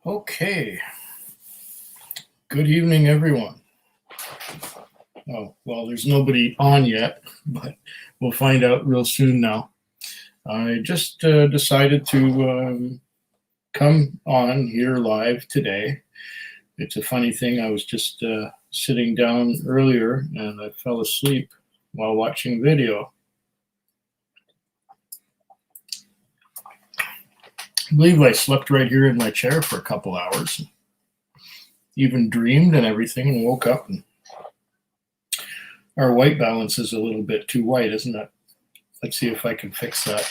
Okay. Good evening, everyone. Oh, well, there's nobody on yet, but we'll find out real soon now. I just decided to come on here live today. It's a funny thing. I was just sitting down earlier and I fell asleep while watching video. I believe I slept right here in my chair for a couple hours. Even dreamed and everything and woke up. And our white balance is a little bit too white, isn't it? Let's see if I can fix that.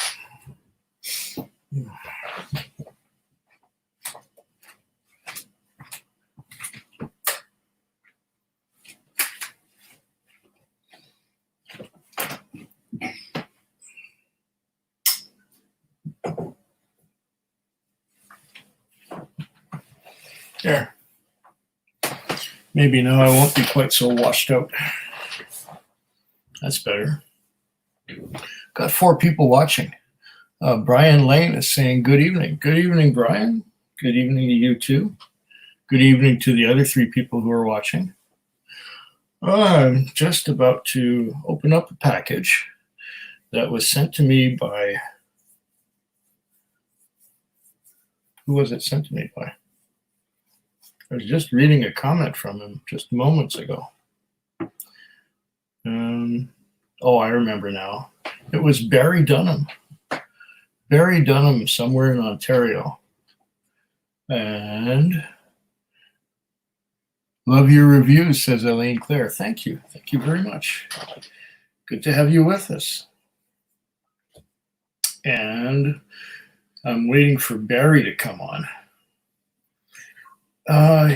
There. Maybe now I won't be quite so washed out. That's better. Got 4 people watching. Brian Lane is saying good evening. Good evening, Brian. Good evening to you too. Good evening to the other 3 people who are watching. I'm just about to open up a package that was sent to me by, who was it sent to me by? I was just reading a comment from him just moments ago. Oh, I remember now. It was Barry Dunham. Barry Dunham, somewhere in Ontario. And love your reviews, says Elaine Claire. Thank you. Thank you very much. Good to have you with us. And I'm waiting for Barry to come on.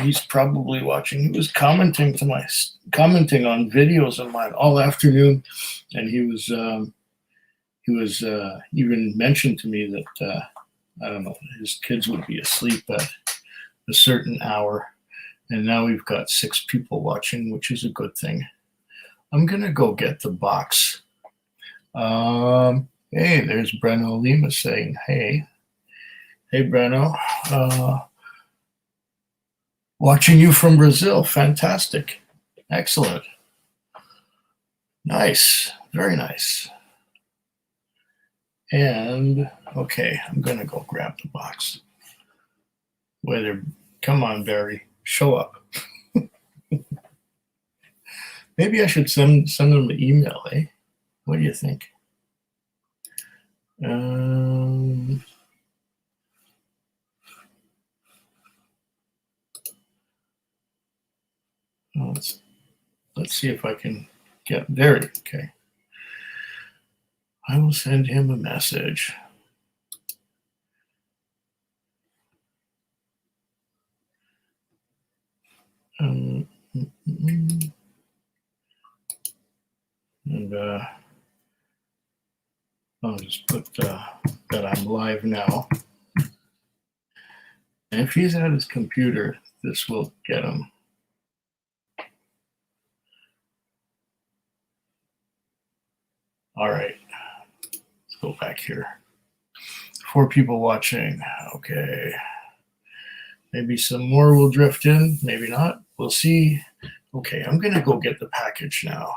He's probably watching. He was commenting on videos of mine all afternoon, and he was even mentioned to me that I don't know, his kids would be asleep at a certain hour, and now we've got 6 people watching, which is a good thing. I'm gonna go get the box. Hey, there's Breno Lima saying hey. Hey, Breno. Watching you from Brazil. Fantastic. Excellent. Nice. Very nice. And, okay, I'm going to go grab the box. Come on, Barry. Show up. Maybe I should send them an email, eh? What do you think? Let's see if I can get there. Okay. I will send him a message. And I'll just put that I'm live now. And if he's at his computer, this will get him. All right, let's go back here. 4 people watching. Okay. Maybe some more will drift in, maybe not. We'll see. Okay, I'm going to go get the package now.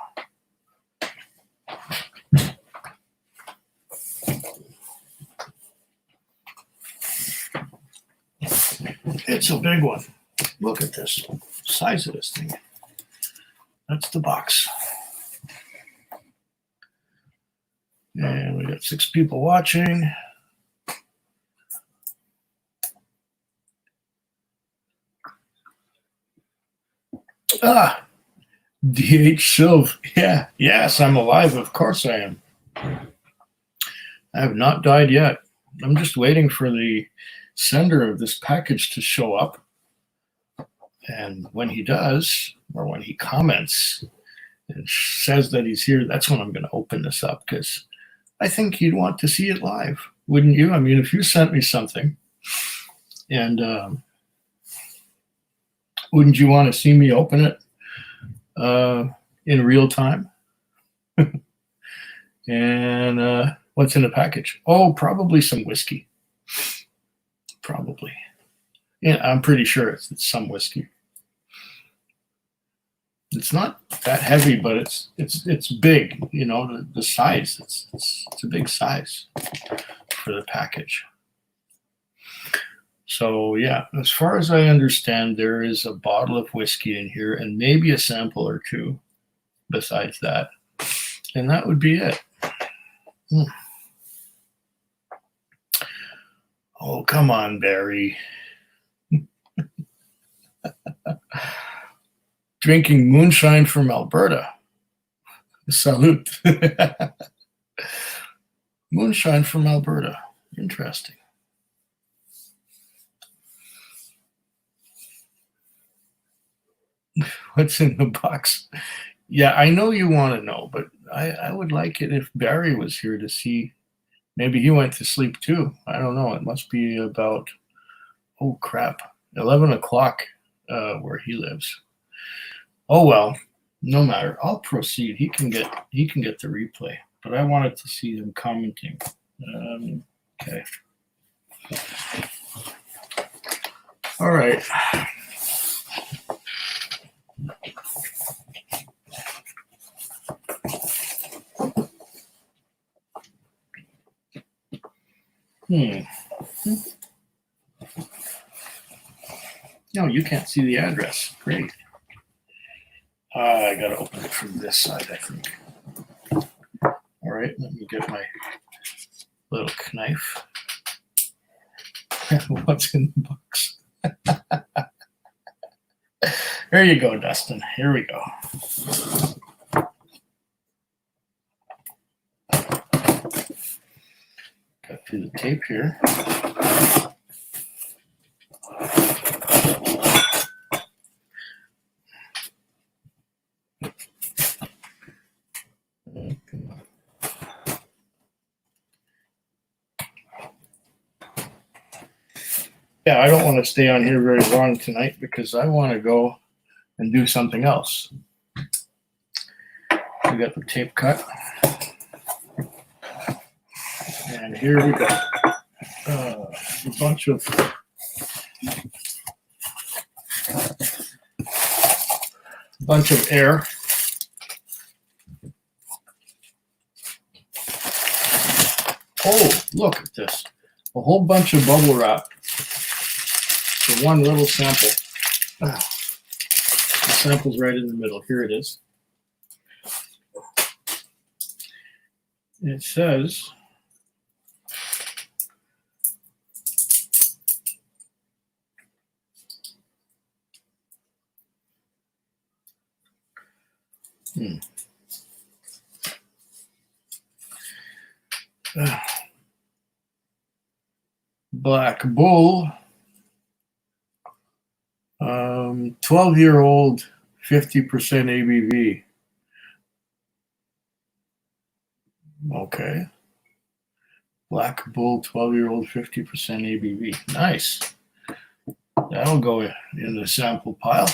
It's a big one. Look at this size of this thing. That's the box. And we got 6 people watching. DH Silv. Yeah, yes, I'm alive. Of course I am. I have not died yet. I'm just waiting for the sender of this package to show up. And when he does, or when he comments and says that he's here, that's when I'm going to open this up, because I think you'd want to see it live, wouldn't you? I mean, if you sent me something and wouldn't you want to see me open it in real time? And what's in the package? Oh, probably some whiskey. Probably. Yeah, I'm pretty sure it's some whiskey. It's not that heavy, but it's big. You know, the size. It's a big size for the package. So yeah, as far as I understand, there is a bottle of whiskey in here and maybe a sample or two besides that. And that would be it. Oh, come on, Barry. Drinking moonshine from Alberta. Salute. Moonshine from Alberta. Interesting. What's in the box? Yeah, I know you want to know, but I would like it if Barry was here to see. Maybe he went to sleep too. I don't know. It must be about, oh crap, 11 o'clock where he lives. Oh well, no matter. I'll proceed. He can get the replay, but I wanted to see him commenting. Okay. All right. No, you can't see the address. Great. I gotta open it from this side, I think. All right, let me get my little knife. What's in the box? There you go, Dustin. Here we go. Got through the tape here. Yeah, I don't want to stay on here very long tonight because I want to go and do something else. We got the tape cut. And here we go. A bunch of air. Oh, look at this. A whole bunch of bubble wrap for one little sample. The sample's right in the middle. Here it is. It says Black Bull, 12-year-old, 50% ABV. Okay. Black Bull, 12-year-old, 50% ABV. Nice. That'll go in the sample pile.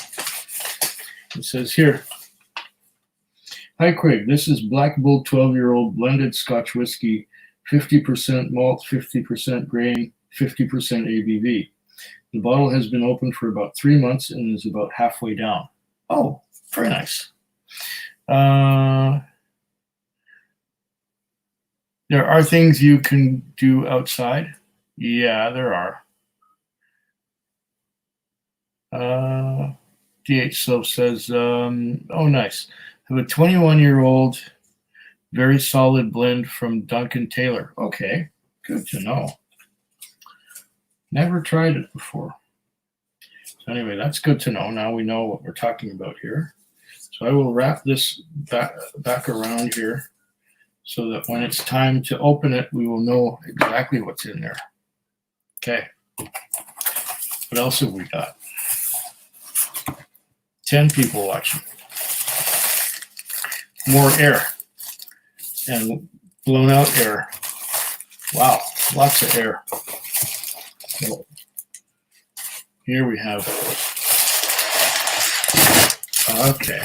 It says here, hi Craig, this is Black Bull 12-year-old blended Scotch whiskey, 50% malt, 50% grain, 50% ABV. The bottle has been open for about 3 months and is about halfway down. Oh, very nice. There are things you can do outside. Yeah, there are. DH Silv says, oh, nice. I have a 21-year-old, very solid blend from Duncan Taylor. Okay, good to know. Never tried it before. So anyway, that's good to know. Now we know what we're talking about here. So I will wrap this back around here so that when it's time to open it, we will know exactly what's in there. Okay. What else have we got? 10 people watching. More air and blown out air. Wow, lots of air. So here we have, okay.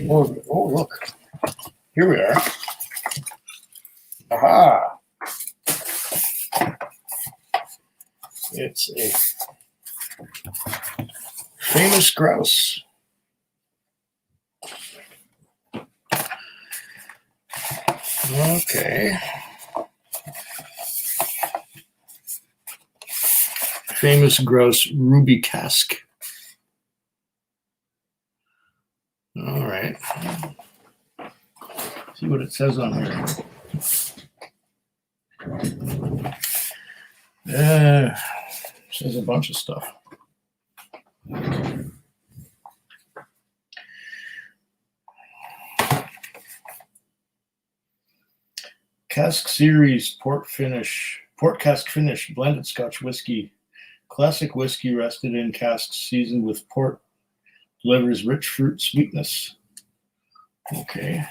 Oh, look. Here we are. Aha. famous grouse. Okay. Famous grouse ruby cask. All right. See what it says on here. Says a bunch of stuff. Cask series port cask finish blended Scotch whiskey. Classic whiskey rested in casks seasoned with port. Delivers rich fruit sweetness. Okay.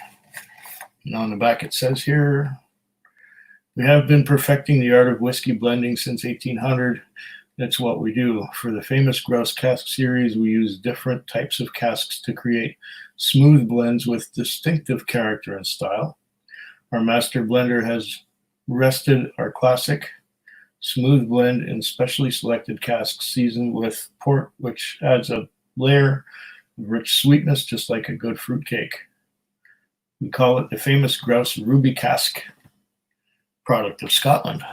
And on the back it says here, we have been perfecting the art of whiskey blending since 1800. That's what we do. For the famous Grouse cask series, we use different types of casks to create smooth blends with distinctive character and style. Our master blender has rested our classic smooth blend in specially selected casks seasoned with port, which adds a layer of rich sweetness, just like a good fruit cake. We call it the famous Grouse Ruby Cask, product of Scotland.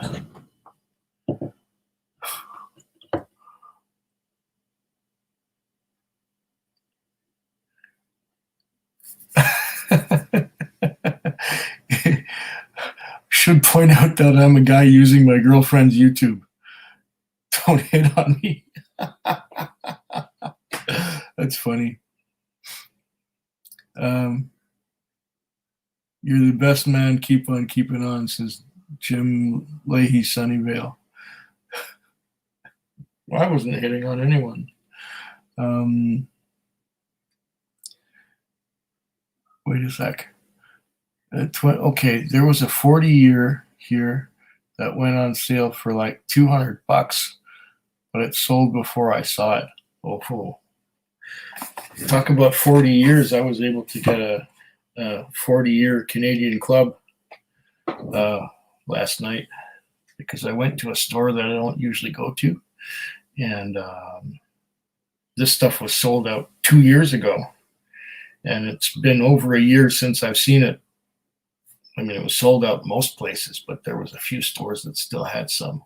Should point out that I'm a guy using my girlfriend's YouTube. Don't hit on me. That's funny. You're the best man. Keep on keeping on, says Jim Leahy, Sunnyvale. Well, I wasn't hitting on anyone. Wait a sec. Okay, there was a 40-year here that went on sale for like $200, but it sold before I saw it. Oh. Talk about 40 years. I was able to get a 40-year Canadian Club last night because I went to a store that I don't usually go to, and this stuff was sold out 2 years ago, and it's been over a year since I've seen it. I mean, it was sold out most places, but there was a few stores that still had some,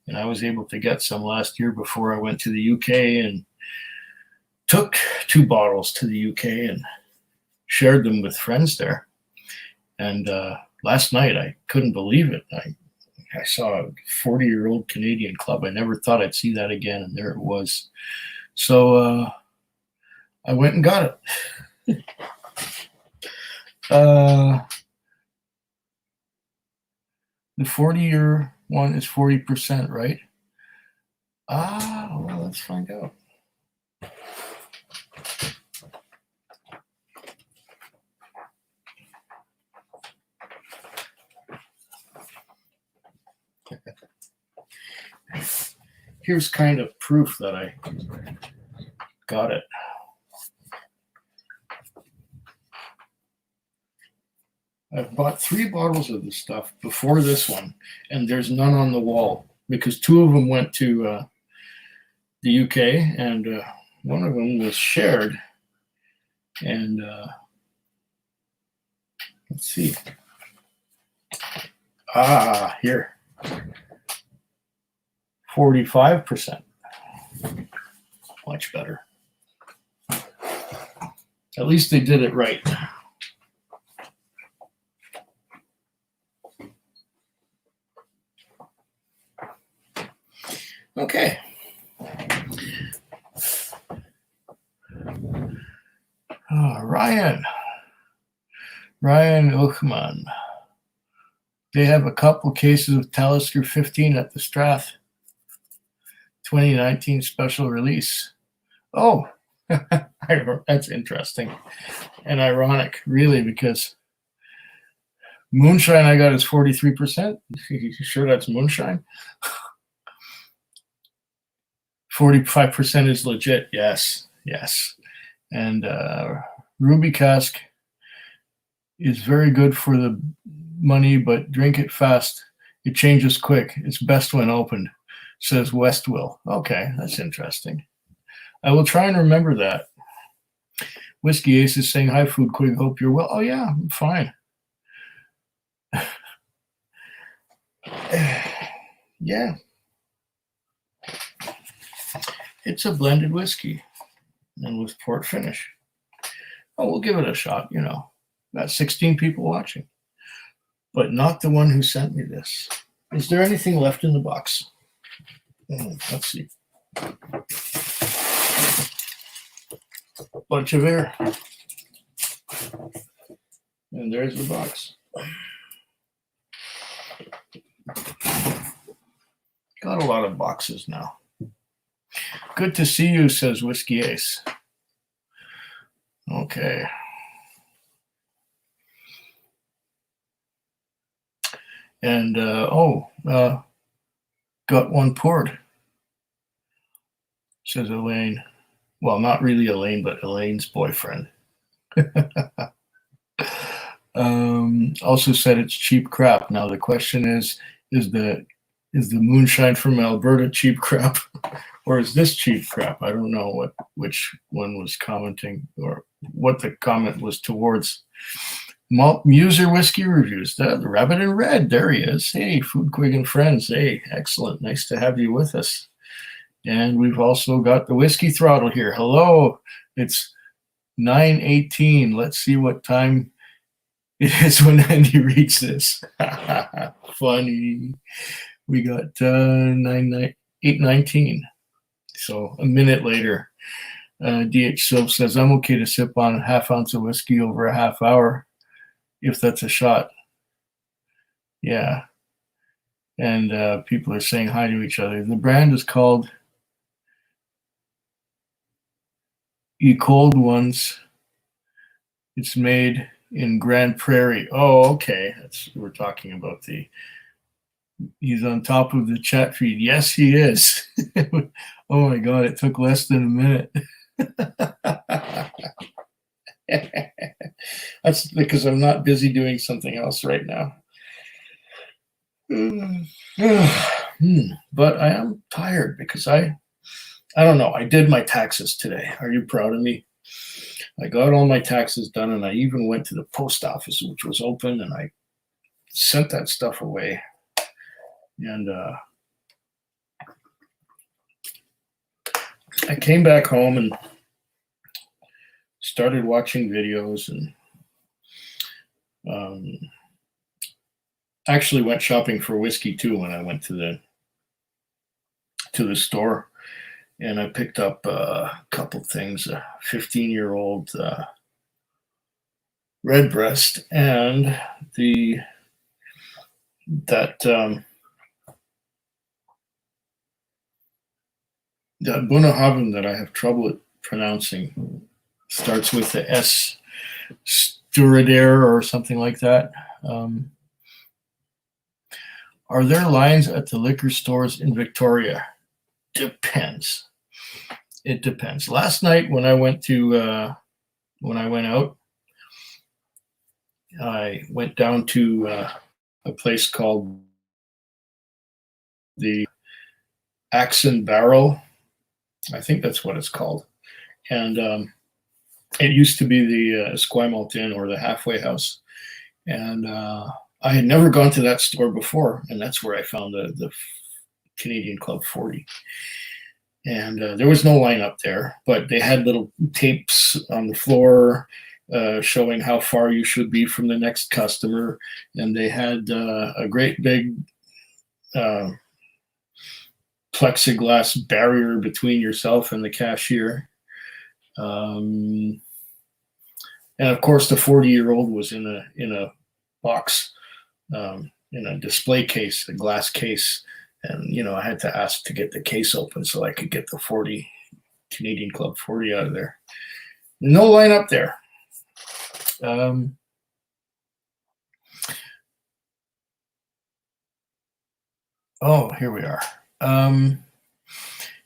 and I was able to get some last year before I went to the UK and took 2 bottles to the UK and shared them with friends there. And last night, I couldn't believe it. I saw a 40-year-old Canadian Club. I never thought I'd see that again, and there it was. So I went and got it. The 40-year one is 40%, right? Well, let's find out. Here's kind of proof that I got it. I've bought 3 bottles of this stuff before this one, and there's none on the wall because 2 of them went to the UK, and one of them was shared. And let's see. Here. 45%. Much better. At least they did it right. Okay. Ryan Ullman. They have a couple cases of Talisker 15 at the Strath 2019 special release. Oh, that's interesting and ironic, really, because moonshine I got is 43%. You sure that's moonshine? 45% is legit. Yes. And Ruby Cask is very good for the money, but drink it fast. It changes quick. It's best when opened, says Westwill. Okay, that's interesting. I will try and remember that. Whiskey Ace is saying, hi, Food Quig. Hope you're well. Oh, yeah, I'm fine. Yeah. It's a blended whiskey and with port finish. Oh, we'll give it a shot, you know. Got 16 people watching, but not the one who sent me this. Is there anything left in the box? Let's see. Bunch of air. And there's the box. Got a lot of boxes now. Good to see you, says Whiskey Ace. Okay. And, got one poured, says Elaine. Well, not really Elaine, but Elaine's boyfriend. Also said it's cheap crap. Now the question is the moonshine from Alberta cheap crap, or is this cheap crap? I don't know which one was commenting or what the comment was towards. Malt Muser Whiskey Reviews. The Rabbit in Red. There he is. Hey, Food Quig and friends. Hey, excellent. Nice to have you with us. And we've also got the Whiskey Throttle here. Hello. It's 9:18. Let's see what time it is when Andy reads this. Funny. We got 8:19. So a minute later. DH Silv says, I'm okay to sip on a half ounce of whiskey over a half hour, if that's a shot. Yeah. And people are saying hi to each other. The brand is called E Cold Ones. It's made in Grand Prairie. Oh, okay. We're talking about he's on top of the chat feed. Yes, he is. Oh my God, it took less than a minute. That's because I'm not busy doing something else right now. But I am tired because I don't know. I did my taxes today. Are you proud of me? I got all my taxes done, and I even went to the post office, which was open, and I sent that stuff away. And I came back home and started watching videos, and actually went shopping for whiskey too when I went to the store, and I picked up a couple things: a 15-year-old Redbreast and that Bunnahabhain that I have trouble pronouncing. Starts with the S, Sturader or something like that. Are there lines at the liquor stores in Victoria? Depends. It depends. Last night when I went out, I went down to a place called the Axe and Barrel. I think that's what it's called. And it used to be the Esquimalt Inn or the Halfway House. And I had never gone to that store before, and that's where I found the Canadian Club 40. And there was no line up there, but they had little tapes on the floor showing how far you should be from the next customer. And they had a great big plexiglass barrier between yourself and the cashier. And of course, the 40-year-old was in a box, in a display case, a glass case. And, I had to ask to get the case open so I could get the 40 Canadian Club 40 out of there. No line up there. Here we are.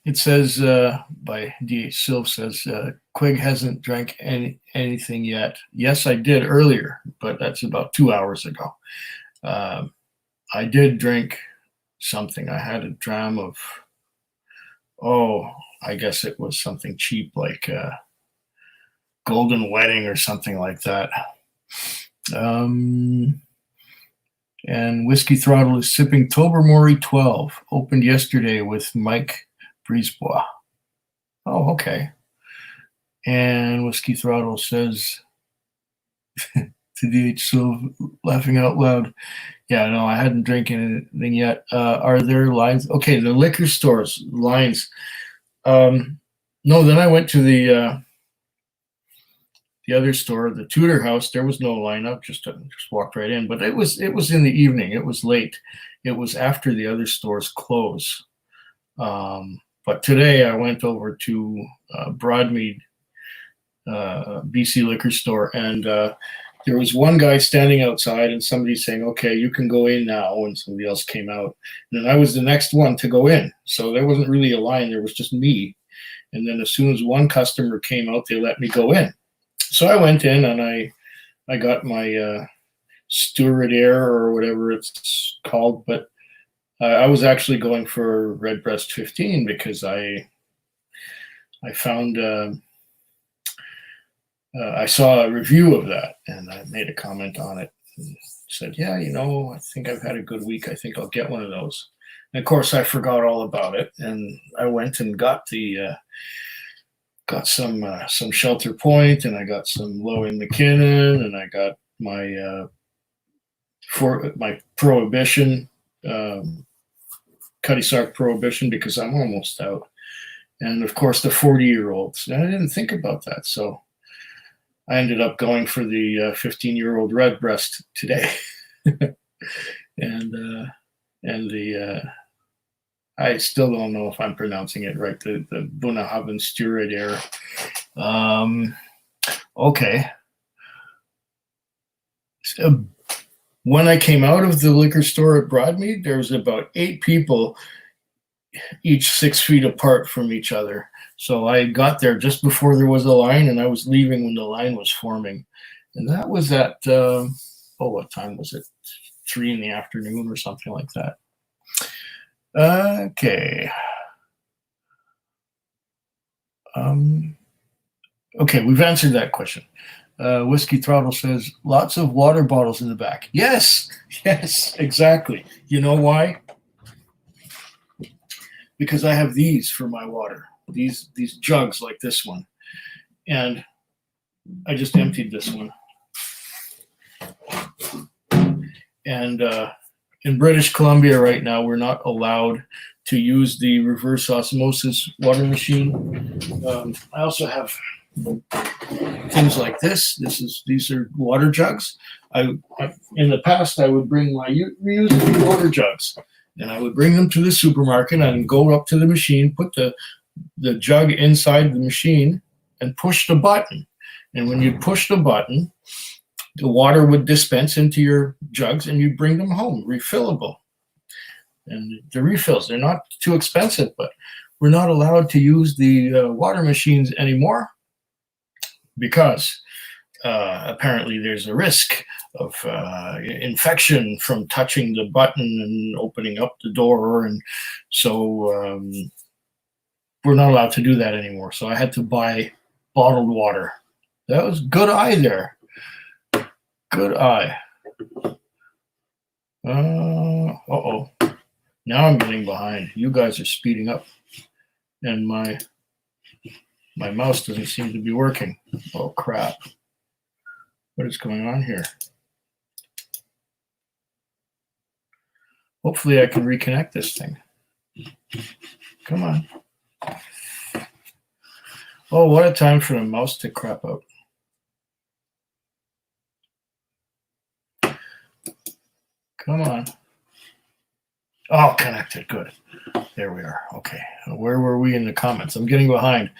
It says, by D.H. Silv says, Quig hasn't drank anything yet. Yes, I did earlier, but that's about 2 hours ago. I did drink something. I had a dram of, I guess it was something cheap like Golden Wedding or something like that. And Whiskey Throttle is sipping Tobermory 12, opened yesterday with Mike Brisebois. Oh, okay. And Whiskey Throttle says to DH Silv, laughing out loud, yeah, no, I hadn't drinking anything yet. Are there lines? Okay, the liquor stores, lines. No, then I went to the other store, the Tudor House. There was no lineup, just walked right in. But it was in the evening. It was late. It was after the other stores close. But today I went over to Broadmead, BC Liquor Store, and there was one guy standing outside and somebody saying, okay, you can go in now, and somebody else came out. And then I was the next one to go in. So there wasn't really a line. There was just me. And then as soon as one customer came out, they let me go in. So I went in and I got my Steward Air or whatever it's called. But I was actually going for Redbreast 15 because I found I saw a review of that and I made a comment on it and said, yeah, you know, I think I've had a good week. I think I'll get one of those. And of course, I forgot all about it. And I went and got some Shelter Point, and I got some Lowy McKinnon, and I got my my Prohibition, Cutty Sark Prohibition, because I'm almost out. And of course, the 40-year-olds. And I didn't think about that. So I ended up going for the 15-year-old Redbreast today, and the I still don't know if I'm pronouncing it right. The Bunnahabhain Steward Air. Okay. So when I came out of the liquor store at Broadmead, there was about 8 people, each 6 feet apart from each other. So I got there just before there was a line, and I was leaving when the line was forming. And that was at, what time was it? 3 in the afternoon or something like that. Okay. Okay, we've answered that question. Whiskey Throttle says, lots of water bottles in the back. Yes, exactly. You know why? Because I have these for my water. These jugs like this one, and I just emptied this one. And in British Columbia right now, we're not allowed to use the reverse osmosis water machine. I also have things like this. These are water jugs. In the past, I would bring my reusable water jugs, and I would bring them to the supermarket and go up to the machine, put the jug inside the machine and push the button. And when you push the button, the water would dispense into your jugs and you bring them home, refillable. And the refills, they're not too expensive, but we're not allowed to use the water machines anymore because apparently there's a risk of infection from touching the button and opening up the door. And so we're not allowed to do that anymore. So I had to buy bottled water. That was good eye there. Good eye. Uh-oh. Now I'm getting behind. You guys are speeding up. And my mouse doesn't seem to be working. Oh, crap. What is going on here? Hopefully I can reconnect this thing. Come on. Oh, what a time for the mouse to crap out. Come on. Oh, connected. Good. There we are. Okay. Where were we in the comments? I'm getting behind.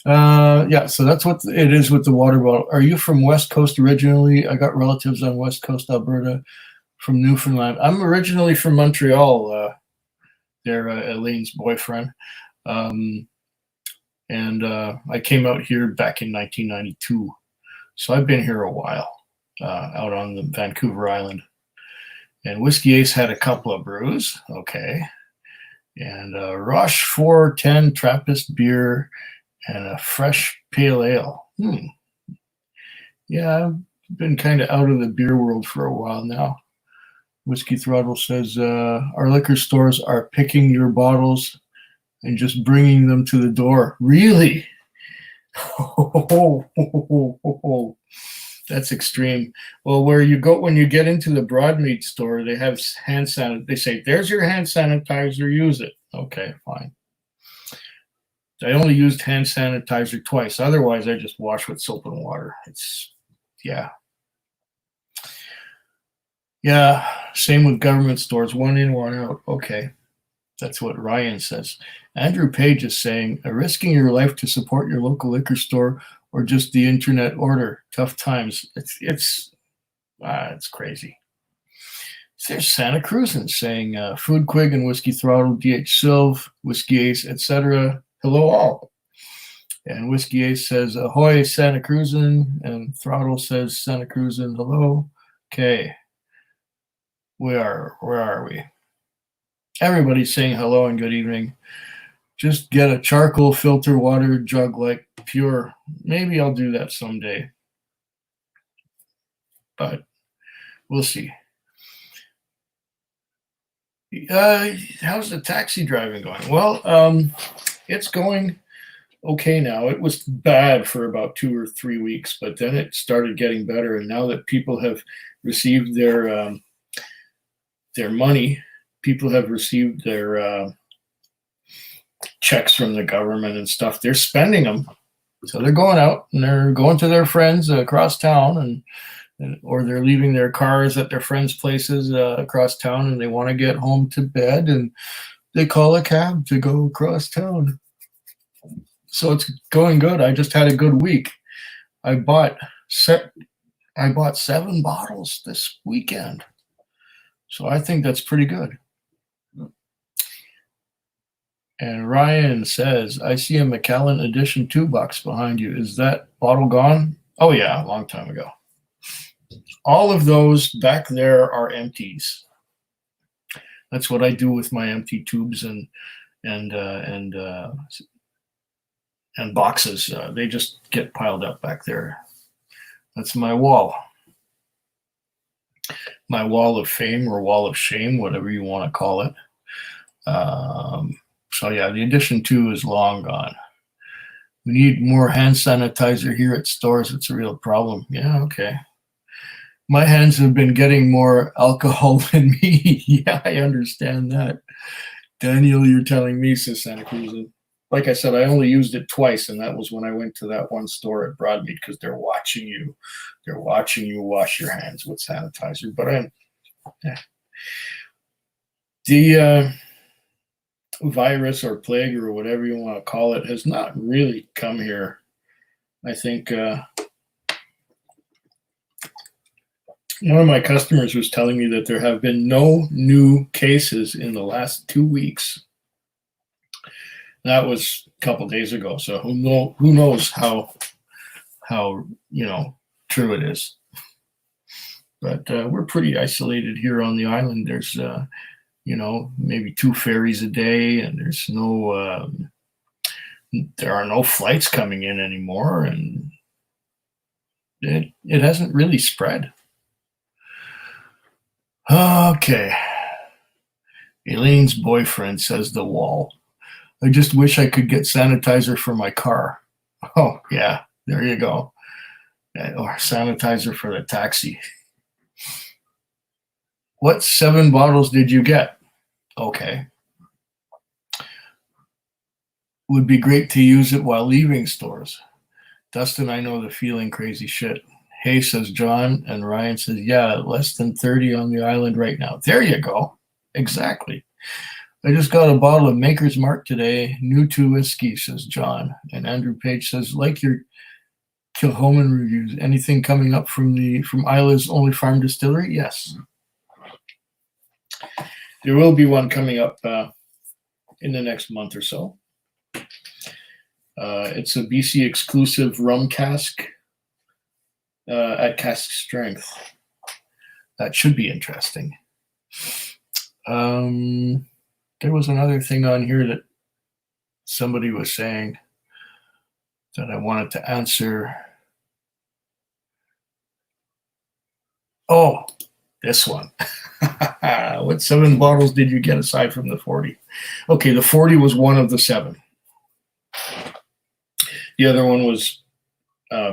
Yeah, so that's what it is with the water bottle. Are you from West Coast originally? I got relatives on West Coast, Alberta, from Newfoundland. I'm originally from Montreal. They're Elaine's boyfriend. And I came out here back in 1992. So I've been here a while, out on the Vancouver Island. And Whiskey Ace had a couple of brews. Okay. And Rush 410 Trappist beer and a fresh pale ale. Yeah, I've been kind of out of the beer world for a while now. Whiskey Throttle says, our liquor stores are picking your bottles and just bringing them to the door. Really? That's extreme. Well, where you go when you get into the Broadmead store, they have hand sanitizer. They say, there's your hand sanitizer, use it. Okay, fine. I only used hand sanitizer twice. Otherwise, I just wash with soap and water. Yeah. Yeah, same with government stores, one in, one out. Okay, that's what Ryan says. Andrew Page is saying, risking your life to support your local liquor store or just the internet order. Tough times. It's crazy. There's Santa Cruzan saying, Food Quig and Whiskey Throttle, DH Silv, Whiskey Ace, etc. Hello all. And Whiskey Ace says, ahoy, Santa Cruzan. And Throttle says, Santa Cruzan, hello. Okay. Where are we? Everybody's saying hello and good evening. Just get a charcoal filter water jug like pure. Maybe I'll do that someday. But we'll see. How's the taxi driving going? Well, it's going okay now. It was bad for about 2 or 3 weeks, but then it started getting better. And now that people have received their money, people have received their checks from the government and stuff, they're spending them. So they're going out and they're going to their friends across town, or they're leaving their cars at their friends' places across town, and they want to get home to bed, and they call a cab to go across town. So it's going good. I just had a good week. I bought 7 bottles this weekend. So I think that's pretty good. And Ryan says, I see a Macallan Edition 2 box behind you. Is that bottle gone? Oh, yeah, a long time ago. All of those back there are empties. That's what I do with my empty tubes and boxes. They just get piled up back there. That's my wall. My wall of fame or wall of shame, whatever you want to call it. So yeah, the Edition 2 is long gone. We need more hand sanitizer here at stores. It's a real problem. Yeah, okay. My hands have been getting more alcohol than me. Yeah, I understand that. Daniel, you're telling me, says Santa Cruz. Like I said, I only used it twice, and that was when I went to that one store at Broadmead, because they're watching you. They're watching you wash your hands with sanitizer. But the virus or plague or whatever you want to call it has not really come here. I think one of my customers was telling me that there have been no new cases in the last 2 weeks. That was a couple days ago. So who knows how true it is. But we're pretty isolated here on the island. There's maybe 2 ferries a day, and there are no flights coming in anymore, and it hasn't really spread. Okay. Elaine's boyfriend says the wall. I just wish I could get sanitizer for my car. Oh, yeah, there you go. Or sanitizer for the taxi. What 7 bottles did you get? Okay. Would be great to use it while leaving stores. Dustin, I know the feeling, crazy shit. Hey, says John, and Ryan says, yeah, less than 30 on the island right now. There you go. Exactly. I just got a bottle of Maker's Mark today, new to whiskey, says John. And Andrew Page says, like your Kilhoman reviews, anything coming up from Isla's Only Farm Distillery? Yes. There will be one coming up in the next month or so. It's a BC exclusive rum cask at cask strength. That should be interesting. There was another thing on here that somebody was saying that I wanted to answer. Oh, this one. What 7 bottles did you get aside from the 40? Okay, the 40 was one of the 7. The other one was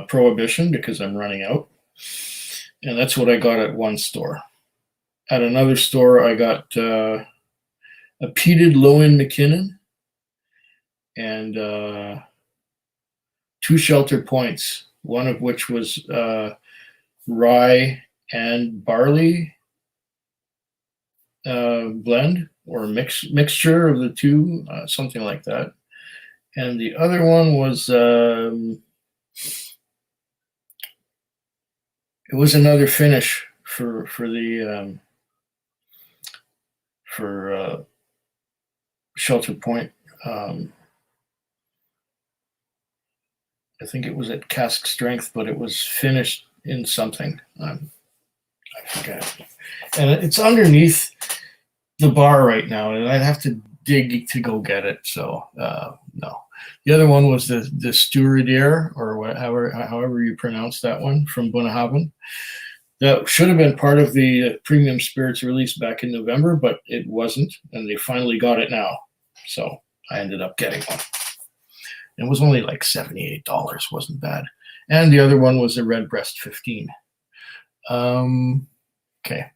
Prohibition, because I'm running out. And that's what I got at one store. At another store, I got a peated Lowen McKinnon and 2 Shelter Points, one of which was rye and barley blend or mixture of the two, something like that. And the other one was it was another finish for Shelter Point. I think it was at Cask Strength, but it was finished in something. I forget. And it's underneath the bar right now, and I'd have to dig to go get it. So no. The other one was the Stewardier, or however you pronounce that one, from Bunnahabhain. That should have been part of the premium spirits release back in November, but it wasn't, and they finally got it now. So I ended up getting one. It was only like $78, wasn't bad. And the other one was a Redbreast 15. Okay.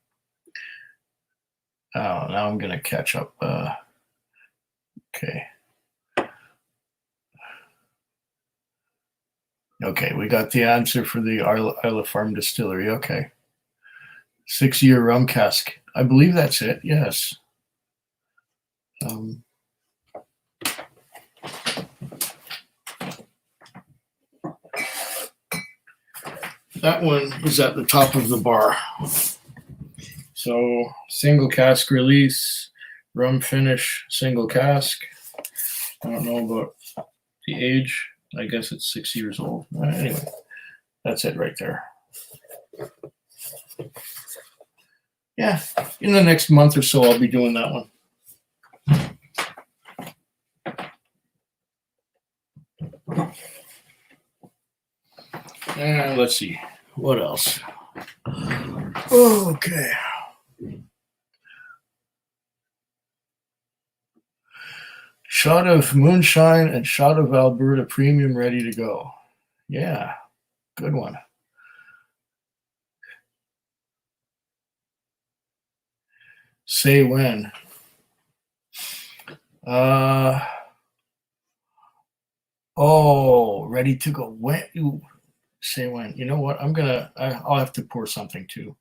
Oh, now I'm going to catch up. Okay. Okay, we got the answer for the Isla Farm Distillery. Okay. 6-year rum cask. I believe that's it, yes. That one is at the top of the bar. So, single cask release, rum finish, single cask. I don't know about the age. I guess it's 6 years old. Anyway, that's it right there. Yeah, in the next month or so, I'll be doing that one. And let's see, what else? Okay. Shot of moonshine and shot of Alberta Premium ready to go. Yeah, good one. Say when. Oh, ready to go. When? Say when. You know what? I'll have to pour something too.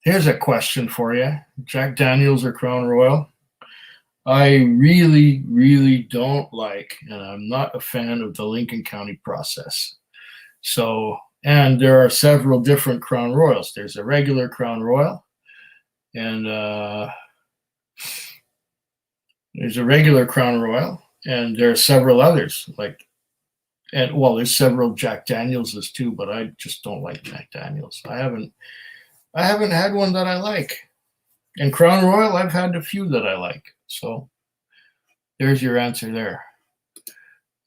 Here's a question for you. Jack Daniels or Crown Royal? I really, really don't like, and I'm not a fan of the Lincoln County process. So, and there are several different Crown Royals. There's a regular Crown Royal, and there's a regular Crown Royal, and there are several others. There's several Jack Danielses too, but I just don't like Jack Daniels. I haven't had one that I like. And Crown Royal, I've had a few that I like. So there's your answer there.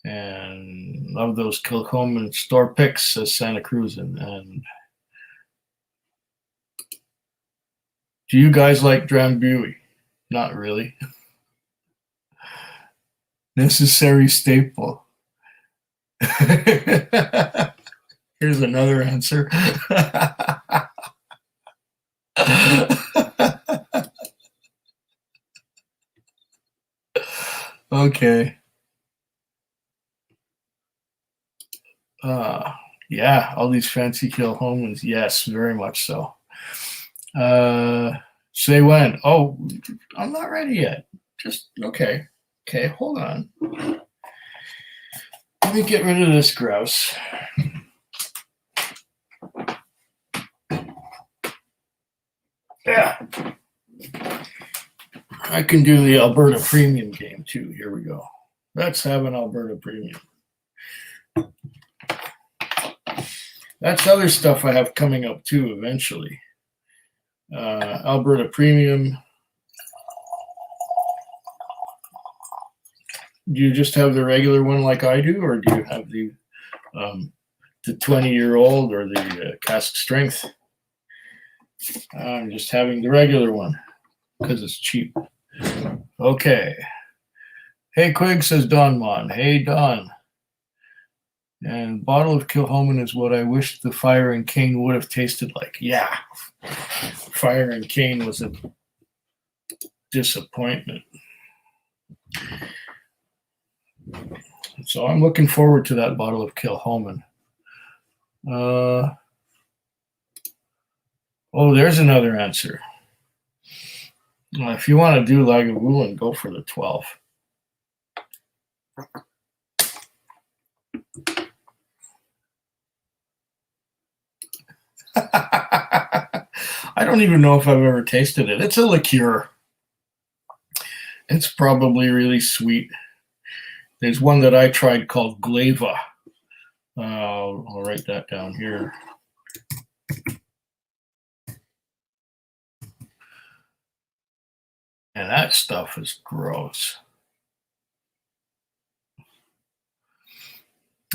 And love those Kilcoman store picks, says Santa Cruz. And do you guys like Drambuie? Not really. Necessary staple. Here's another answer. Okay. Yeah, all these fancy Kilhomans. Yes, very much so. Say when. Oh, I'm not ready yet. Just okay. Okay, hold on. Let me get rid of this grouse. Yeah. I can do the Alberta Premium game too. Here we go. Let's have an Alberta Premium. That's other stuff I have coming up too eventually. Alberta Premium, Do you just have the regular one like I do, or do you have the 20-year-old or the cask strength? I'm just having the regular one because it's cheap. Okay. Hey, Quig, says Don Mon. Hey, Don. And bottle of Kilhoman is what I wish the Fire and Cane would have tasted like. Yeah. Fire and Cane was a disappointment. So I'm looking forward to that bottle of Kilhoman. Oh, there's another answer. If you want to do Lagavulin, go for the 12. I don't even know if I've ever tasted it. It's a liqueur. It's probably really sweet. There's one that I tried called Glava. I'll write that down here. And that stuff is gross.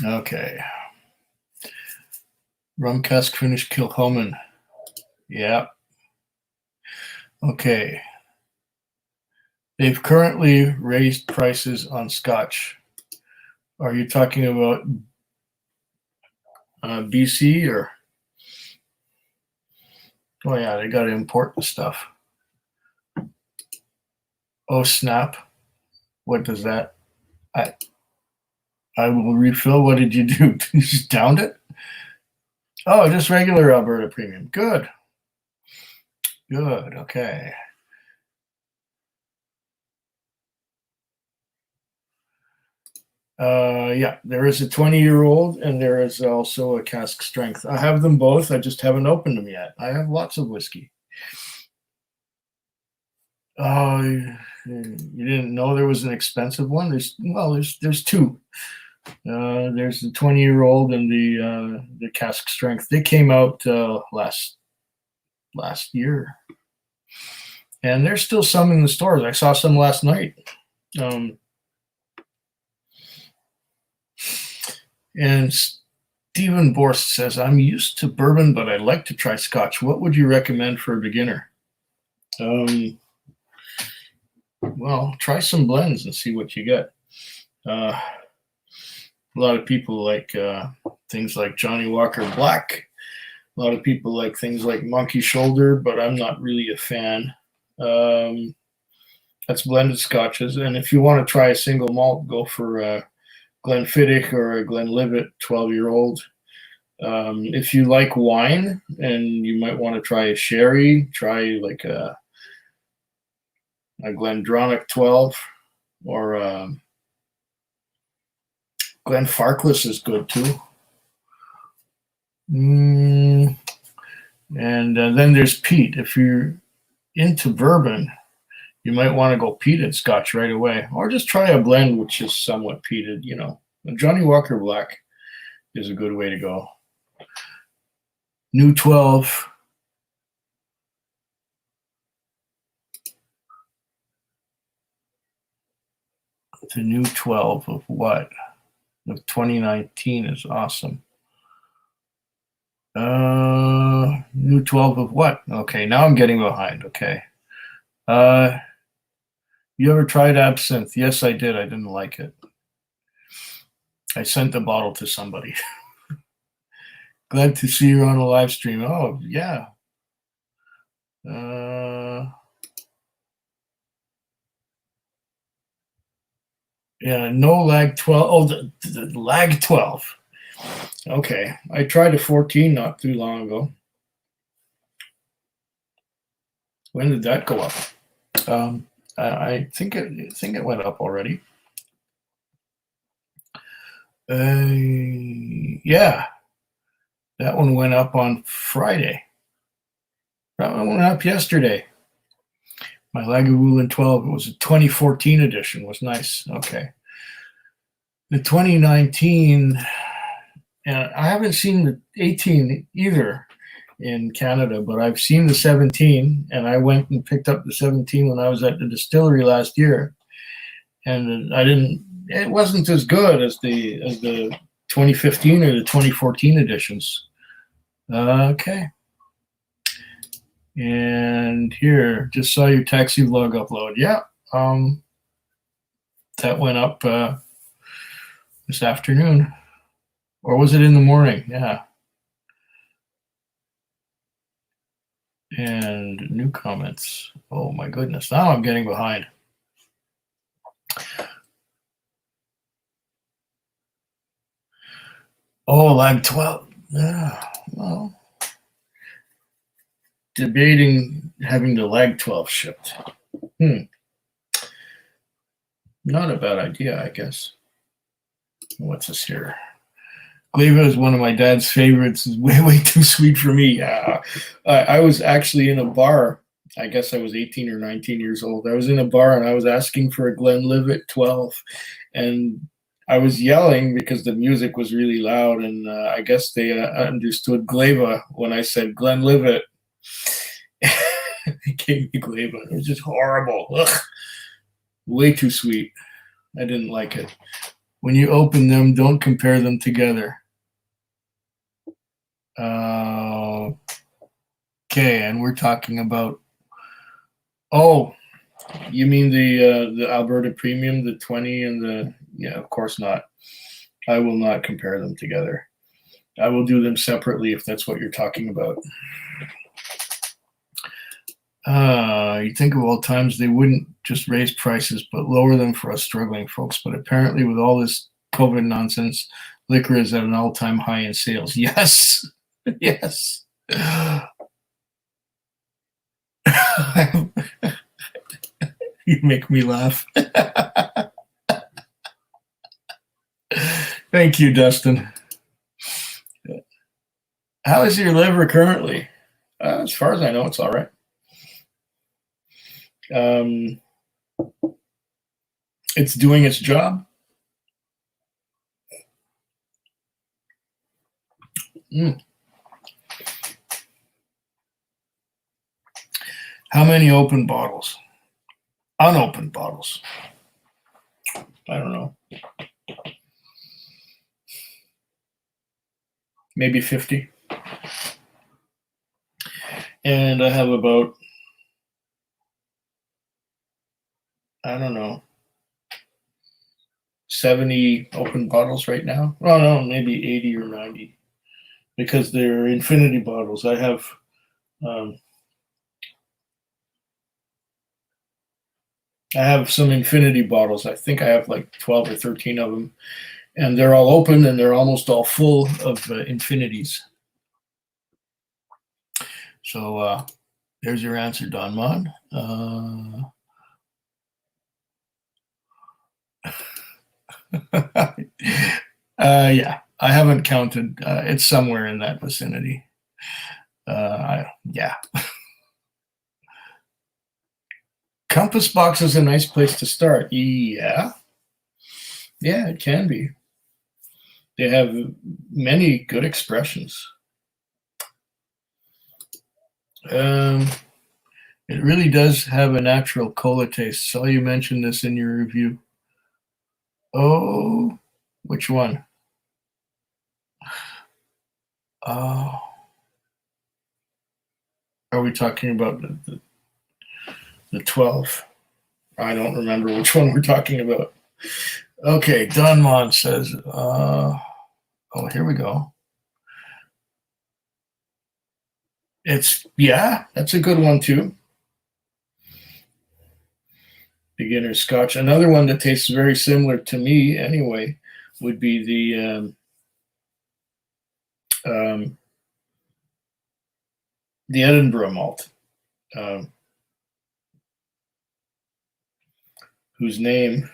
Okay. Rum cask finish Kilhoman. Yeah. Okay. They've currently raised prices on Scotch. Are you talking about BC or? Oh yeah, they got to import the stuff. Oh snap! What does that? I will refill. What did you do? You just downed it? Oh, just regular Alberta Premium. Good. Good. Okay. Yeah, there is a 20-year-old and there is also a cask strength. I have them both. I just haven't opened them yet. I have lots of whiskey. Oh, you didn't know there was an expensive one? There's two. There's the 20-year-old and the cask strength. They came out last year, and there's still some in the stores. I saw some last night. And Stephen Borst says, I'm used to bourbon, but I'd like to try Scotch. What would you recommend for a beginner? Well, try some blends and see what you get. A lot of people like things like Johnny Walker Black. A lot of people like things like Monkey Shoulder, but I'm not really a fan. That's blended scotches. And if you want to try a single malt, go for Glenfiddich or a Glenlivet 12-year-old. If you like wine and you might want to try a sherry, try like a Glendronach 12 or Glenfarclas is good too. And then there's peat. If you're into bourbon, you might want to go peated Scotch right away, or just try a blend which is somewhat peated. You know, Johnny Walker Black is a good way to go. New 12. The new 12 of what? Of 2019 is awesome. New 12 of what? Okay, now I'm getting behind. Okay. You ever tried absinthe? Yes, I did. I didn't like it. I sent the bottle to somebody. Glad to see you on a live stream. Oh, yeah. Yeah, no lag 12. Oh, the lag 12. Okay, I tried a 14 not too long ago. When did that go up? I think it went up already. Yeah, that one went up on Friday. That one went up yesterday. My Lagavulin 12, it was a 2014 edition, was nice. Okay. The 2019, and I haven't seen the 18 either in Canada, but I've seen the 17, and I went and picked up the 17 when I was at the distillery last year. And it wasn't as good as the 2015 or the 2014 editions. Okay. And here, just saw your taxi vlog upload. Yeah, that went up this afternoon, or was it in the morning? Yeah. And new comments. Oh my goodness! Now I'm getting behind. Oh, lag 12. Yeah. Well, debating having the lag 12 shipped. Not a bad idea, I guess. What's this here? Gleva is one of my dad's favorites. It's way too sweet for me. I was actually in a bar. I guess I was 18 or 19 years old. I was in a bar and I was asking for a Glenlivet 12, and I was yelling because the music was really loud, and I guess they understood Gleva when I said Glenlivet. They gave me Gleva. It was just horrible. Ugh. Way too sweet. I didn't like it. When you open them, don't compare them together. Okay, and we're talking about. Oh, you mean the Alberta Premium, the 20 and the, yeah, of course not. I will not compare them together. I will do them separately if that's what you're talking about. You think of all times they wouldn't just raise prices but lower them for us struggling folks. But apparently with all this COVID nonsense, liquor is at an all-time high in sales. Yes. Yes. You make me laugh. Thank you, Dustin. How is your liver currently? As far as I know, it's all right. It's doing its job. How many open bottles? Unopened bottles? I don't know. Maybe 50. And I have about, I don't know, 70 open bottles right now. Oh no, maybe 80 or 90, because they're infinity bottles. I have some infinity bottles. I think I have like 12 or 13 of them, and they're all open and they're almost all full of infinities. So there's your answer, Don Mon. Yeah, I haven't counted. It's somewhere in that vicinity. Yeah. Compass box is a nice place to start. Yeah. Yeah, it can be. They have many good expressions. It really does have a natural cola taste. Saw you mention this in your review. Oh, which one? Oh, are we talking about the 12? I don't remember which one we're talking about. Okay, Don Mon says, oh, here we go. Yeah, that's a good one too. Beginner Scotch. Another one that tastes very similar to me anyway would be the Edinburgh malt, whose name,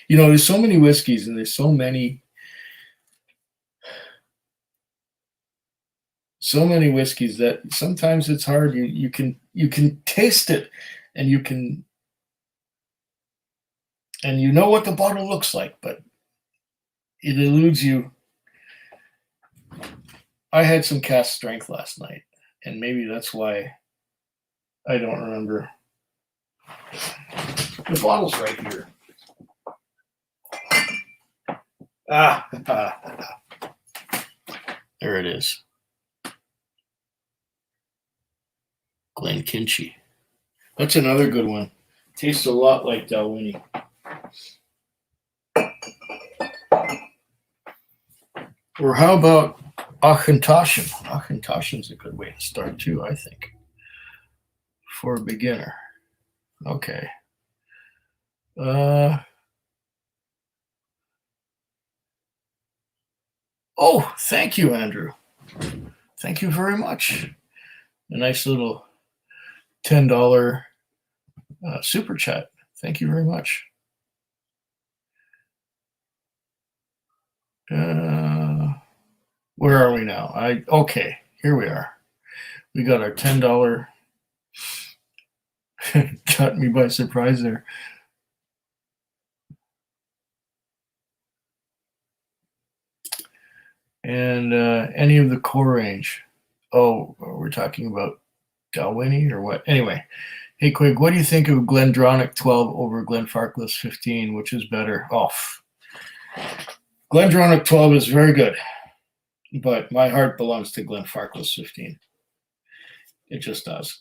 there's so many whiskeys and there's so many whiskeys that sometimes it's hard. You can taste it, and you know what the bottle looks like, but it eludes you. I had some Cask Strength last night, and maybe that's why I don't remember. The bottle's right here. There it is. Glenkinchie. That's another good one. Tastes a lot like Dalwhinnie. Or how about Auchentoshan? Auchentoshan's a good way to start too, I think, for a beginner. Okay. Oh, thank you, Andrew. Thank you very much. A nice little $10 super chat. Thank you very much. Where are we now? Okay, here we are. We got our $10. Caught me by surprise there. And any of the core range. Oh, we're talking about Dalwhinnie or what? Anyway, hey, Quig, what do you think of Glendronach 12 over Glenfarclas 15? Which is better? Oh, Glendronach 12 is very good, but my heart belongs to Glenfarclas 15. It just does.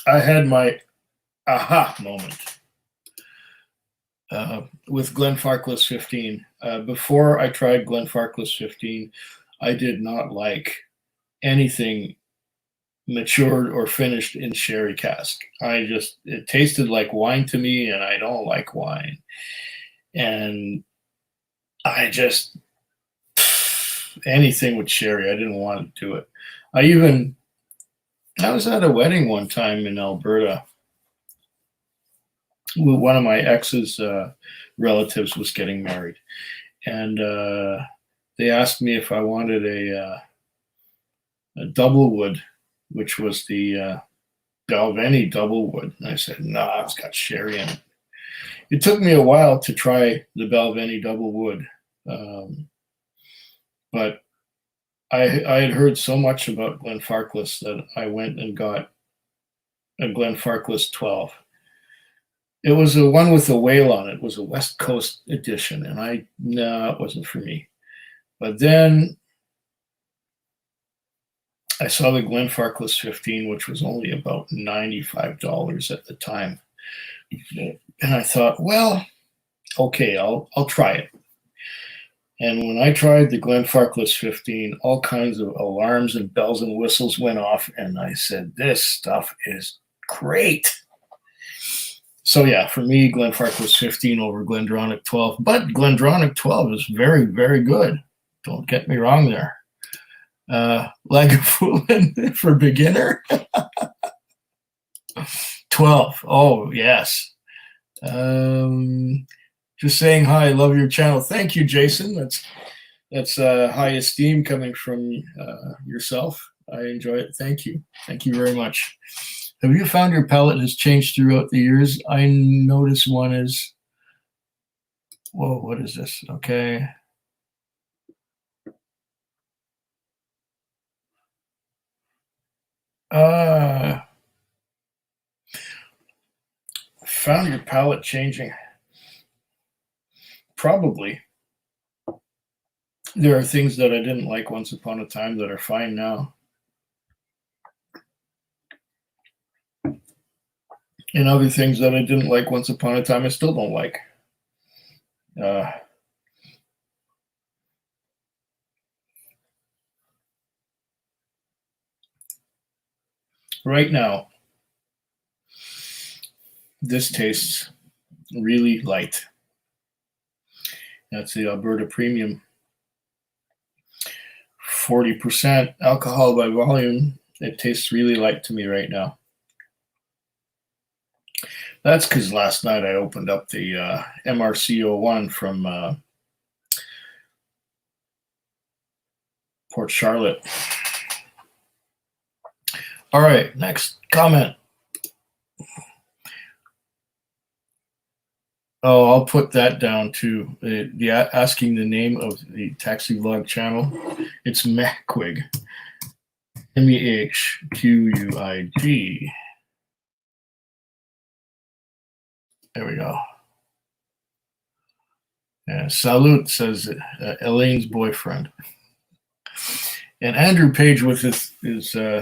I had my aha moment with Glenfarclas 15. Before I tried Glenfarclas 15, I did not like anything matured or finished in sherry cask. It tasted like wine to me, and I don't like wine. And anything with sherry, I didn't want to do it. I was at a wedding one time in Alberta. One of my ex's relatives was getting married, and they asked me if I wanted a double wood, which was the Balvenie double wood. And I said, no, it's got sherry in it. It took me a while to try the Balvenie double wood, but I had heard so much about Glenfarclas that I went and got a Glenfarclas 12. It was the one with the whale on it. It was a West Coast edition, and it wasn't for me. But then I saw the Glenfarclas 15, which was only about $95 at the time. And I thought, well, okay, I'll try it. And when I tried the Glenfarclas 15, all kinds of alarms and bells and whistles went off, and I said, this stuff is great. So yeah, for me, Glenfarclas 15 over Glendronach 12. But Glendronach 12 is very, very good. Don't get me wrong there. Lagavulin for beginner. 12. Oh, yes. Just saying hi. Love your channel. Thank you, Jason. That's high esteem coming from yourself. I enjoy it. Thank you. Thank you very much. Have you found your palate has changed throughout the years? I notice one is, whoa, what is this? Okay. Found your palate changing? Probably. There are things that I didn't like once upon a time that are fine now. And other things that I didn't like once upon a time I still don't like. Right now, this tastes really light. That's the Alberta Premium. 40% alcohol by volume. It tastes really light to me right now. That's because last night I opened up the MRC01 from Port Charlotte. All right, next comment. Oh, I'll put that down too. Asking the name of the taxi vlog channel. It's Mehquig. MEHQUIG. There we go. Yeah, salute, says Elaine's boyfriend. And Andrew Page with his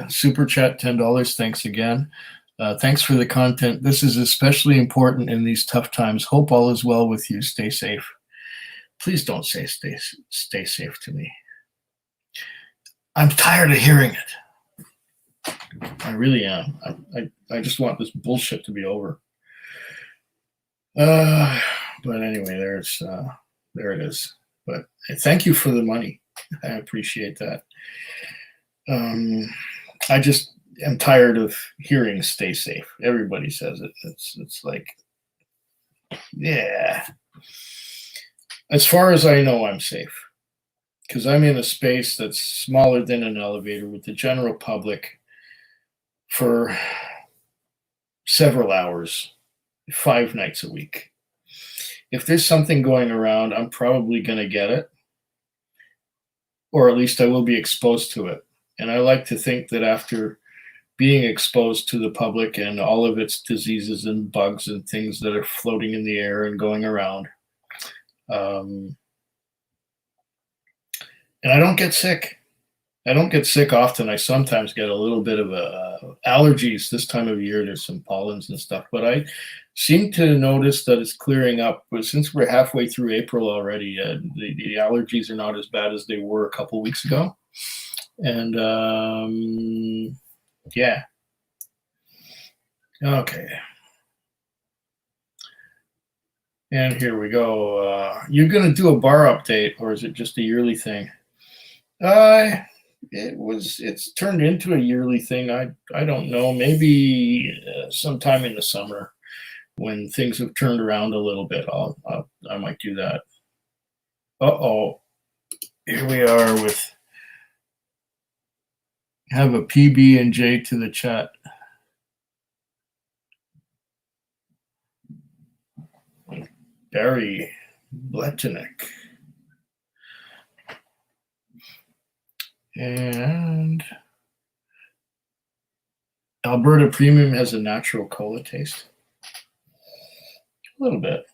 super chat, $10. Thanks again. Thanks for the content. This is especially important in these tough times. Hope all is well with you. Stay safe. Please don't say stay safe to me. I'm tired of hearing it. I really am. I just want this bullshit to be over. But anyway, there it is. But thank you for the money. I appreciate that. I just am tired of hearing "stay safe." Everybody says it. It's like, yeah. As far as I know, I'm safe because I'm in a space that's smaller than an elevator with the general public for several hours, 5 nights a week. If there's something going around, I'm probably going to get it, or at least I will be exposed to it. And I like to think that after being exposed to the public and all of its diseases and bugs and things that are floating in the air and going around, and I don't get sick. I don't get sick often. I sometimes get a little bit of allergies this time of year. There's some pollens and stuff, but I seem to notice that it's clearing up. But since we're halfway through April already, the allergies are not as bad as they were a couple weeks ago. And yeah. Okay. And here we go. You're going to do a bar update, or is it just a yearly thing? It's turned into a yearly thing. I don't know. Maybe sometime in the summer when things have turned around a little bit, I might do that. Uh-oh. Here we are with have a PB and J to the chat. Barry Bletonic. And Alberta Premium has a natural cola taste. A little bit.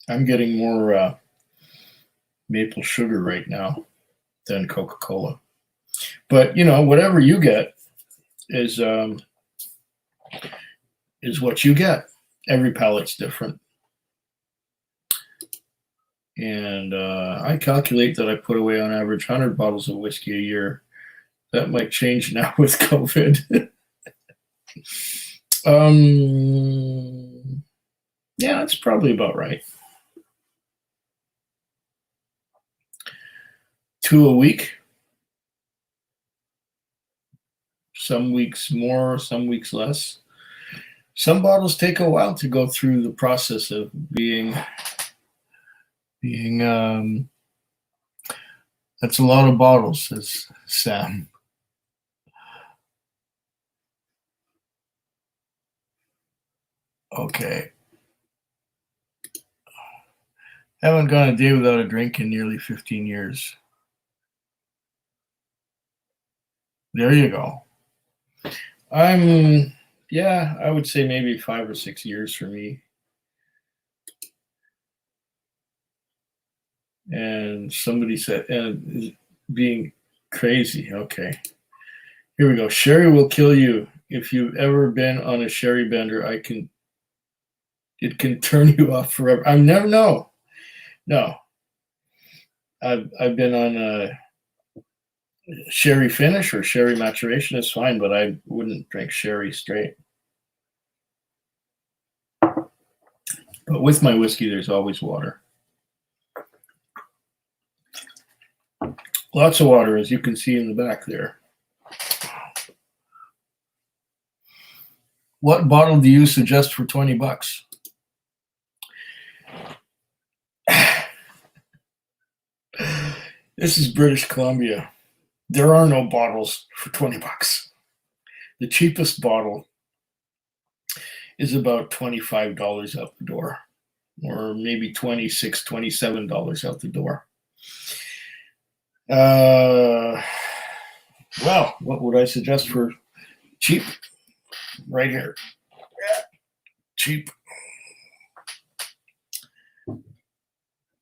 I'm getting more maple sugar right now than Coca-Cola. But, whatever you get is what you get. Every palate's different. And I calculate that I put away on average 100 bottles of whiskey a year. That might change now with COVID. Yeah, that's probably about right. 2 a week. Some weeks more, some weeks less. Some bottles take a while to go through the process of being that's a lot of bottles, says Sam. Okay. Haven't gone a day without a drink in nearly 15 years. There you go. I would say maybe 5 or 6 years for me. And somebody said, being crazy. Okay. Here we go. Sherry will kill you. If you've ever been on a sherry bender, it can turn you off forever. I've never, no. I've been on a sherry finish or sherry maturation is fine, but I wouldn't drink sherry straight. But with my whiskey, there's always water. Lots of water, as you can see in the back there. What bottle do you suggest for $20? This is British Columbia. There are no bottles for $20. The cheapest bottle is about $25 out the door, or maybe $26, $27 out the door. Well, what would I suggest for cheap? Right here. Cheap.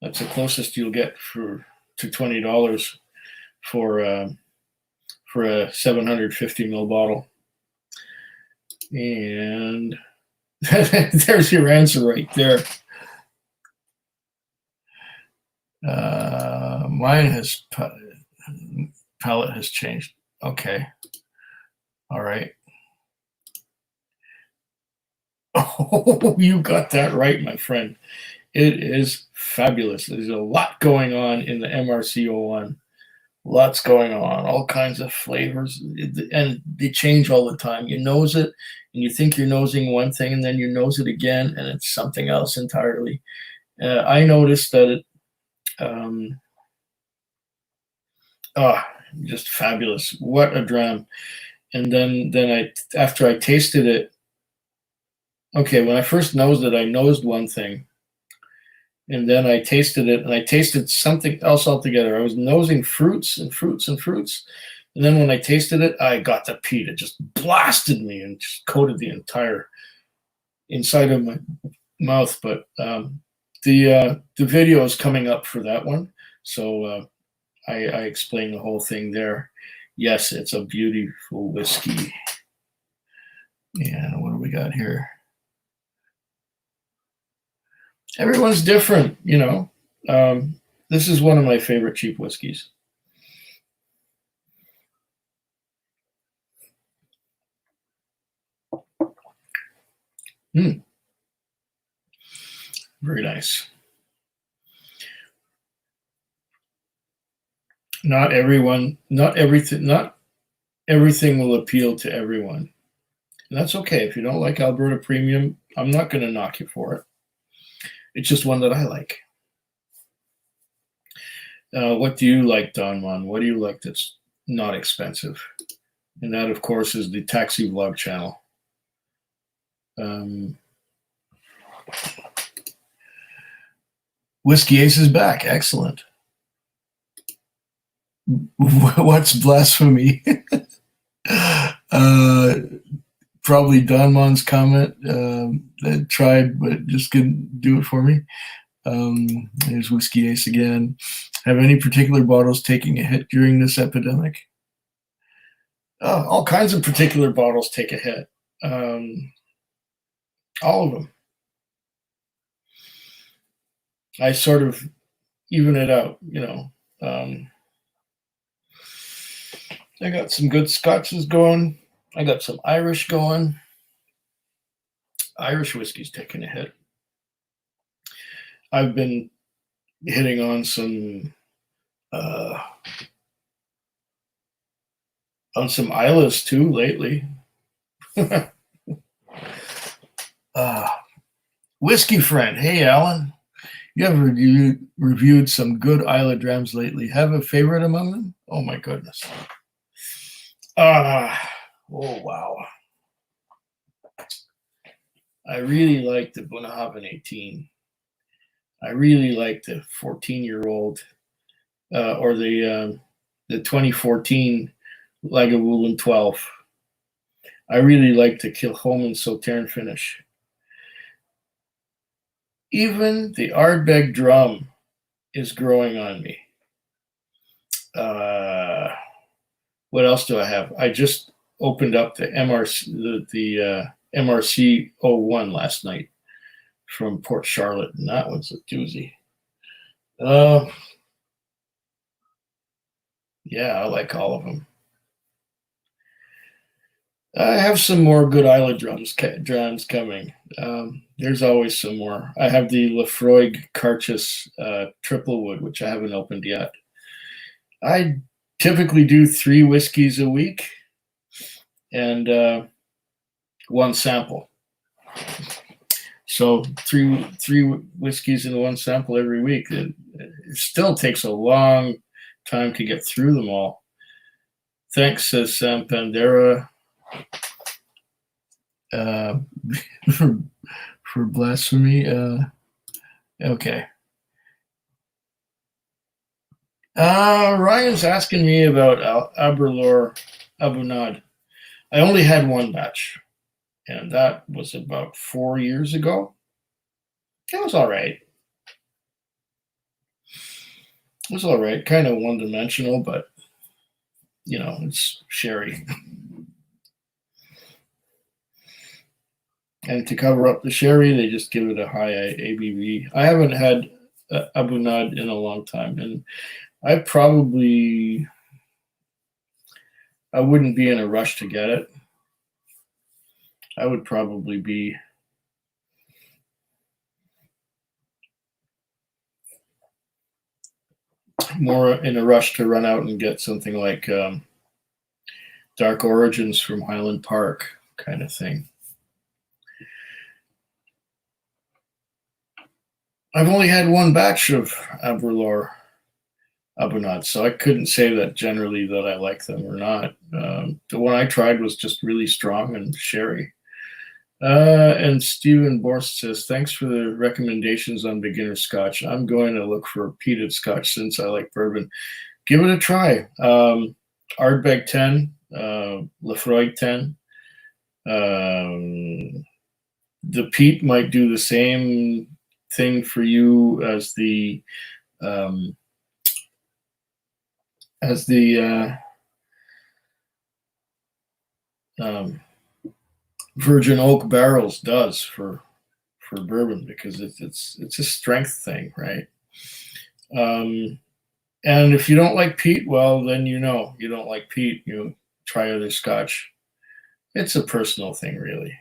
That's the closest you'll get to $20 for a 750 ml bottle. And there's your answer right there. Mine has palette has changed. Okay. All right. Oh, you got that right, my friend. It is fabulous. There's a lot going on in the MRC01. Lots going on, all kinds of flavors, and they change all the time. You nose it, and you think you're nosing one thing, and then you nose it again, and it's something else entirely. I noticed that it, just fabulous. What a dram. And then after I tasted it, okay, when I first nosed it, I nosed one thing. And then I tasted it, and I tasted something else altogether. I was nosing fruits and fruits and fruits. And then when I tasted it, I got the peat. It just blasted me and just coated the entire inside of my mouth. But the video is coming up for that one. So I explain the whole thing there. Yes, it's a beautiful whiskey. And what do we got here? Everyone's different, you know. This is one of my favorite cheap whiskeys. Very nice. Not everything will appeal to everyone. And that's okay. If you don't like Alberta Premium, I'm not going to knock you for it. It's just one that I like. What do you like, Don Juan? What do you like that's not expensive? And that, of course, is the Taxi Vlog channel. Whiskey Ace is back. Excellent. What's blasphemy? Probably Don Juan's comment. I tried, but just couldn't do it for me. There's Whiskey Ace again. Have any particular bottles taking a hit during this epidemic? All kinds of particular bottles take a hit. All of them. I sort of even it out, you know. I got some good Scotches going. I got some Irish going. Irish whiskey's taking a hit. I've been hitting on some Islas too lately. Whiskey friend, hey Alan, you have reviewed some good Isla drams lately. Have a favorite among them? Oh my goodness. Oh wow. I really like the Bunnahabhain 18. I really like the 14-year-old or the 2014 Lagavulin 12. I really like the Kilchoman Sauterne finish. Even the Ardbeg drum is growing on me. What else do I have? I just opened up the MRC 01 last night from Port Charlotte, and that one's a doozy. Yeah, I like all of them. I have some more good Isla drums coming. There's always some more. I have the Lefroy Carchus Triple Wood, which I haven't opened yet. I typically do 3 whiskeys a week and 1 sample. So three whiskeys and 1 sample every week. It still takes a long time to get through them all. Thanks, says Sam Pandera. uh, for, for blasphemy. Okay. Ryan's asking me about Aberlour Abunad. I only had one batch, and that was about 4 years ago. It was all right. It was all right. Kind of one-dimensional, but, it's sherry. And to cover up the sherry, they just give it a high ABV. I haven't had Abunad in a long time, and I wouldn't be in a rush to get it. I would probably be more in a rush to run out and get something like Dark Origins from Highland Park kind of thing. I've only had one batch of Aberlour Abunad, so I couldn't say that generally that I like them or not. The one I tried was just really strong and sherry. And Stephen Borst says, thanks for the recommendations on beginner scotch. I'm going to look for peated scotch since I like bourbon. Give it a try. Ardbeg 10, Lefroy 10. The peat might do the same thing for you as the virgin oak barrels does for bourbon, because it's a strength thing, right? And if you don't like peat, well, then you don't like peat. You try other scotch. It's a personal thing, really.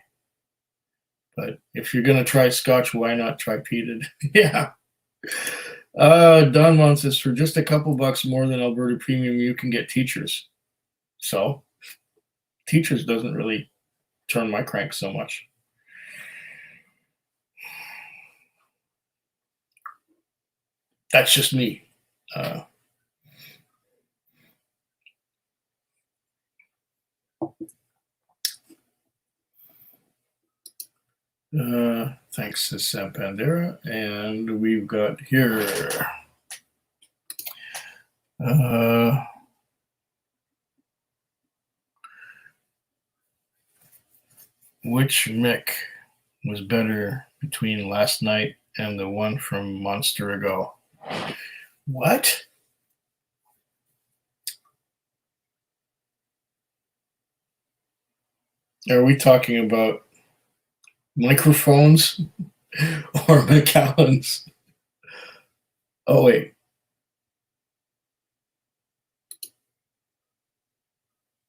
But if you're going to try scotch, why not try peated? Yeah. Don Mont says, for just a couple bucks more than Alberta Premium, you can get Teachers. So, Teachers doesn't really turn my crank so much. That's just me. Thanks to Sam Pandera. And we've got here which Mick was better between last night and the one from Monster ago? What? Are we talking about microphones or Macallans? Oh, wait.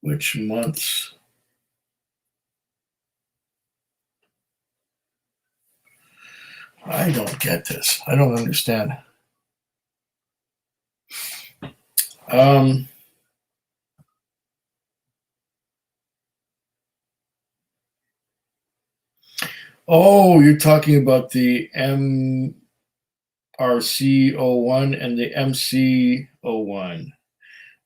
Which months? I don't get this. I don't understand. Oh, you're talking about the MRC01 and the MC01.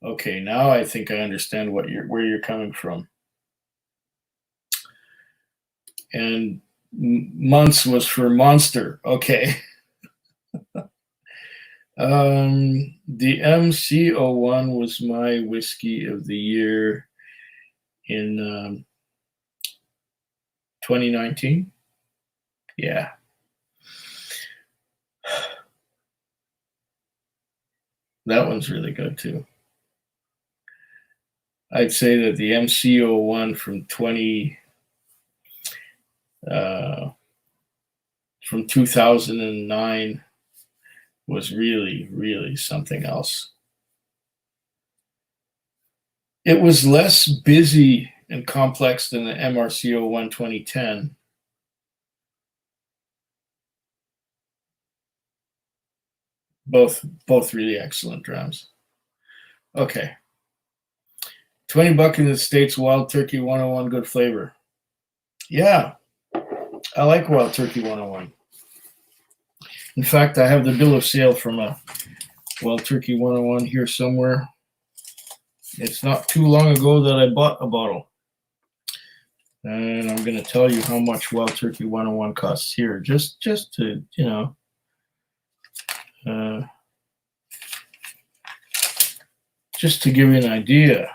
Okay, now I think I understand where you're coming from. And months was for Monster. Okay. The MC01 was my whiskey of the year in 2019. Yeah. That one's really good too. I'd say that the MC01 from 2009 was really, really something else. It was less busy and complex than the MRC01 2010. Both really excellent drams. Okay. 20 bucks in the States, Wild Turkey 101, good flavor. Yeah, I like Wild Turkey 101. In fact, I have the bill of sale from a Wild Turkey 101 here somewhere. It's not too long ago that I bought a bottle. And I'm going to tell you how much Wild Turkey 101 costs here, just to, just to give you an idea.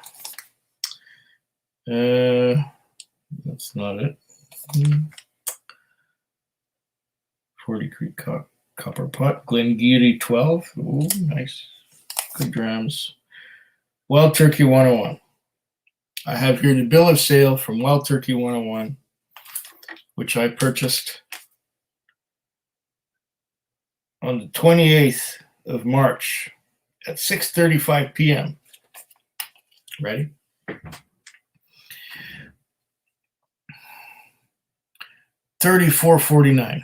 That's not it. 40 Creek Copper Pot. Glengarry 12. Ooh, nice. Good drams. Wild Turkey 101. I have here the bill of sale from Wild Turkey 101, which I purchased on the 28th of March at 6:35 p.m. Ready? $34.49.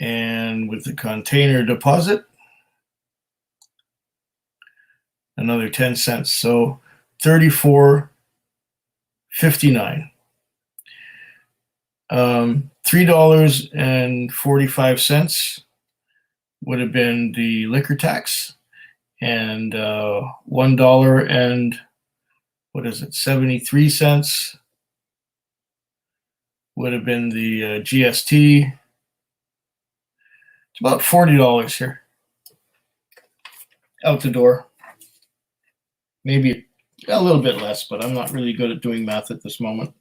And with the container deposit, another 10 cents. So $34.59. $3.45 would have been the liquor tax, and $1 and 73 cents would have been the GST. It's about $40 here out the door. Maybe a little bit less, but I'm not really good at doing math at this moment.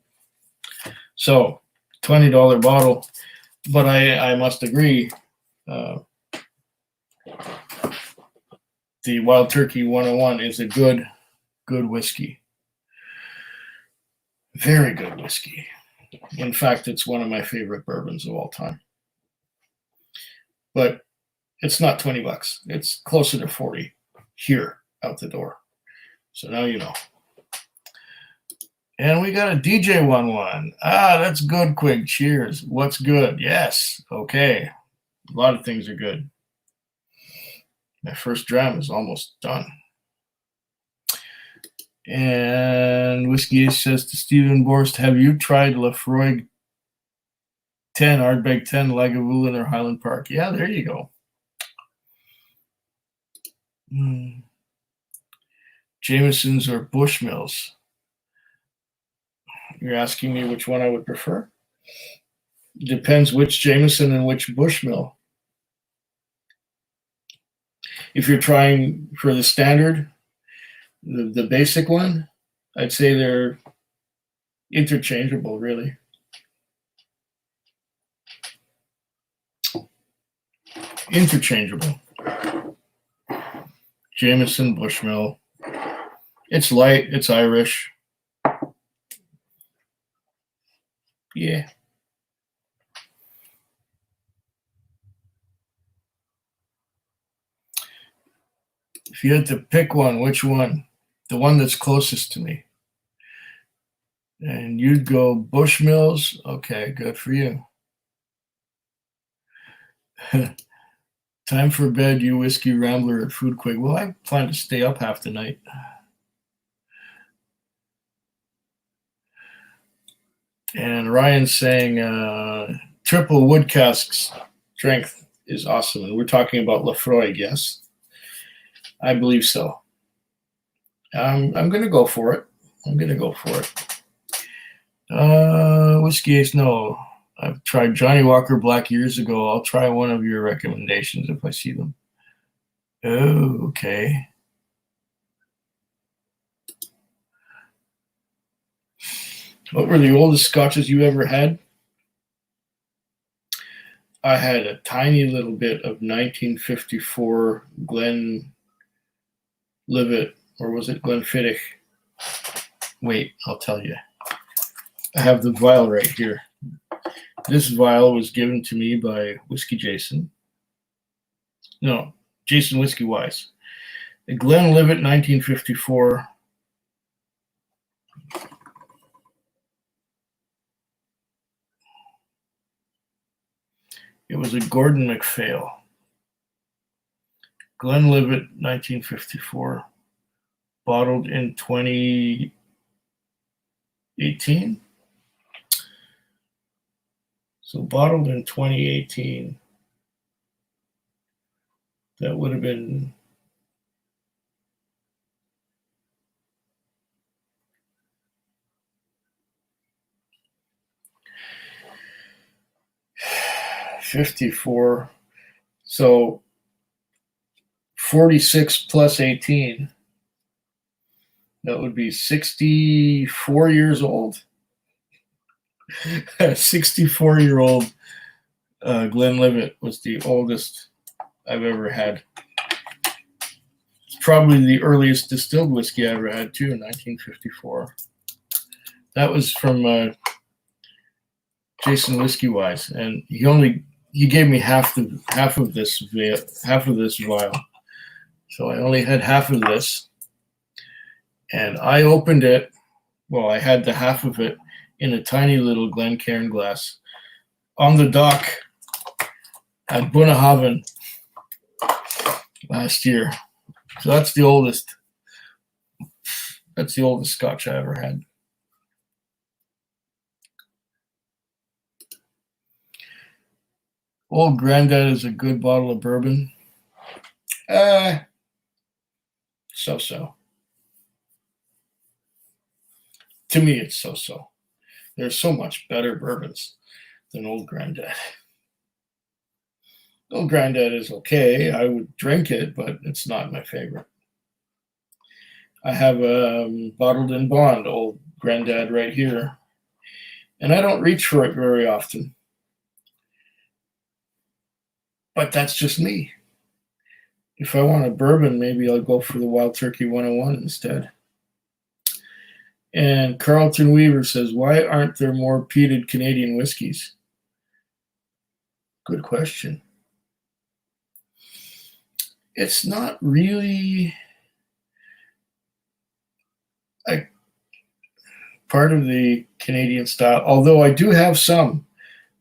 So $20 bottle, but I must agree, the Wild Turkey 101 is a good whiskey. Very good whiskey. In fact, it's one of my favorite bourbons of all time. But it's not $20. It's closer to 40 here out the door. So now you know. And we got a DJ 1-1. That's good, Quig. Cheers. What's good? Yes. Okay. A lot of things are good. My first dram is almost done. And Whiskey says to Stephen Borst, have you tried Lafroig 10, Ardbeg 10, Lagavulin, or Highland Park? Yeah, there you go. Jameson's or Bushmills? You're asking me which one I would prefer? Depends which Jameson and which Bushmill. If you're trying for the standard, the basic one, I'd say they're interchangeable, really. Interchangeable. Jameson, Bushmill. It's light, it's Irish. Yeah. If you had to pick one, which one? The one that's closest to me. And you'd go Bushmills. Okay, good for you. Time for bed, you whiskey rambler at Food Quig. Well, I plan to stay up half the night. And Ryan's saying triple wood casks strength is awesome. And we're talking about Lafroig, yes? I believe so. I'm going to go for it. Whiskey Ace, no. I've tried Johnny Walker Black years ago. I'll try one of your recommendations if I see them. Oh, okay. What were the oldest scotches you ever had? I had a tiny little bit of 1954 Glenlivet, or was it Glenfiddich? Wait, I'll tell you. I have the vial right here. This vial was given to me by Whiskey Jason. No, Jason Whiskey Wise. A Glenlivet 1954. It was a Gordon MacPhail. Glenlivet 1954. Bottled in 2018. So bottled in 2018. That would have been 54. So 46 plus 18. That would be 64 years old. 64-year-old Glenlivet was the oldest I've ever had. It's probably the earliest distilled whiskey I ever had, too, in 1954. That was from Jason Whiskey Wise, and he gave me half of this vial. So I only had half of this, and I opened it. Well, I had the half of it in a tiny little Glencairn glass on the dock at Bunnahabhain last year. So that's the oldest Scotch I ever had. Old Grandad is a good bottle of bourbon. So-so. To me, it's so-so. There's so much better bourbons than Old Grandad. Old Grandad is okay. I would drink it, but it's not my favorite. I have a bottled in bond Old Grandad right here, and I don't reach for it very often. But that's just me. If I want a bourbon, maybe I'll go for the Wild Turkey 101 instead. And Carlton Weaver says, why aren't there more peated Canadian whiskeys? Good question. It's not really a part of the Canadian style, although I do have some.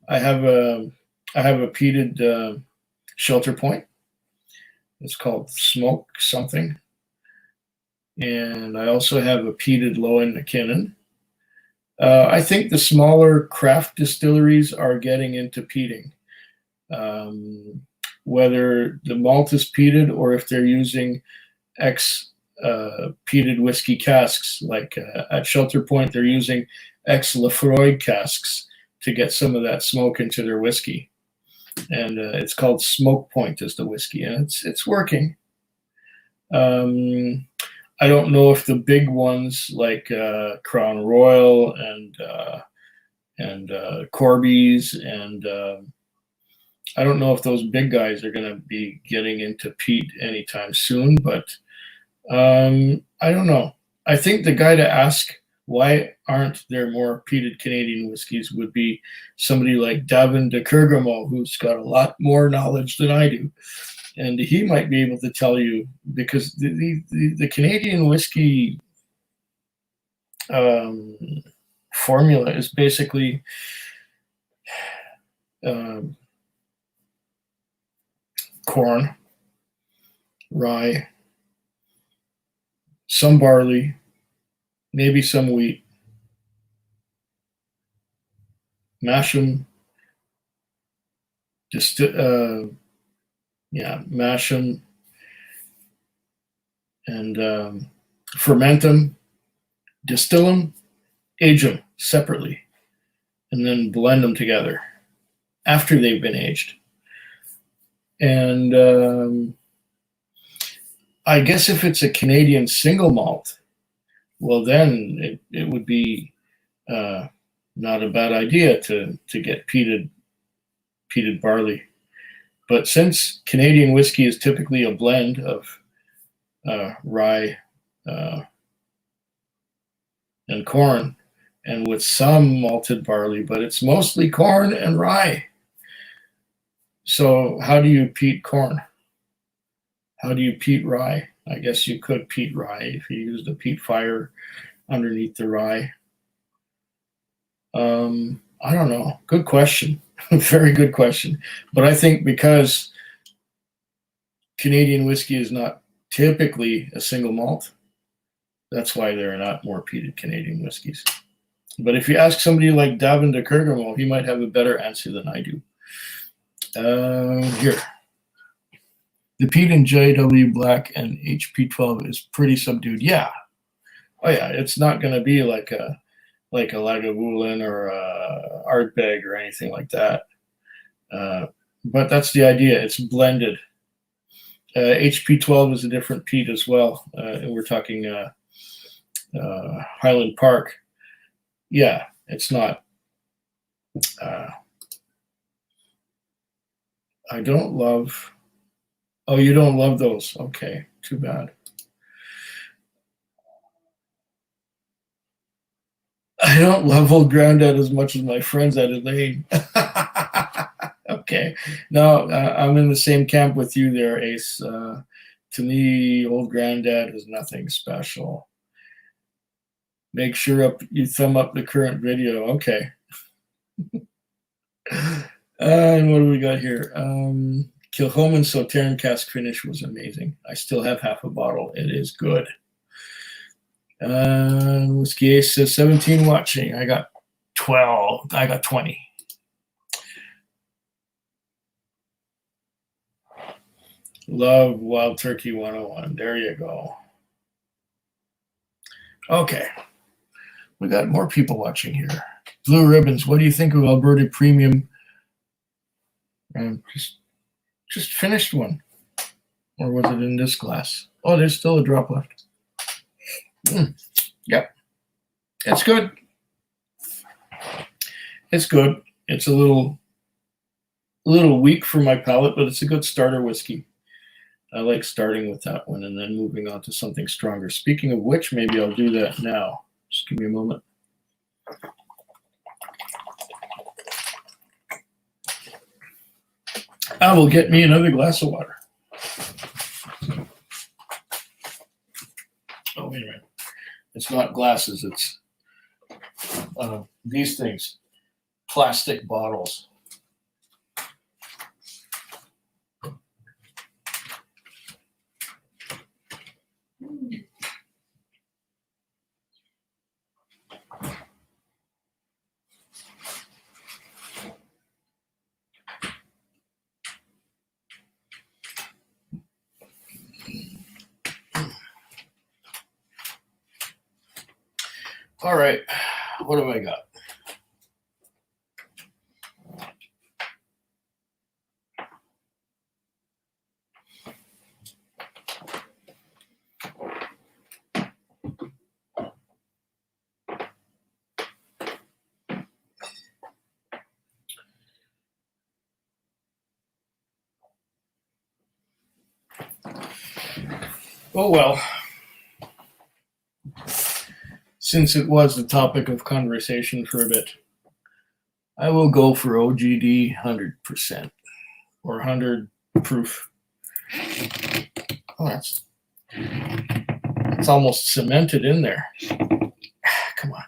I have a peated Shelter Point. It's called Smoke something. And I also have a peated Lowen McKinnon. I think the smaller craft distilleries are getting into peating. Whether the malt is peated or if they're using peated whiskey casks, like at Shelter Point, they're using Lafroig casks to get some of that smoke into their whiskey. And it's called Smoke Point is the whiskey, and it's working. I don't know if the big ones like Crown Royal and Corby's and I don't know if those big guys are going to be getting into peat anytime soon, but I don't know. I think the guy to ask why aren't there more peated Canadian whiskeys would be somebody like Davin de Kergamo, who's got a lot more knowledge than I do. And he might be able to tell you, because the Canadian whiskey formula is basically corn, rye, some barley, maybe some wheat, mash them, mash them, and ferment them, distill them, age them separately, and then blend them together after they've been aged. And I guess if it's a Canadian single malt, well, then it would be not a bad idea to get peated barley. But since Canadian whiskey is typically a blend of rye and corn, and with some malted barley, but it's mostly corn and rye. So how do you peat corn? How do you peat rye? I guess you could peat rye if you used a peat fire underneath the rye. I don't know. Good question. Very good question. But I think because Canadian whiskey is not typically a single malt, that's why there are not more peated Canadian whiskeys. But if you ask somebody like Davin de Kergamo, he might have a better answer than I do. Here. The peat in JW Black and HP12 is pretty subdued. Yeah. Oh yeah, it's not going to be like a Lagavulin or a Ardbeg or anything like that. but that's the idea. It's blended. HP12 is a different peat as well. And we're talking Highland Park. Yeah, it's not. I don't love. Oh, you don't love those? Okay, too bad. I don't love Old Grandad as much as my friends at Elaine. Okay, no, I'm in the same camp with you there, Ace. To me, Old Grandad is nothing special. Make sure you thumb up the current video. Okay. And what do we got here? Kilchoman Sauterne cask finish was amazing. I still have half a bottle. It is good. Whiskey Ace says 17 watching. I got 12. I got 20. Love Wild Turkey 101. There you go. Okay. We got more people watching here. Blue Ribbons. What do you think of Alberta Premium? Just finished one. Or was it in this glass? Oh, there's still a drop left. Yep. It's good. It's good. It's a little weak for my palate, but it's a good starter whiskey. I like starting with that one and then moving on to something stronger. Speaking of which, maybe I'll do that now. Just give me a moment. I will get me another glass of water. Oh, wait a minute. It's not glasses. It's these things. Plastic bottles. All right, what have I got? Oh, well, since it was the topic of conversation for a bit, I will go for OGD 100% or 100 proof. Oh, it's almost cemented in there. Come on.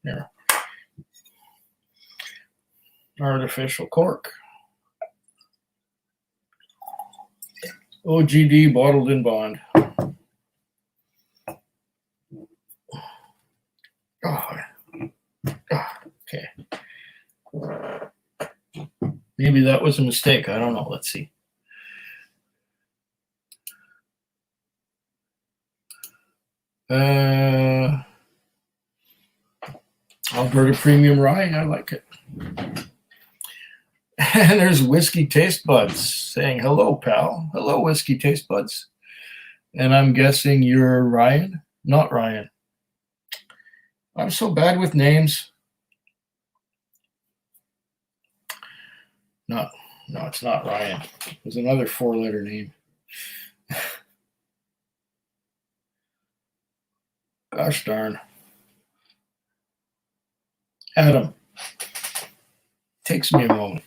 There. Artificial cork. OGD bottled in bond. Oh, okay. Maybe that was a mistake. I don't know. Let's see. Alberta Premium Rye. I like it. And there's Whiskey Taste Buds saying, hello, pal. Hello, Whiskey Taste Buds. And I'm guessing you're Ryan? Not Ryan. I'm so bad with names. No, it's not Ryan. There's another 4-letter name. Gosh darn. Adam. Takes me a moment.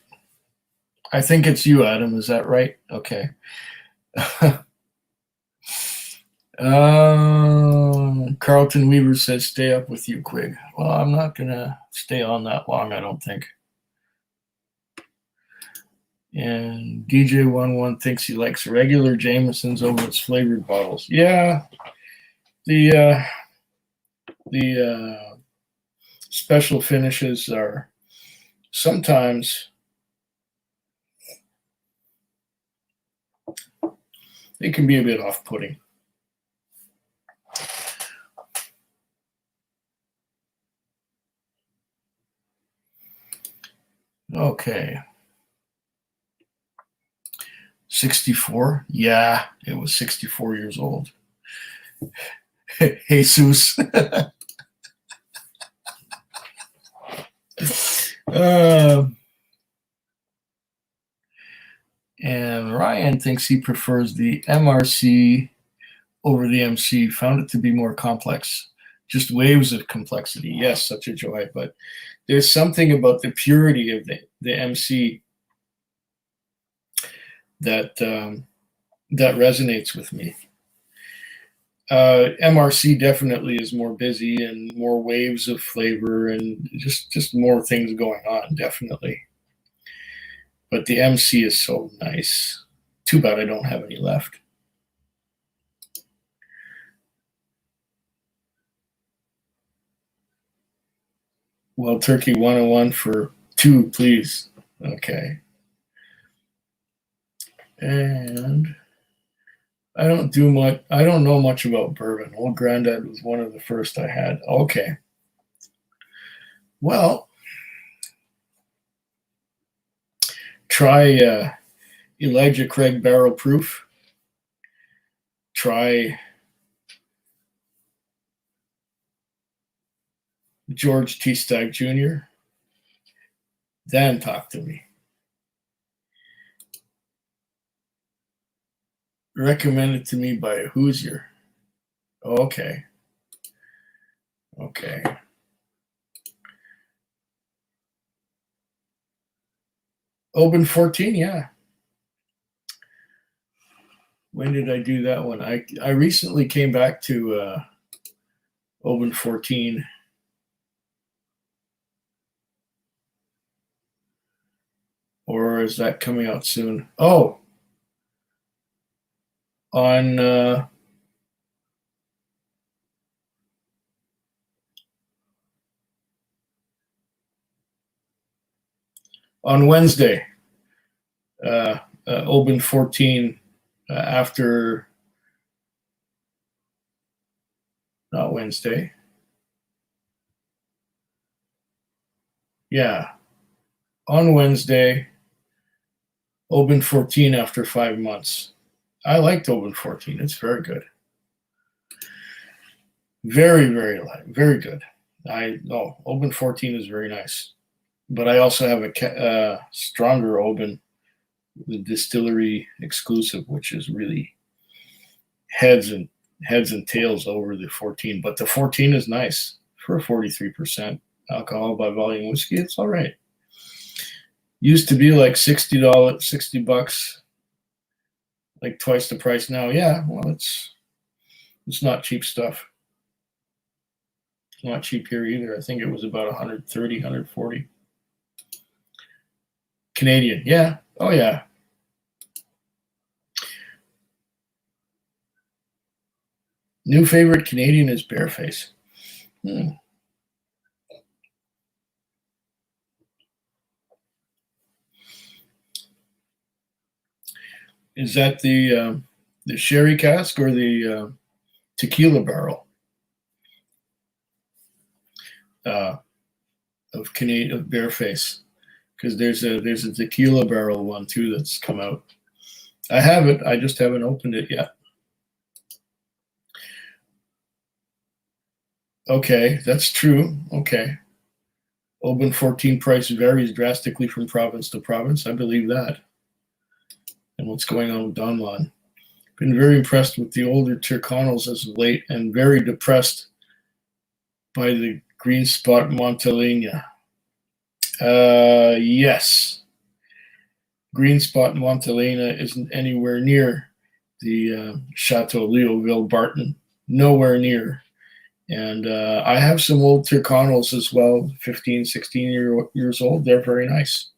I think it's you, Adam. Is that right? Okay. Carlton Weaver says, stay up with you, Quig. Well, I'm not going to stay on that long, I don't think. And DJ11 thinks he likes regular Jameson's over its flavored bottles. Yeah. The special finishes are sometimes it can be a bit off-putting. Okay. 64? Yeah, it was 64 years old. Jesus. And Ryan thinks he prefers the MRC over the MC. Found it to be more complex. Just waves of complexity. Yes, such a joy. But there's something about the purity of the MC that that resonates with me. MRC definitely is more busy and more waves of flavor and just more things going on, definitely. But the MC is so nice. Too bad I don't have any left. Well, Turkey 101 for 2, please. Okay. And I don't know much about bourbon. Old Grandad was one of the first I had. Okay. Well, try Elijah Craig Barrel Proof. Try George T. Stagg Jr. Then talk to me. Recommended to me by a Hoosier. Okay. Okay. Open 14, yeah. When did I do that one? I recently came back to Open 14. Or is that coming out soon? Oh, on Wednesday, Open 14 after, not Wednesday. Yeah, on Wednesday, Open 14 after 5 months. I liked Open 14. It's very good. Very, very good. Open 14 is very nice. But I also have a stronger Open, the distillery exclusive, which is really heads and tails over the 14. But the 14 is nice for a 43% alcohol by volume whiskey. It's all right. Used to be like $60, like twice the price now. Yeah, well, it's not cheap stuff. It's not cheap here either. I think it was about 130, 140. Canadian, yeah. Oh, yeah. New favorite Canadian is Bareface. Is that the sherry cask or the tequila barrel of Bareface? Because there's a tequila barrel one too that's come out. I have it. I just haven't opened it yet. Okay, that's true. Okay. Open 14 price varies drastically from province to province. I believe that. And what's going on with Don Juan? Been very impressed with the older Turconos as of late and very depressed by the Green Spot Montelena. Yes. Green Spot Montelena isn't anywhere near the Chateau Leoville Barton. Nowhere near. And I have some old Turconos as well, 15, 16 years old. They're very nice.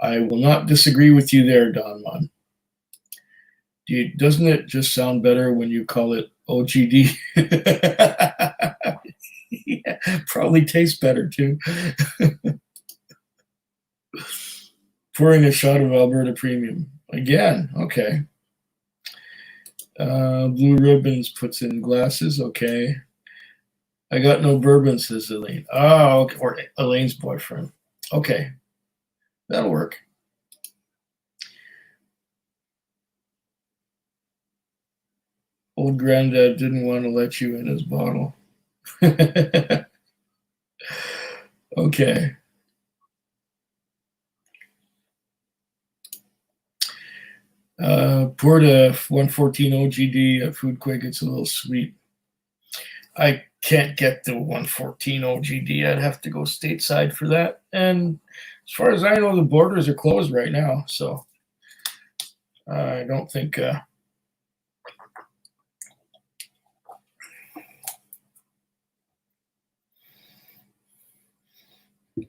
I will not disagree with you there, Don Juan. Doesn't it just sound better when you call it OGD? Yeah, probably tastes better too. Pouring a shot of Alberta Premium. Again, okay. Blue Ribbons puts in glasses. Okay. I got no bourbon, says Elaine. Oh, okay. Or Elaine's boyfriend. Okay. That'll work. Old granddad didn't want to let you in his bottle. Okay. Poured a 114 OGD at Food Quick. It's a little sweet. I can't get the 114 OGD. I'd have to go stateside for that. And as far as I know, the borders are closed right now. So I don't think...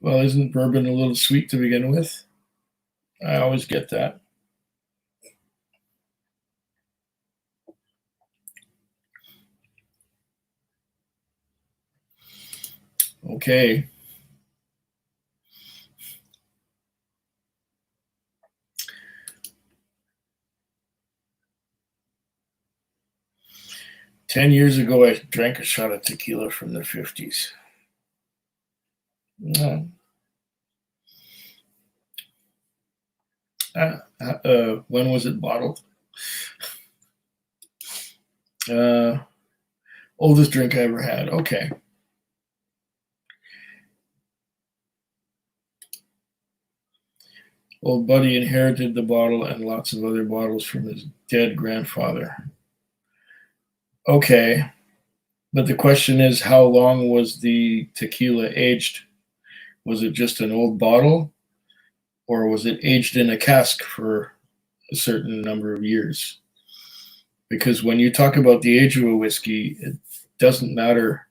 well, isn't bourbon a little sweet to begin with? I always get that. Okay. "10 years ago, I drank a shot of tequila from the 50s. When was it bottled? Oldest drink I ever had. Okay. Old buddy inherited the bottle and lots of other bottles from his dead grandfather. Okay. But the question is, how long was the tequila aged? Was it just an old bottle? Or was it aged in a cask for a certain number of years? Because when you talk about the age of a whiskey, it doesn't matter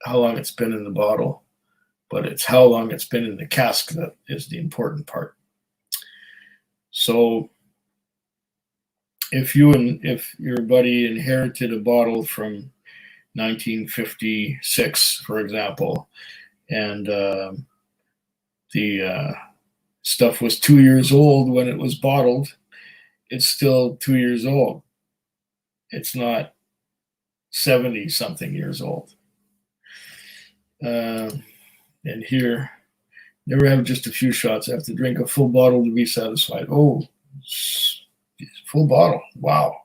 how long it's been in the bottle, but it's how long it's been in the cask that is the important part. So if your buddy inherited a bottle from 1956, for example, and the stuff was 2 years old when it was bottled, it's still 2 years old. It's not 70 something years old. And here, never have just a few shots. I have to drink a full bottle to be satisfied. Oh, full bottle. Wow.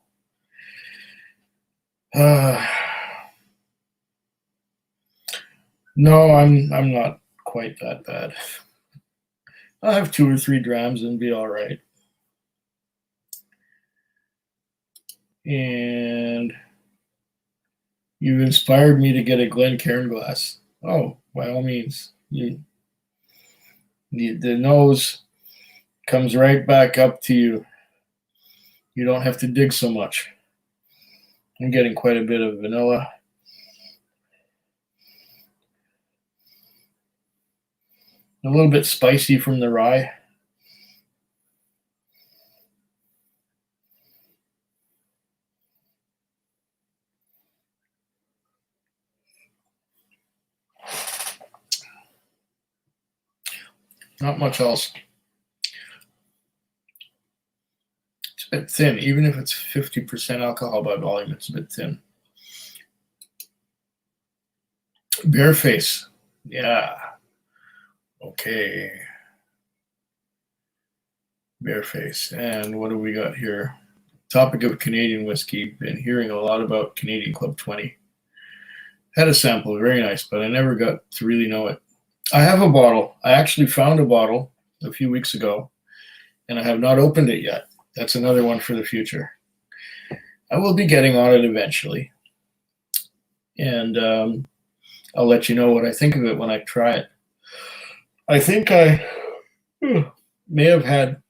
No, I'm not quite that bad. I'll have 2 or 3 grams and be all right. And you've inspired me to get a Glencairn. Oh, by all means. The nose comes right back up to you. You don't have to dig so much. I'm getting quite a bit of vanilla. A little bit spicy from the rye. Not much else. It's a bit thin. Even if it's 50% alcohol by volume, it's a bit thin. Bareface. Yeah. Okay. Bareface. And what do we got here? Topic of Canadian whiskey. Been hearing a lot about Canadian Club 20. Had a sample, very nice, but I never got to really know it. I have a bottle. I actually found a bottle a few weeks ago, and I have not opened it yet. That's another one for the future. I will be getting on it eventually, and I'll let you know what I think of it when I try it. I think I may have had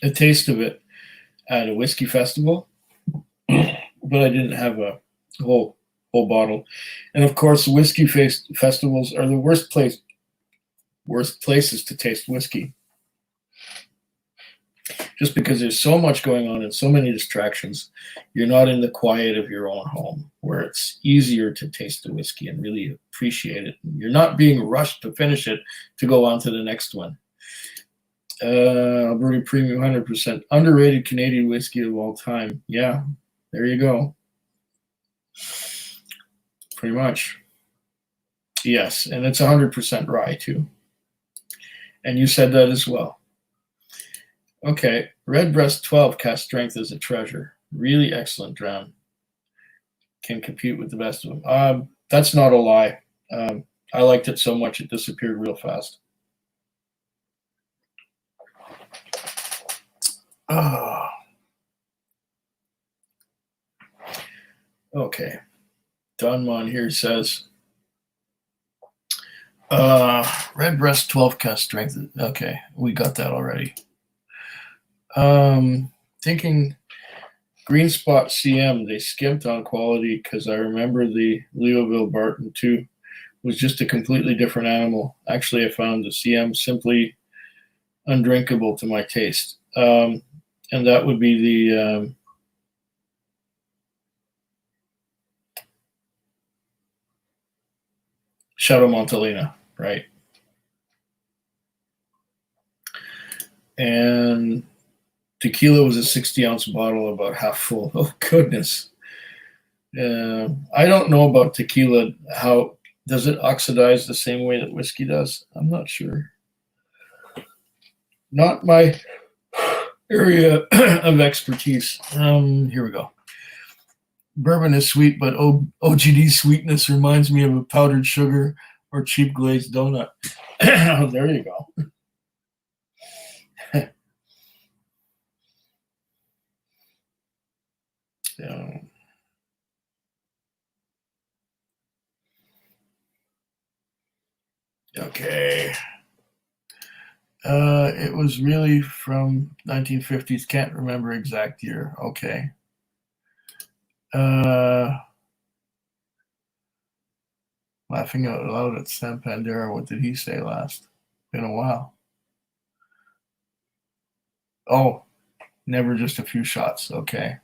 a taste of it at a whiskey festival, but I didn't have a whole bottle. And of course, whiskey festivals are the worst places to taste whiskey, just because there's so much going on and so many distractions. You're not in the quiet of your own home, where it's easier to taste the whiskey and really appreciate it. You're not being rushed to finish it to go on to the next one. Alberta Premium 100%. Underrated Canadian whiskey of all time. Yeah, there you go. Pretty much. Yes, and it's 100% rye too. And you said that as well. Okay, Redbreast 12 cast strength is a treasure. Really excellent dram. Can compete with the best of them. That's not a lie. I liked it so much it disappeared real fast. Oh. Okay. Donmon here says, Redbreast 12 cask strength. Okay, we got that already. Thinking Green Spot CM, they skimped on quality because I remember the Leoville Barton 2 was just a completely different animal. Actually, I found the CM simply undrinkable to my taste. And that would be the Shadow Montalina, right? And tequila was a 60-ounce bottle, about half full. Oh, goodness. I don't know about tequila. How does it oxidize the same way that whiskey does? I'm not sure. Not my area of expertise. Here we go. Bourbon is sweet, but OGD sweetness reminds me of a powdered sugar or cheap glazed donut. Oh, there you go. Yeah. Okay. It was really from 1950s. Can't remember exact year. Okay. Laughing out loud at Sam Pandera. What did he say last? Been a while. Oh, never just a few shots. Okay.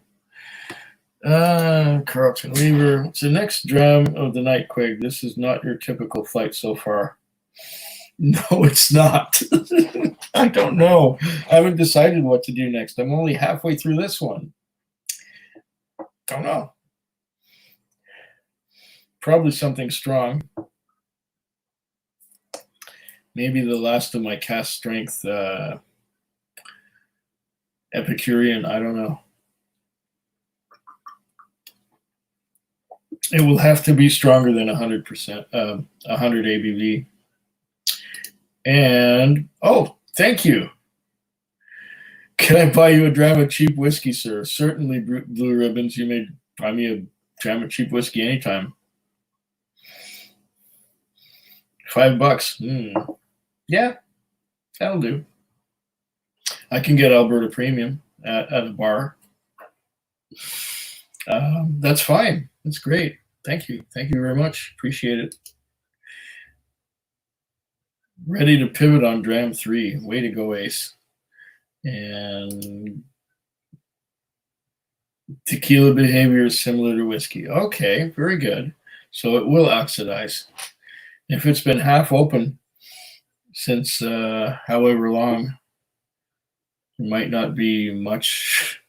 Carlton Lever. It's the next dram of the night, Quig. This is not your typical flight so far. No, it's not. I don't know. I haven't decided what to do next. I'm only halfway through this one. Don't know. Probably something strong. Maybe the last of my cask strength Epicurean. I don't know. It will have to be stronger than 100%, 100 ABV. And, oh, thank you. Can I buy you a dram of cheap whiskey, sir? Certainly, Blue Ribbons. You may buy me a dram of cheap whiskey anytime. $5. Yeah, that'll do. I can get Alberta Premium at a bar. That's fine. That's great. Thank you. Thank you very much. Appreciate it. Ready to pivot on Dram 3. Way to go, Ace. And tequila behavior is similar to whiskey. Okay, very good. So it will oxidize. If it's been half open since however long, there might not be much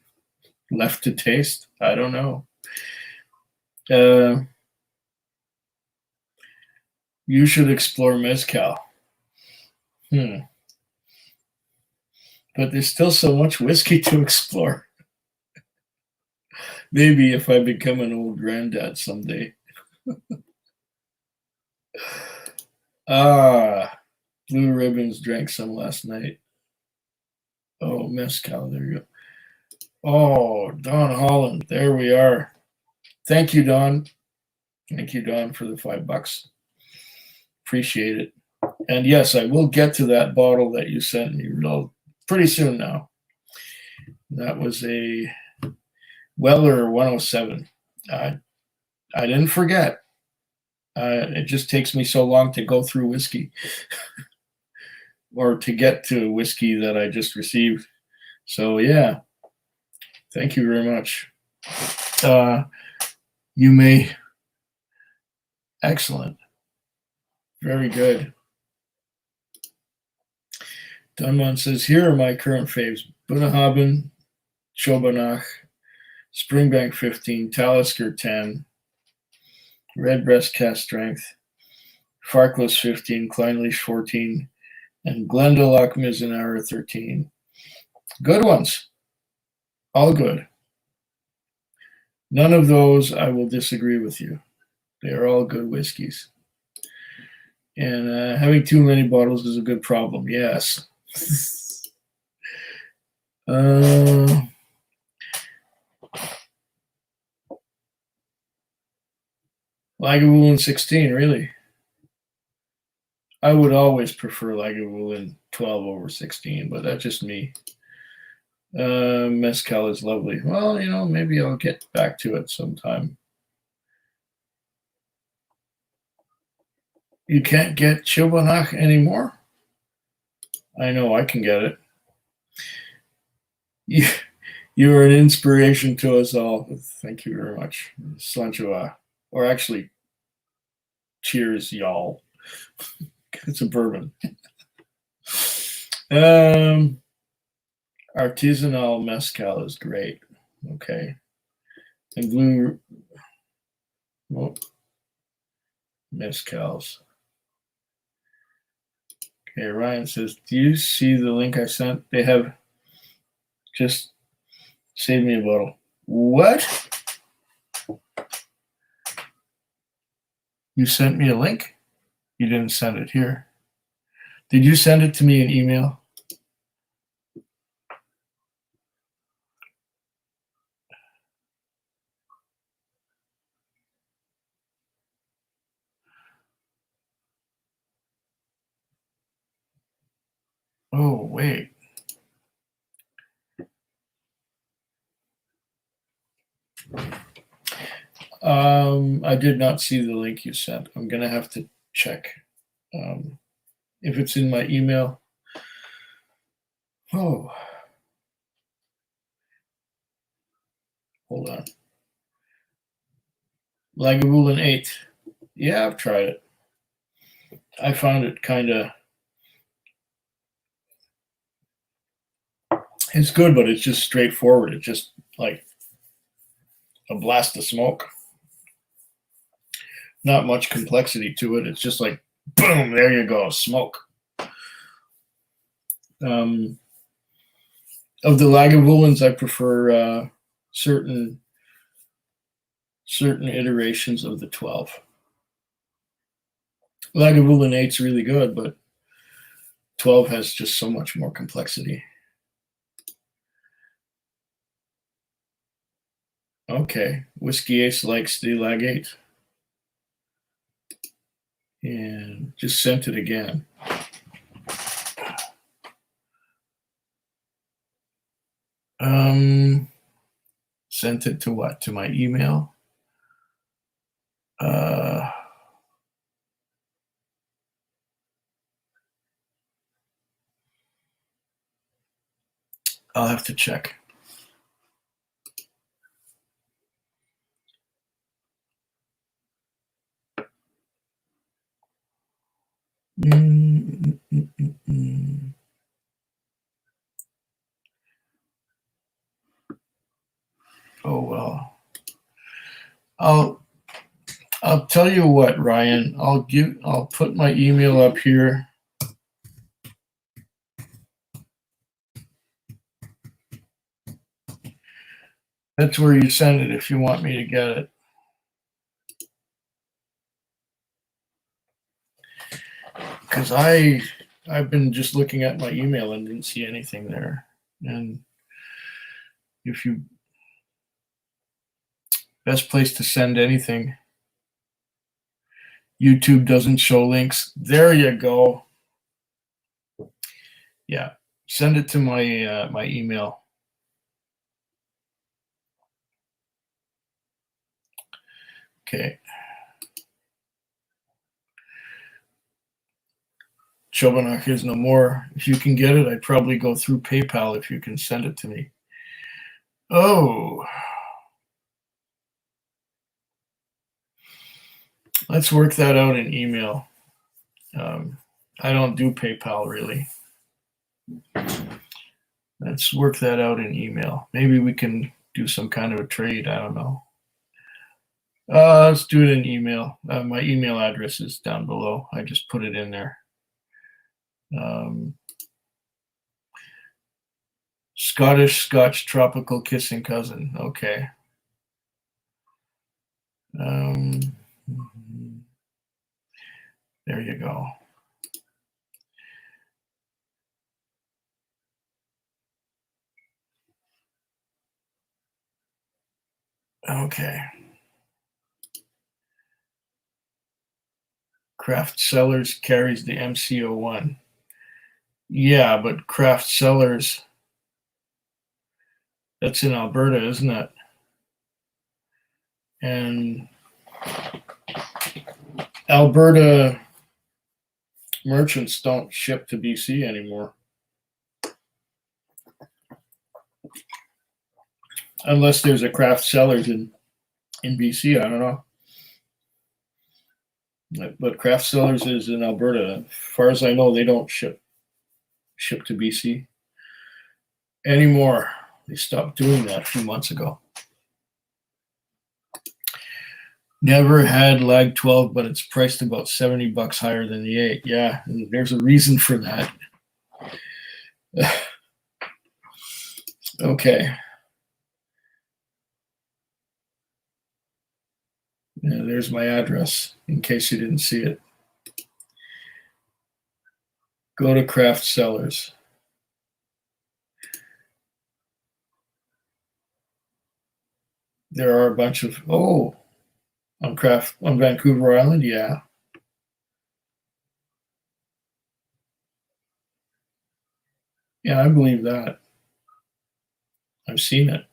left to taste. I don't know. You should explore mezcal. But there's still so much whiskey to explore. Maybe if I become an old granddad someday. Blue Ribbons drank some last night. Oh, mezcal. There you go. Oh, Don Holland. There we are. Thank you, Don. Thank you, Don, for the $5. Appreciate it. And yes, I will get to that bottle that you sent me pretty soon now. That was a Weller 107. I didn't forget. It just takes me so long to go through whiskey or to get to whiskey that I just received. So, yeah. Thank you very much. You may. Excellent. Very good. Dunman says, here are my current faves. Bunnahabhain, Chobanaach, Springbank 15, Talisker 10, Redbreast Cask Strength, Farkless 15, Kleinleash 14, and Glendronach Mizunara 13. Good ones. All good. None of those I will disagree with you. They are all good whiskeys. And having too many bottles is a good problem. Yes. Lagavulin 16, really. I would always prefer Lagavulin 12 over 16, but that's just me. Mezcal is lovely. Well, maybe I'll get back to it sometime. You can't get Chilbanach anymore? I know I can get it. You are an inspiration to us all. Thank you very much. Slanchoa. Or actually, cheers, y'all. It's a bourbon. Artisanal mezcal is great. Okay. And blue mezcals. Okay, Ryan says, do you see the link I sent? They have just saved me a bottle. What? You sent me a link? You didn't send it here. Did you send it to me in email? Oh, wait. I did not see the link you sent. I'm going to have to check. If it's in my email. Oh. Hold on. Lagavulin 8. Yeah, I've tried it. I found it kind of... It's good, but it's just straightforward. It's just like a blast of smoke. Not much complexity to it. It's just like, boom, there you go, smoke. Of the Lagavulins, I prefer certain iterations of the 12. Lagavulin 8's really good, but 12 has just so much more complexity. Okay, Whiskey Ace likes the Lag 8. And just sent it again. Sent it to what? To my email? I'll have to check. Oh well. I'll tell you what, Ryan. I'll put my email up here. That's where you send it if you want me to get it. Because I've been just looking at my email and didn't see anything there. And if you best place to send anything. YouTube doesn't show links. There you go. Yeah, send it to my my email. Okay. Chilbanach is no more. If you can get it, I'd probably go through PayPal if you can send it to me. Oh. Let's work that out in email. I don't do PayPal really. Let's work that out in email. Maybe we can do some kind of a trade. I don't know. Let's do it in email. My email address is down below. I just put it in there. Scotch tropical kissing cousin. Okay. There you go. Okay. Craft Cellars carries the MCO1. Yeah, but Craft Cellars, that's in Alberta, isn't it? And Alberta merchants don't ship to BC anymore. Unless there's a Craft Cellars in BC, I don't know. But Craft Cellars is in Alberta. As far as I know, they don't ship to BC anymore. They stopped doing that a few months ago. Never had Lag 12, but it's priced about $70 higher than the 8. Yeah, and there's a reason for that. Okay. Yeah, there's my address, in case you didn't see it. Go to Craft Cellars. There are a bunch of, on Vancouver Island, yeah. Yeah, I believe that. I've seen it.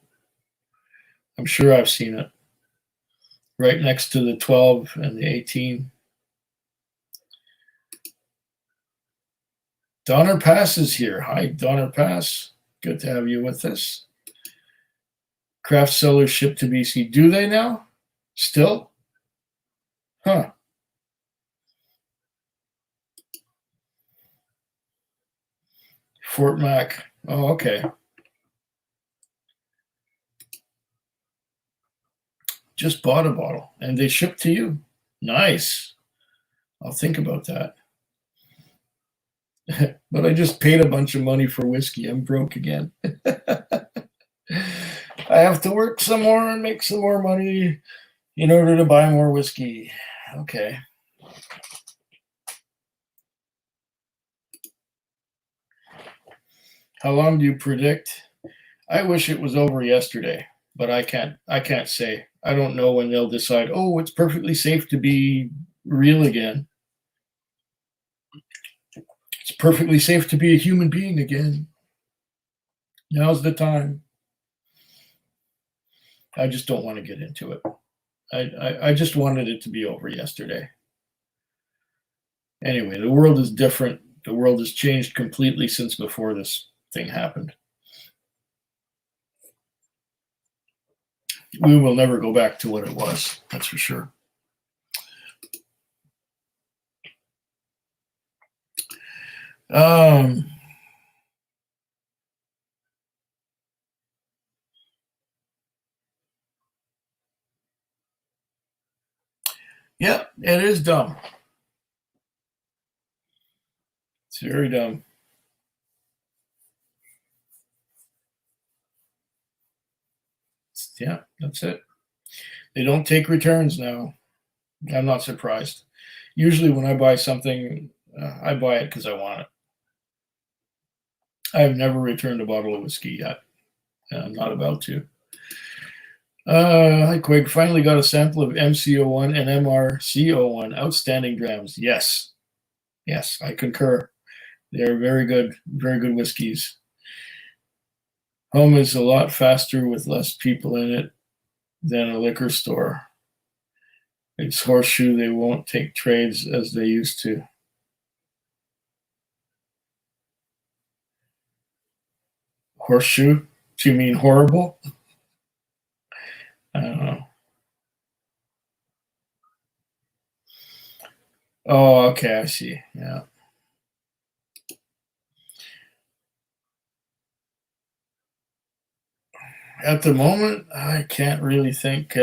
I'm sure I've seen it. Right next to the 12 and the 18. Donner Pass is here. Hi, Donner Pass. Good to have you with us. Craft Cellars ship to BC. Do they now? Still? Huh. Fort Mac. Oh, okay. Just bought a bottle and they ship to you. Nice. I'll think about that. But I just paid a bunch of money for whiskey. I'm broke again. I have to work some more and make some more money in order to buy more whiskey. Okay. How long do you predict? I wish it was over yesterday, but I can't say. I don't know when they'll decide, oh, it's perfectly safe to be real again. It's perfectly safe to be a human being again. Now's the time. I just don't want to get into it. I just wanted it to be over yesterday. Anyway, the world is different. The world has changed completely since before this thing happened. We will never go back to what it was, that's for sure. Yeah, it is dumb. It's very dumb. Yeah, that's it. They don't take returns now. I'm not surprised. Usually, when I buy something, I buy it because I want it. I've never returned a bottle of whiskey yet, and I'm not about to. Hi, Quig. Finally got a sample of MCO1 and MRCO1. Outstanding drams. Yes. Yes, I concur. They're very good whiskeys. Home is a lot faster with less people in it than a liquor store. It's Horseshoe. They won't take trades as they used to. Horseshoe? Do you mean horrible? I don't know. Oh, okay, I see. Yeah. At the moment, I can't really think.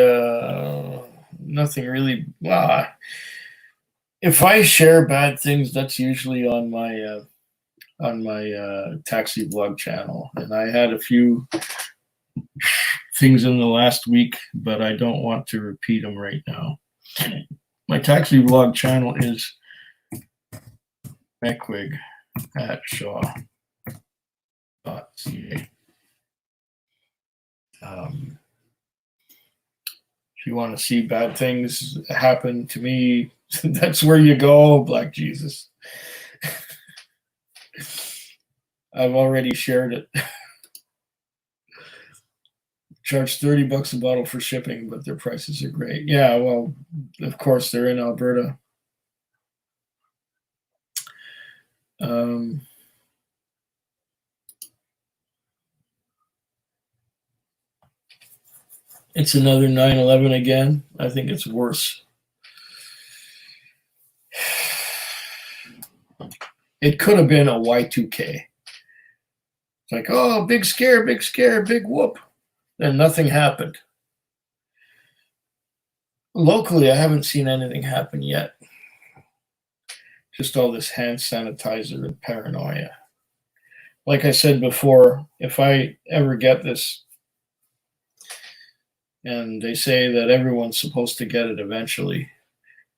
Nothing really. Well, if I share bad things, that's usually on my taxi vlog channel, and I had a few things in the last week, but I don't want to repeat them right now. My taxi vlog channel is meckwig@shaw.ca. If you want to see bad things happen to me, that's where you go, Black Jesus. I've already shared it. Charge $30 a bottle for shipping, but their prices are great. Yeah, well, of course, they're in Alberta. It's another 9/11 again. I think it's worse. It could have been a Y2K. It's like, oh, big scare, big whoop. And nothing happened. Locally, I haven't seen anything happen yet. Just all this hand sanitizer and paranoia. Like I said before, if I ever get this, and they say that everyone's supposed to get it eventually,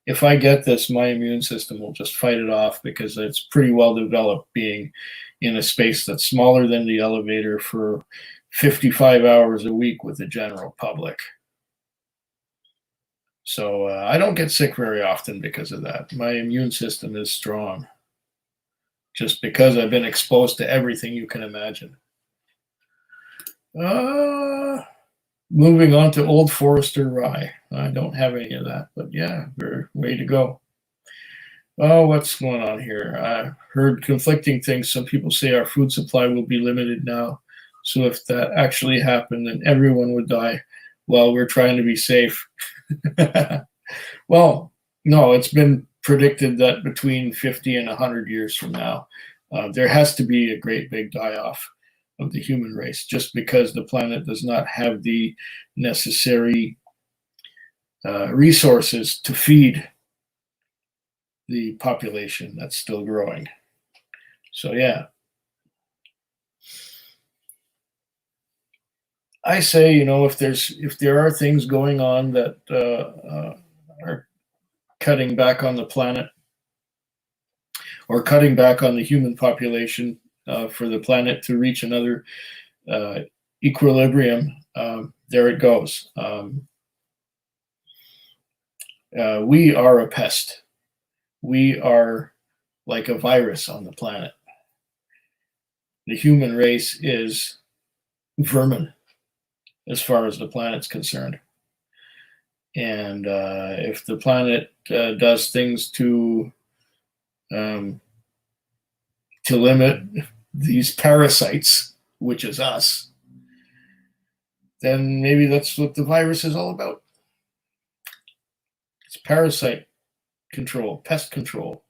if I get this, my immune system will just fight it off because it's pretty well developed being in a space that's smaller than the elevator for 55 hours a week with the general public. So I don't get sick very often because of that. My immune system is strong just because I've been exposed to everything you can imagine. Moving on to Old Forester rye. I don't have any of that, but yeah, way to go. Oh, what's going on here? I heard conflicting things. Some people say our food supply will be limited now. So if that actually happened, then everyone would die while we're trying to be safe. Well, no, it's been predicted that between 50 and 100 years from now, there has to be a great big die-off of the human race, just because the planet does not have the necessary resources to feed the population that's still growing. So yeah, I say, if there are things going on that are cutting back on the planet or cutting back on the human population for the planet to reach another equilibrium, there it goes. We are a pest. We are like a virus on the planet. The human race is vermin as far as the planet's concerned. And if the planet does things to limit these parasites, which is us, then maybe that's what the virus is all about. It's parasite control, pest control.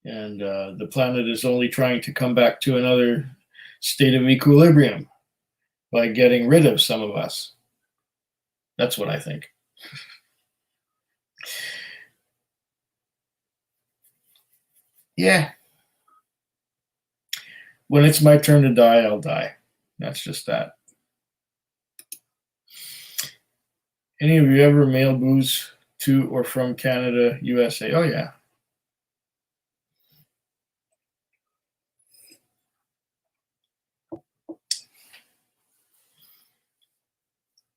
And the planet is only trying to come back to another state of equilibrium by getting rid of some of us. That's what I think. Yeah. When it's my turn to die, I'll die. That's just that. Any of you ever mail booze to or from Canada, USA? Oh, yeah.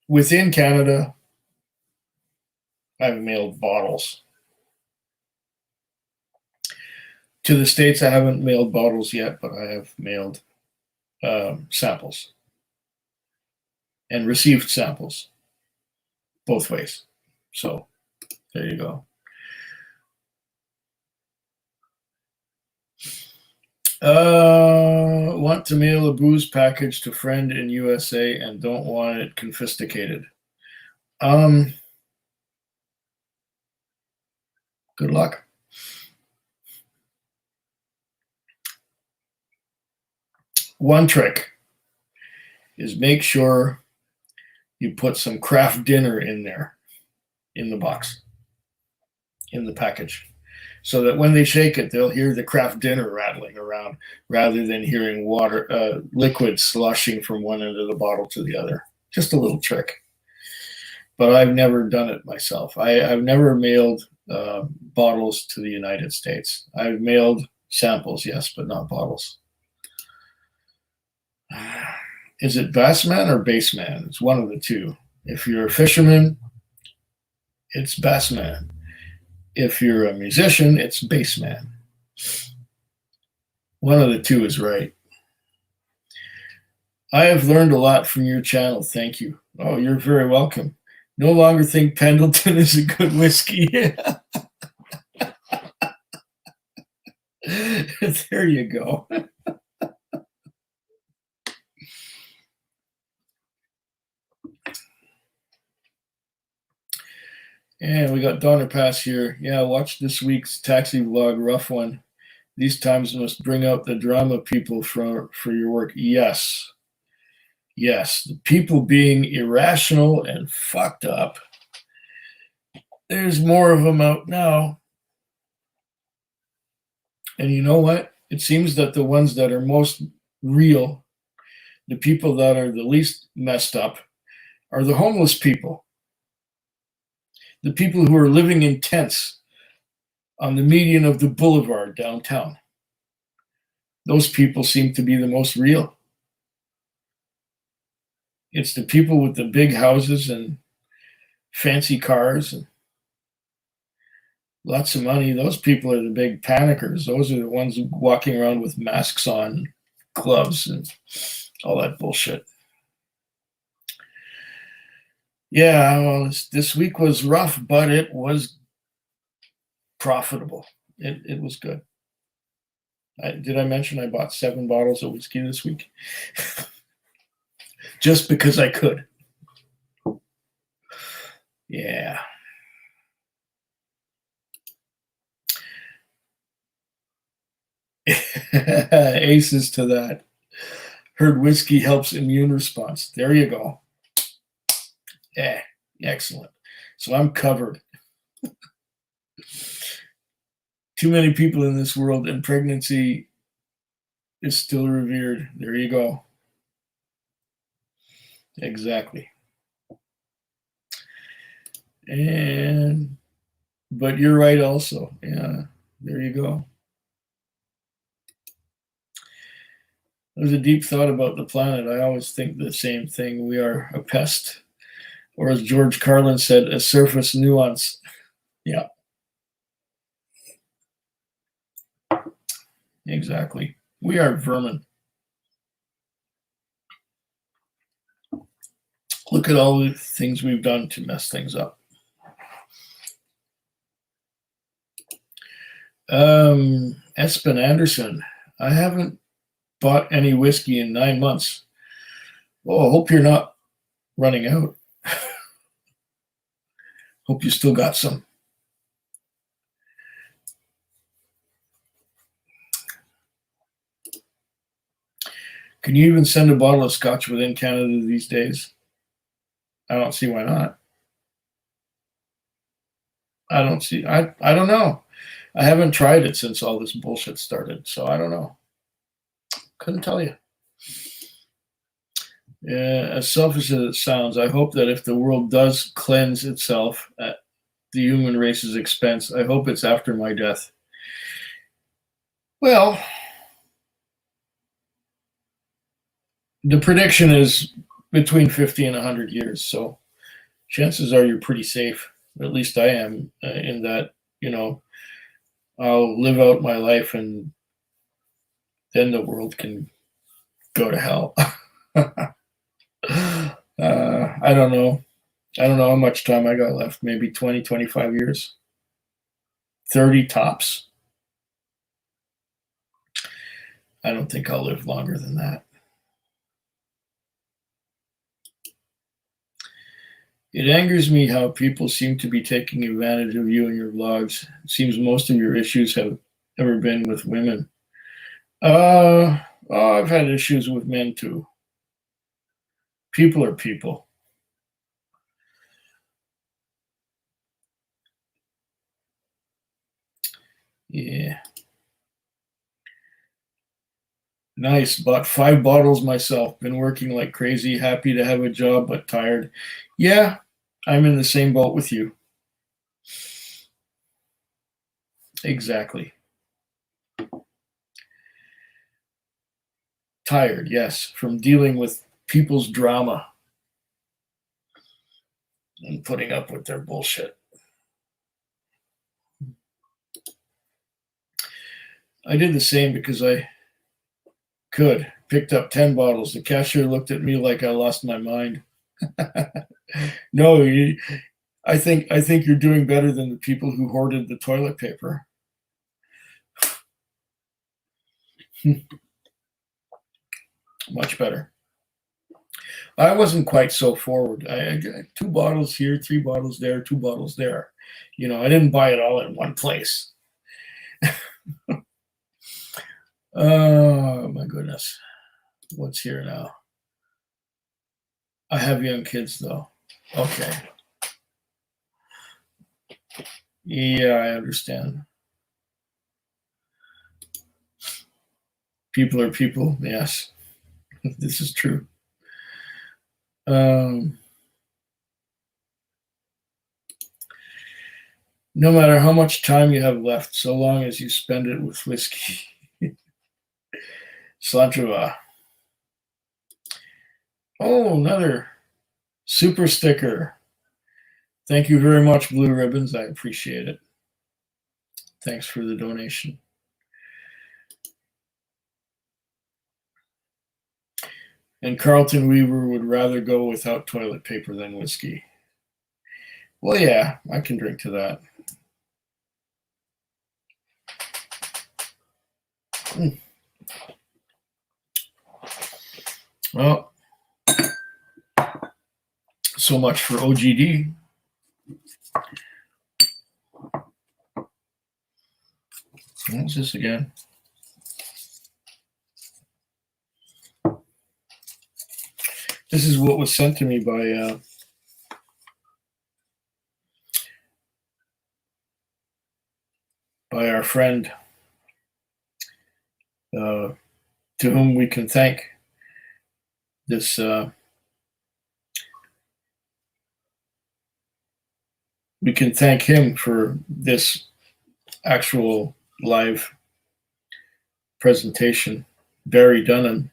Within Canada, I've mailed bottles. To the States, I haven't mailed bottles yet, but I have mailed samples and received samples both ways. So there you go. Want to mail a booze package to friend in USA and don't want it confiscated. Good luck. One trick is make sure you put some craft dinner in there, in the box, in the package. so that when they shake it, they'll hear the craft dinner rattling around rather than hearing liquid slushing from one end of the bottle to the other. Just a little trick. But I've never done it myself. I've never mailed bottles to the United States. I've mailed samples, yes, but not bottles. Is it bassman or bassman? It's one of the two. If you're a fisherman, it's bassman. If you're a musician, it's bassman. One of the two is right. I have learned a lot from your channel. Thank you. Oh, you're very welcome. No longer think Pendleton is a good whiskey. There you go. And we got Donner Pass here. Yeah, watch this week's taxi vlog, rough one. These times must bring out the drama people for your work. Yes. Yes, the people being irrational and fucked up. There's more of them out now. And you know what? It seems that the ones that are most real, the people that are the least messed up, are the homeless people. The people who are living in tents on the median of the boulevard downtown. Those people seem to be the most real. It's the people with the big houses and fancy cars and lots of money. Those people are the big panickers. Those are the ones walking around with masks on, gloves, and all that bullshit. Yeah, well, this week was rough, but it was profitable. It was good. Did I mention I bought 7 bottles of whiskey this week? Just because I could. Yeah. Aces to that. Heard whiskey helps immune response. There you go. Yeah, excellent. So I'm covered. Too many people in this world, and pregnancy is still revered. There you go. Exactly. But you're right also. Yeah, there you go. There's a deep thought about the planet. I always think the same thing. We are a pest, or as George Carlin said, a surface nuance. Yeah. Exactly. We are vermin. Look at all the things we've done to mess things up. Espen Anderson, I haven't bought any whiskey in 9 months. Oh, I hope you're not running out. Hope you still got some. Can you even send a bottle of scotch within Canada these days? I don't see why not. I don't know. I haven't tried it since all this bullshit started, so I don't know. Couldn't tell you. Yeah, as selfish as it sounds, I hope that if the world does cleanse itself at the human race's expense, I hope it's after my death. Well, the prediction is between 50 and 100 years, so chances are you're pretty safe. At least I am, in that, I'll live out my life and then the world can go to hell. I don't know. I don't know how much time I got left. Maybe 20, 25 years. 30 tops. I don't think I'll live longer than that. It angers me how people seem to be taking advantage of you and your vlogs. It seems most of your issues have ever been with women. I've had issues with men too. People are people. Yeah. Nice. Bought 5 bottles myself. Been working like crazy. Happy to have a job, but tired. Yeah, I'm in the same boat with you. Exactly. Tired, yes, from dealing with people's drama and putting up with their bullshit. I did the same because I could. Picked up 10 bottles. The cashier looked at me like I lost my mind. No, I think you're doing better than the people who hoarded the toilet paper. Much better. I wasn't quite so forward. I got 2 bottles here, 3 bottles there, 2 bottles there. I didn't buy it all in one place. Oh my goodness. What's here now? I have young kids though. Okay. Yeah, I understand. People are people. Yes, this is true. Um, no matter how much time you have left, so long as you spend it with whiskey. Slantrava. Oh, another super sticker. Thank you very much, Blue Ribbons. I appreciate it. Thanks for the donation. And Carlton Weaver would rather go without toilet paper than whiskey. Well, yeah, I can drink to that. Well, so much for OGD. What's this again? This is what was sent to me by our friend, to whom we can thank this. We can thank him for this actual live presentation. Barry Dunham.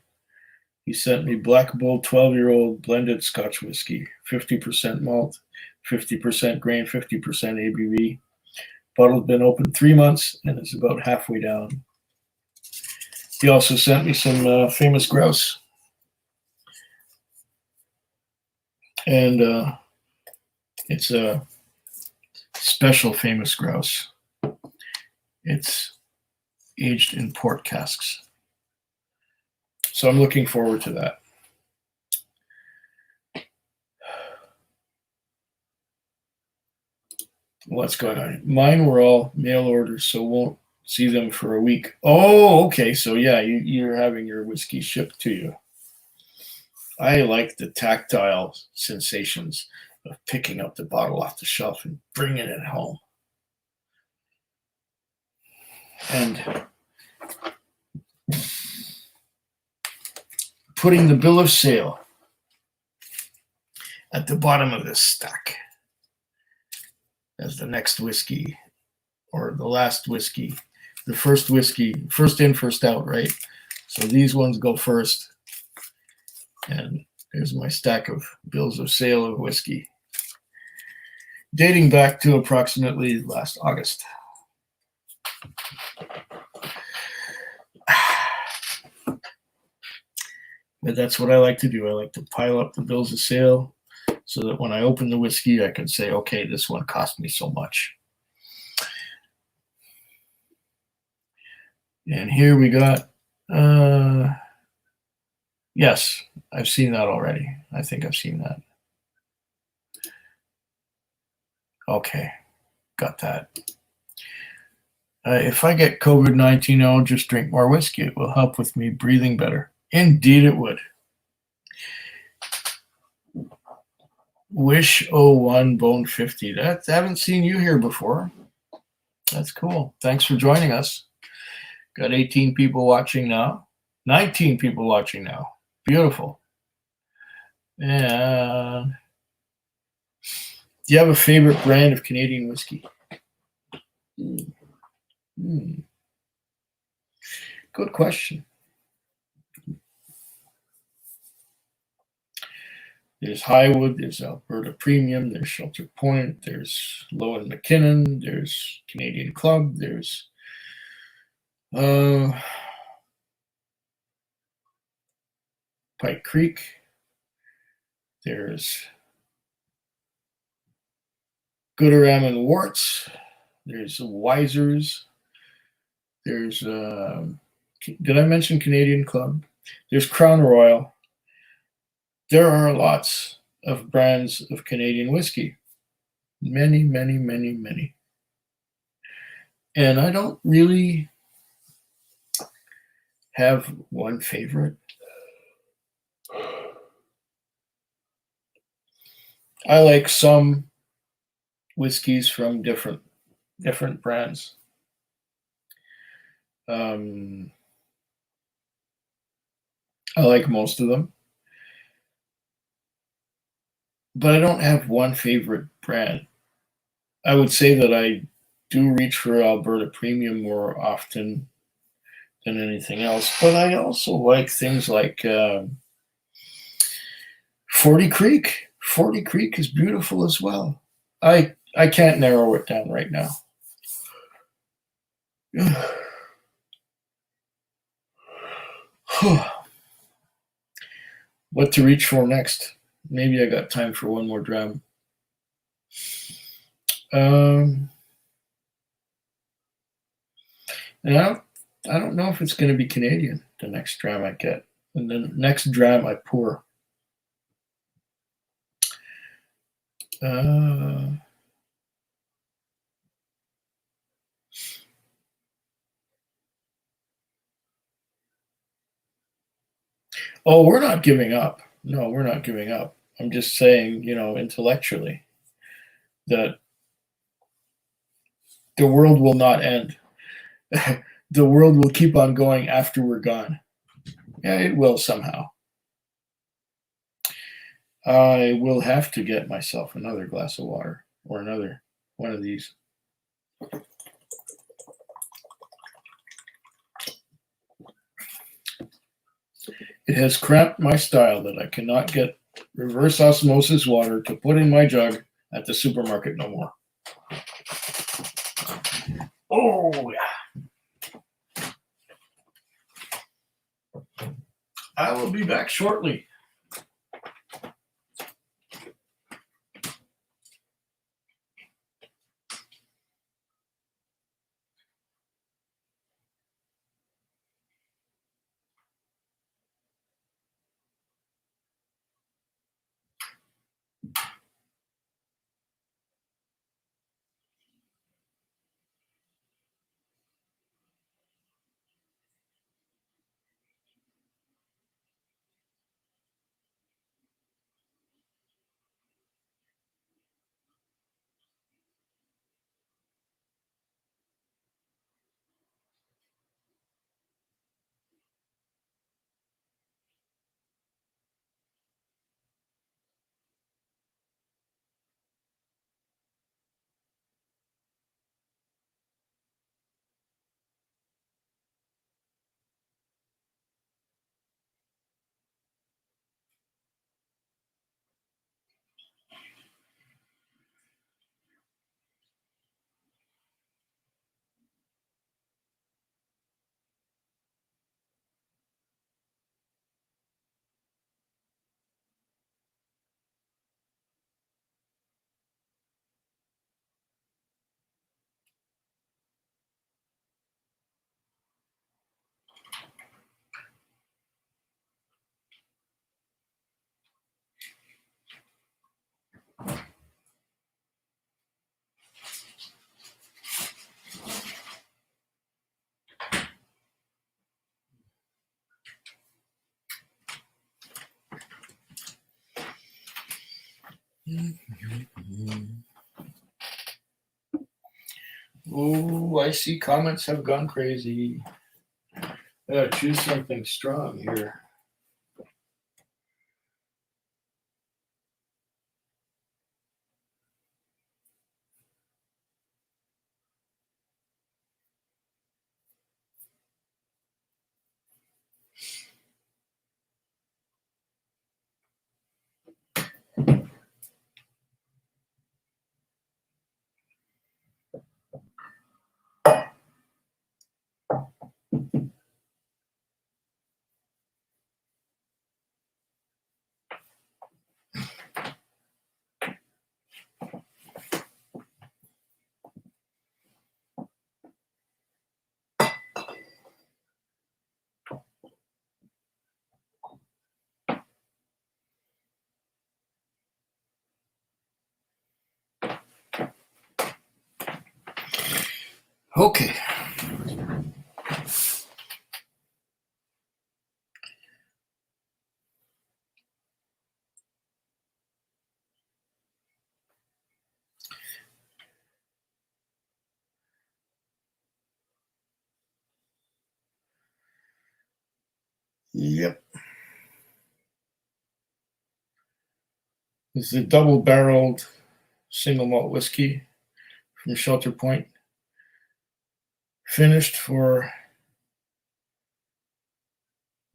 He sent me Black Bull 12-year-old blended Scotch whiskey, 50% malt, 50% grain, 50% ABV. Bottle's been open 3 months and is about halfway down. He also sent me some famous grouse. And it's a special famous grouse. It's aged in port casks. So I'm looking forward to that. What's going on? Mine were all mail orders, so won't see them for a week. Oh, okay. So yeah, you're having your whiskey shipped to you. I like the tactile sensations of picking up the bottle off the shelf and bringing it home. And putting the bill of sale at the bottom of this stack as the next whiskey or the last whiskey, the first whiskey, first in, first out, right? So these ones go first. And there's my stack of bills of sale of whiskey, dating back to approximately last August. But that's what I like to do. I like to pile up the bills of sale so that when I open the whiskey, I can say, okay, this one cost me so much. And here we got, yes, I've seen that already. I think I've seen that. Okay, got that. If I get COVID-19, I'll just drink more whiskey. It will help with me breathing better. Indeed it would. Wish 01 Bone 50. I haven't seen you here before. That's cool. Thanks for joining us. Got 18 people watching now. 19 people watching now. Beautiful. And do you have a favorite brand of Canadian whiskey? Good question. There's Highwood, there's Alberta Premium, there's Shelter Point, there's Low and McKinnon, there's Canadian Club, there's Pike Creek, there's Gooderam and Warts, there's Wisers, there's did I mention Canadian Club? There's Crown Royal. There are lots of brands of Canadian whiskey. Many, many, many, many. And I don't really have one favorite. I like some whiskeys from different brands. I like most of them. But I don't have one favorite brand. I would say that I do reach for Alberta Premium more often than anything else. But I also like things like 40 Creek. 40 Creek is beautiful as well. I can't narrow it down right now. What to reach for next? Maybe I got time for one more dram. And I don't know if it's going to be Canadian, the next dram I get. And the next dram I pour. Oh, we're not giving up. No, we're not giving up. I'm just saying, intellectually, that the world will not end. The world will keep on going after we're gone. Yeah, it will somehow. I will have to get myself another glass of water or another one of these. It has cramped my style that I cannot get reverse osmosis water to put in my jug at the supermarket no more. Oh, yeah. I will be back shortly. Oh, I see comments have gone crazy. I gotta choose something strong here. Okay. Yep. This is a double-barreled single malt whiskey from Shelter Point, finished for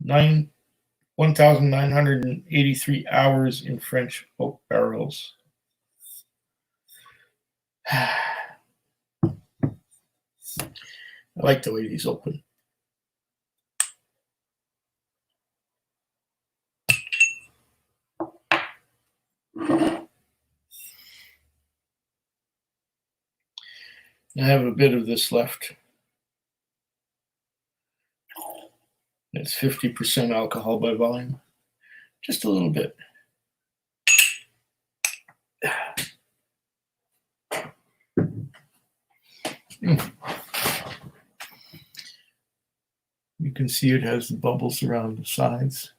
1,983 hours in French oak barrels. I like the way these open. I have a bit of this left. It's 50% alcohol by volume. Just a little bit. You can see it has the bubbles around the sides.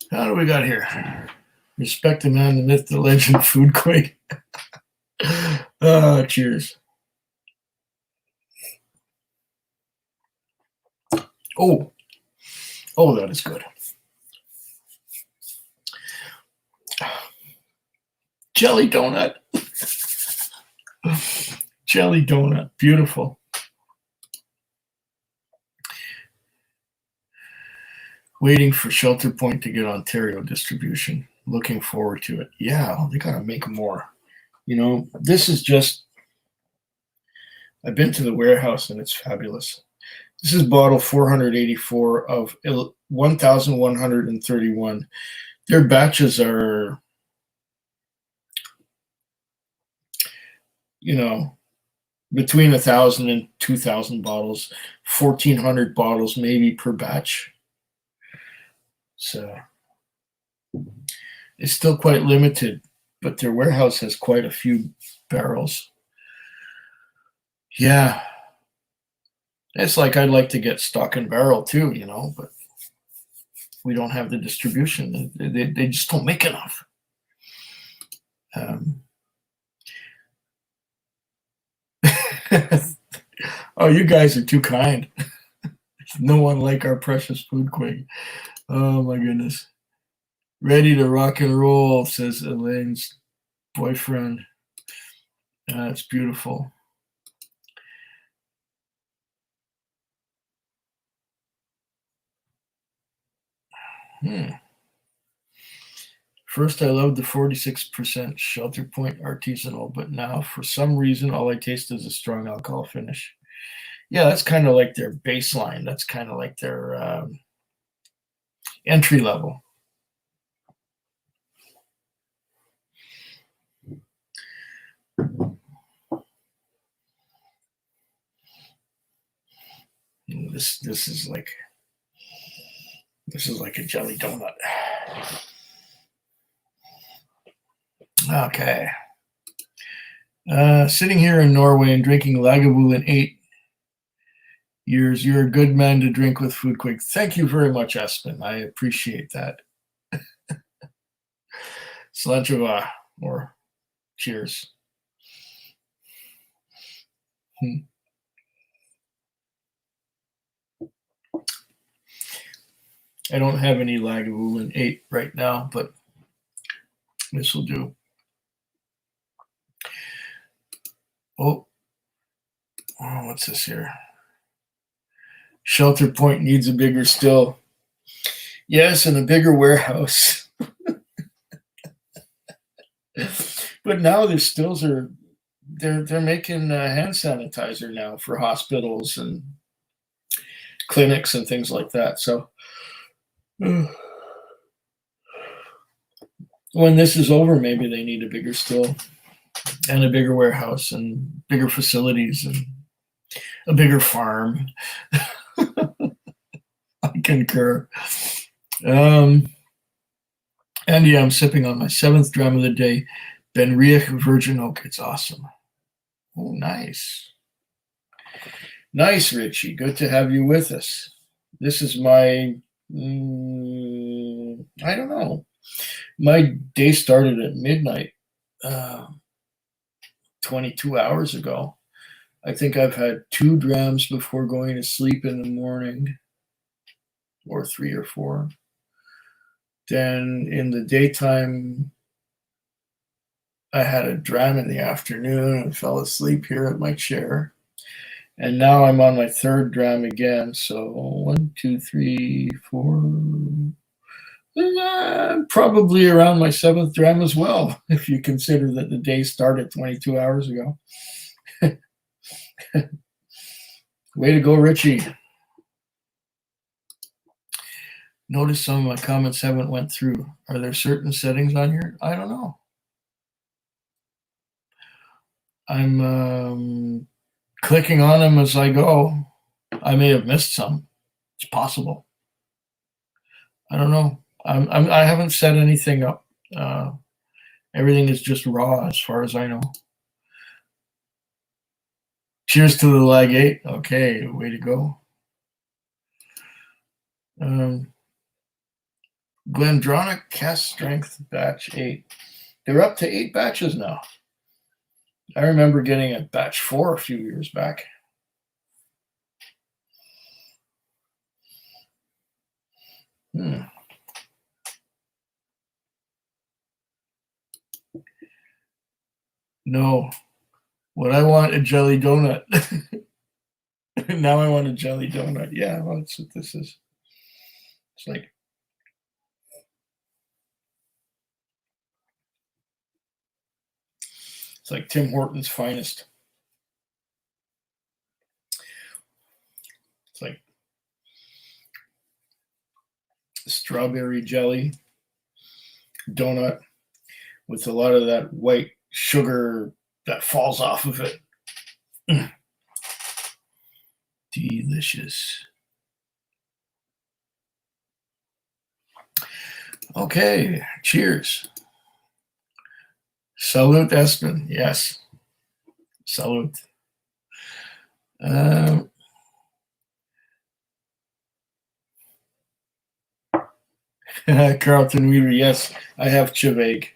How do we got here? Respect the man, the myth, the legend, food quake. Cheers. Oh, that is good. Jelly donut. Jelly donut. Beautiful. Waiting for Shelter Point to get Ontario distribution. Looking forward to it. Yeah, they got to make more. You know, this is just, I've been to the warehouse and it's fabulous. This is bottle 484 of 1,131. Their batches are, you know, between 1,000 and 2,000 bottles, 1,400 bottles maybe per batch. So it's still quite limited, but their warehouse has quite a few barrels. Yeah. It's like I'd like to get stock and barrel too, you know, but we don't have the distribution. They just don't make enough. Oh, you guys are too kind. No one like our precious food queen. Oh my goodness. Ready to rock and roll, says Elaine's boyfriend. It's beautiful. First, I loved the 46% Shelter Point artisanal, but now, for some reason, all I taste is a strong alcohol finish. Yeah, that's kind of like their baseline. That's kind of like their entry level. This is like a jelly donut. Okay. Sitting here in Norway and drinking Lagavulin 8 years. You're a good man to drink with Food Quick. Thank you very much, Espen. I appreciate that. Slancheva, or cheers. I don't have any Lagavulin 8 right now, but this will do. Oh, what's this here? Shelter Point needs a bigger still. Yes, and a bigger warehouse. But now the stills are they're making hand sanitizer now for hospitals and clinics and things like that. So when this is over, maybe they need a bigger still and a bigger warehouse and bigger facilities and a bigger farm. I concur. And yeah, I'm sipping on my 7th dram of the day, Ben Riach Virgin Oak. It's awesome. Oh, nice. Nice, Richie. Good to have you with us. This is my, I don't know. My day started at midnight 22 hours ago. I think I've had 2 drams before going to sleep in the morning, or 3 or 4. Then in the daytime, I had a dram in the afternoon and fell asleep here at my chair. And now I'm on my 3rd dram again. So 1, 2, 3, 4. Probably around my 7th dram as well, if you consider that the day started 22 hours ago. Way to go, Richie. Notice some of my comments haven't went through. Are there certain settings on here? I don't know. I'm clicking on them as I go. I may have missed some. It's possible. I don't know. I haven't set anything up. Everything is just raw as far as I know. Cheers to the Lag 8. Okay, way to go. Glendronach Cask Strength Batch 8. They're up to 8 batches now. I remember getting a batch 4 a few years back. No. What I want, a jelly donut. Now I want a jelly donut. Yeah, well, that's what this is. It's like Tim Hortons' finest. It's like strawberry jelly donut with a lot of that white sugar that falls off of it. Delicious. Okay, cheers. Salute, Espen. Yes. Salute. Carlton Weaver, yes, I have Chiveg.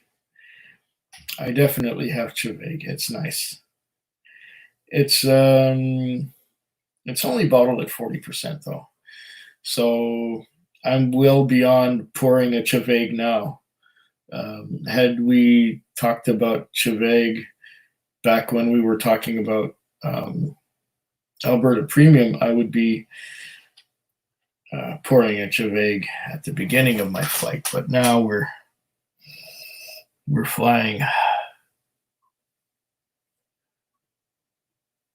I definitely have Chiveg. It's nice. It's only bottled at 40% though, so I'm well beyond pouring a Chiveg now. Had we talked about Chiveg back when we were talking about Alberta Premium, I would be pouring a Chiveg at the beginning of my flight, but now we're flying.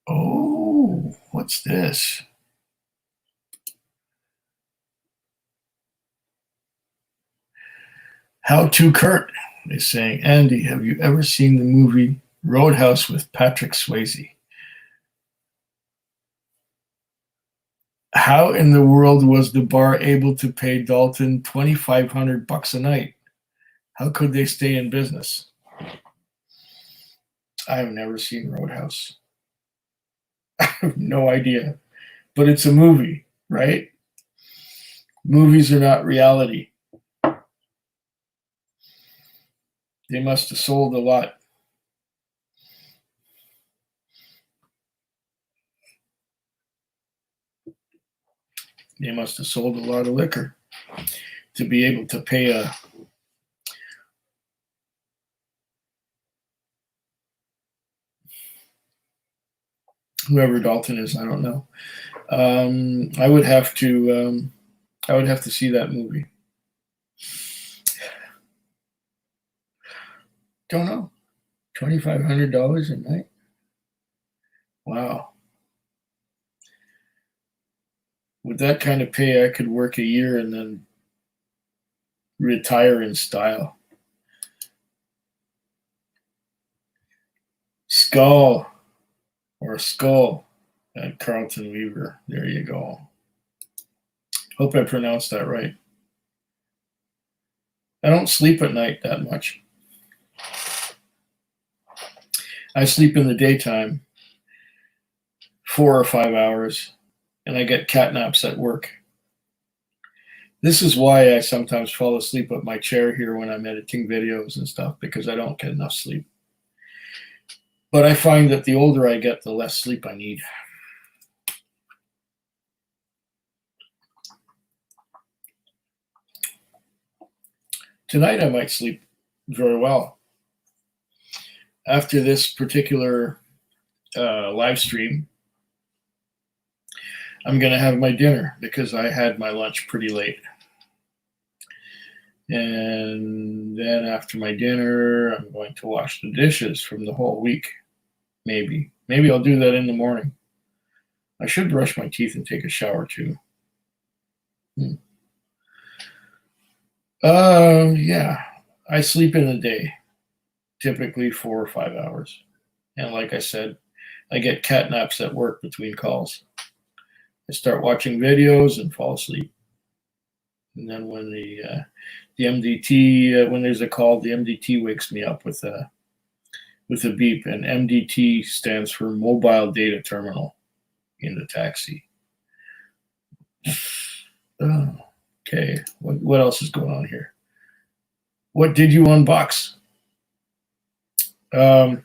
Oh, what's this? How to Kurt is saying, Andy, have you ever seen the movie Roadhouse with Patrick Swayze? How in the world was the bar able to pay Dalton $2,500 a night? How could they stay in business? I have never seen Roadhouse. I have no idea. But it's a movie, right? Movies are not reality. They must have sold a lot. They must have sold a lot of liquor to be able to pay whoever Dalton is. I don't know. I would have to see that movie. Don't know. $2,500 a night. Wow. With that kind of pay, I could work a year and then retire in style. Skull at Carlton Weaver. There you go. Hope I pronounced that right. I don't sleep at night that much. I sleep in the daytime 4 or 5 hours, and I get cat naps at work. This is why I sometimes fall asleep at my chair here when I'm editing videos and stuff, because I don't get enough sleep. But I find that the older I get, the less sleep I need. Tonight I might sleep very well. After this particular live stream, I'm going to have my dinner because I had my lunch pretty late. And then after my dinner, I'm going to wash the dishes from the whole week. Maybe I'll do that in the morning. I should brush my teeth and take a shower too. Yeah, I sleep in the day, typically 4 or 5 hours. And like I said, I get cat naps at work between calls. I start watching videos and fall asleep. And then when the MDT, when there's a call, the MDT wakes me up with a beep, and MDT stands for Mobile Data Terminal in the taxi. Oh, okay, what else is going on here? What did you unbox? I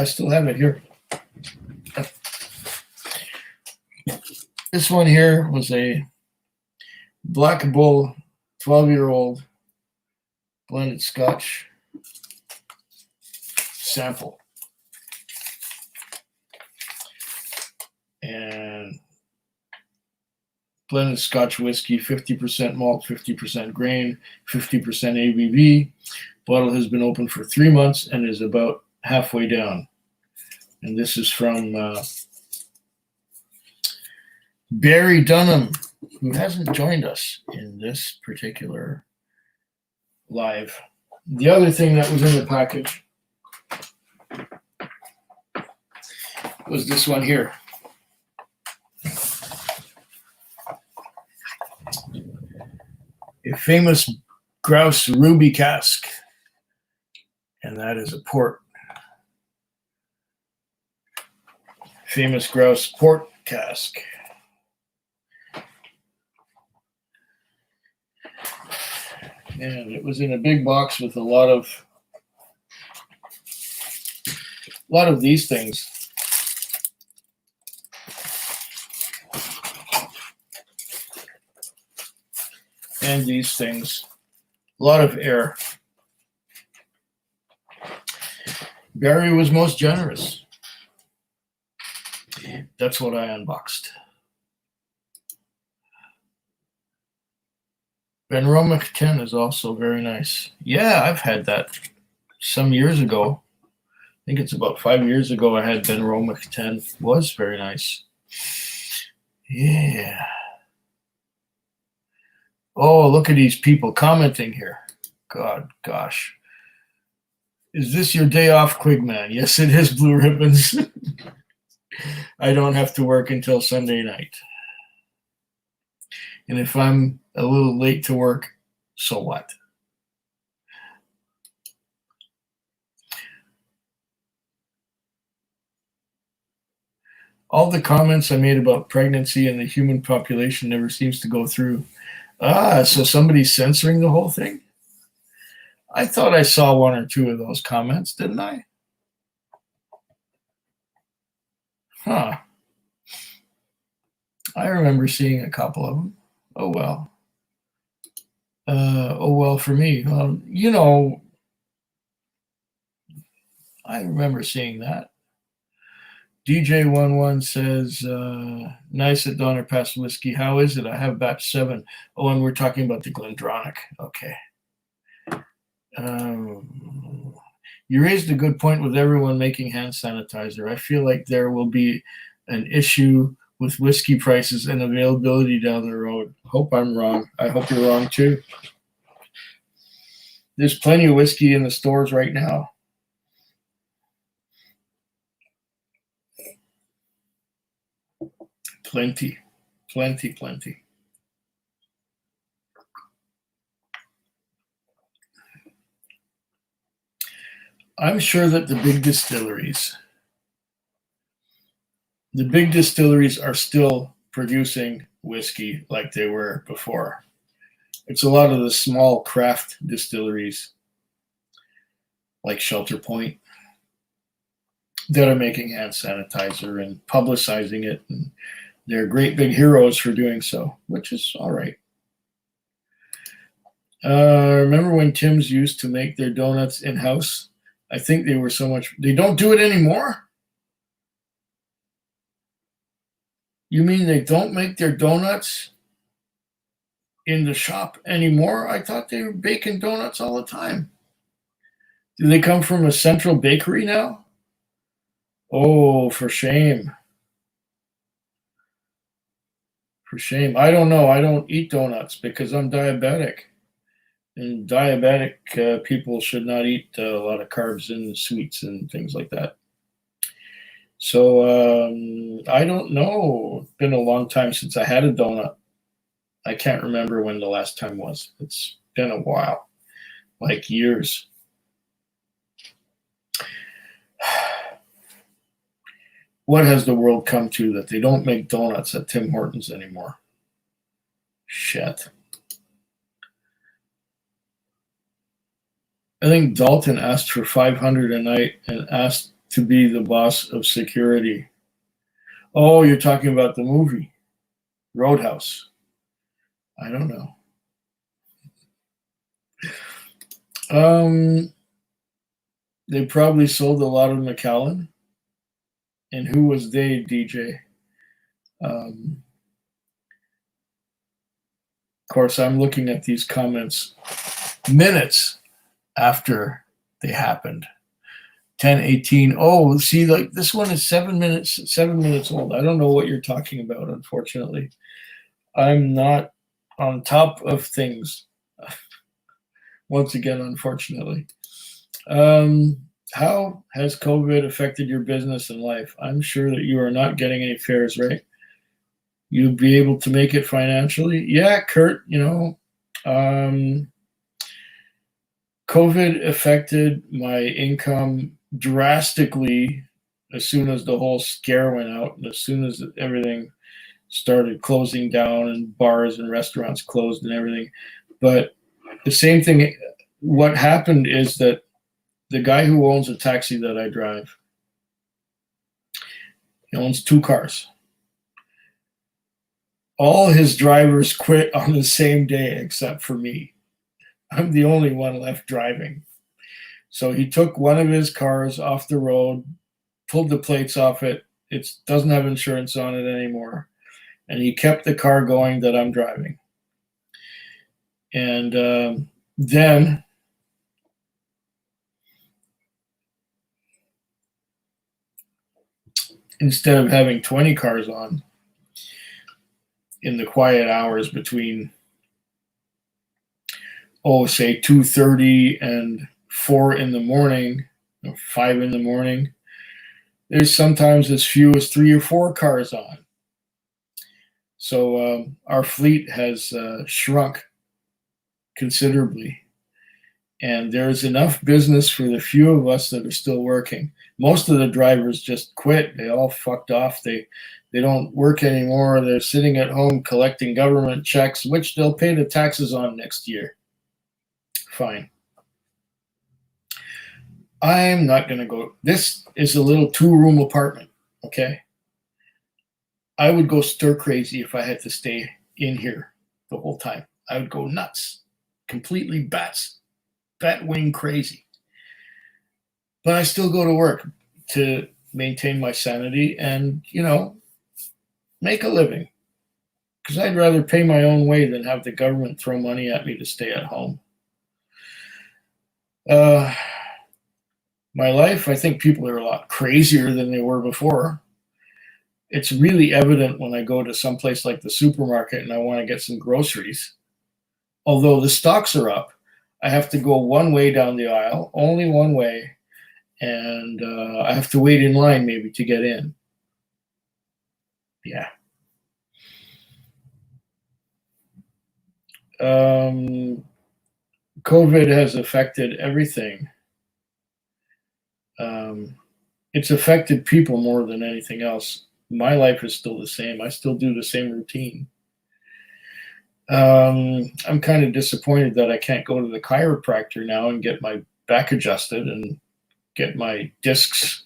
still have it here. This one here was a Black Bull 12-year-old blended Scotch sample. And blended Scotch whiskey, 50% malt, 50% grain, 50% ABV. Bottle has been open for 3 months and is about halfway down. And this is from Barry Dunham, who hasn't joined us in this particular live. The other thing that was in the package was this one here. A famous Grouse ruby cask. And that is a port. Famous Grouse port cask. And it was in a big box with a lot of these things. And these things. A lot of air. Barry was most generous. That's what I unboxed. Glendronach 10 is also very nice. Yeah, I've had that some years ago. I think it's about 5 years ago I had Glendronach 10. It was very nice. Yeah. Oh, look at these people commenting here. Gosh. Is this your day off, Quigman? Yes, it is, Blue Ribbons. I don't have to work until Sunday night. And if I'm a little late to work, so what? All the comments I made about pregnancy and the human population never seems to go through. So somebody's censoring the whole thing? I thought I saw one or two of those comments, didn't I? Huh. I remember seeing a couple of them. Oh well. Oh well for me. I remember seeing that. DJ11 says, nice at Donner Pass Whiskey. How is it? I have batch 7. Oh, and we're talking about the Glendronach. Okay. You raised a good point with everyone making hand sanitizer. I feel like there will be an issue with whiskey prices and availability down the road. Hope I'm wrong. I hope you're wrong too. There's plenty of whiskey in the stores right now. Plenty. I'm sure that the big distilleries are still producing whiskey like they were before. It's a lot of the small craft distilleries like Shelter Point that are making hand sanitizer and publicizing it, and they're great big heroes for doing so, which is all right. Remember when Tim's used to make their donuts in-house? I think they were so much. They don't do it anymore? You mean they don't make their donuts in the shop anymore? I thought they were baking donuts all the time. Do they come from a central bakery now? Oh, for shame. For shame. I don't know. I don't eat donuts because I'm diabetic. And diabetic people should not eat a lot of carbs and sweets and things like that. So I don't know. It's been a long time since I had a donut. I can't remember when the last time was. It's been a while, like years. What has the world come to that they don't make donuts at Tim Hortons anymore? Shit. I think Dalton asked for $500 a night and asked to be the boss of security. Oh, you're talking about the movie Roadhouse. I don't know. They probably sold a lot of Macallan. And who was they, DJ? Of course, I'm looking at these comments minutes after they happened. 10:18. Oh, see, like this one is 7 minutes old. I don't know what you're talking about, unfortunately. I'm not on top of things. Once again, unfortunately. How has COVID affected your business and life? I'm sure that you are not getting any fares, right? You'll be able to make it financially? Yeah, Kurt, COVID affected my income drastically as soon as the whole scare went out and as soon as everything started closing down and bars and restaurants closed and everything. But the same thing, what happened is that the guy who owns a taxi that I drive, he owns 2 cars. All his drivers quit on the same day except for me. I'm the only one left driving. So he took one of his cars off the road, pulled the plates off it. It doesn't have insurance on it anymore. And he kept the car going that I'm driving. And then instead of having 20 cars on in the quiet hours between, say 2:30 and 4 in the morning, 5 in the morning, there's sometimes as few as 3 or 4 cars on. So our fleet has shrunk considerably. And there's enough business for the few of us that are still working. Most of the drivers just quit. They all fucked off. They don't work anymore. They're sitting at home collecting government checks, which they'll pay the taxes on next year. Fine. I'm not going to go. This is a little 2-room apartment, okay? I would go stir crazy if I had to stay in here the whole time. I would go nuts, completely bat wing crazy. But I still go to work to maintain my sanity and, make a living. Because I'd rather pay my own way than have the government throw money at me to stay at home. My life, I think people are a lot crazier than they were before. It's really evident when I go to someplace like the supermarket and I want to get some groceries. Although the stocks are up, I have to go one way down the aisle, only one way, and I have to wait in line maybe to get in. Yeah. COVID has affected everything. It's affected people more than anything else. My life is still the same. I still do the same routine. I'm kind of disappointed that I can't go to the chiropractor now and get my back adjusted and get my discs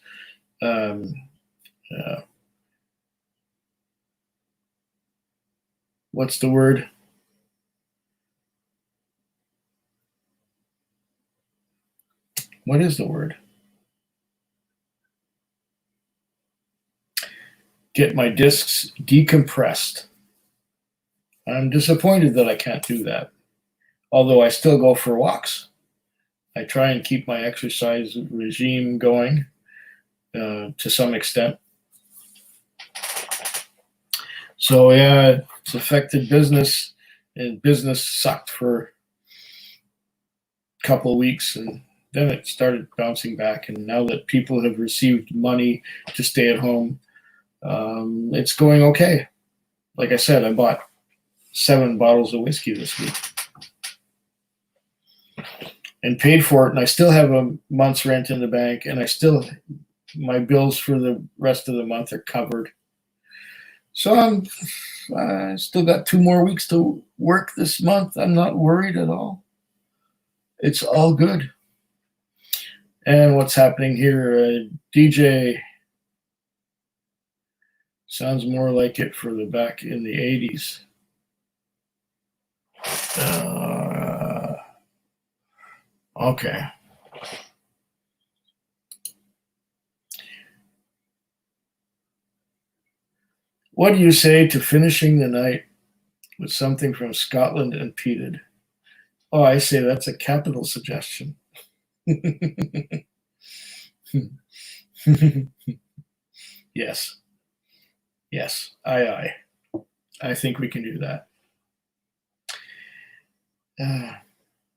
what's the word? What is the word? Get my discs decompressed. I'm disappointed that I can't do that. Although I still go for walks. I try and keep my exercise regime going to some extent. So yeah, it's affected business, and business sucked for a couple of weeks, and then it started bouncing back. And now that people have received money to stay at home, it's going okay. Like I said, I bought 7 bottles of whiskey this week and paid for it, and I still have a month's rent in the bank, and my bills for the rest of the month are covered. So I still got 2 more weeks to work this month. I'm not worried at all. It's all good. And what's happening here? DJ sounds more like it for the back in the 80s. Okay. What do you say to finishing the night with something from Scotland and peated? Oh, I say that's a capital suggestion. Yes. Yes. Aye. I think we can do that.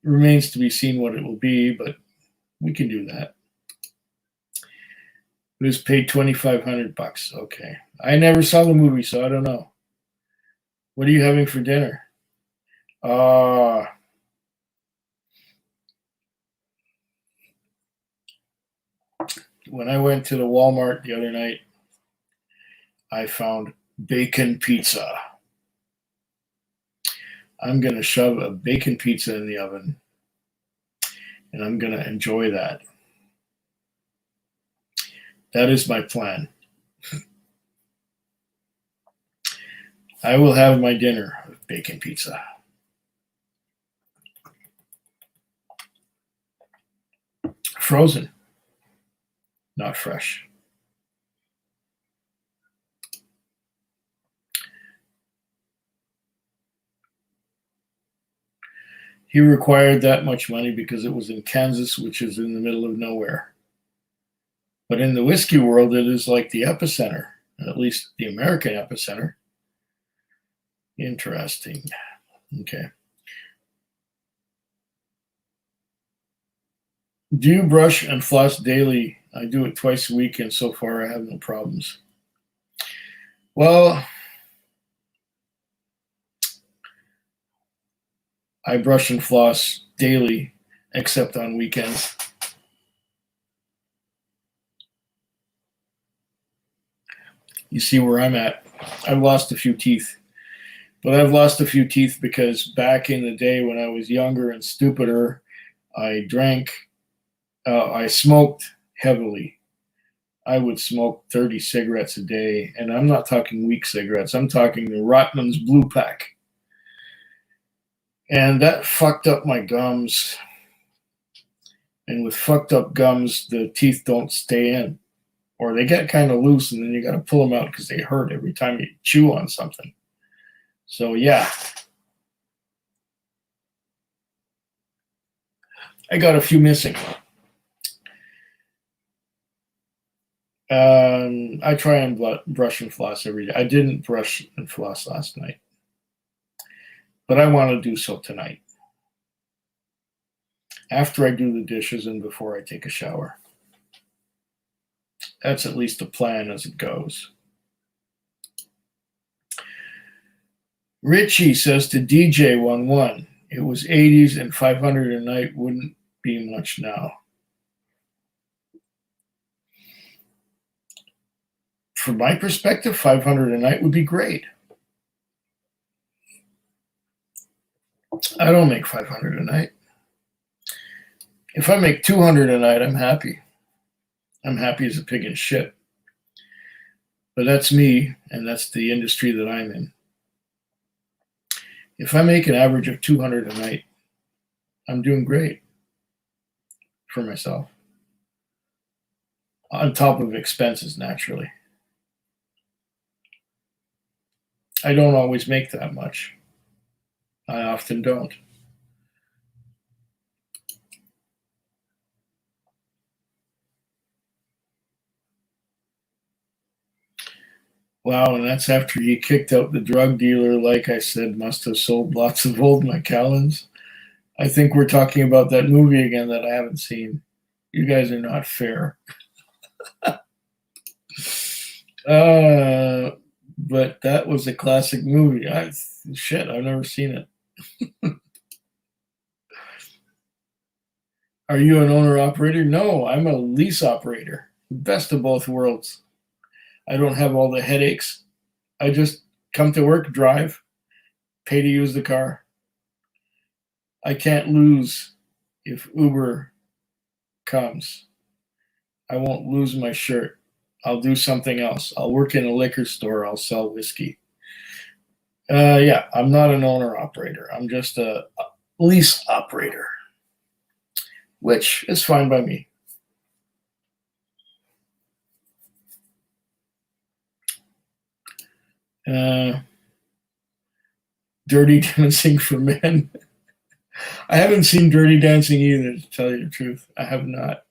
Remains to be seen what it will be, but we can do that. It was paid $2,500. Okay. I never saw the movie, so I don't know. What are you having for dinner? When I went to the Walmart the other night, I found bacon pizza. I'm going to shove a bacon pizza in the oven, and I'm going to enjoy that. That is my plan. I will have my dinner with bacon pizza. Frozen, not fresh. He required that much money because it was in Kansas, which is in the middle of nowhere. But in the whiskey world, it is like the epicenter, at least the American epicenter. Interesting. Okay. Do you brush and floss daily? I do it twice a week, and so far I have no problems. Well, I brush and floss daily, except on weekends. You see where I'm at. I've lost a few teeth. But I've lost a few teeth because back in the day when I was younger and stupider, I drank I smoked heavily. I would smoke 30 cigarettes a day, and I'm not talking weak cigarettes. I'm talking the Rotman's Blue Pack. And that fucked up my gums. And with fucked up gums, the teeth don't stay in, or they get kind of loose, and then you got to pull them out because they hurt every time you chew on something. So, yeah. I got a few missing. I try and brush and floss every day. I didn't brush and floss last night, but I want to do so tonight, after I do the dishes and before I take a shower. That's at least the plan as it goes. Richie says to DJ11, it was 80s and 500 a night wouldn't be much now. From my perspective, 500 a night would be great. I don't make 500 a night. If I make 200 a night, I'm happy. I'm happy as a pig in shit. But that's me, and that's the industry that I'm in. If I make an average of 200 a night, I'm doing great for myself. On top of expenses, naturally. I don't always make that much. I often don't. Wow, and that's after he kicked out the drug dealer, like I said, must have sold lots of old Macallans. I think we're talking about that movie again that I haven't seen. You guys are not fair. But that was a classic movie. I've never seen it. Are you an owner-operator? No, I'm a lease operator. Best of both worlds. I don't have all the headaches. I just come to work, drive, pay to use the car. I can't lose if Uber comes. I won't lose my shirt. I'll do something else. I'll work in a liquor store. I'll sell whiskey. Yeah, I'm not an owner-operator. I'm just a lease operator, which is fine by me. Dirty Dancing for Men. I haven't seen Dirty Dancing either, to tell you the truth. I have not.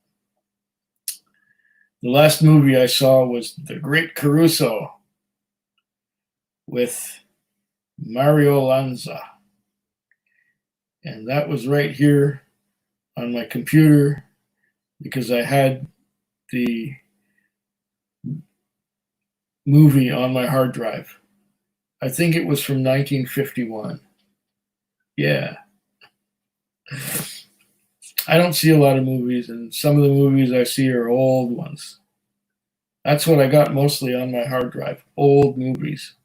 The last movie I saw was The Great Caruso with Mario Lanza. And that was right here on my computer because I had the movie on my hard drive. I think it was from 1951. Yeah. I don't see a lot of movies, and some of the movies I see are old ones. That's what I got mostly on my hard drive, old movies.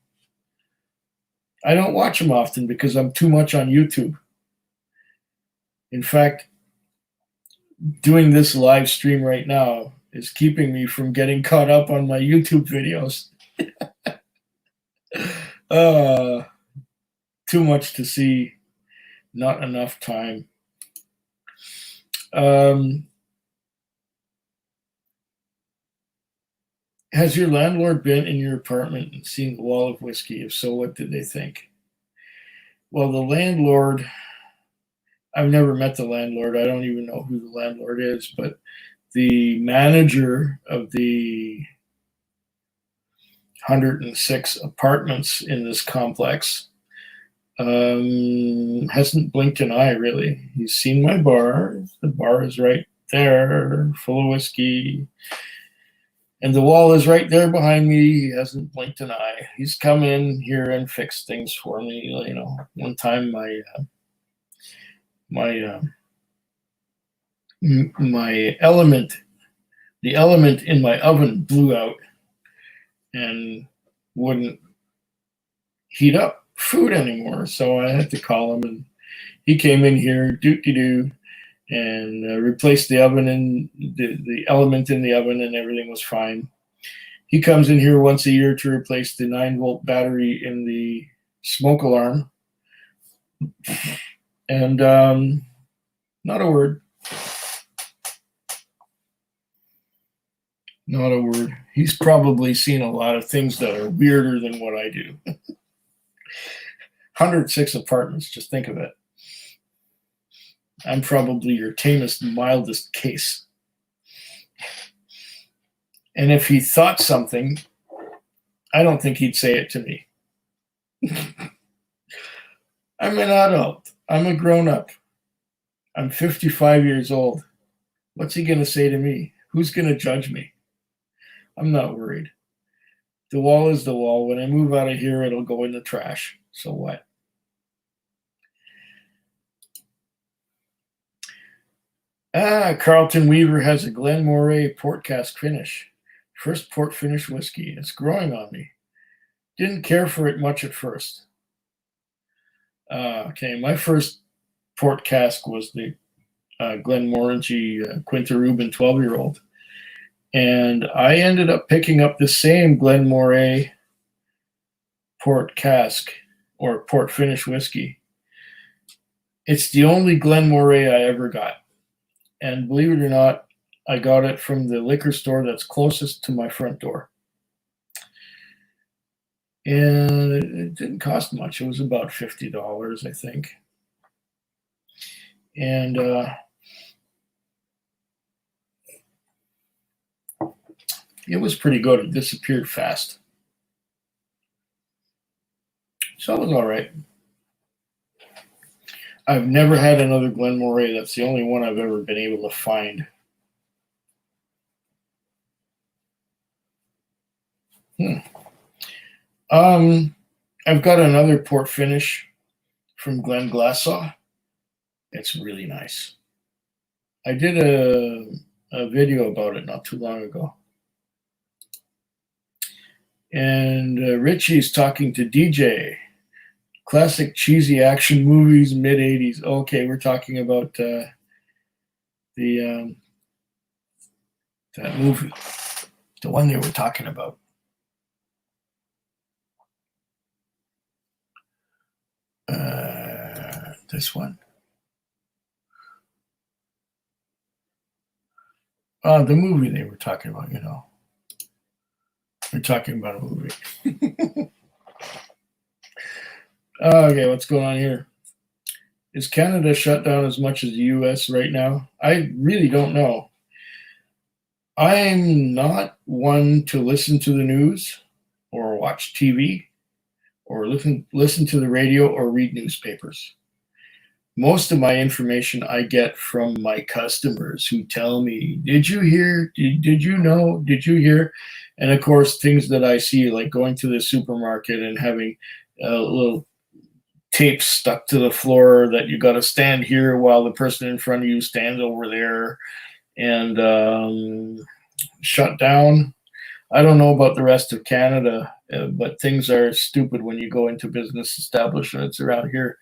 I don't watch them often because I'm too much on YouTube. In fact, doing this live stream right now is keeping me from getting caught up on my YouTube videos. Too much to see, not enough time. Has your landlord been in your apartment and seen the wall of whiskey? If so, what did they think? Well, the landlord, I've never met the landlord. I don't even know who the landlord is, but the manager of the 106 apartments in this complex hasn't blinked an eye, really. He's seen my bar. The bar is right there, full of whiskey. And the wall is right there behind me. He hasn't blinked an eye. He's come in here and fixed things for me. You know, one time my element, the element in my oven blew out and wouldn't heat up food anymore. So I had to call him, and he came in here, doo-doo-doo, and replaced the oven and the element in the oven, and everything was fine. He comes in here once a year to replace the 9-volt battery in the smoke alarm, and not a word. Not a word. He's probably seen a lot of things that are weirder than what I do. 106 apartments, just think of it. I'm probably your tamest, mildest case. And if he thought something, I don't think he'd say it to me. I'm an adult. I'm a grown-up. I'm 55 years old. What's he going to say to me? Who's going to judge me? I'm not worried. The wall is the wall. When I move out of here, it'll go in the trash. So what? Carlton Weaver has a Glenmoray port cask finish. First port finish whiskey. It's growing on me. Didn't care for it much at first. Okay, my first port cask was the Glenmorangie Quinta Rubin 12-year-old. And I ended up picking up the same Glenmoray port cask or port finish whiskey. It's the only Glenmoray I ever got. And believe it or not, I got it from the liquor store that's closest to my front door. And it didn't cost much. It was about $50, I think. And it was pretty good. It disappeared fast. So it was all right. I've never had another Glenmoray. That's the only one I've ever been able to find. I've got another port finish from Glenglassaw. It's really nice. I did a video about it not too long ago. And Richie's talking to DJ. Classic cheesy action movies, mid-'80s. Okay, we're talking about that movie, the one they were talking about. This one. The movie they were talking about, you know. They're talking about a movie. Okay, what's going on here? Is Canada shut down as much as the US right now? I really don't know. I'm not one to listen to the news or watch TV or listen to the radio or read newspapers. Most of my information I get from my customers who tell me, did you hear? Did you know? Did you hear? And of course, things that I see, like going to the supermarket and having little tapes stuck to the floor that you got to stand here while the person in front of you stands over there, and shut down. I don't know about the rest of Canada, but things are stupid when you go into business establishments around here.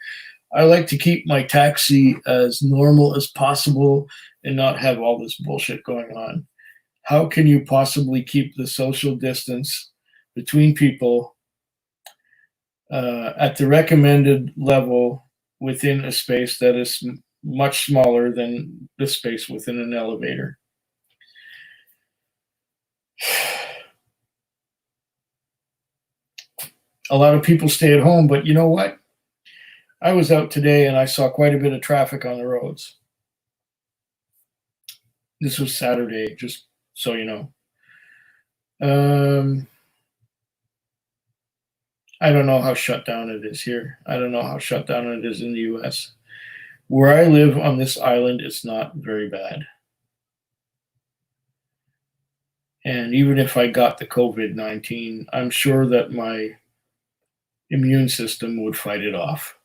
I like to keep my taxi as normal as possible and not have all this bullshit going on. How can you possibly keep the social distance between people at the recommended level within a space that is much smaller than the space within an elevator? A lot of people stay at home, but you know what? I was out today and I saw quite a bit of traffic on the roads. This was Saturday, just so you know. I don't know how shut down it is here. I don't know how shut down it is in the US. Where I live on this island, it's not very bad. And even if I got the COVID-19, I'm sure that my immune system would fight it off,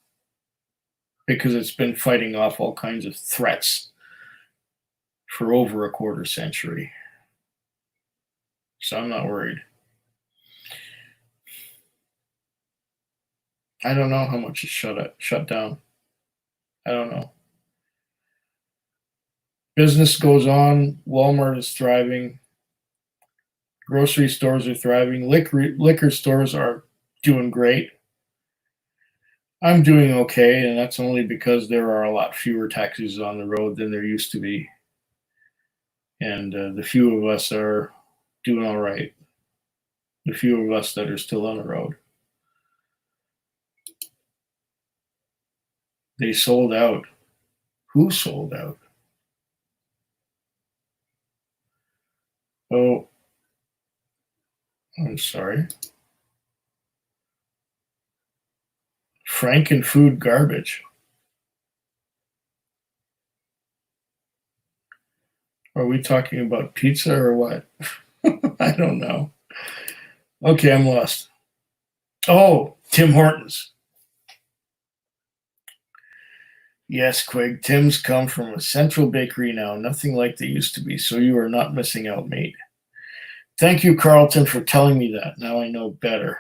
because it's been fighting off all kinds of threats for over a quarter century. So I'm not worried. I don't know how much is shut down. I don't know. Business goes on. Walmart is thriving. Grocery stores are thriving. Liquor stores are doing great. I'm doing okay, and that's only because there are a lot fewer taxis on the road than there used to be. And the few of us are doing all right. The few of us that are still on the road. They sold out. Who sold out? Oh, I'm sorry. Frankenfood garbage. Are we talking about pizza or what? I don't know. Okay, I'm lost. Oh, Tim Hortons. Yes, Quig. Tim's come from a central bakery now, nothing like they used to be, so you are not missing out, mate. Thank you, Carlton, for telling me that. Now I know better.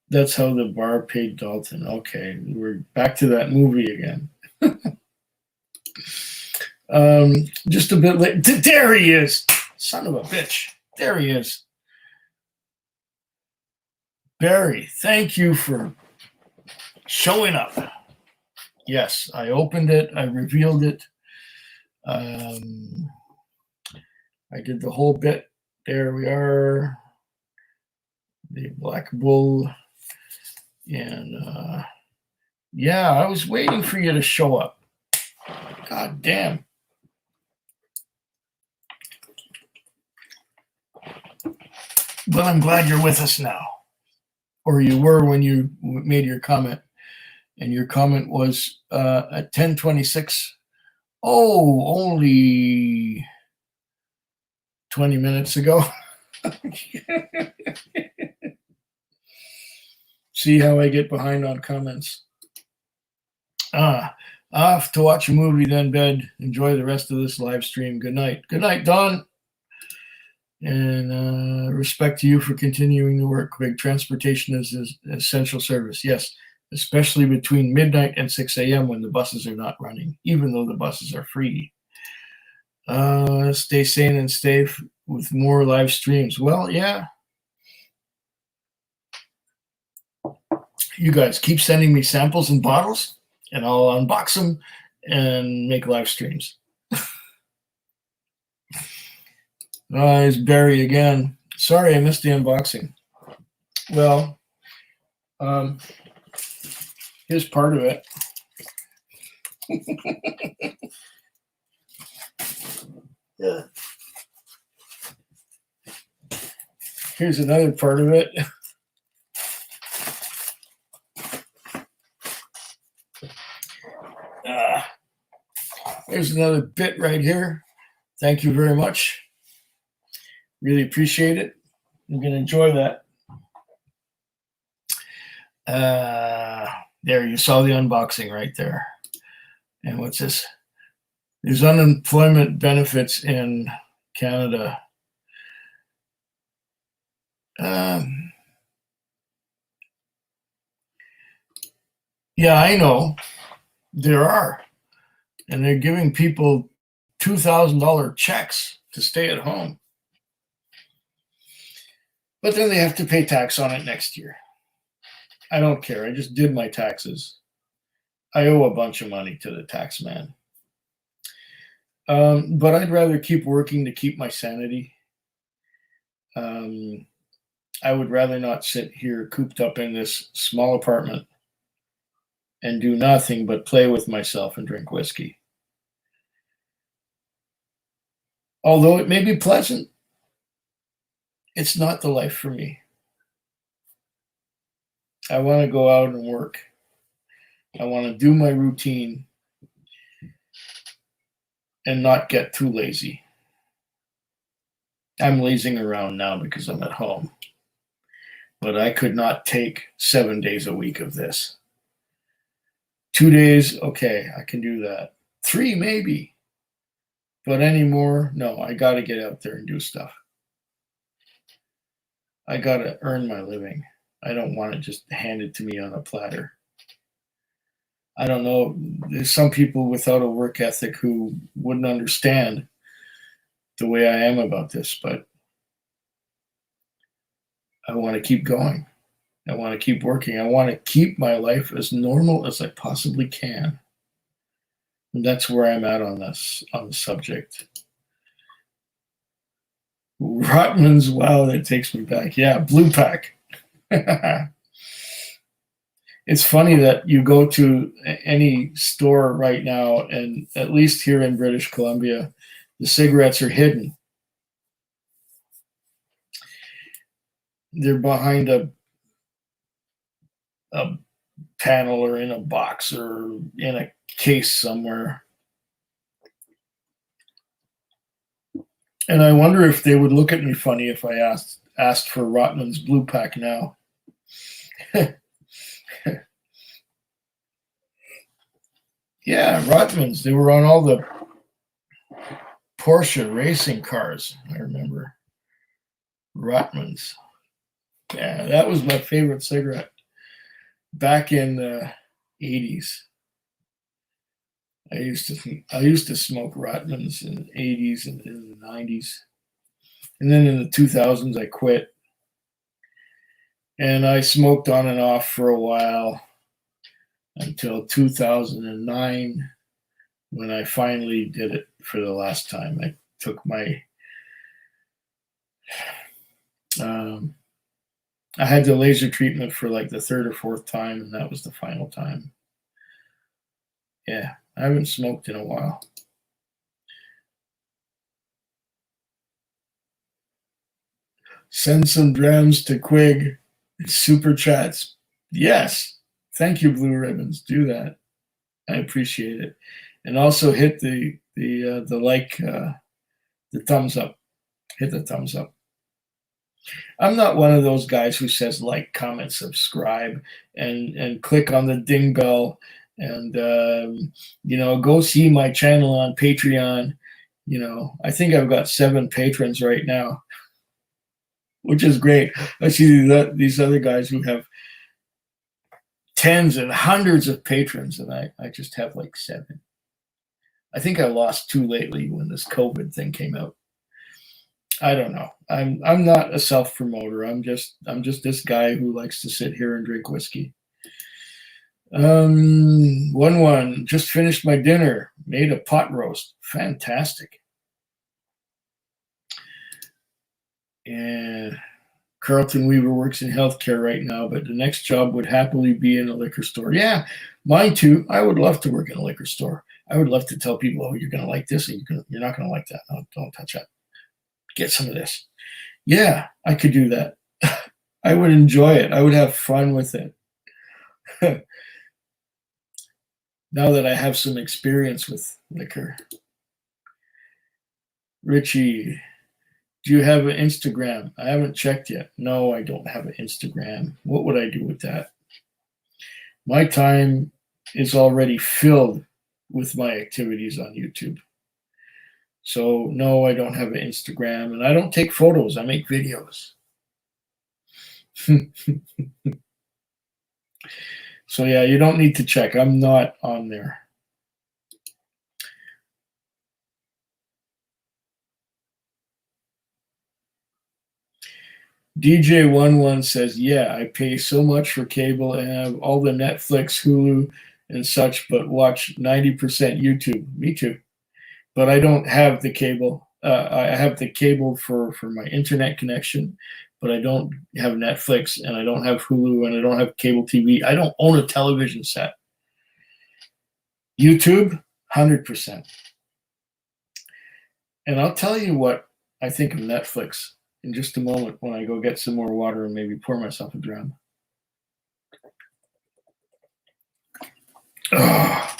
That's how the bar paid Dalton. Okay, we're back to that movie again. Just a bit late. There he is. Son of a bitch. There he is. Barry, thank you for showing up. Yes, I opened it. I revealed it. I did the whole bit. There we are. The Black Bull. And yeah, I was waiting for you to show up. God damn. But I'm glad you're with us now. Or you were when you made your comment. And your comment was at 10:26. Oh, only 20 minutes ago. See how I get behind on comments. Off to watch a movie, then bed. Enjoy the rest of this live stream. Good night. Good night, Don. And respect to you for continuing to work. Quick transportation is an essential service. Yes, especially between midnight and 6 a.m. when the buses are not running, even though the buses are free. Stay sane and stay with more live streams. Well, yeah. You guys keep sending me samples and bottles, and I'll unbox them and make live streams. It's Barry again. Sorry, I missed the unboxing. Well, here's part of it. Yeah. Here's another part of it. There's another bit right here. Thank you very much. Really appreciate it. I'm going to enjoy that. There, you saw the unboxing right there. And what's this? There's unemployment benefits in Canada. Yeah, I know. There are. And they're giving people $2,000 checks to stay at home. But then they have to pay tax on it next year. I don't care. I just did my taxes. I owe a bunch of money to the tax man. But I'd rather keep working to keep my sanity. I would rather not sit here cooped up in this small apartment and do nothing but play with myself and drink whiskey. Although it may be pleasant, it's not the life for me. I want to go out and work. I want to do my routine and not get too lazy. I'm lazing around now because I'm at home. But I could not take 7 days a week of this. 2 days, okay, I can do that. 3 maybe. But anymore, no, I got to get out there and do stuff. I got to earn my living. I don't want it just handed to me on a platter. I don't know. There's some people without a work ethic who wouldn't understand the way I am about this, but I want to keep going. I want to keep working. I want to keep my life as normal as I possibly can. And that's where I'm at on this, on the subject. Rotman's, wow, that takes me back. Yeah, Blue Pack. It's funny that you go to any store right now, and at least here in British Columbia, the cigarettes are hidden. They're behind a panel or in a box or in a case somewhere. And I wonder if they would look at me funny if I asked for Rotman's Blue Pack now. Yeah, Rotman's. They were on all the Porsche racing cars, I remember. Rotman's. Yeah, that was my favorite cigarette back in the 80s. I used to smoke Rotman's in the 80s and in the 90s. And then in the 2000s I quit. And I smoked on and off for a while until 2009 when I finally did it for the last time. I took my I had the laser treatment for like the third or fourth time, and that was the final time. Yeah, I haven't smoked in a while. Send some drams to Quig. Super chats. Yes. Thank you, Blue Ribbons. Do that. I appreciate it. And also hit the like, the thumbs up. Hit the thumbs up. I'm not one of those guys who says like, comment, subscribe, and click on the ding bell, and go see my channel on Patreon. I think I've got 7 patrons right now, which is great. I see these other guys who have tens and hundreds of patrons, and I just have like 7. I think I lost 2 lately when this COVID thing came out. I don't know. I'm not a self promoter. I'm just this guy who likes to sit here and drink whiskey. 1-1. Just finished my dinner. Made a pot roast. Fantastic. And Carlton Weaver works in healthcare right now, but the next job would happily be in a liquor store. Yeah, mine too. I would love to work in a liquor store. I would love to tell people, oh, you're going to like this, and you're not going to like that. No, don't touch that. Get some of this. Yeah, I could do that. I would enjoy it. I would have fun with it. Now that I have some experience with liquor. Richie, do you have an Instagram? I haven't checked yet. No, I don't have an Instagram. What would I do with that? My time is already filled with my activities on YouTube. So no, I don't have an Instagram, and I don't take photos. I make videos. So yeah, you don't need to check. I'm not on there. DJ11 says, yeah, I pay so much for cable and have all the Netflix, Hulu, and such, but watch 90% YouTube. Me too. But I don't have the cable. I have the cable for my internet connection, but I don't have Netflix, and I don't have Hulu, and I don't have cable TV. I don't own a television set. YouTube, 100%. And I'll tell you what I think of Netflix in just a moment when I go get some more water and maybe pour myself a dram. Oh,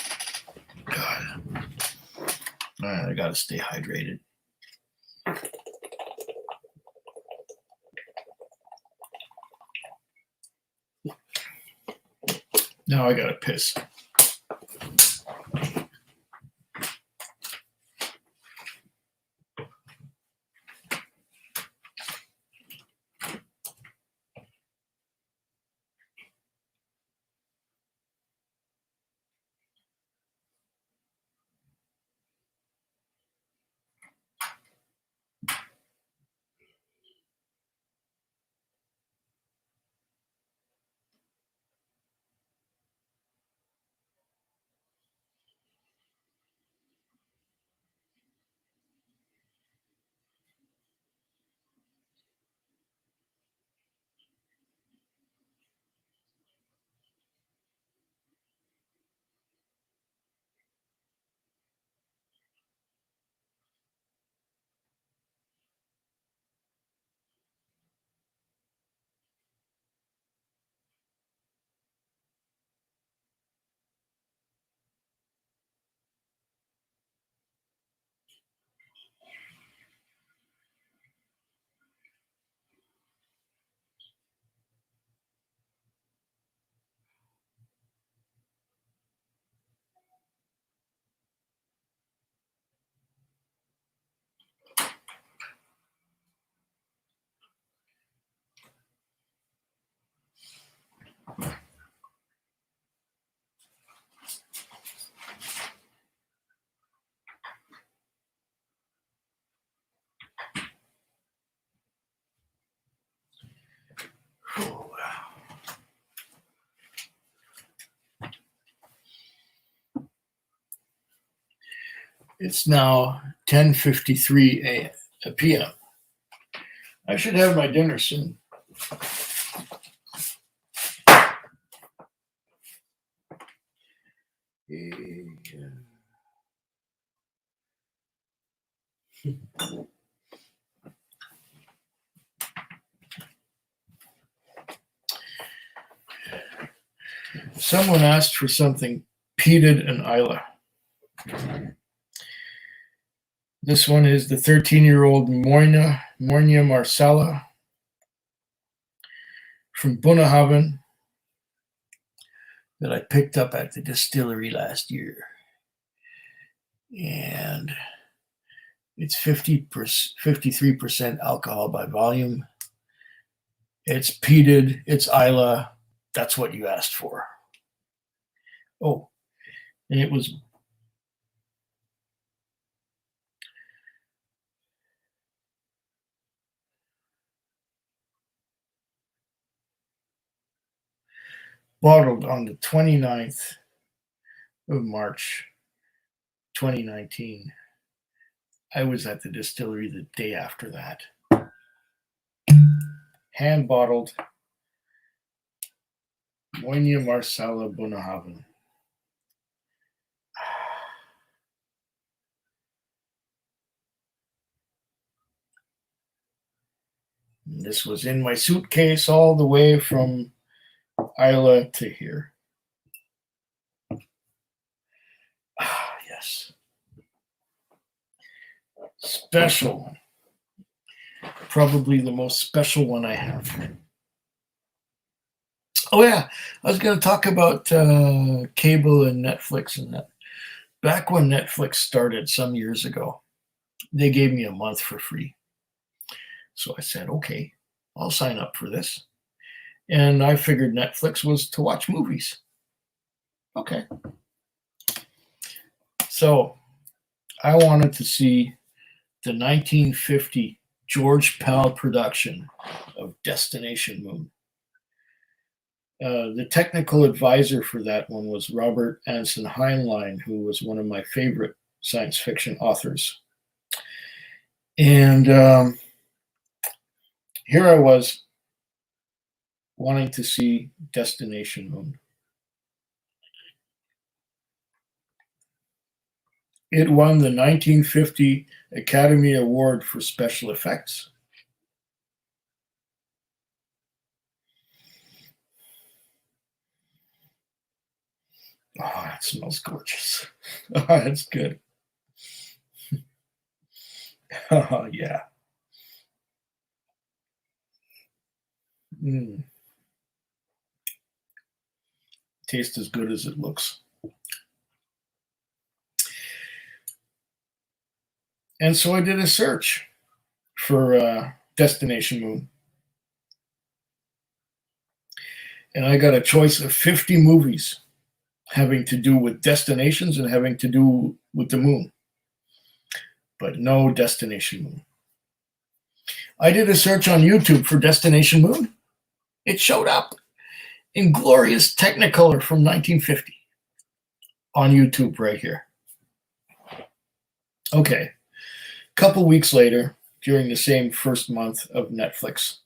God. All right, I got to stay hydrated. Now I got to piss. It's now 10:53 p.m. I should have my dinner soon. Someone asked for something peated and Isla. This one is the 13-year-old Moyna Marsala from Bunnahabhain that I picked up at the distillery last year. And it's 53% alcohol by volume. It's peated, it's Isla. That's what you asked for. Oh, and it was bottled on the 29th of March, 2019. I was at the distillery the day after that. Hand bottled Moyna Marsala Bunnahabhain. This was in my suitcase all the way from Isla to here. Yes. Special. Probably the most special one I have. Oh yeah, I was going to talk about cable and Netflix and that. Back when Netflix started some years ago, they gave me a month for free. So I said, okay, I'll sign up for this. And I figured Netflix was to watch movies. Okay. So I wanted to see the 1950 George Pal production of Destination Moon. The technical advisor for that one was Robert Anson Heinlein, who was one of my favorite science fiction authors. And here I was wanting to see Destination Moon. It won the 1950 Academy Award for Special Effects. Oh, it smells gorgeous. Oh, that's good. Oh, yeah. Tastes as good as it looks. And so I did a search for Destination Moon. And I got a choice of 50 movies having to do with destinations and having to do with the moon. But no Destination Moon. I did a search on YouTube for Destination Moon. It showed up in glorious Technicolor from 1950 on YouTube right here. Okay. A couple weeks later, during the same first month of Netflix,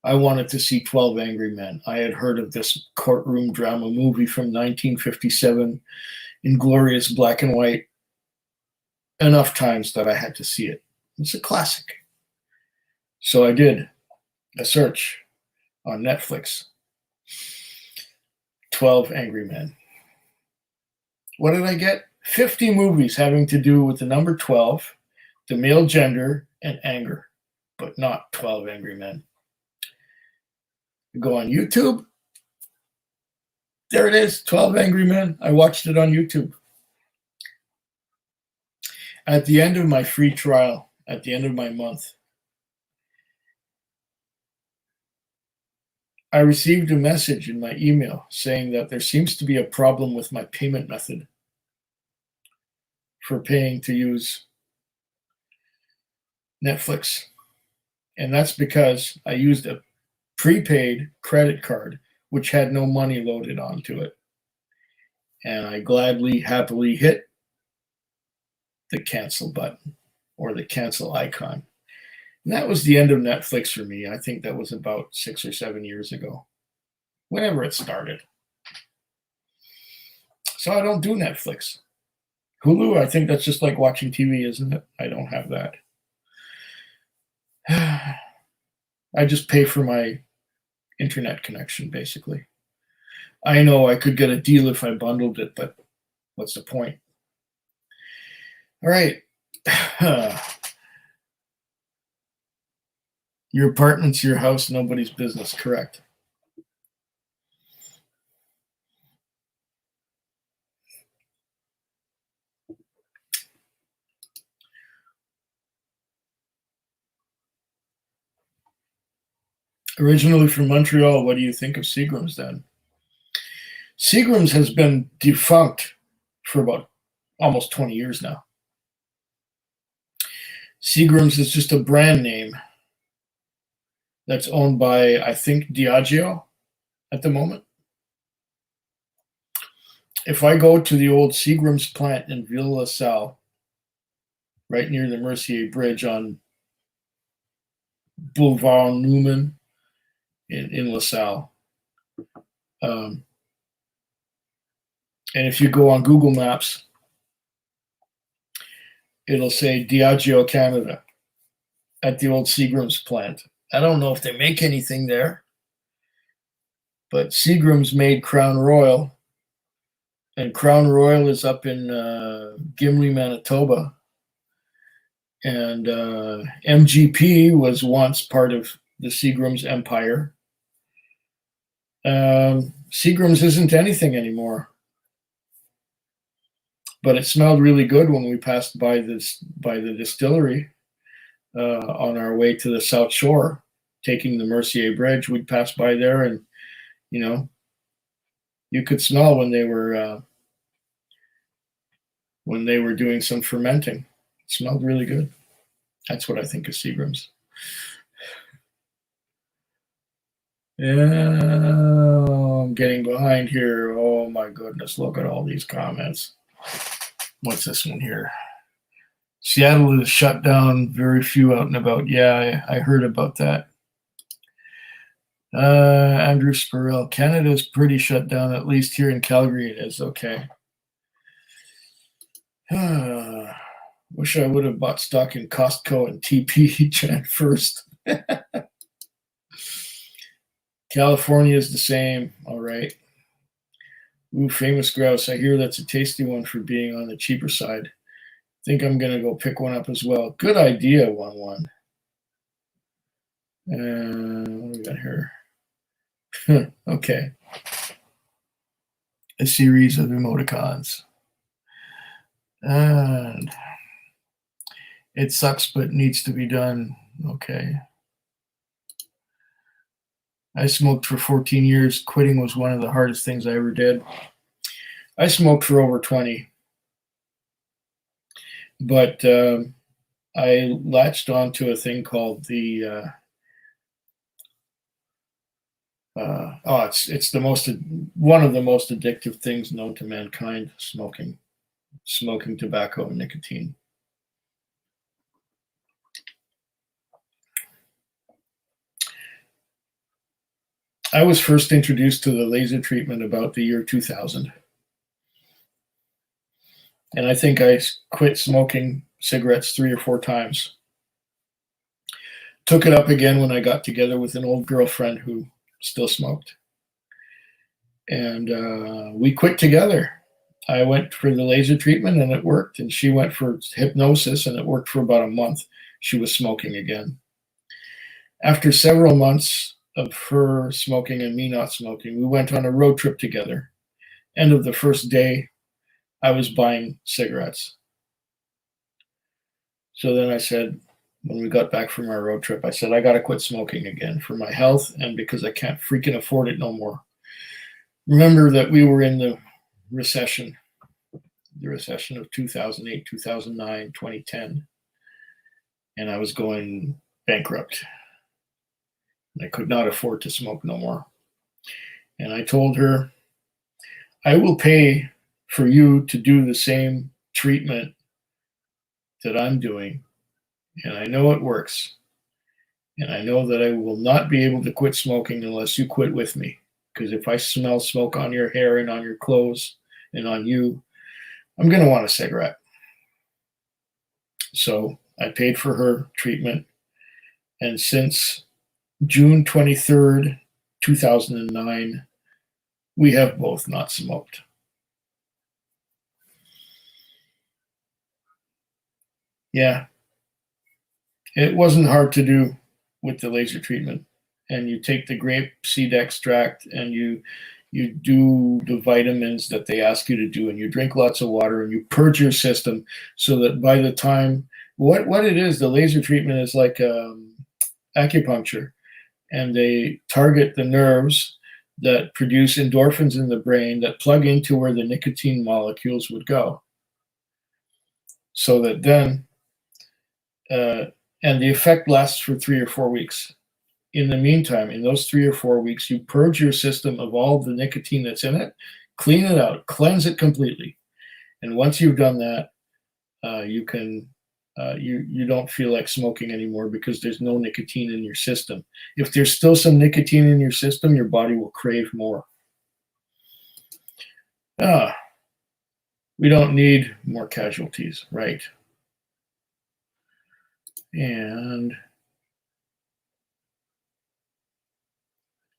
I wanted to see 12 Angry Men. I had heard of this courtroom drama movie from 1957 in glorious black and white enough times that I had to see it. It's a classic. So I did a search on Netflix. 12 Angry Men. What did I get? 50 movies having to do with the number 12, the male gender, and anger, but not 12 Angry Men. Go on YouTube. There it is, 12 Angry Men. I watched it on YouTube. At the end of my free trial, at the end of my month, I received a message in my email saying that there seems to be a problem with my payment method for paying to use Netflix. And that's because I used a prepaid credit card, which had no money loaded onto it. And I gladly, happily hit the cancel button or the cancel icon. And that was the end of Netflix for me. I think that was about 6 or 7 years ago, whenever it started. So I don't do Netflix. Hulu, I think that's just like watching TV, isn't it? I don't have that. I just pay for my internet connection, basically. I know I could get a deal if I bundled it, but what's the point? All right. Your apartment's your house, nobody's business, correct? Originally from Montreal, what do you think of Seagram's then? Seagram's has been defunct for about almost 20 years now. Seagram's is just a brand name that's owned by, I think, Diageo at the moment. If I go to the old Seagram's plant in Ville-la-Salle, right near the Mercier Bridge on Boulevard Newman in LaSalle, and if you go on Google Maps, it'll say Diageo Canada at the old Seagram's plant. I don't know if they make anything there, but Seagram's made Crown Royal, and Crown Royal is up in Gimli, Manitoba. And MGP was once part of the Seagram's empire. Seagram's isn't anything anymore, but it smelled really good when we passed by the distillery on our way to the South Shore, taking the Mercier Bridge. We'd pass by there, and you could smell when they were doing some fermenting. It smelled really good. That's what I think of Seagram's. Yeah, I'm getting behind here. Oh my goodness, look at all these comments. What's this one here? Seattle is shut down, very few out and about. Yeah, I heard about that. Andrew Spurrell, Canada is pretty shut down, at least here in Calgary it is. Okay. Wish I would have bought stock in Costco and TP Jan first. California is the same. All right. Ooh, famous grouse. I hear that's a tasty one for being on the cheaper side. Think I'm going to go pick one up as well. Good idea, 1-1. What do we got here? Okay. A series of emoticons. And it sucks, but needs to be done. Okay. I smoked for 14 years. Quitting was one of the hardest things I ever did. I smoked for over 20. But I latched onto a thing called the it's one of the most addictive things known to mankind, smoking tobacco and nicotine. I was first introduced to the laser treatment about the year 2000. And I think I quit smoking cigarettes 3 or 4 times. Took it up again when I got together with an old girlfriend who still smoked. And we quit together. I went for the laser treatment and it worked. And she went for hypnosis and it worked for about a month. She was smoking again. After several months of her smoking and me not smoking, we went on a road trip together. End of the first day, I was buying cigarettes. So then I said, when we got back from our road trip, I said, I got to quit smoking again for my health and because I can't freaking afford it no more. Remember that we were in the recession of 2008, 2009, 2010, and I was going bankrupt. I could not afford to smoke no more. And I told her, I will pay for you to do the same treatment that I'm doing, and I know it works. And I know that I will not be able to quit smoking unless you quit with me. Because if I smell smoke on your hair and on your clothes and on you, I'm going to want a cigarette. So I paid for her treatment. And since June 23rd, 2009, we have both not smoked. Yeah. It wasn't hard to do with the laser treatment. And you take the grape seed extract and you do the vitamins that they ask you to do, and you drink lots of water and you purge your system so that by the time what it is, the laser treatment is like acupuncture, and they target the nerves that produce endorphins in the brain that plug into where the nicotine molecules would go. So that then, and the effect lasts for 3 or 4 weeks. In the meantime, in those 3 or 4 weeks, you purge your system of all the nicotine that's in it, clean it out, cleanse it completely. And once you've done that, you can you don't feel like smoking anymore because there's no nicotine in your system. If there's still some nicotine in your system, your body will crave more. We don't need more casualties, right? And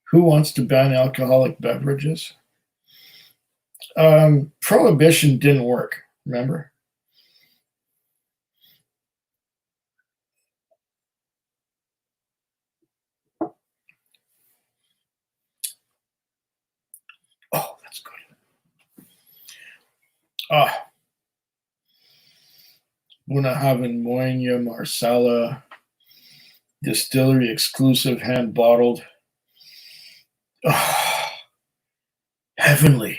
who wants to ban alcoholic beverages? Prohibition didn't work, remember? Oh, that's good. Bunnahabhain Moynia Marsala distillery exclusive, hand bottled. Heavenly.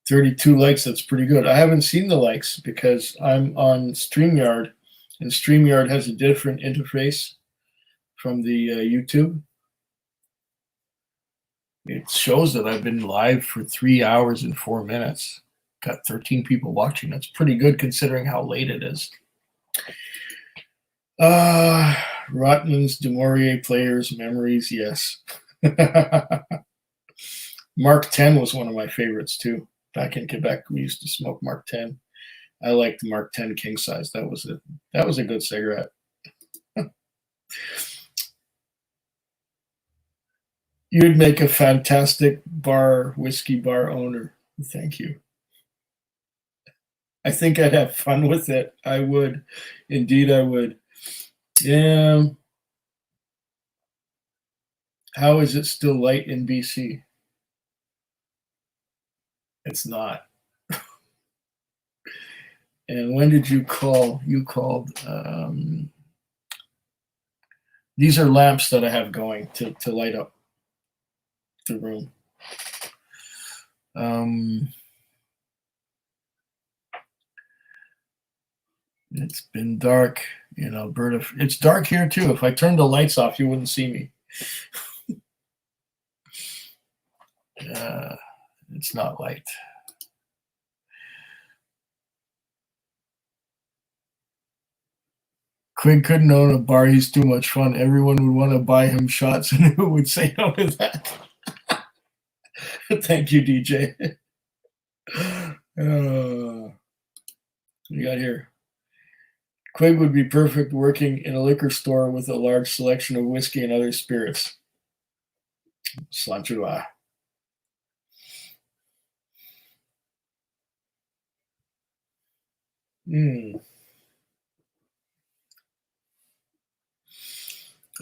32 likes, that's pretty good. I haven't seen the likes because I'm on StreamYard, and StreamYard has a different interface from the YouTube. It shows that I've been live for 3 hours and 4 minutes. Got 13 people watching. That's pretty good considering how late it is. Rotman's Du Maurier players, memories, yes. Mark 10 was one of my favorites too. Back in Quebec, we used to smoke Mark 10. I liked the Mark 10 king size. That was a good cigarette. You'd make a fantastic whiskey bar owner. Thank you. I think I'd have fun with it. I would. Indeed, I would. Yeah. How is it still light in BC? It's not. And when did you call? You called. These are lamps that I have going to light up the room. It's been dark in Alberta. It's dark here too. If I turned the lights off, you wouldn't see me. It's not light. Quinn couldn't own a bar. He's too much fun. Everyone would want to buy him shots, and who would say no to that? Thank you, DJ. You got here. Quig would be perfect working in a liquor store with a large selection of whiskey and other spirits. Slanchua.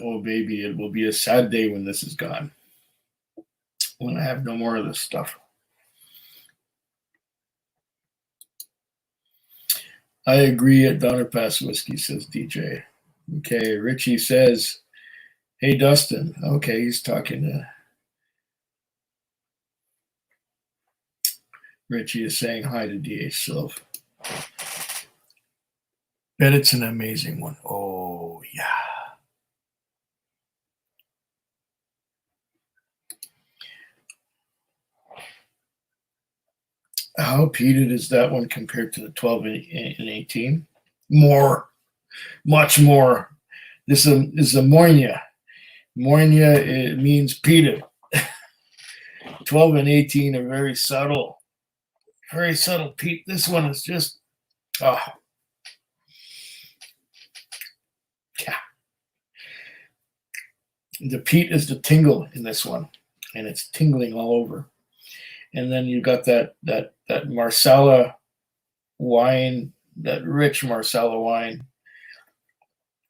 Oh, baby, it will be a sad day when this is gone. When I have no more of this stuff. I agree at Donner Pass Whiskey, says DJ. Okay, Richie says, hey, Dustin. Okay, he's talking to... Richie is saying hi to DH Sylv. Bet it's an amazing one. Oh, yeah. How peated is that one compared to the 12 and 18? More, much more. This is a Moynia. Moynia, it means peated. 12 and 18 are very subtle peat. This one is just, oh, yeah. The peat is the tingle in this one, and it's tingling all over. And then you got that Marsala wine, that rich Marsala wine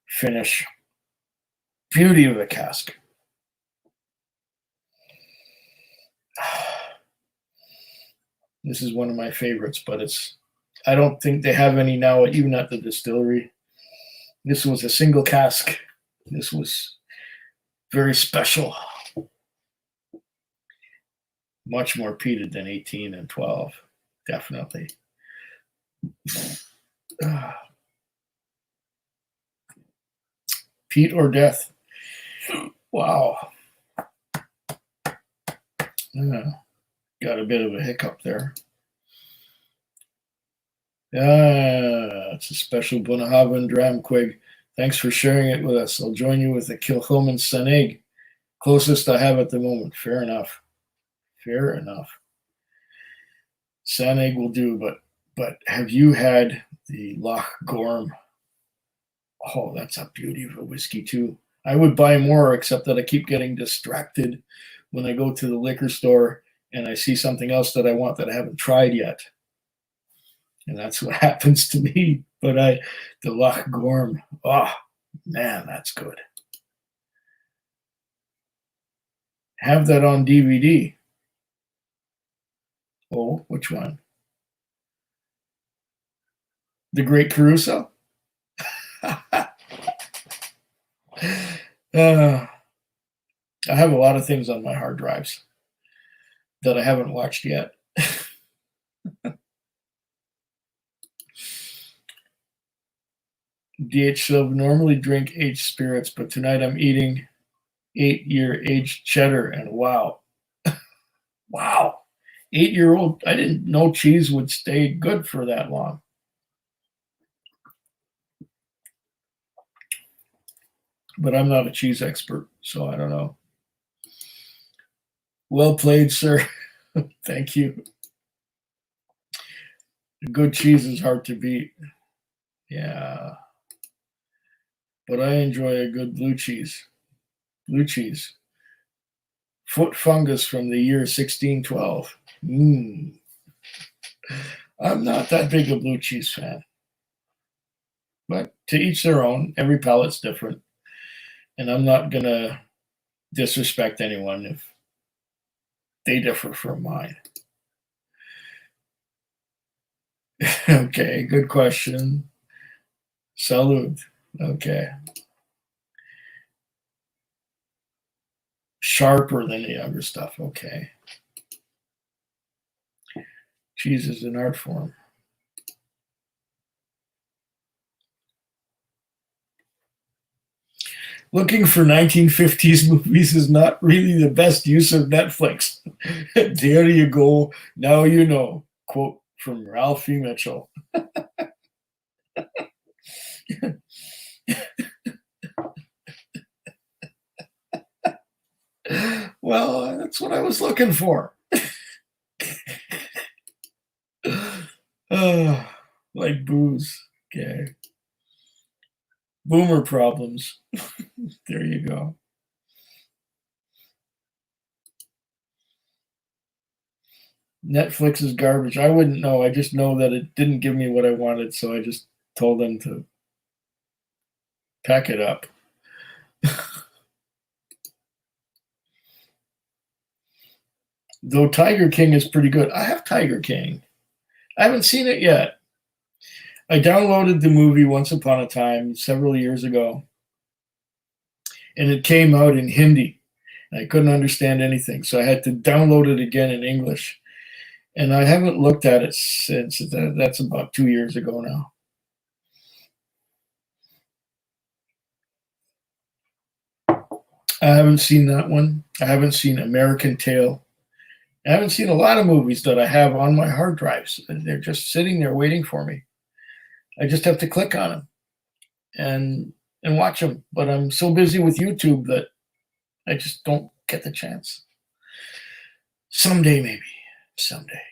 finish. Beauty of the cask. This is one of my favorites, but I don't think they have any now, even at the distillery. This was a single cask. This was very special. Much more peated than 18 and 12, definitely. Peat or death. Wow. Got a bit of a hiccup there. It's a special Bunnahabhain Dramquig. Thanks for sharing it with us. I'll join you with the Kilchoman Sanig, closest I have at the moment. Fair enough. Fair enough. Sanig will do, but have you had the Loch Gorm? Oh, that's a beauty of a whiskey too. I would buy more, except that I keep getting distracted when I go to the liquor store and I see something else that I want that I haven't tried yet. And that's what happens to me. But the Loch Gorm, oh man, that's good. Have that on DVD. Oh, which one? The Great Caruso? I have a lot of things on my hard drives that I haven't watched yet. DH Silv, normally drink aged spirits, but tonight I'm eating 8-year aged cheddar, and wow. Wow. 8-year-old, I didn't know cheese would stay good for that long. But I'm not a cheese expert, so I don't know. Well played, sir. Thank you. Good cheese is hard to beat. Yeah. But I enjoy a good blue cheese. Blue cheese. Foot fungus from the year 1612. I'm not that big a blue cheese fan. But to each their own. Every palate's different. And I'm not going to disrespect anyone if they differ from mine. Okay, good question. Salud. Okay. Sharper than the other stuff. Okay. Cheese is an art form. Looking for 1950s movies is not really the best use of Netflix. There you go. Now you know. Quote from Ralphie Mitchell. Well, that's what I was looking for. Like booze. Okay. Boomer problems. There you go. Netflix is garbage. I wouldn't know. I just know that it didn't give me what I wanted, so I just told them to pack it up. Though Tiger King is pretty good. I have Tiger King. I haven't seen it yet. I downloaded the movie Once Upon a Time several years ago, and it came out in Hindi. I couldn't understand anything, so I had to download it again in English. And I haven't looked at it since. That's about 2 years ago now. I haven't seen that one. I haven't seen American Tail. I haven't seen a lot of movies that I have on my hard drives. They're just sitting there waiting for me. I just have to click on them and watch them. But I'm so busy with YouTube that I just don't get the chance. Someday, maybe. Someday.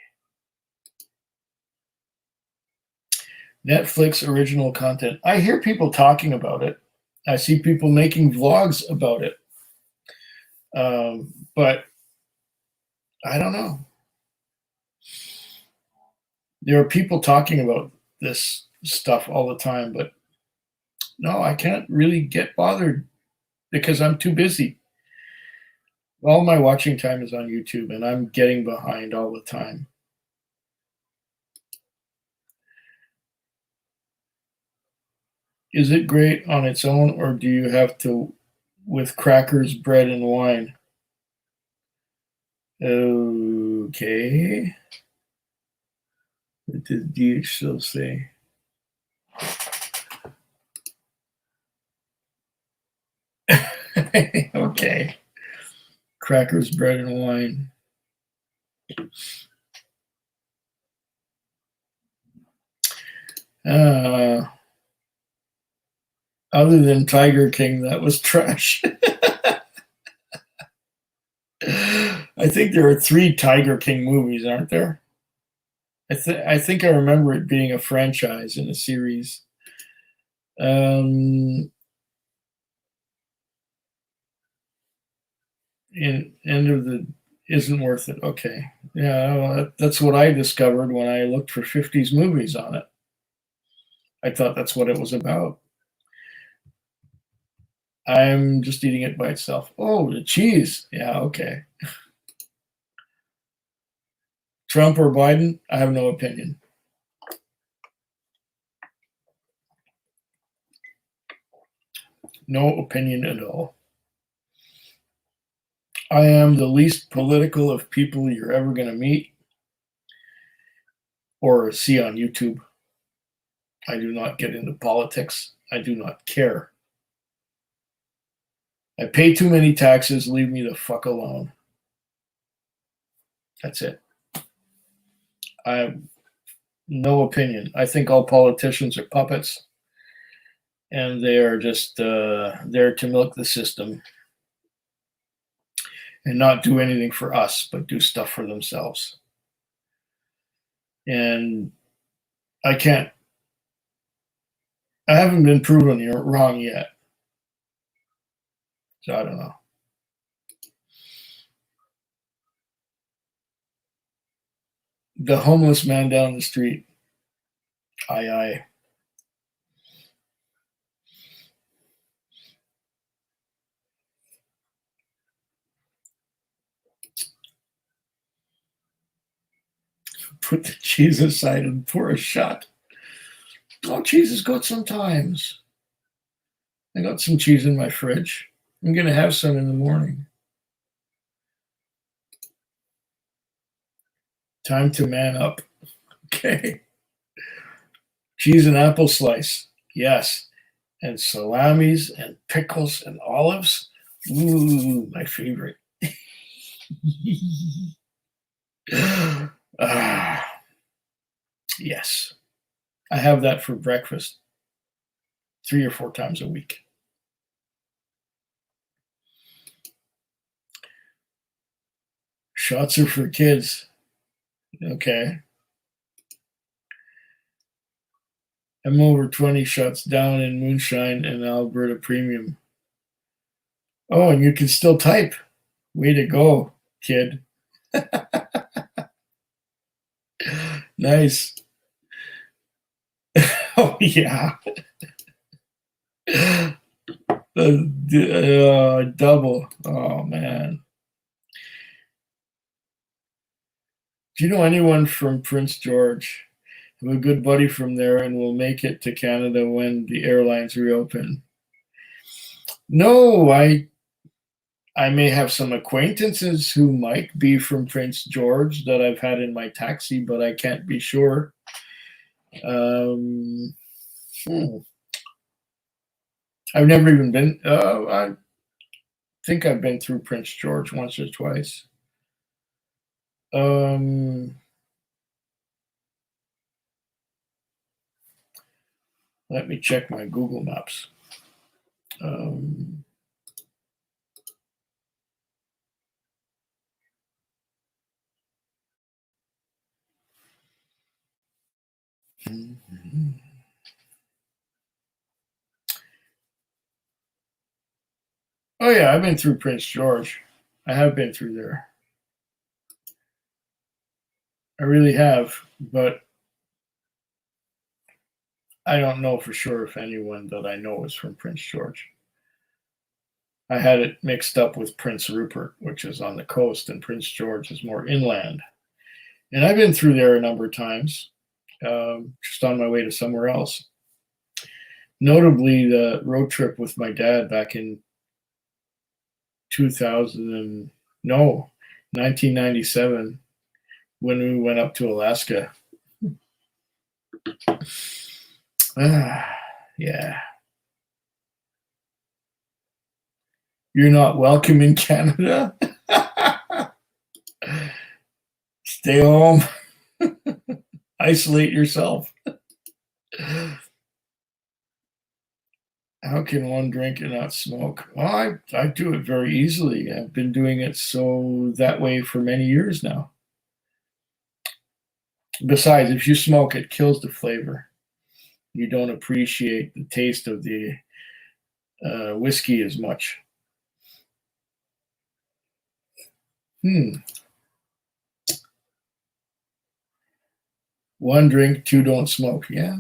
Netflix original content. I hear people talking about it. I see people making vlogs about it. But I don't know. There are people talking about this stuff all the time, but no, I can't really get bothered because I'm too busy. All my watching time is on YouTube, and I'm getting behind all the time. Is it great on its own, or do you have to with crackers, bread, and wine? Okay. What did DH still say? Okay. Crackers, bread, and wine. Other than Tiger King, that was trash. I think there are 3 Tiger King movies, aren't there? I think I remember it being a franchise in a series. End of the isn't worth it. Okay, yeah, well, that's what I discovered when I looked for 50s movies on it. I thought that's what it was about. I'm just eating it by itself. Oh, the cheese. Yeah, okay. Trump or Biden? I have no opinion. No opinion at all. I am the least political of people you're ever going to meet or see on YouTube. I do not get into politics. I do not care. I pay too many taxes. Leave me the fuck alone. That's it. I have no opinion. I think all politicians are puppets, and they are just there to milk the system and not do anything for us, but do stuff for themselves. And I haven't been proven wrong yet. So I don't know. The homeless man down the street. Aye. Put the cheese aside and pour a shot. Oh, cheese is good sometimes. I got some cheese in my fridge. I'm going to have some in the morning. Time to man up. Okay. Cheese and apple slice. Yes. And salamis and pickles and olives. Ooh, my favorite. Yes. I have that for breakfast 3 or 4 times a week. Shots are for kids. Okay. I'm over 20 shots down in moonshine and Alberta Premium. Oh, and you can still type. Way to go, kid. Nice. Oh, yeah. Double. Oh, man. Do you know anyone from Prince George? I have a good buddy from there and will make it to Canada when the airlines reopen. No, I may have some acquaintances who might be from Prince George that I've had in my taxi, but I can't be sure. I've never even been. I think I've been through Prince George once or twice. Um, Let me check my Google Maps. Um, oh yeah, I've been through Prince George. I have been through there. I really have, but I don't know for sure if anyone that I know is from Prince George. I had it mixed up with Prince Rupert, which is on the coast, and Prince George is more inland. And I've been through there a number of times, just on my way to somewhere else. Notably, the road trip with my dad back in 2000 and no, 1997, when we went up to Alaska. Yeah. You're not welcome in Canada. Stay home. Isolate yourself. How can one drink and not smoke? Well, I do it very easily. I've been doing it so that way for many years now. Besides, if you smoke, it kills the flavor. You don't appreciate the taste of the whiskey as much. Hmm. One drink, two don't smoke. Yeah,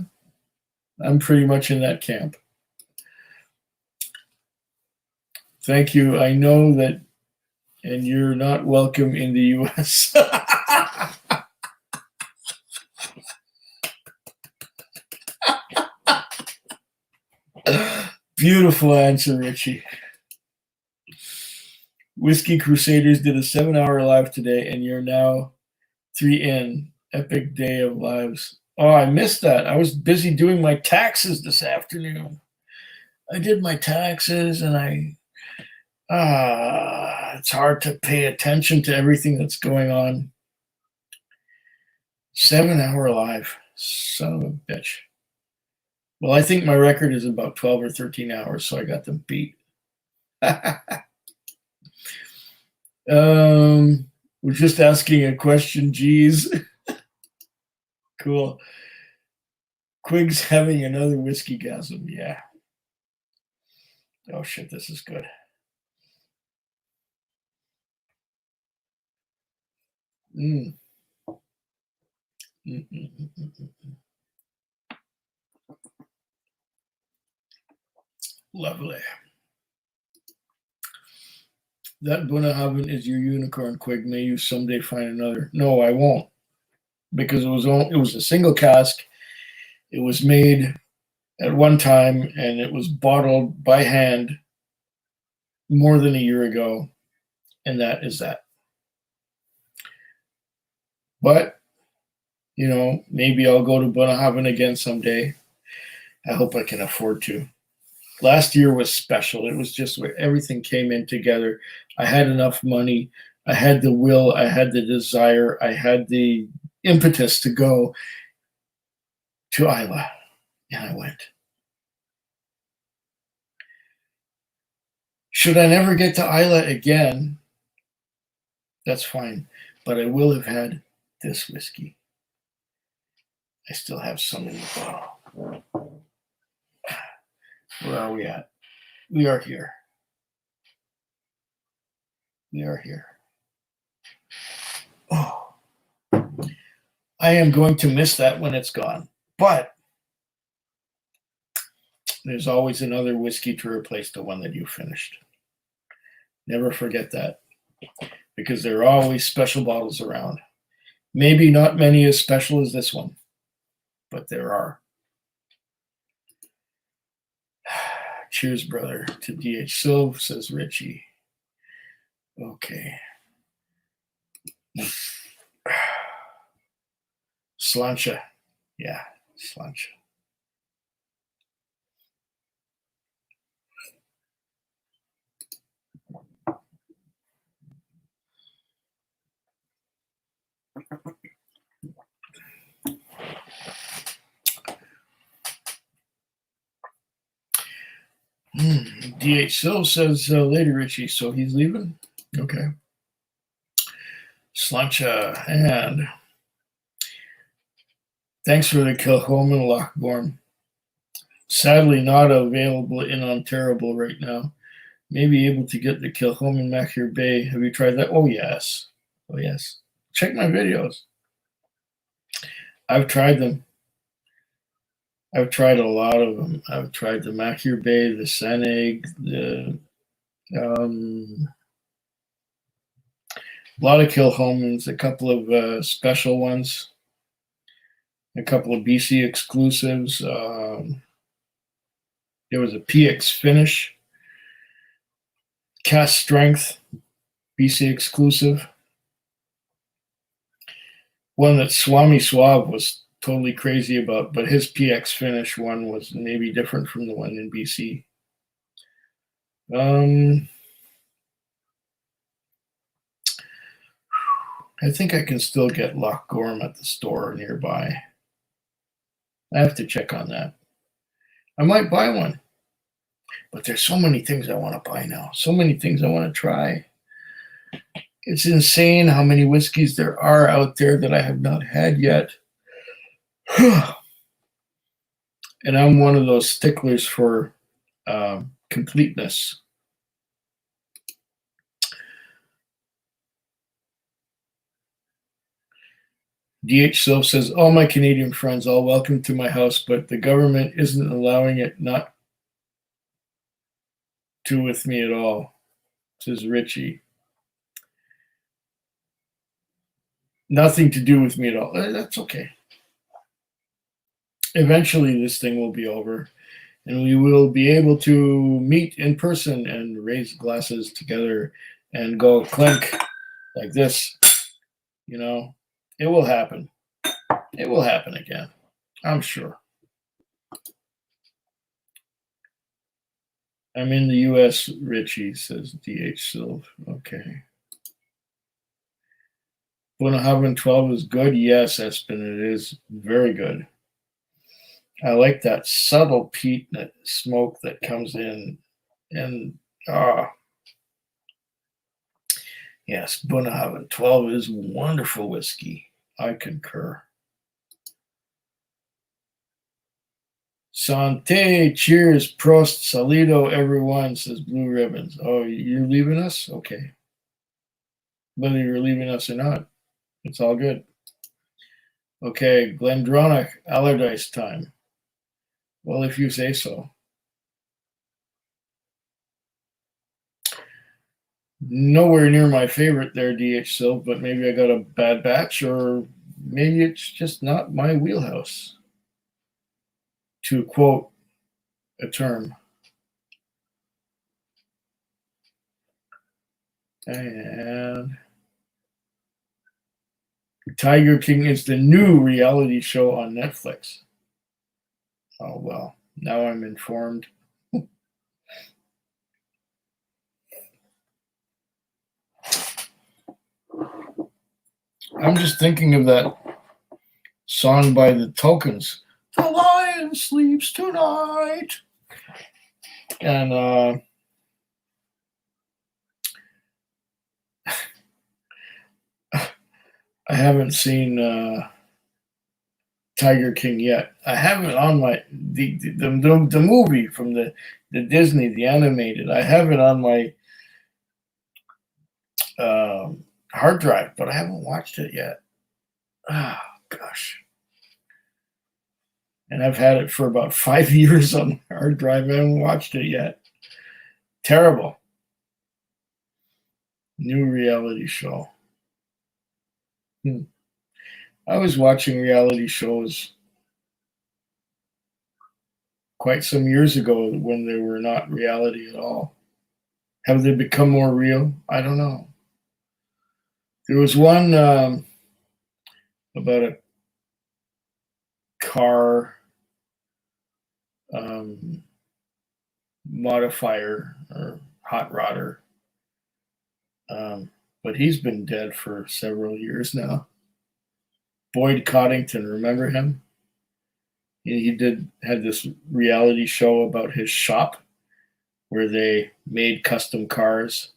I'm pretty much in that camp. Thank you. I know that, and you're not welcome in the U.S. Beautiful answer, Richie. Whiskey Crusaders did a 7-hour live today, and you're now 3 in. Epic day of lives. Oh, I missed that. I was busy doing my taxes this afternoon. I did my taxes, and it's hard to pay attention to everything that's going on. 7-hour live. Son of a bitch. Well, I think my record is about 12 or 13 hours, so I got them beat. We're just asking a question, geez. Cool. Quig's having another whiskey gasm, yeah. Oh shit, this is good. Mm. Lovely. That Bunnahabhain is your unicorn, Quig. May you someday find another. No, I won't, because it was a single cask. It was made at one time, and it was bottled by hand more than a year ago, and that is that. But maybe I'll go to Bunnahabhain again someday. I hope I can afford to. Last year was special. It was just where everything came in together. I had enough money. I had the will. I had the desire. I had the impetus to go to Isla, and I went. Should I never get to Isla again, that's fine. But I will have had this whiskey. I still have some in the bottle. Where are we at? We are here. We are here. Oh, I am going to miss that when it's gone. But there's always another whiskey to replace the one that you finished. Never forget that, because there are always special bottles around. Maybe not many as special as this one, but there are. Cheers, brother, to DH Silv, says Richie. Okay. Slancha. Yeah, slancha. DH Sill says later, Richie, so he's leaving? Okay. Slancha, and thanks for the Kilchoman Lochborn. Sadly, not available in Ontario right now. Maybe able to get the Kilchoman Macquarie Bay. Have you tried that? Oh, yes. Oh, yes. Check my videos. I've tried them. I've tried a lot of them. I've tried the Macquarie Bay, the Seneg, the a lot of Kilchomans, a couple of special ones, a couple of BC exclusives. There was a PX finish, Cask strength, BC exclusive. One that Swami Swab was totally crazy about, but his PX finish one was maybe different from the one in BC. I think I can still get Loch Gorm at the store nearby. I have to check on that. I might buy one. But there's so many things I want to buy now. So many things I want to try. It's insane how many whiskeys there are out there that I have not had yet. And I'm one of those sticklers for completeness. DH Silv says, all my Canadian friends, all welcome to my house, but the government isn't allowing it not to with me at all, says Richie. Nothing to do with me at all. That's okay. Eventually, this thing will be over, and we will be able to meet in person and raise glasses together and go clink like this. You know, it will happen. It will happen again, I'm sure. I'm in the U.S., Richie, says D.H. Silv. Okay. Bunnahabhain 12 is good. Yes, Espen, it is very good. I like that subtle peat smoke that comes in. And, yes, Bunnahabhain 12 is wonderful whiskey. I concur. Santé, cheers, Prost, Salido, everyone, says Blue Ribbons. Oh, you're leaving us? Okay. Whether you're leaving us or not, it's all good. Okay, Glendronach, Allardyce time. Well, if you say so. Nowhere near my favorite there, DH Silv, but maybe I got a bad batch, or maybe it's just not my wheelhouse, to quote a term. And Tiger King is the new reality show on Netflix. Oh, well, now I'm informed. I'm just thinking of that song by the Tokens. The lion sleeps tonight. And I haven't seen Tiger King yet. I have it on my the movie from the Disney, the animated. I have it on my hard drive, but I haven't watched it yet. Oh, gosh. And I've had it for about 5 years on the hard drive. I haven't watched it yet. Terrible. New reality show. I was watching reality shows quite some years ago when they were not reality at all. Have they become more real? I don't know. There was one about a car modifier or hot rodder, but he's been dead for several years now. Boyd Coddington, remember him? He had this reality show about his shop where they made custom cars.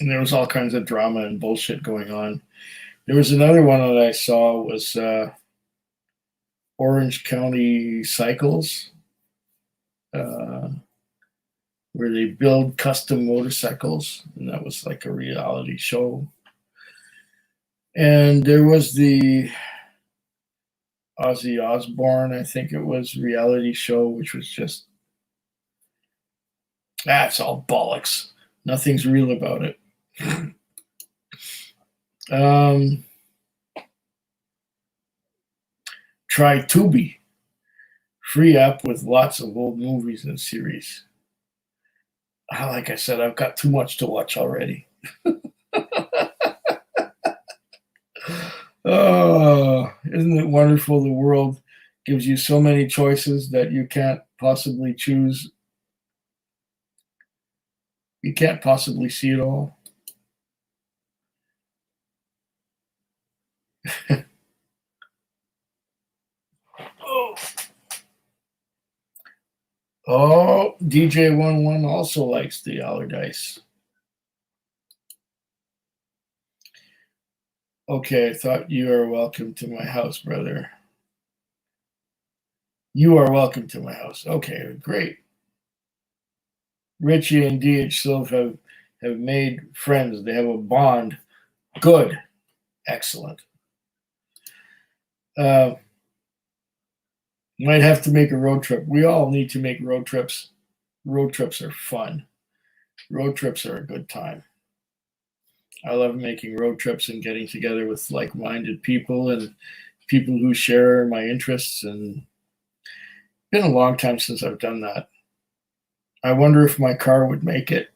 And there was all kinds of drama and bullshit going on. There was another one that I saw was Orange County Cycles, where they build custom motorcycles, and that was like a reality show. And there was the Ozzy Osbourne, I think it was, reality show, which was just, that's all bollocks. Nothing's real about it. Try Tubi, free app with lots of old movies and series. Like I said, I've got too much to watch already. Oh, isn't it wonderful? The world gives you so many choices that you can't possibly choose. You can't possibly see it all. Oh, DJ11 also likes the Allardyce. Okay, I thought you are welcome to my house, brother. You are welcome to my house. Okay, great. Richie and DH Silv have made friends. They have a bond. Good. Excellent. Might have to make a road trip. We all need to make road trips. Road trips are fun. Road trips are a good time. I love making road trips and getting together with like-minded people and people who share my interests. And it's been a long time since I've done that. I wonder if my car would make it.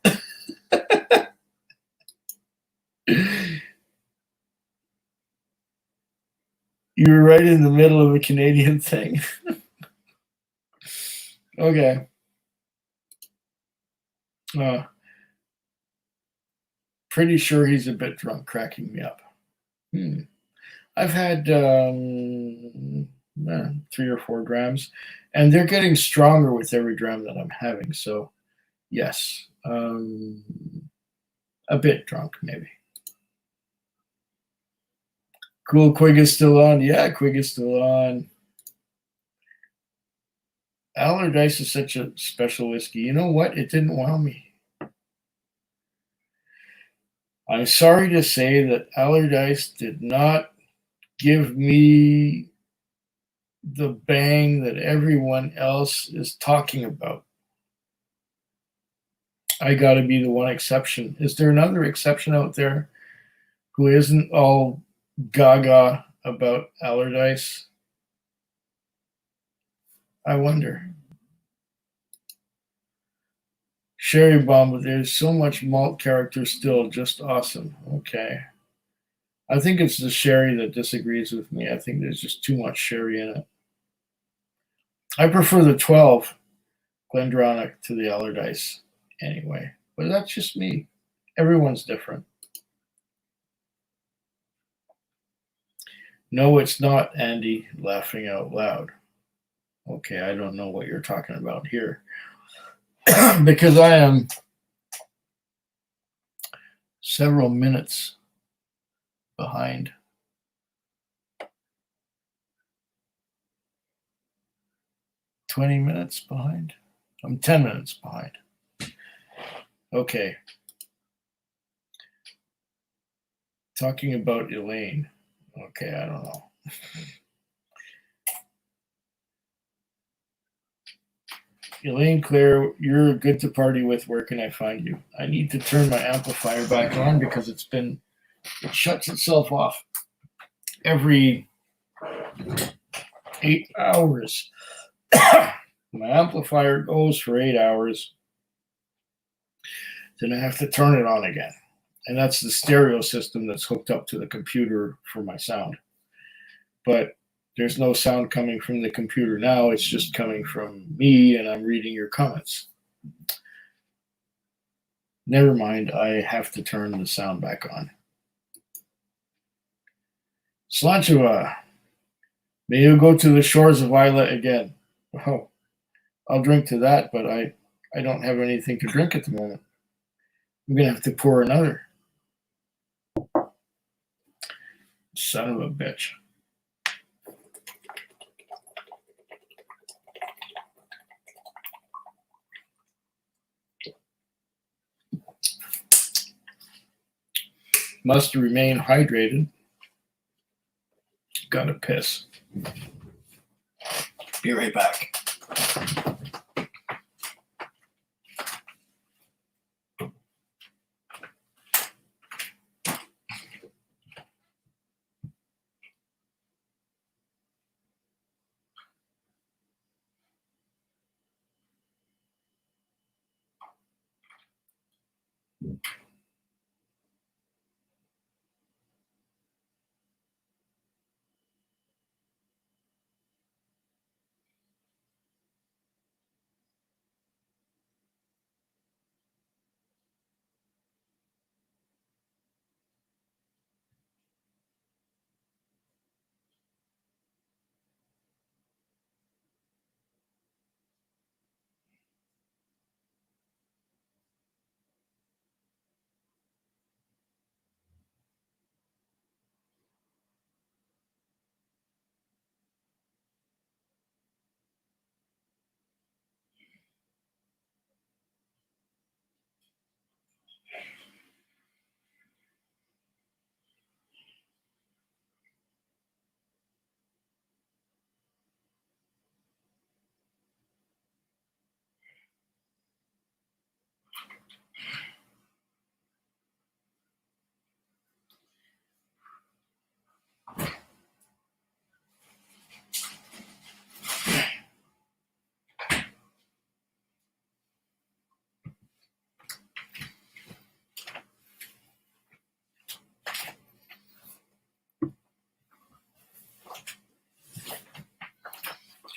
You were right in the middle of a Canadian thing. Okay. Pretty sure he's a bit drunk, cracking me up. I've had 3 or 4 grams, and they're getting stronger with every dram that I'm having. So, yes, a bit drunk, maybe. Cool, Quig is still on. Yeah, Quig is still on. Allardyce is such a special whiskey. You know what? It didn't wow me. I'm sorry to say that Allardyce did not give me the bang that everyone else is talking about. I got to be the one exception. Is there another exception out there who isn't all gaga about Allardyce? I wonder. Sherry bomb, but there's so much malt character still, just awesome. Okay. I think it's the sherry that disagrees with me. I think there's just too much sherry in it. I prefer the 12 Glendronach to the Allardyce anyway, but that's just me. Everyone's different. No, it's not, Andy, laughing out loud. Okay, I don't know what you're talking about here. Because I am several minutes behind. $20 minutes behind? I'm 10 minutes behind. Okay. Talking about Elaine. Okay, I don't know. Elaine Claire, you're good to party with. Where can I find you? I need to turn my amplifier back on because it shuts itself off every 8 hours. My amplifier goes for 8 hours. Then I have to turn it on again. And that's the stereo system that's hooked up to the computer for my sound. But there's no sound coming from the computer now. It's just coming from me, and I'm reading your comments. Never mind. I have to turn the sound back on. Slanchua, may you go to the shores of Isla again. Oh, I'll drink to that, but I don't have anything to drink at the moment. I'm going to have to pour another. Son of a bitch. Must remain hydrated. Gotta piss. Be right back.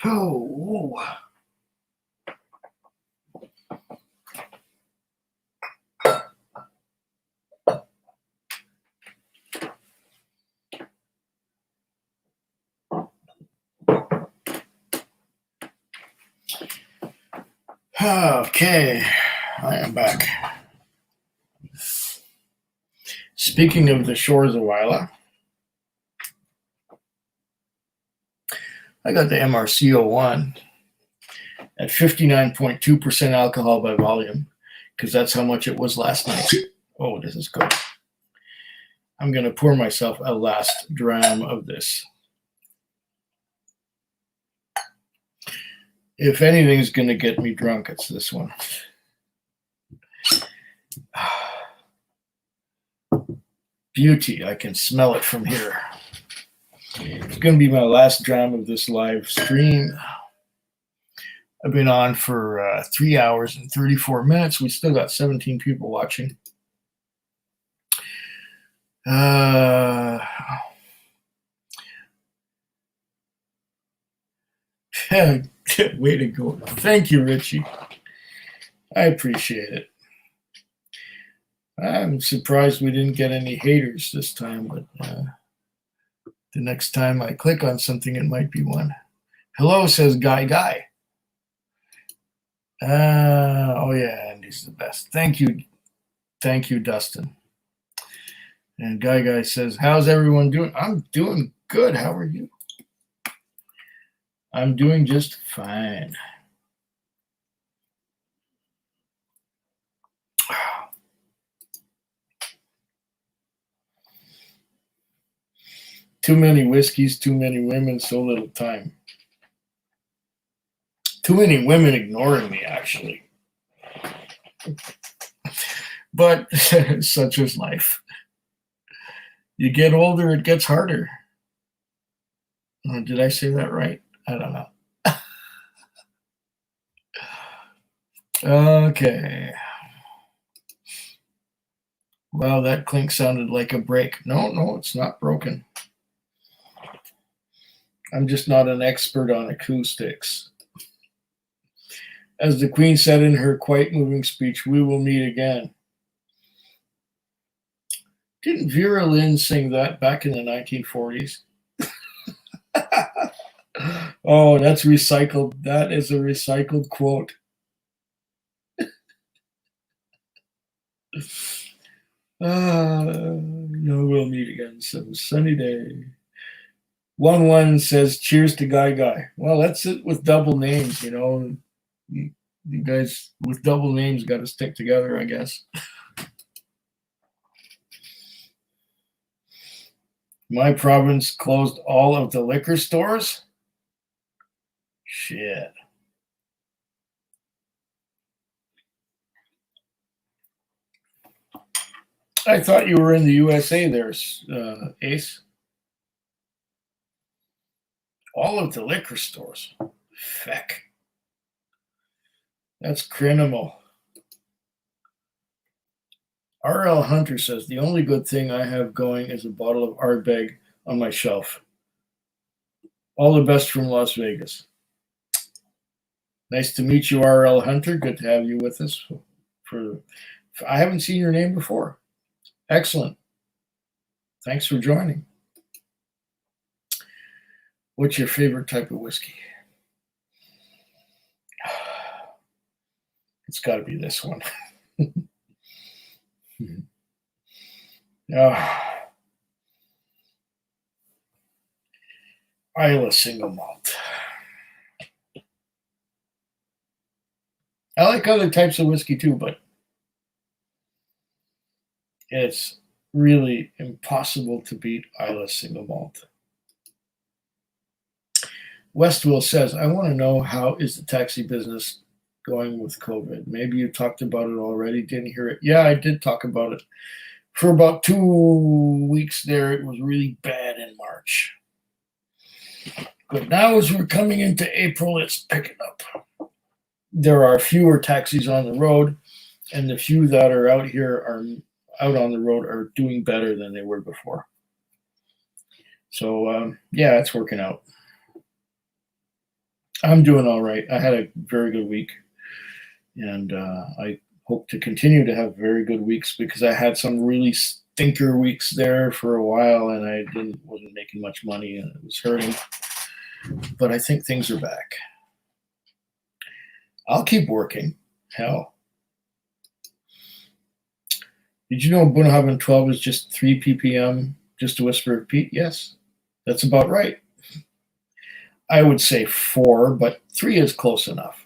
Oh, okay, I am back. Speaking of the shores of Wila, I got the MRC01 at 59.2% alcohol by volume, because that's how much it was last night. Oh, this is good. I'm going to pour myself a last dram of this. If anything's going to get me drunk, it's this one. Beauty. I can smell it from here. It's going to be my last dram of this live stream. I've been on for 3 hours and 34 minutes. We still got 17 people watching. Way to go. Thank you, Richie. I appreciate it. I'm surprised we didn't get any haters this time, but the next time I click on something, it might be one. Hello, says Guy. Oh, yeah, Andy's the best. Thank you, Dustin. And Guy says, how's everyone doing? I'm doing good. How are you? I'm doing just fine. Too many whiskeys, too many women, so little time. Too many women ignoring me, actually. But such is life. You get older, it gets harder. Did I say that right? I don't know. Okay. Wow, that clink sounded like a break. No, it's not broken. I'm just not an expert on acoustics. As the Queen said in her quite moving speech, we will meet again. Didn't Vera Lynn sing that back in the 1940s? Oh, that's recycled. That is a recycled quote. No, we'll meet again some sunny day. 1-1 says, cheers to Guy. Well, that's it with double names, you know. You guys with double names got to stick together, I guess. My province closed all of the liquor stores? Shit. I thought you were in the USA there, Ace. All of the liquor stores. Feck. That's criminal. R.L. Hunter says, the only good thing I have going is a bottle of Ardbeg on my shelf. All the best from Las Vegas. Nice to meet you, R.L. Hunter. Good to have you with us. I haven't seen your name before. Excellent. Thanks for joining. What's your favorite type of whiskey? It's got to be this one. Isla single malt. I like other types of whiskey too, but it's really impossible to beat Isla single malt. Westwell says, I want to know, how is the taxi business going with COVID? Maybe you talked about it already. Didn't hear it. Yeah, I did talk about it. For about 2 weeks there, it was really bad in March. But now as we're coming into April, it's picking up. There are fewer taxis on the road, and the few that are out on the road are doing better than they were before. So, yeah, it's working out. I'm doing all right. I had a very good week, and I hope to continue to have very good weeks, because I had some really stinker weeks there for a while, and I wasn't making much money, and it was hurting. But I think things are back. I'll keep working. Hell. Did you know Bunnahabhain 12 is just 3 ppm, just a whisper of Pete? Yes, that's about right. I would say 4, but 3 is close enough.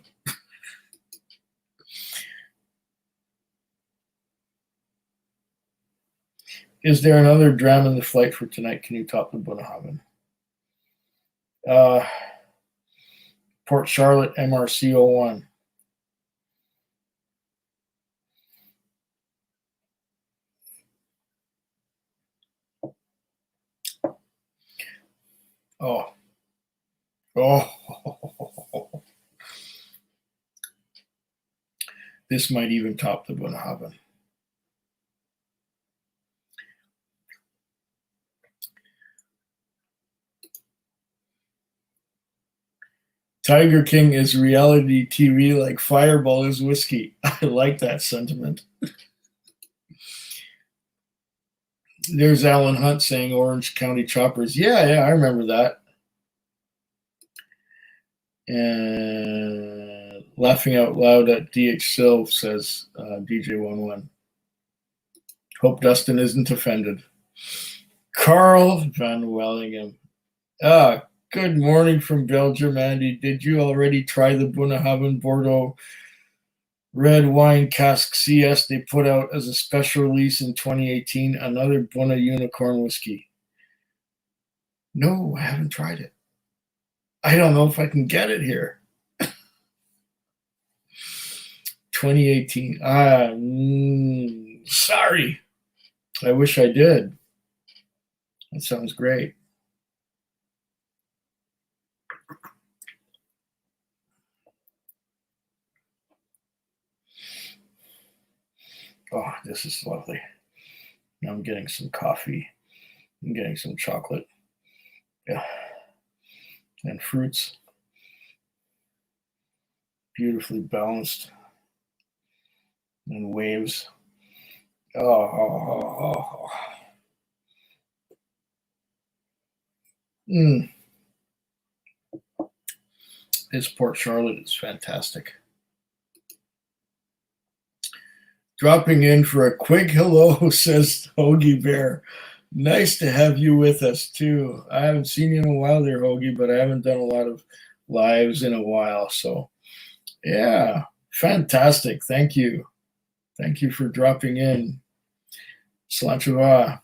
Is there another dram in the flight for tonight? Can you top the Bunnahabhain? Port Charlotte MRC 01. Oh. This might even top the Bunnahabhain. Tiger King is reality TV like Fireball is whiskey. I like that sentiment. There's Alan Hunt saying Orange County Choppers. Yeah, I remember that. And laughing out loud at DH Silv, says DJ11. Hope Dustin isn't offended. Carl Van Wellingham. Good morning from Belgium, Andy. Did you already try the Bunnahabhain Bordeaux red wine cask CS they put out as a special release in 2018? Another Bunna unicorn whiskey. No, I haven't tried it. I don't know if I can get it here. 2018. Sorry. I wish I did. That sounds great. Oh, this is lovely. Now I'm getting some coffee. I'm getting some chocolate. Yeah. And fruits. Beautifully balanced. And waves. Oh. Mm. This Port Charlotte is fantastic. Dropping in for a quick hello, says Hoagie Bear. Nice to have you with us too. I haven't seen you in a while there, Hoagie, but I haven't done a lot of lives in a while. So yeah, fantastic. Thank you. Thank you for dropping in. Slanchava.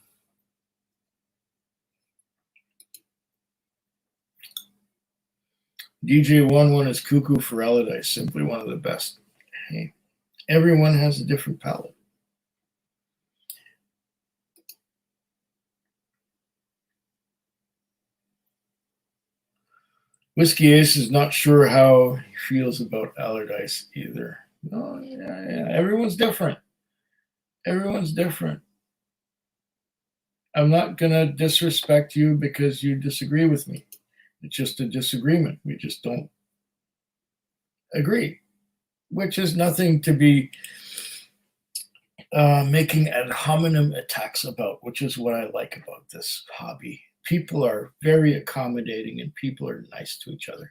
DJ11 is Cuckoo for Allardyce, simply one of the best. Hey, everyone has a different palate. Whiskey Ace is not sure how he feels about Allardyce either. Oh, yeah. Everyone's different. Everyone's different. I'm not going to disrespect you because you disagree with me. It's just a disagreement. We just don't agree, which is nothing to be making ad hominem attacks about, which is what I like about this hobby. People are very accommodating and people are nice to each other.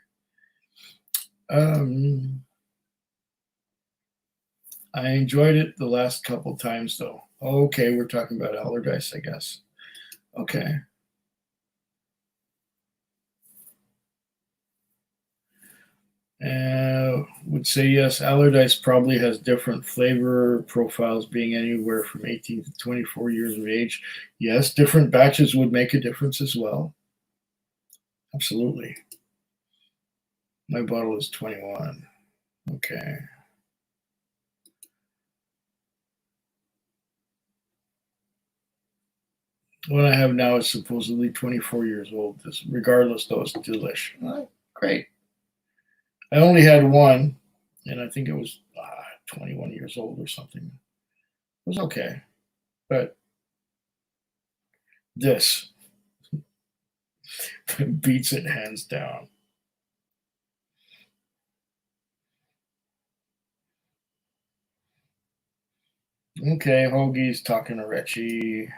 I enjoyed it the last couple times, though. Okay, we're talking about Allardyce, I guess. Okay. Would say yes. Allardyce probably has different flavor profiles, being anywhere from 18 to 24 years of age. Yes, different batches would make a difference as well. Absolutely. My bottle is 21. Okay. What I have now is supposedly 24 years old. This, regardless, though, it's delish. Great. I only had one, and I think it was 21 years old or something. It was okay, but this beats it hands down. Okay, Hoagie's talking to Richie.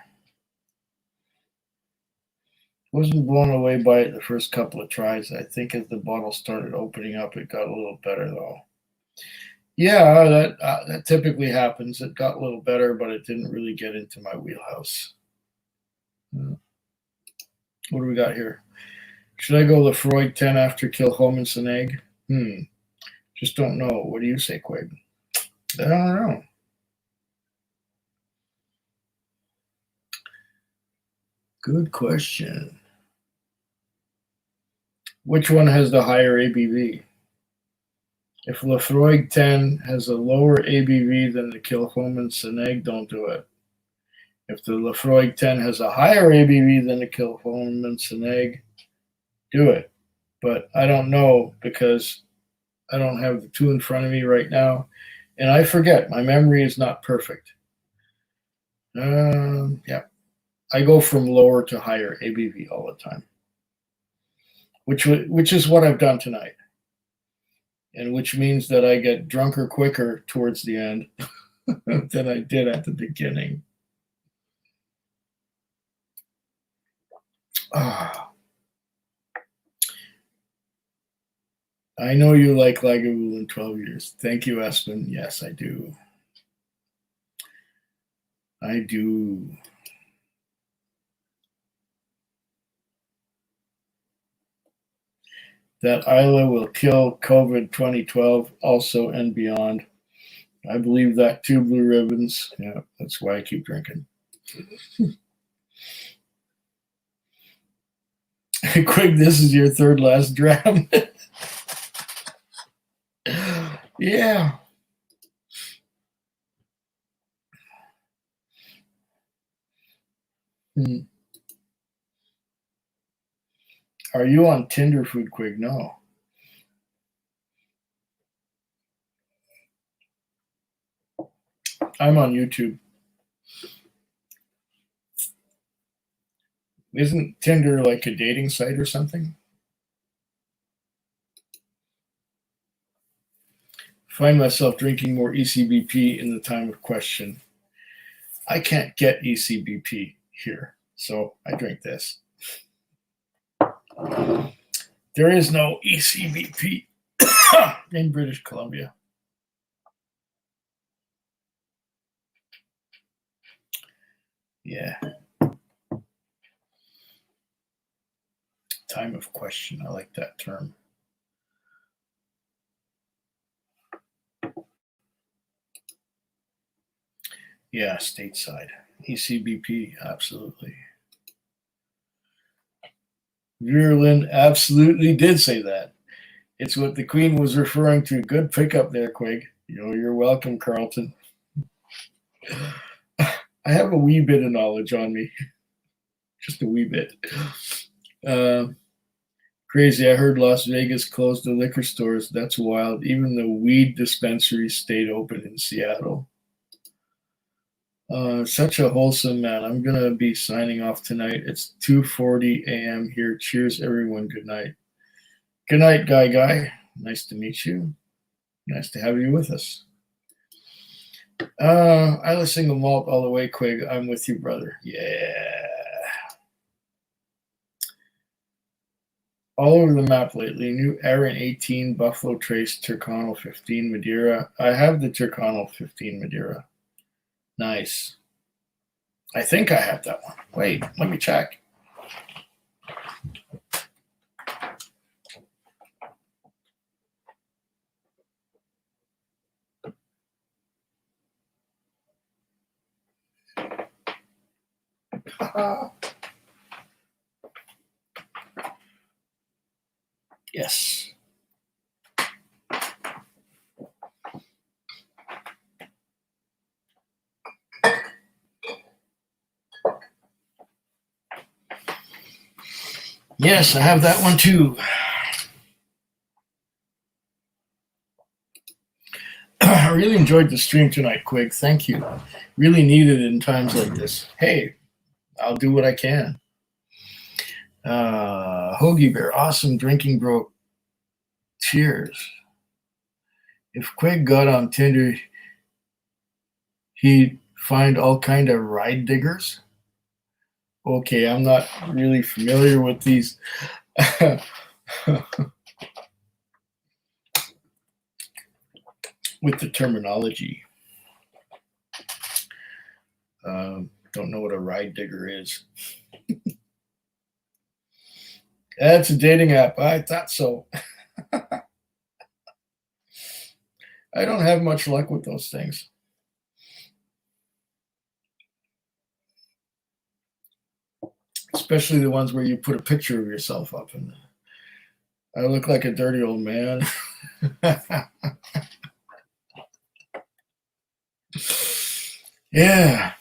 Wasn't blown away by it the first couple of tries. I think as the bottle started opening up, it got a little better though. Yeah, that typically happens. It got a little better, but it didn't really get into my wheelhouse. What do we got here? Should I go Lefroy 10 after Kilchoman's an egg? Just don't know. What do you say, Quig? I don't know. Good question. Which one has the higher ABV? If Lefroy 10 has a lower ABV than the Kilchoman Seneg, don't do it. If the Lefroy 10 has a higher ABV than the Kilchoman Seneg, do it. But I don't know because I don't have the two in front of me right now. And I forget. My memory is not perfect. Yeah. I go from lower to higher ABV all the time, which is what I've done tonight. And which means that I get drunker quicker towards the end than I did at the beginning. I know you like Lagavulin 12 years. Thank you, Espen. Yes, I do. I do. That Isla will kill COVID 2012 also and beyond. I believe that too, Blue Ribbons. Yeah, that's why I keep drinking. Quick, this is your third last dram. Yeah. Are you on Tinder, Food Quig? No. I'm on YouTube. Isn't Tinder like a dating site or something? Find myself drinking more ECBP in the time of question. I can't get ECBP here, so I drink this. There is no ECBP in British Columbia. Yeah. Time of question. I like that term. Yeah, stateside. ECBP, absolutely. Virulin absolutely did say that. It's what the Queen was referring to. Good pickup there, Quig. You're welcome, Carlton. I have a wee bit of knowledge on me. Just a wee bit. Crazy. I heard Las Vegas closed the liquor stores. That's wild. Even the weed dispensaries stayed open in Seattle. Such a wholesome man. I'm going to be signing off tonight. It's 2:40 a.m. here. Cheers, everyone. Good night. Good night, Guy. Nice to meet you. Nice to have you with us. Isla single malt all the way, Quig. I'm with you, brother. Yeah. All over the map lately. New Aaron 18, Buffalo Trace, Turcano 15, Madeira. I have the Turcano 15 Madeira. Nice. I think I have that one. Wait, let me check. Yes. Yes, I have that one too. I really enjoyed the stream tonight, Quig. Thank you. Really needed it in times like this. Hey, I'll do what I can. Hoagie Bear, awesome drinking bro. Cheers. If Quig got on Tinder, he'd find all kind of ride diggers. Okay, I'm not really familiar with these. With the terminology. Don't know what a ride digger is. That's a dating app. I thought so. I don't have much luck with those things. Especially the ones where you put a picture of yourself up and I look like a dirty old man. Yeah.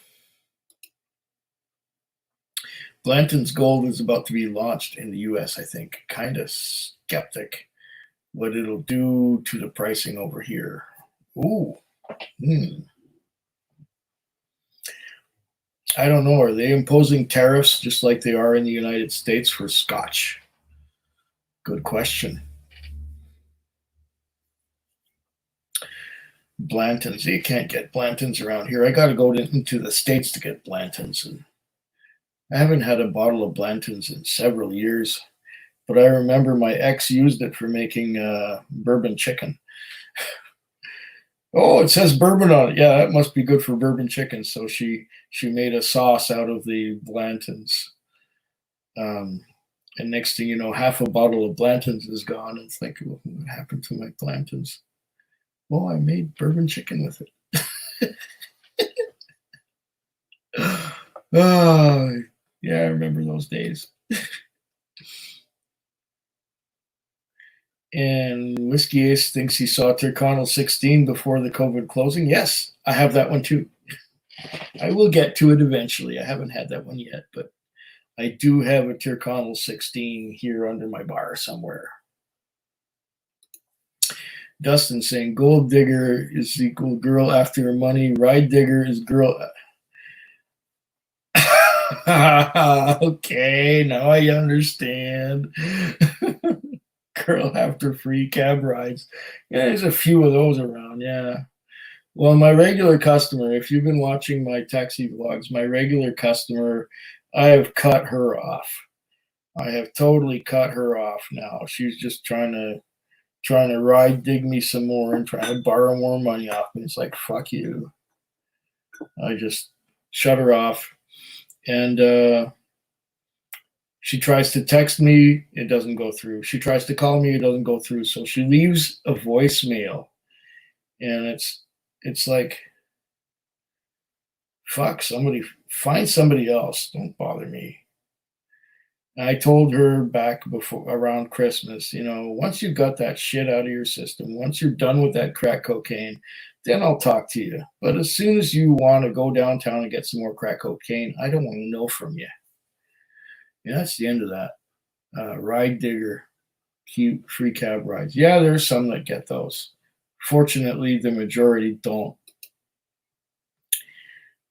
Blanton's Gold is about to be launched in the US, I think. Kind of skeptic what it'll do to the pricing over here. Ooh. I don't know. Are they imposing tariffs just like they are in the United States for Scotch? Good question. Blantons. You can't get Blantons around here. I got to go into the States to get Blantons. And I haven't had a bottle of Blantons in several years, but I remember my ex used it for making bourbon chicken. Oh, it says bourbon on it. Yeah, that must be good for bourbon chicken. So she made a sauce out of the Blantons. And next thing you know, half a bottle of Blantons is gone. It's like, what happened to my Blantons? Well, I made bourbon chicken with it. Oh, yeah, I remember those days. And Whiskey Ace thinks he saw Turcano 16 before the COVID closing. Yes, I have that one too. I will get to it eventually. I haven't had that one yet, but I do have a Turcano 16 here under my bar somewhere. Dustin saying gold digger is equal girl after her money. Ride digger is girl. Okay, now I understand. Girl after free cab rides. Yeah, there's a few of those around. Yeah. Well, my regular customer, if you've been watching my taxi vlogs, my regular customer, I have cut her off. I have totally cut her off now. She's just trying to ride dig me some more and trying to borrow more money off me. It's like, fuck you. I just shut her off. And she tries to text me, it doesn't go through. She tries to call me, it doesn't go through. So she leaves a voicemail. And it's like, fuck, find somebody else. Don't bother me. I told her back before around Christmas, once you've got that shit out of your system, once you're done with that crack cocaine, then I'll talk to you. But as soon as you want to go downtown and get some more crack cocaine, I don't want to know from you. Yeah, that's the end of that. Ride digger, cute free cab rides. Yeah, there's some that get those. Fortunately, the majority don't.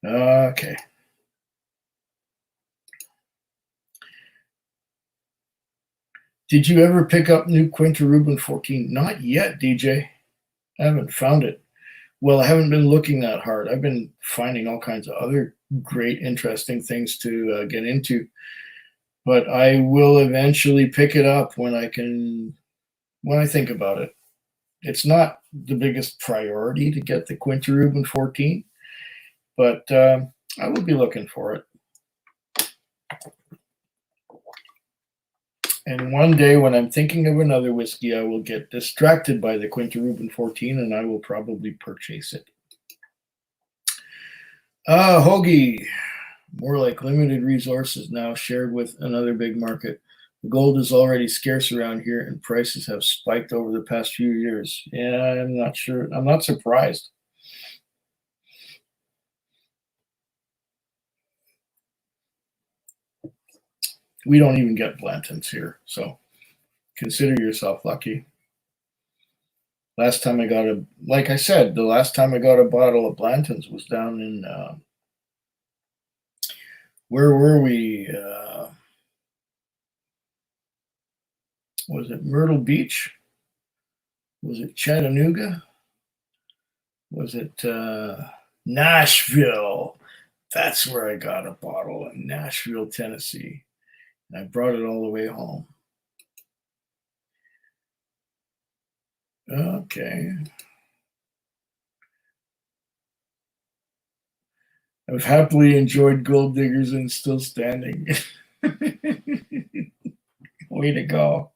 Okay. Did you ever pick up new Quinta Rubin 14? Not yet, DJ. I haven't found it. Well, I haven't been looking that hard. I've been finding all kinds of other great, interesting things to get into. But I will eventually pick it up when I think about it. It's not the biggest priority to get the Quinta Rubin 14, but I will be looking for it. And one day when I'm thinking of another whiskey, I will get distracted by the Quinta Rubin 14 and I will probably purchase it. Hoagie, more like limited resources now shared with another big market. Gold is already scarce around here and prices have spiked over the past few years. Yeah, I'm not sure. I'm not surprised. We don't even get Blantons here, so consider yourself lucky. Last time I got the last time I got a bottle of Blantons was down in, where were we? Was it Myrtle Beach? Was it Chattanooga? Was it Nashville? That's where I got a bottle in Nashville, Tennessee. And I brought it all the way home. Okay. I've happily enjoyed Gold Diggers and still standing. Way to go.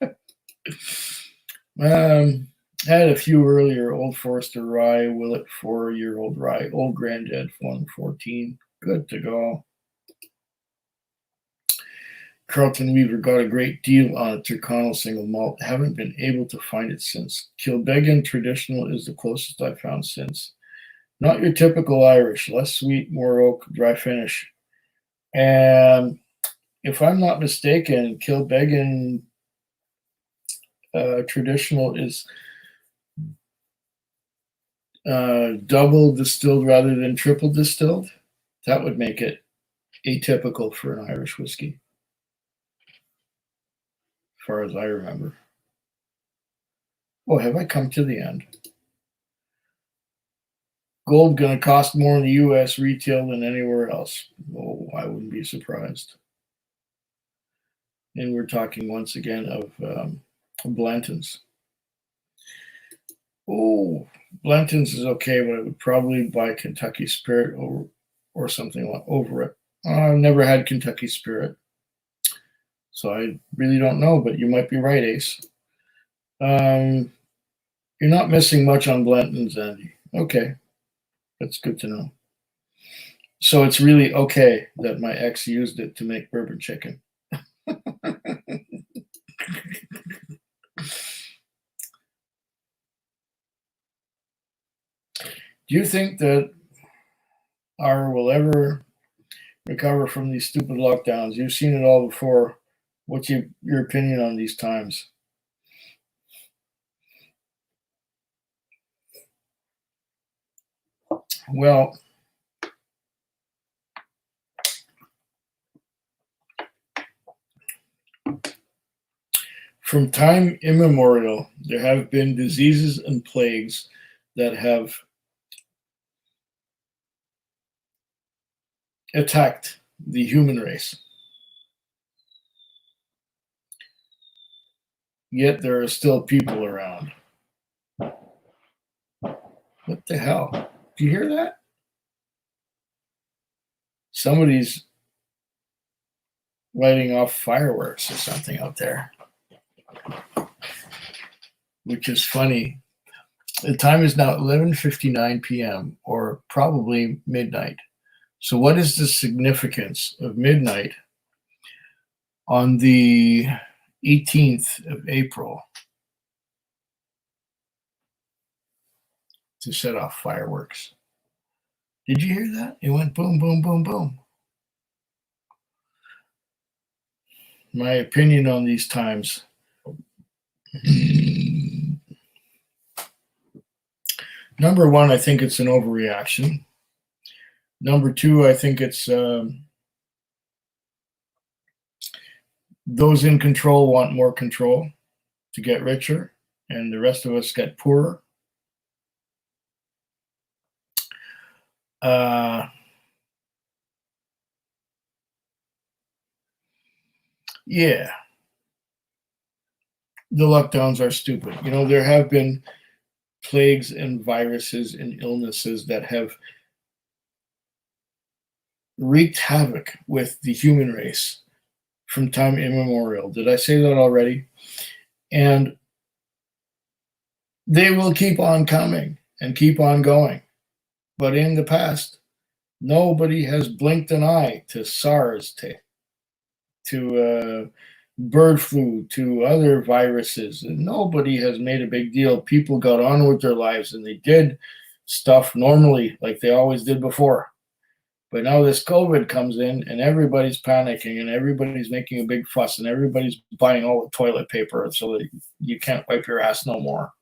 I had a few earlier. Old Forester Rye, Willet 4-year-old Rye, Old Granddad 114. Good to go. Carlton Weaver got a great deal on a Turconnell single malt. Haven't been able to find it since. Kilbeggan Traditional is the closest I've found since. Not your typical Irish, less sweet, more oak, dry finish. And if I'm not mistaken, Kilbeggan Traditional is double distilled rather than triple distilled. That would make it atypical for an Irish whiskey, as far as I remember. Oh, have I come to the end? Gold going to cost more in the U.S. retail than anywhere else. Oh, I wouldn't be surprised. And we're talking once again of Blantons. Oh, Blantons is okay, but I would probably buy Kentucky Spirit or something over it. I've never had Kentucky Spirit, so I really don't know, but you might be right, Ace. You're not missing much on Blantons, Andy. Okay, that's good to know. So it's really okay that my ex used it to make bourbon chicken. Do you think that our will ever recover from these stupid lockdowns? You've seen it all before. What's your opinion on these times? Well, from time immemorial, there have been diseases and plagues that have attacked the human race. yet there are still people around. What the hell? Do you hear that? Somebody's lighting off fireworks or something out there, which is funny. The time is now 11:59 p.m. or probably midnight. So what is the significance of midnight on the 18th of April to set off fireworks? Did you hear that? It went boom, boom, boom, boom. My opinion on these times. Number one, I think it's an overreaction. Number two, I think it's those in control want more control to get richer, and the rest of us get poorer. Yeah, the lockdowns are stupid. You know, there have been plagues and viruses and illnesses that have wreaked havoc with the human race from time immemorial. Did I say that already? And they will keep on coming and keep on going. But in the past, nobody has blinked an eye to SARS, to bird flu, to other viruses. And nobody has made a big deal. People got on with their lives and they did stuff normally like they always did before. But now this COVID comes in and everybody's panicking and everybody's making a big fuss and everybody's buying all the toilet paper so that you can't wipe your ass no more.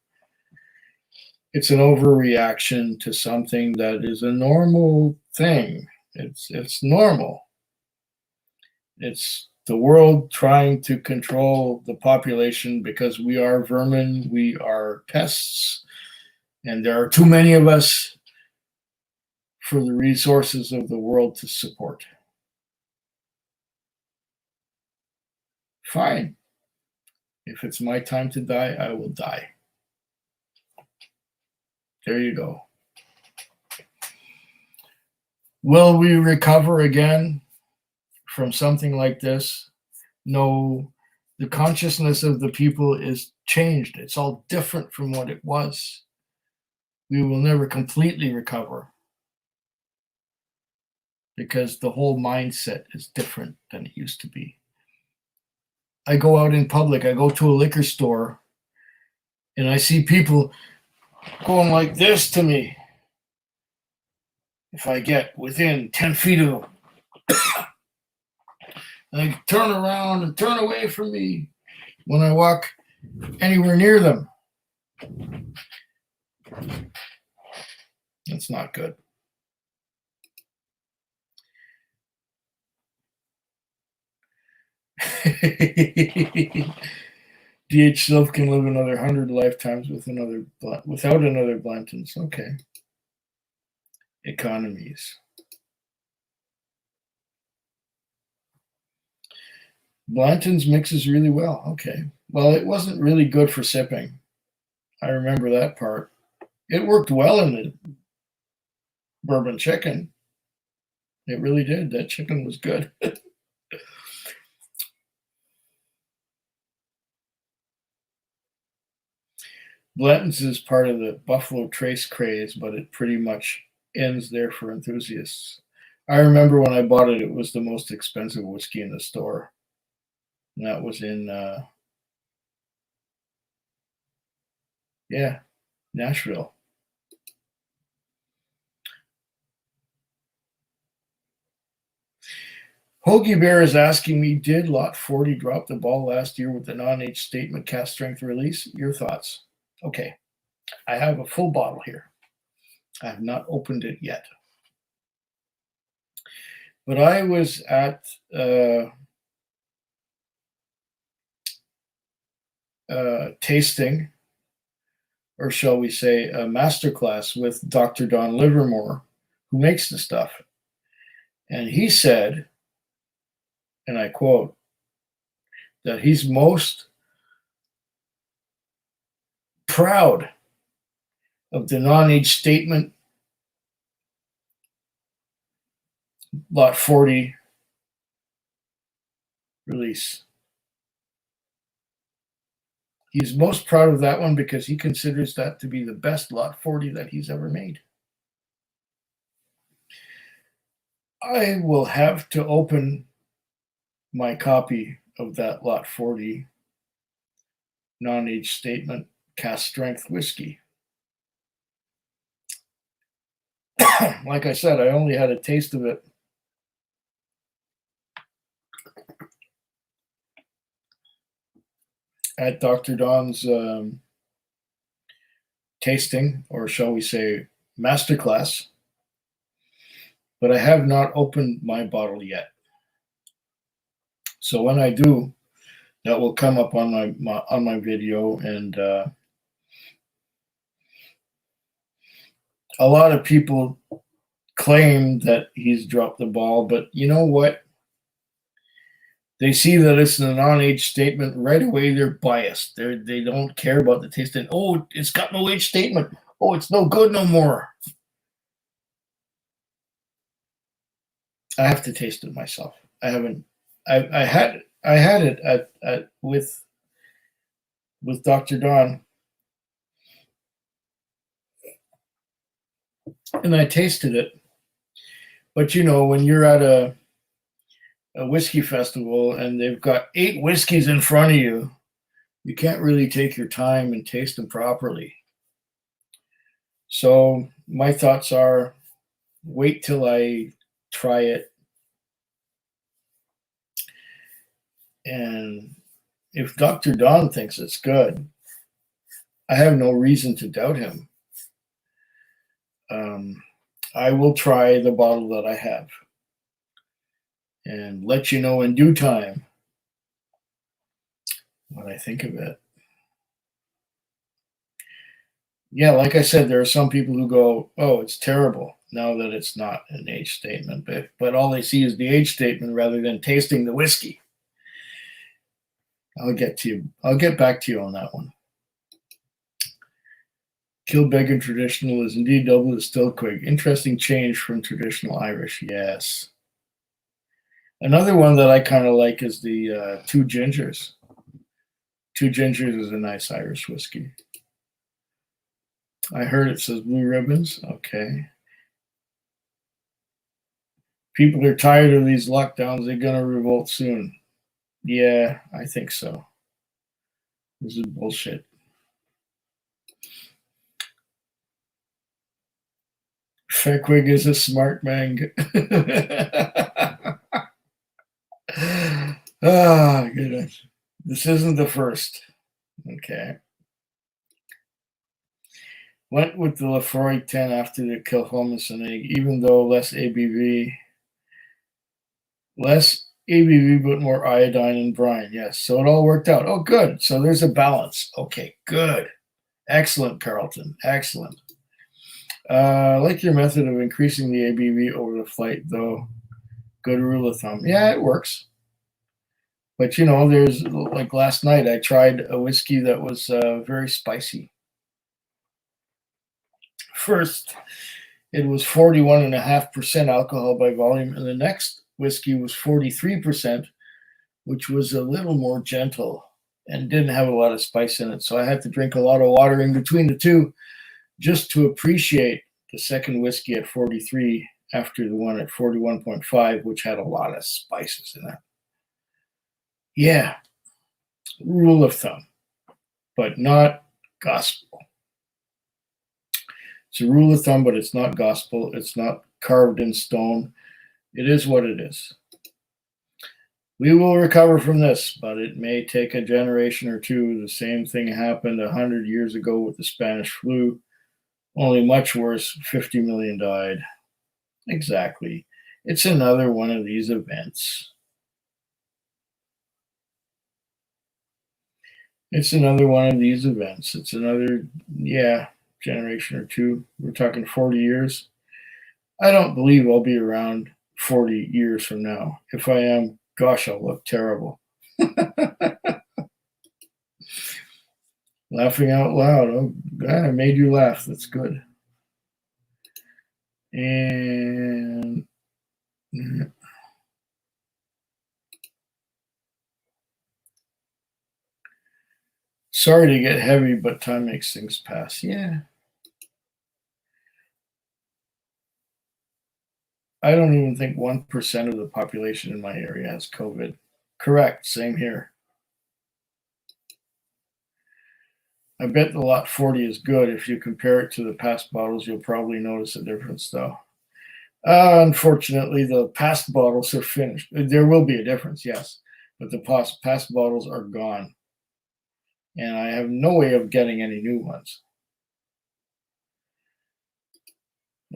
It's an overreaction to something that is a normal thing. It's normal. It's the world trying to control the population because we are vermin, we are pests, and there are too many of us for the resources of the world to support. Fine. If it's my time to die, I will die. There you go. Will we recover again from something like this? No, the consciousness of the people is changed. It's all different from what it was. We will never completely recover because the whole mindset is different than it used to be. I go out in public, I go to a liquor store, and I see people going like this to me. If I get within 10 feet of them, they turn around and turn away from me when I walk anywhere near them. That's not good. DH Silf can live another 100 lifetimes without another Blanton's. Okay. Economies. Blanton's mixes really well. Okay. Well, it wasn't really good for sipping. I remember that part. It worked well in the bourbon chicken. It really did. That chicken was good. Blanton's is part of the Buffalo Trace craze, but it pretty much ends there for enthusiasts. I remember when I bought it, it was the most expensive whiskey in the store. And that was in, Nashville. Hoagie Bear is asking me, did Lot 40 drop the ball last year with the non-age statement cast strength release? Your thoughts? Okay, I have a full bottle here. I have not opened it yet. But I was at tasting, or shall we say a masterclass with Dr. Don Livermore, who makes the stuff. And he said, and I quote, that he's most proud of the non-age statement Lot 40 release. He's most proud of that one because he considers that to be the best Lot 40 that he's ever made. I will have to open my copy of that Lot 40 non-age statement cask strength whiskey. Like I said, I only had a taste of it at Dr. Don's tasting, or shall we say masterclass, but I have not opened my bottle yet. So when I do, that will come up on my video, and a lot of people claim that he's dropped the ball, but you know what? They see that it's a non-age statement right away. They're biased. They don't care about the taste. And oh, it's got no age statement. Oh, it's no good no more. I have to taste it myself. I haven't. I had it at with Dr. Don, and I tasted it. But you know, when you're at a whiskey festival and they've got 8 whiskeys in front of you, you can't really take your time and taste them properly. So my thoughts are, wait till I try it. And if Dr. Don thinks it's good, I have no reason to doubt him. I will try the bottle that I have and let you know in due time what I think of it. Yeah, like I said, there are some people who go, oh, it's terrible now that it's not an age statement, but all they see is the age statement rather than tasting the whiskey. I'll get back to you on that one. Kilbeggan traditional is indeed double distilled quig. Interesting change from traditional Irish. Yes. Another one that I kind of like is the Two Gingers. Two Gingers is a nice Irish whiskey. I heard it says Blue Ribbons. Okay. People are tired of these lockdowns. They're going to revolt soon. Yeah, I think so. This is bullshit. Feckwig is a smart man. Oh, goodness. This isn't the first. Okay. Went with the Lefroy 10 after the Kilhomas and egg, even though less ABV. Less ABV, but more iodine and brine. Yes. So it all worked out. Oh, good. So there's a balance. Okay, good. Excellent, Carlton. Excellent. I like your method of increasing the ABV over the flight, though. Good rule of thumb. Yeah, it works. But, you know, there's, like last night, I tried a whiskey that was very spicy. First, it was 41.5% alcohol by volume, and the next whiskey was 43%, which was a little more gentle and didn't have a lot of spice in it. So I had to drink a lot of water in between the two just to appreciate the second whiskey at 43 after the one at 41.5, which had a lot of spices in it. Yeah, rule of thumb, but not gospel. It's a rule of thumb, but it's not gospel. It's not carved in stone. It is what it is. We will recover from this, but it may take a generation or two. The same thing happened 100 years ago with the Spanish flu, only much worse. 50 million died. Exactly. It's another one of these events. It's another one of these events. It's another, generation or two. We're talking 40 years. I don't believe I'll be around 40 years from now. If I am, gosh, I'll look terrible. Laughing out loud. Oh, God, I made you laugh. That's good. And sorry to get heavy, but time makes things pass. Yeah. I don't even think 1% of the population in my area has COVID. Correct. Same here. I bet the lot 40 is good. If you compare it to the past bottles, you'll probably notice a difference, though. Unfortunately, the past bottles are finished. There will be a difference, yes, but the past bottles are gone, and I have no way of getting any new ones.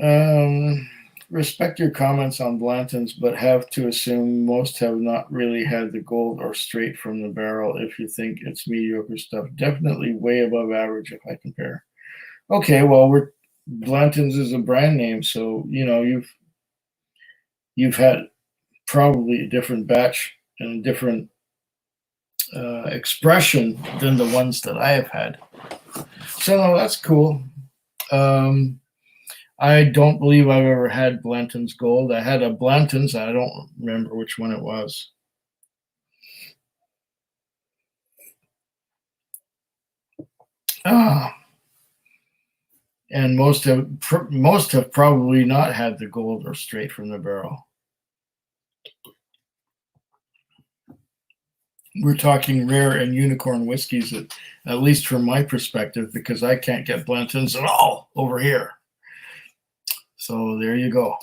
Um, Respect your comments on Blantons, but have to assume most have not really had the gold or straight from the barrel. If you think it's mediocre stuff, definitely way above average if I compare. Okay, well, Blantons is a brand name, so you've had probably a different batch and a different expression than the ones that I have had. So no, that's cool. I don't believe I've ever had Blanton's Gold. I had a Blanton's. I don't remember which one it was. Ah, and most have probably not had the gold or straight from the barrel. We're talking rare and unicorn whiskeys, at least from my perspective, because I can't get Blanton's at all over here. So there you go.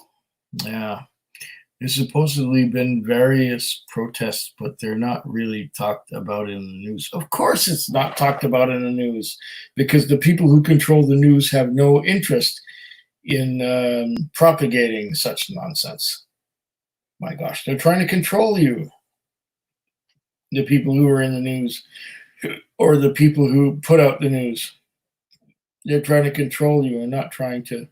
Yeah. There's supposedly been various protests, but they're not really talked about in the news. Of course, it's not talked about in the news because the people who control the news have no interest in propagating such nonsense. My gosh, they're trying to control you. The people who are in the news or the people who put out the news. They're trying to control you and not trying to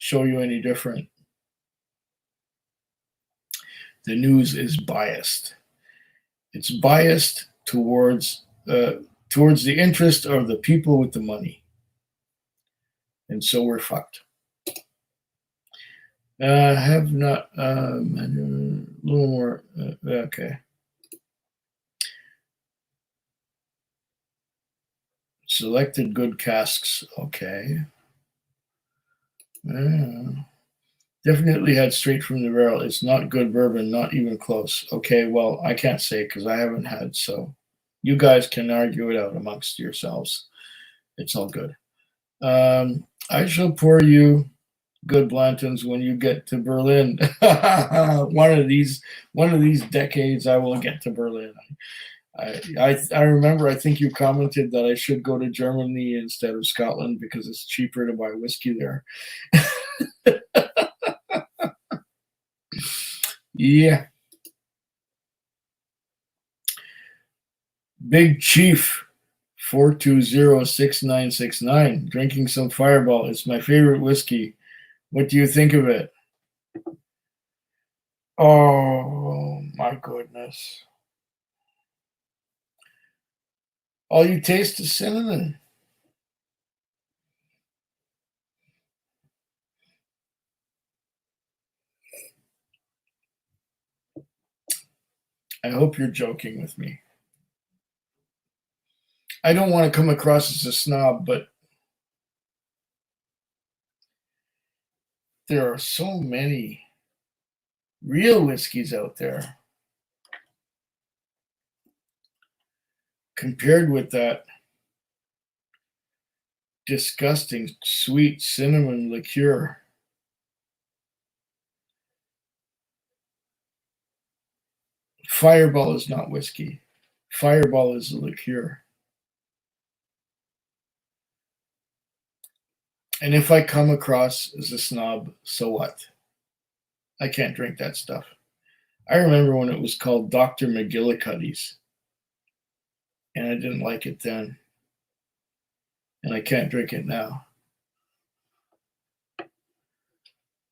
show you any different. The news is biased. It's biased towards the interest of the people with the money, and so we're fucked. Have not a little more. Okay. Selected good casks. Okay. Definitely had straight from the barrel. It's not good bourbon, not even close. Okay, well, I can't say because I haven't had, so you guys can argue it out amongst yourselves. It's all good. I shall pour you good Blantons when you get to Berlin. one of these decades, I will get to Berlin. I remember. I think you commented that I should go to Germany instead of Scotland because it's cheaper to buy whiskey there. Yeah. Big Chief 4206969 drinking some Fireball. It's my favorite whiskey. What do you think of it? Oh my goodness. All you taste is cinnamon. I hope you're joking with me. I don't want to come across as a snob, but there are so many real whiskeys out there compared with that disgusting sweet cinnamon liqueur. Fireball is not whiskey. Fireball is a liqueur. And if I come across as a snob, so what? I can't drink that stuff. I remember when it was called Dr. McGillicuddy's, and I didn't like it then, and I can't drink it now.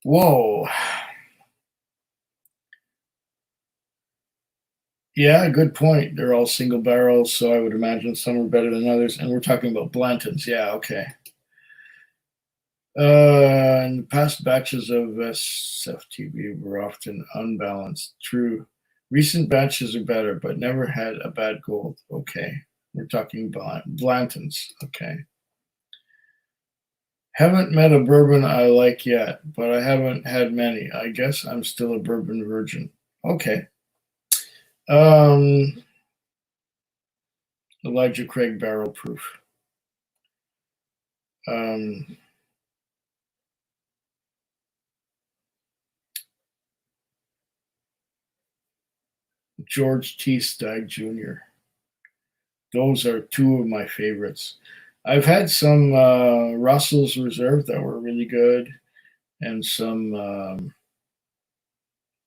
Whoa. Yeah, good point. They're all single barrels, so I would imagine some are better than others. And we're talking about Blantons. Yeah, okay. In the past batches of SFTB were often unbalanced. True. Recent batches are better, but never had a bad gold. Okay. We're talking Blantons. Okay. Haven't met a bourbon I like yet, but I haven't had many. I guess I'm still a bourbon virgin. Okay. Um, Elijah Craig barrel proof. Um, George T. Stagg Jr. Those are two of my favorites. I've had some Russell's Reserve that were really good, and some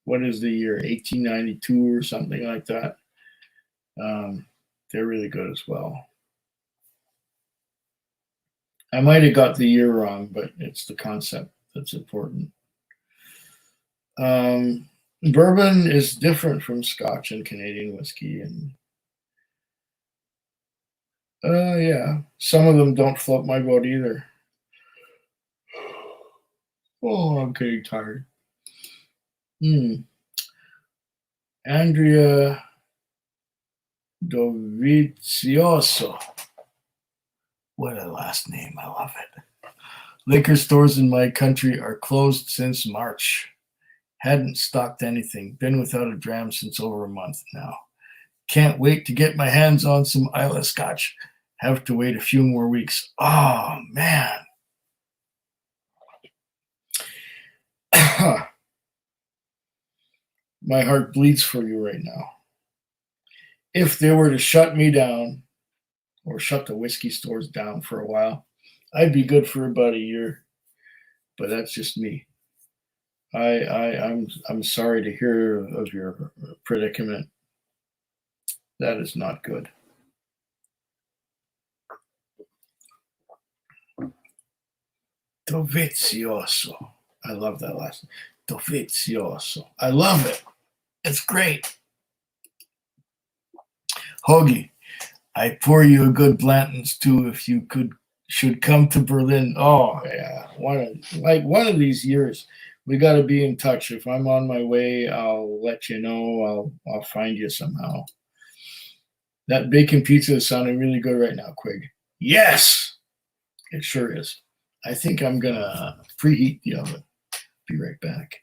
what is the year 1892 or something like that. They're really good as well. I might have got the year wrong, but it's the concept that's important. Bourbon is different from Scotch and Canadian whiskey, and yeah, some of them don't float my boat either. Oh, I'm getting tired. Andrea Dovizioso. What a last name. I love it. Liquor stores in my country are closed since March. Hadn't stocked anything. Been without a dram since over a month now. Can't wait to get my hands on some Isla Scotch. Have to wait a few more weeks. Oh, man. My heart bleeds for you right now. If they were to shut me down or shut the whiskey stores down for a while, I'd be good for about a year. But that's just me. I'm sorry to hear of your predicament. That is not good. Dovizioso. I love that last name. Dovizioso. I love it. It's great. Hoagie, I pour you a good Blanton's too if you should come to Berlin. Oh yeah, one of these years we got to be in touch. If I'm on my way, I'll let you know. I'll find you somehow. That bacon pizza is sounding really good right now, Quig. Yes, it sure is. I think I'm gonna preheat the oven. Be right back.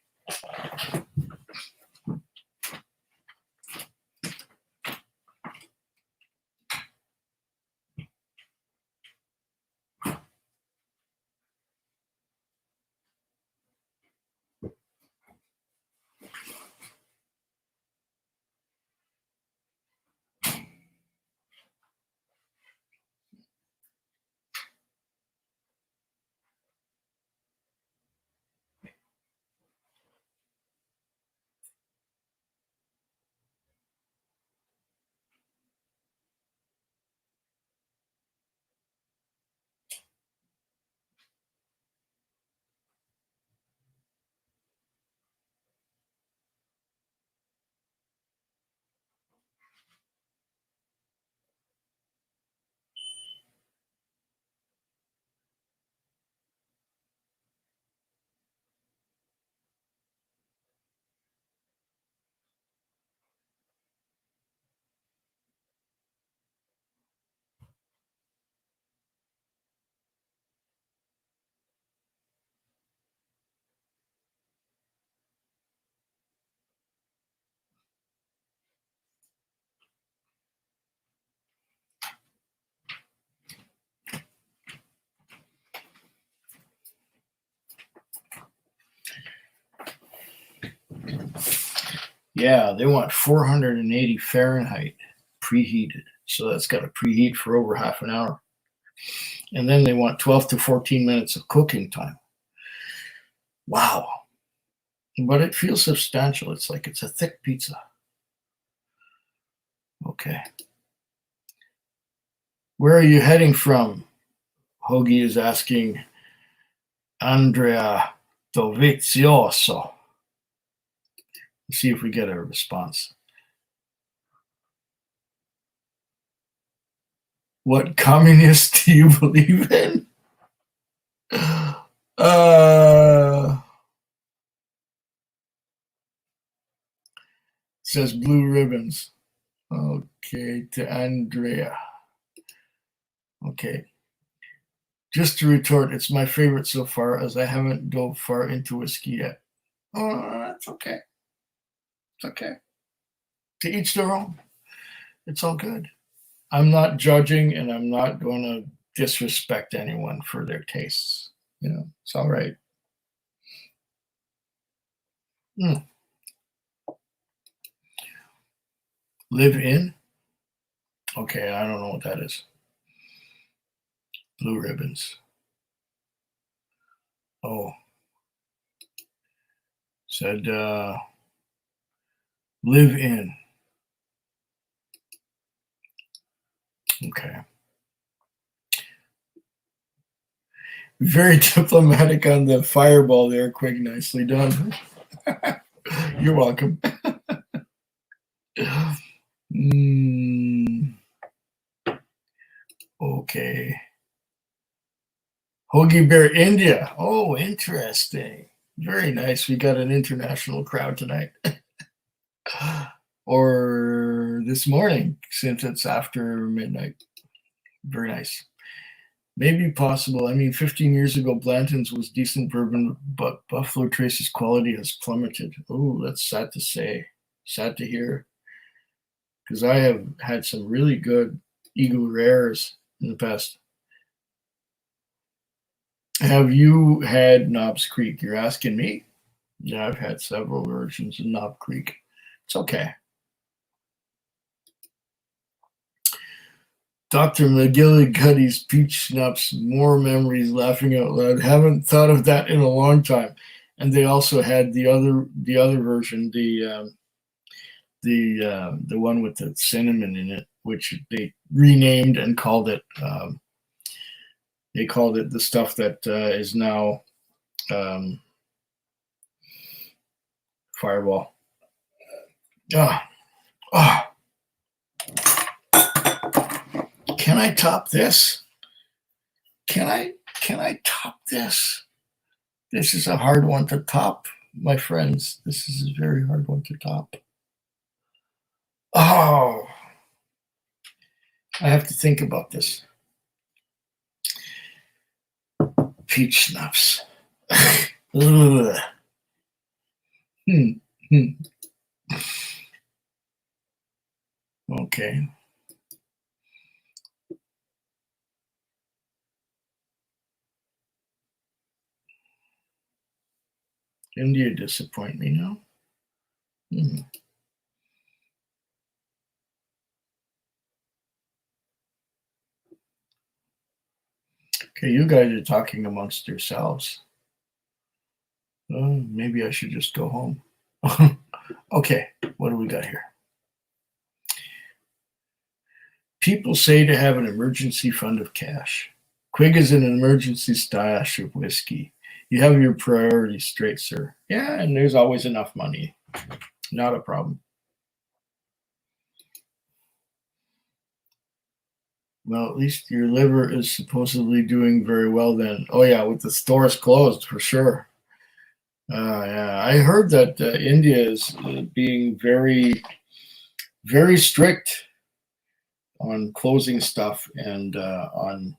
Yeah, they want 480 Fahrenheit preheated. So that's got to preheat for over half an hour. And then they want 12 to 14 minutes of cooking time. Wow. But it feels substantial. It's like it's a thick pizza. Okay. Where are you heading from? Hoagie is asking Andrea Dovizioso. Let's see if we get a response. What communist do you believe in? Says Blue Ribbons. Okay, to Andrea. Okay. Just to retort, it's my favorite so far, as I haven't dove far into whiskey yet. Oh, that's okay. It's okay. To each their own. It's all good. I'm not judging, and I'm not going to disrespect anyone for their tastes. You know, it's all right. Live in? Okay, I don't know what that is. Blue Ribbons. Oh. Said live in. Okay. Very diplomatic on the fireball there, Quig. Nicely done. You're welcome. Okay. Hoagie Bear, India. Oh, interesting. Very nice. We got an international crowd tonight. Or this morning, since it's after midnight. Very nice. Maybe possible. I mean, 15 years ago, Blanton's was decent bourbon, but Buffalo Trace's quality has plummeted. Oh, that's sad to say. Sad to hear. Because I have had some really good Eagle Rares in the past. Have you had Knobs Creek? You're asking me? Yeah, I've had several versions of Knob Creek. It's okay. Dr. McGillicuddy's peach schnapps, more memories, laughing out loud. Haven't thought of that in a long time. And they also had the other version, the one with the cinnamon in it, which they renamed and called it. They called it the stuff that is now Fireball. Can I top this? Can I top this? This is a hard one to top, my friends. This is a very hard one to top. Oh, I have to think about this. Peach schnapps. Okay. India disappoint me now. Okay, you guys are talking amongst yourselves. Maybe I should just go home. Okay, what do we got here? People say to have an emergency fund of cash. Quig is an emergency stash of whiskey. You have your priorities straight, sir. Yeah, and there's always enough money. Not a problem. Well, at least your liver is supposedly doing very well then. Oh, yeah, with the stores closed, for sure. Yeah, I heard that India is being very, very strict on closing stuff and on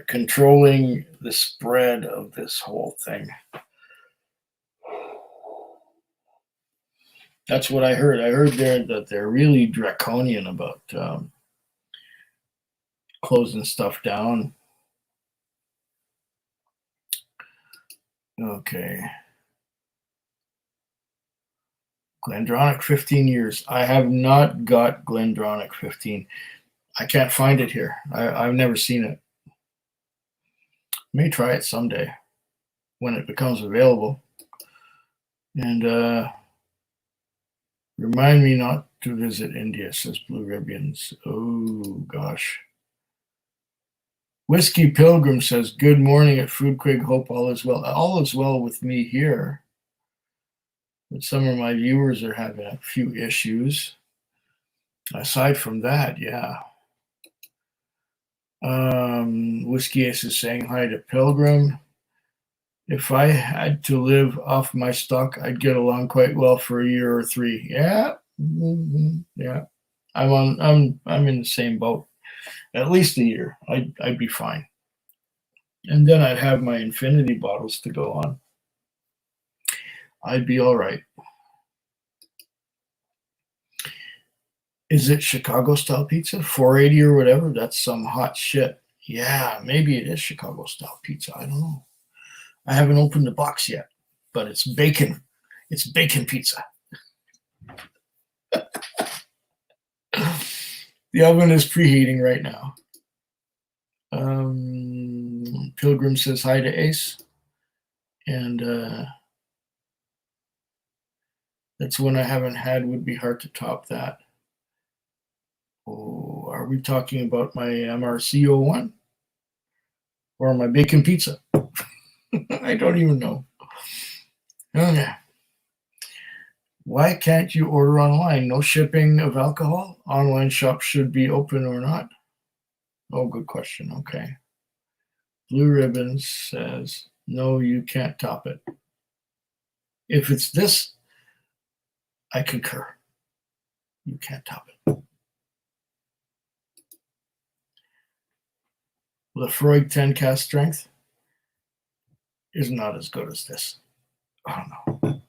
controlling the spread of this whole thing. That's what I heard. I heard that they're really draconian about closing stuff down. Okay. Glendronach 15 years. I have not got Glendronach 15. I can't find it here. I've never seen it. May try it someday when it becomes available. And remind me not to visit India, says Blue Ribbons. Oh, gosh. Whiskey Pilgrim says, good morning at Food Quig. Hope all is well. All is well with me here. But some of my viewers are having a few issues. Aside from that, yeah. Whiskey Ace is saying hi to Pilgrim. If I had to live off my stock, I'd get along quite well for a year or 3. Yeah, yeah. I'm in the same boat. At least a year, I'd be fine, and then I'd have my infinity bottles to go on. I'd be all right. Is it Chicago style pizza? 480 or whatever? That's some hot shit. Yeah, maybe it is Chicago style pizza. I don't know. I haven't opened the box yet, but it's bacon. It's bacon pizza. The oven is preheating right now. Pilgrim says hi to Ace. And that's one I haven't had. Would be hard to top that. Oh, are we talking about my MRC01 or my bacon pizza? I don't even know. Okay. Why can't you order online? No shipping of alcohol? Online shops should be open or not? Oh, good question. Okay. Blue Ribbons says, no, you can't top it. If it's this, I concur. You can't top it. Lefroy 10 cast strength is not as good as this. Oh, no.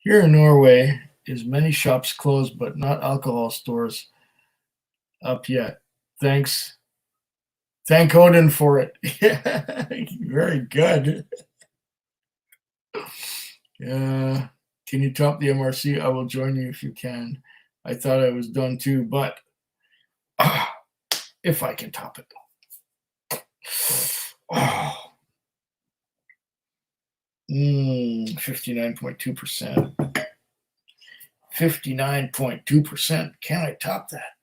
Here in Norway, is many shops closed, but not alcohol stores up yet. Thanks. Thank Odin for it. Very good. Can you top the MRC? I will join you if you can. I thought I was done too, but if I can top it. 59.2%. 59.2%. Can I top that?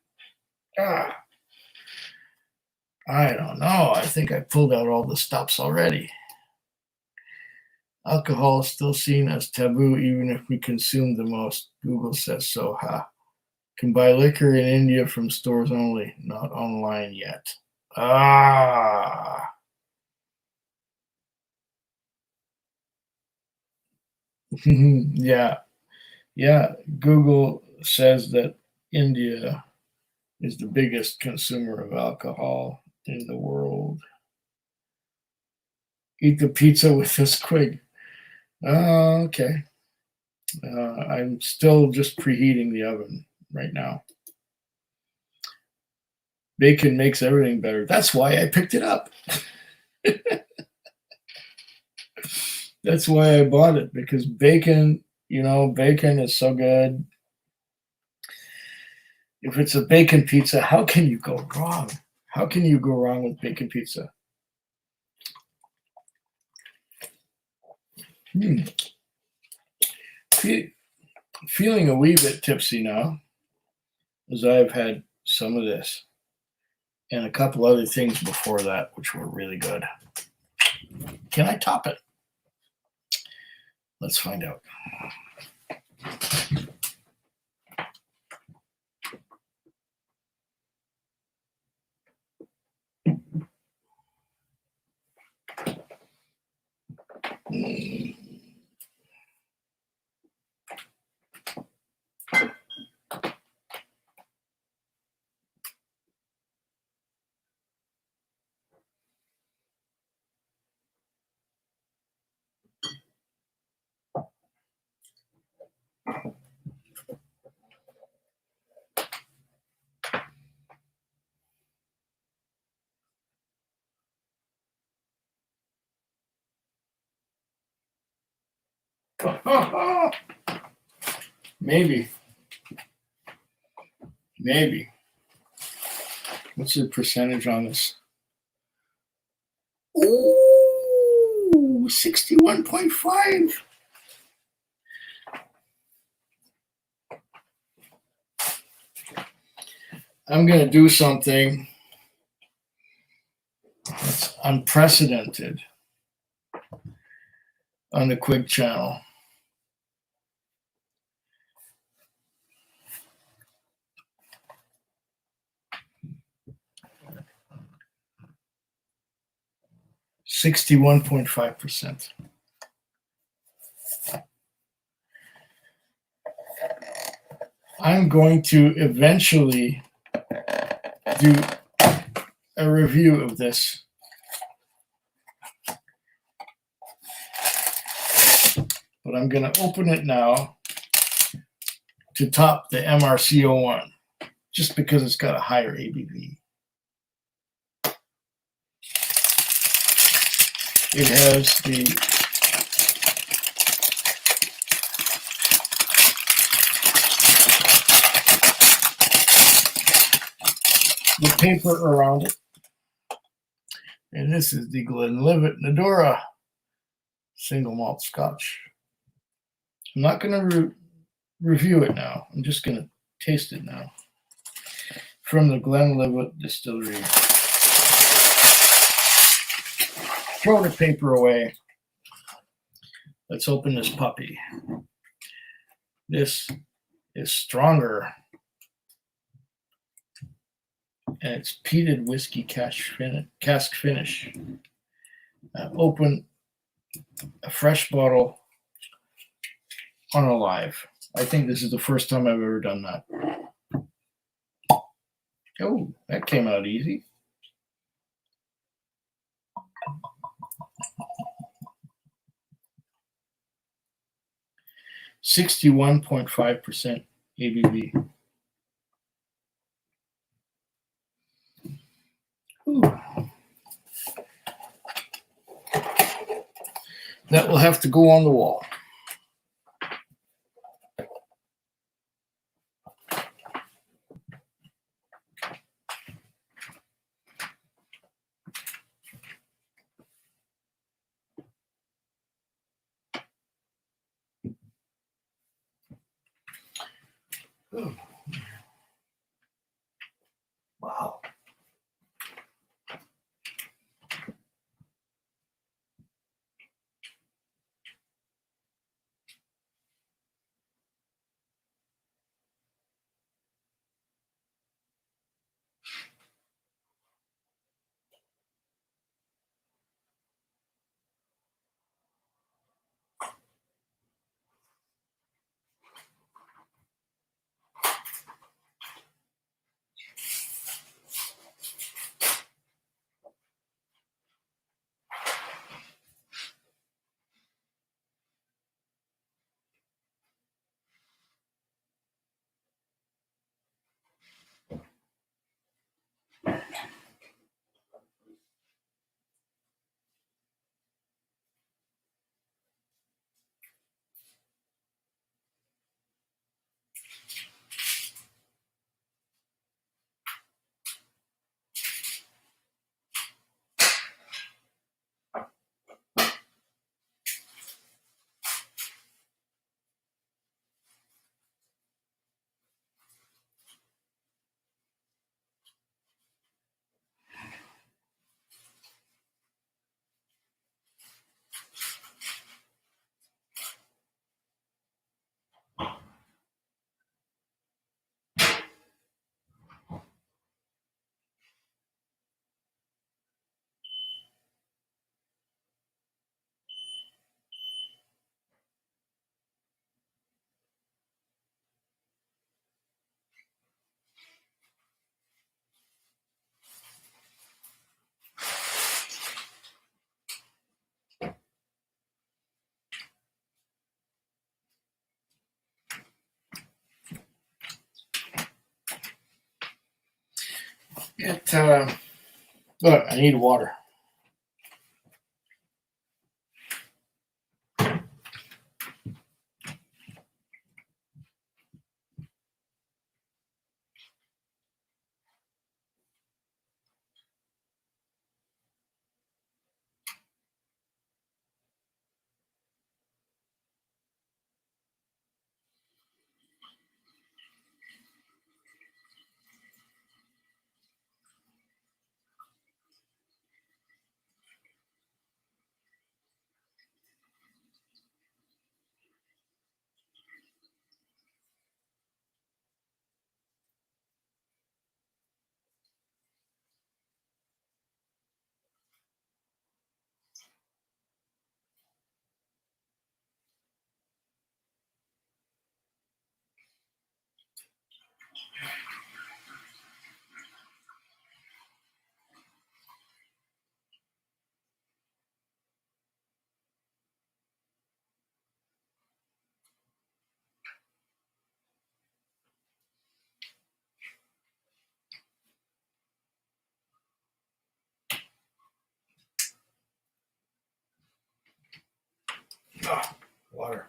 I don't know. I think I pulled out all the stops already. Alcohol is still seen as taboo even if we consume the most. Google says so. Can buy liquor in India from stores only, not online yet. Yeah. Google says that India is the biggest consumer of alcohol in the world. Eat the pizza with this squig. Okay. I'm still just preheating the oven right now. Bacon makes everything better. That's why I picked it up. That's why I bought it, because bacon is so good. If it's a bacon pizza, how can you go wrong? How can you go wrong with bacon pizza? Feeling a wee bit tipsy now, as I've had some of this and a couple other things before that, which were really good. Can I top it? Let's find out. Maybe. What's the percentage on this? Ooh, 61.5. I'm going to do something that's unprecedented on the Quig channel. 61.5%. I'm going to eventually do a review of this. But I'm going to open it now to top the MRC01, just because it's got a higher ABV. It has the paper around it. And this is the Glenlivet Nadora single malt scotch. I'm not going to review it now. I'm just going to taste it now. From the Glenlivet distillery. Throw the paper away. Let's open this puppy. This is stronger. And it's peated whiskey cask finish. Open a fresh bottle on a live. I think this is the first time I've ever done that. Oh, that came out easy. (61.5% ABV). Ooh. That will have to go on the wall. Ooh. Wow. Look, I need water. Water.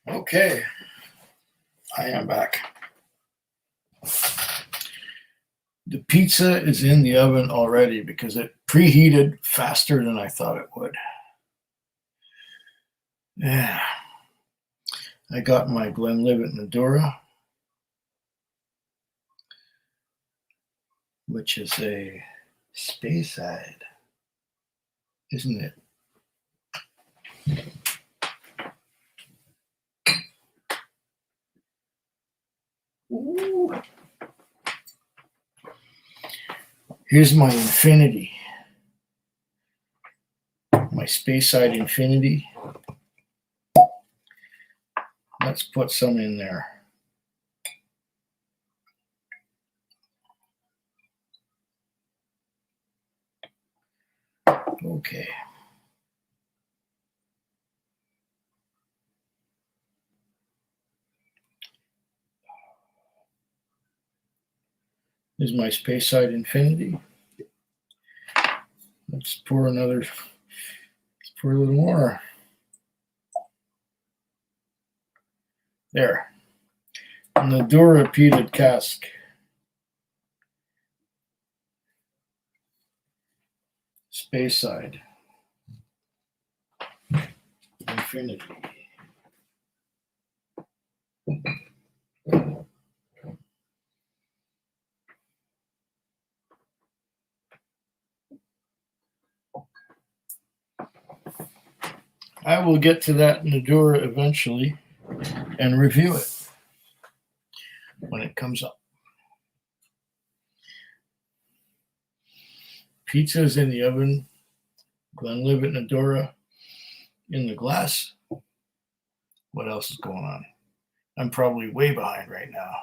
Okay, I am back. The pizza is in the oven already because it preheated faster than I thought it would. Yeah. I got my Glenlivet Nadura, which is a Speyside, isn't it? Ooh. Here's my Infinity, my Speyside Infinity. Let's put some in there. Okay. Here's my Speyside Infinity. Let's pour a little more. There. Nadura peated cask. Speyside Infinity. I will get to that Nadura eventually and review it when it comes up. Pizza is in the oven. Glenlivet Nadura in the glass. What else is going on? I'm probably way behind right now.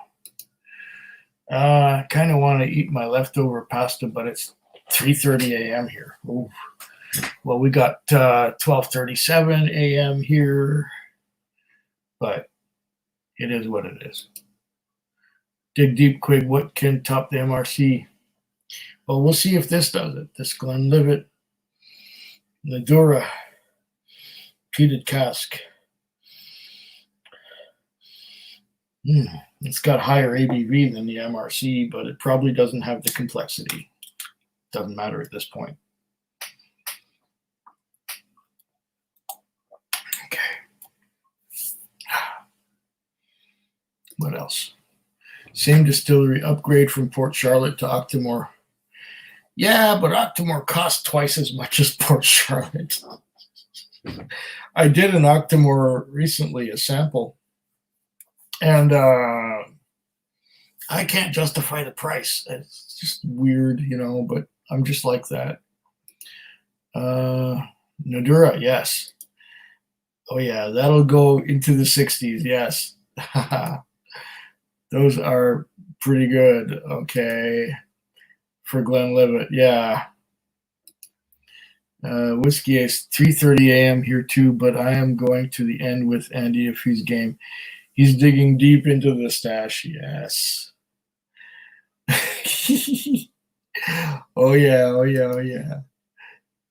I kind of want to eat my leftover pasta, but it's 3:30 a.m. here. Ooh. Well, we got 12:37 a.m. here, but it is what it is. Dig deep, Quig. What can top the MRC? Well, we'll see if this does it. This Glenlivet Nadura peated cask. It's got higher ABV than the MRC, but it probably doesn't have the complexity. Doesn't matter at this point. Okay. What else? Same distillery, upgrade from Port Charlotte to Octomore. Yeah, but Octomore costs twice as much as Port Charlotte. I did an Octomore recently, a sample, and I can't justify the price. It's just weird, but I'm just like that. Nadura, yes. Oh, yeah, that'll go into the 60s, yes. Those are pretty good, okay, for Glenlivet, yeah. Whiskey is 3:30 a.m. here too, but I am going to the end with Andy if he's game. He's digging deep into the stash, yes. Oh yeah.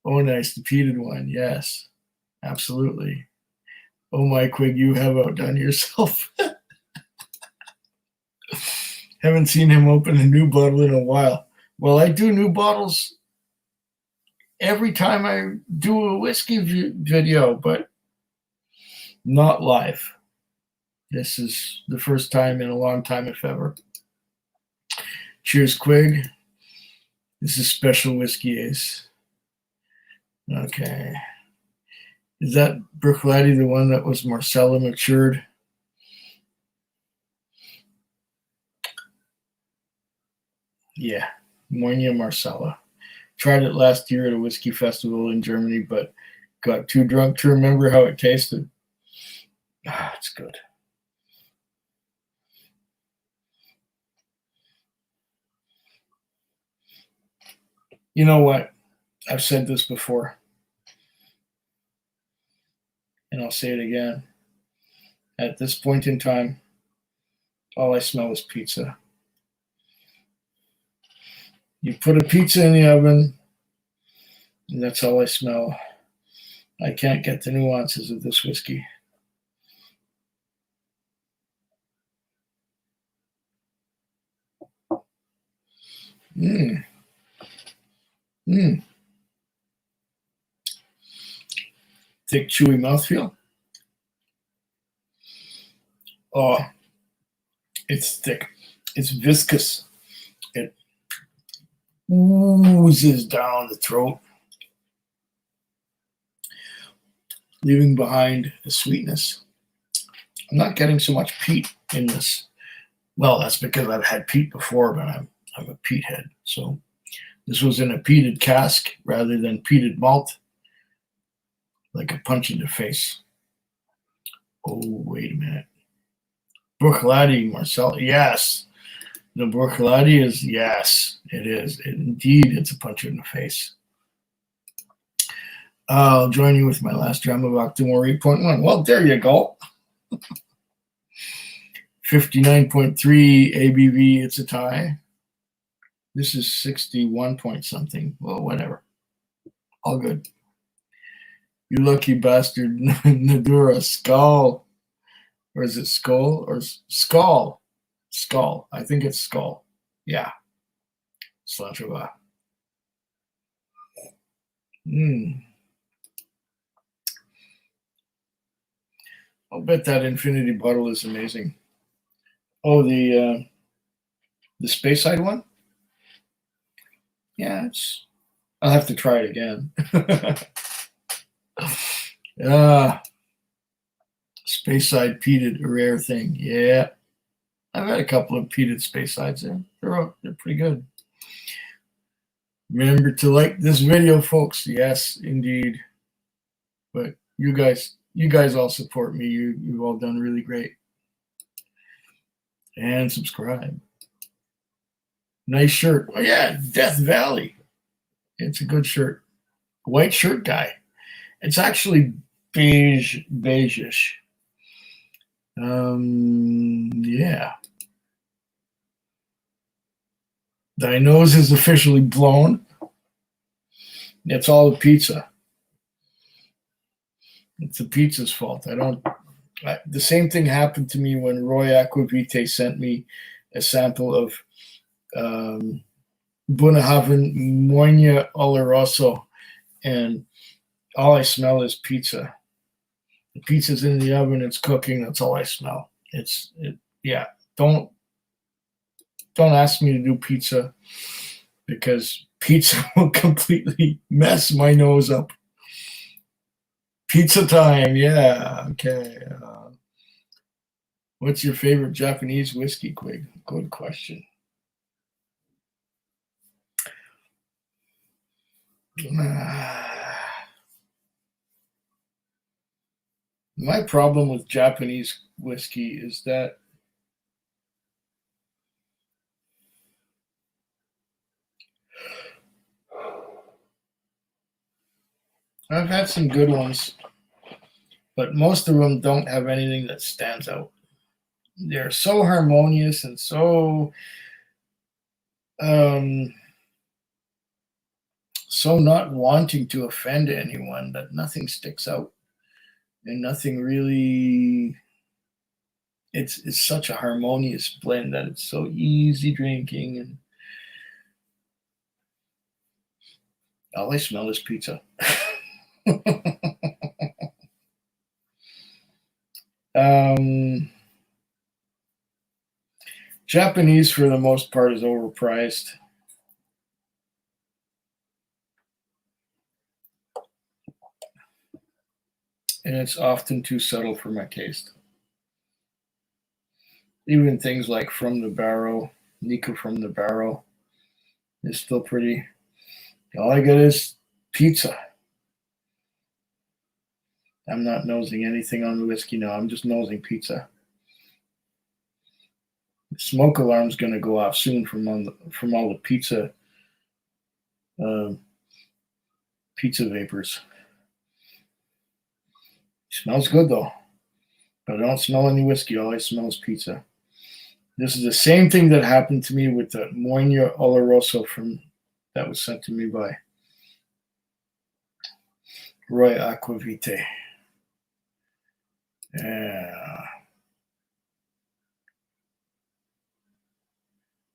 Oh, nice, the peated one, yes, absolutely. Oh, my Quig, you have outdone yourself. Haven't seen him open a new bottle in a while. Well, I do new bottles every time I do a whiskey video, but not live. This is the first time in a long time, if ever. Cheers, Quig. This is special whiskey Ace. Okay. Is that Bruichladdich the one that was Marcella matured? Yeah, Moynia Marcella. Tried it last year at a whiskey festival in Germany, but got too drunk to remember how it tasted. It's good. You know what? I've said this before. And I'll say it again. At this point in time, all I smell is pizza. You put a pizza in the oven, and that's all I smell. I can't get the nuances of this whiskey. Mmm. Mmm. Thick, chewy mouthfeel. Oh, it's thick. It's viscous. It oozes down the throat, leaving behind a sweetness. I'm not getting so much peat in this. Well, that's because I've had peat before, but I'm a peat head. So this was in a peated cask rather than peated malt, like a punch in the face. Oh, wait a minute. Bruichladdich, Marcel. Yes. The Bruichladdich is, yes, it is. Indeed, it's a punch in the face. I'll join you with my last dram of Octomore 8.1. Well, there you go. 59.3 ABV. It's a tie. This is 61 point something. Well, whatever. All good. You lucky bastard. Nadura. Skull. Or is it skull? Or skull? Skull. I think it's skull. Yeah. Slantrova. I'll bet that infinity bottle is amazing. Oh, the Speyside one? Yeah, I'll have to try it again. Speyside peated, a rare thing. Yeah. I've had a couple of peated Speysides there. They're pretty good. Remember to like this video, folks. Yes, indeed. But you guys all support me. You've all done really great. And subscribe. Nice shirt. Oh yeah, Death Valley. It's a good shirt. White shirt guy. It's actually beige-ish. Yeah. Thy nose is officially blown. It's all the pizza. It's the pizza's fault. The same thing happened to me when Roy Aquavite sent me a sample of Bunnahabhain Moina Oloroso, and all I smell is pizza. The pizza's in the oven, it's cooking, that's all I smell. Yeah. Don't ask me to do pizza, because pizza will completely mess my nose up. Pizza time, yeah. Okay. What's your favorite Japanese whiskey, Quig? Good question. My problem with Japanese whiskey is that I've had some good ones, but most of them don't have anything that stands out. They're so harmonious and so not wanting to offend anyone that nothing sticks out, and nothing really. It's such a harmonious blend that it's so easy drinking, and all I smell is pizza. Japanese, for the most part, is overpriced. And it's often too subtle for my taste. Even things like From the Barrel, Nika From the Barrel, is still pretty. All I get is pizza. I'm not nosing anything on the whiskey now. I'm just nosing pizza. The smoke alarm's going to go off soon from all the pizza vapors. Smells good though, but I don't smell any whiskey. All I smell is pizza. This is the same thing that happened to me with the Moina Oloroso that was sent to me by Roy Aquavite. Yeah.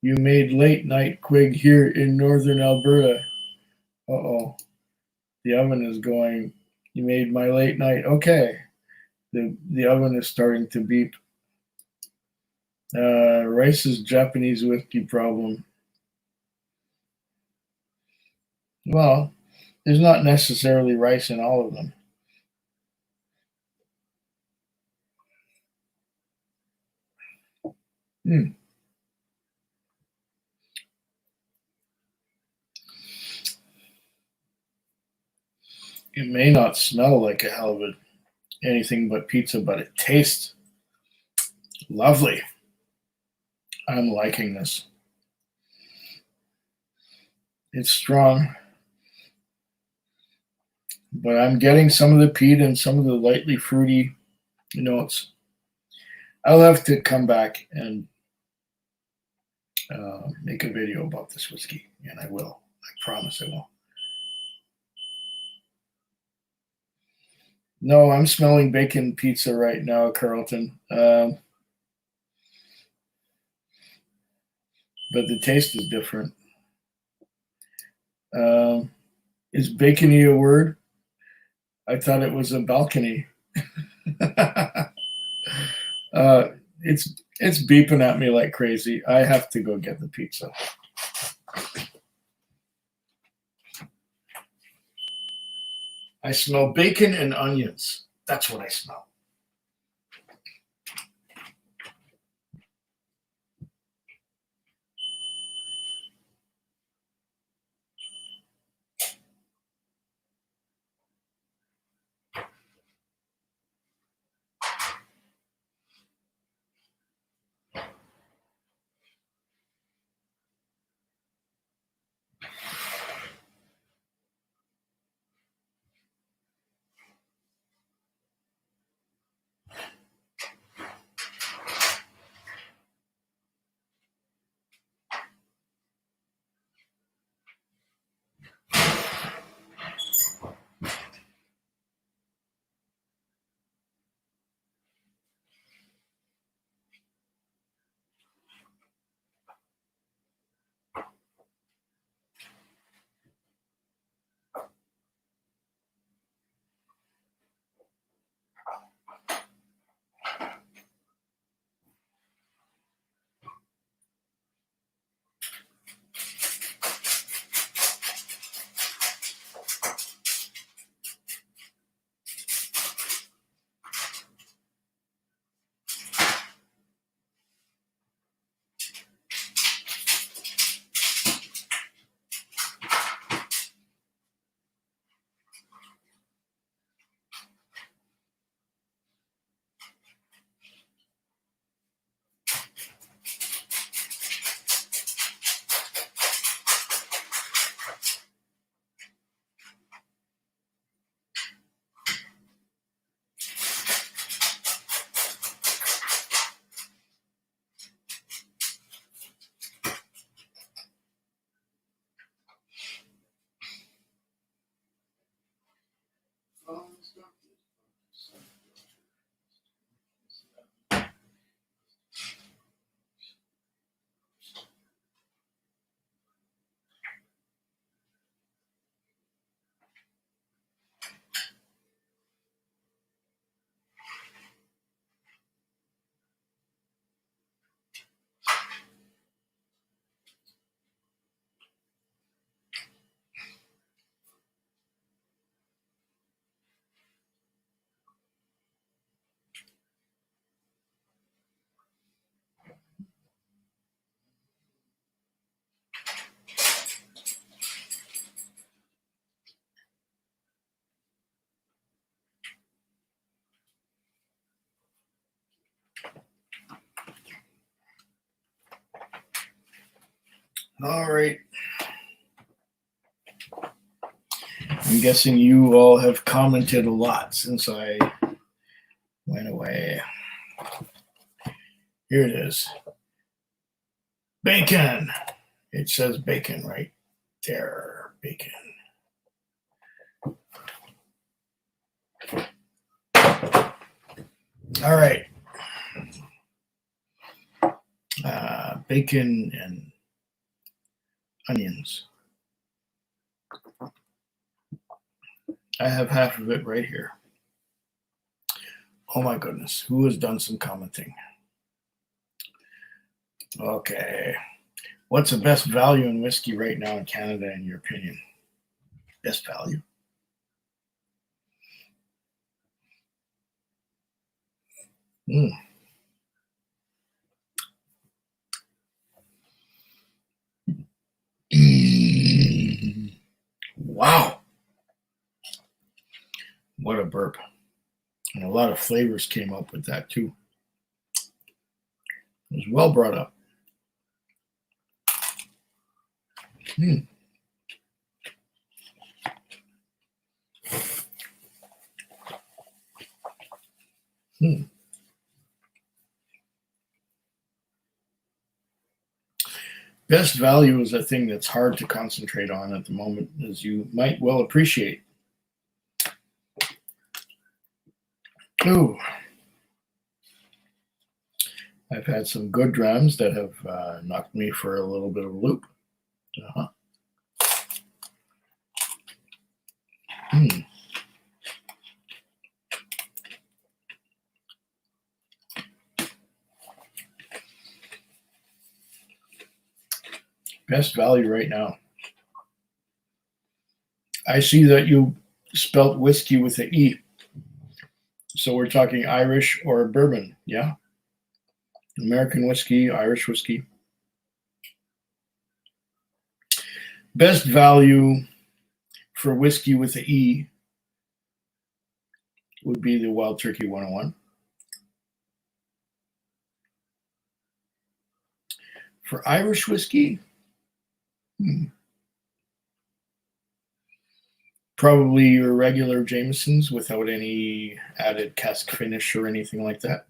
You made late night Quig here in northern Alberta. Uh-oh. The oven is going. You made my late night. Okay. The oven is starting to beep. Rice's Japanese whiskey problem. Well, there's not necessarily rice in all of them. It may not smell like a hell of anything but pizza, but it tastes lovely. I'm liking this. It's strong, but I'm getting some of the peat and some of the lightly fruity notes. I'll have to come back and make a video about this whiskey, and I will. I promise I will. No, I'm smelling bacon pizza right now, Carlton. But the taste is different. Is bacony a word? I thought it was a balcony. It's beeping at me like crazy. I have to go get the pizza. I smell bacon and onions. That's what I smell. All right. I'm guessing you all have commented a lot since I Went away. Here it is. Bacon. It says bacon right there. Bacon. All right. Bacon and onions. I have half of it right here. Oh my goodness. Who has done some commenting? Okay. What's the best value in whiskey right now in Canada, in your opinion? Best value? Wow. What a burp. And a lot of flavors came up with that too. It was well brought up. Best value is a thing that's hard to concentrate on at the moment, as you might well appreciate. Ooh. I've had some good drams that have knocked me for a little bit of a loop. Best value right now. I see that you spelt whiskey with an E. So we're talking Irish or bourbon, yeah? American whiskey, Irish whiskey. Best value for whiskey with an E would be the Wild Turkey 101. For Irish whiskey, probably your regular Jamesons without any added cask finish or anything like that.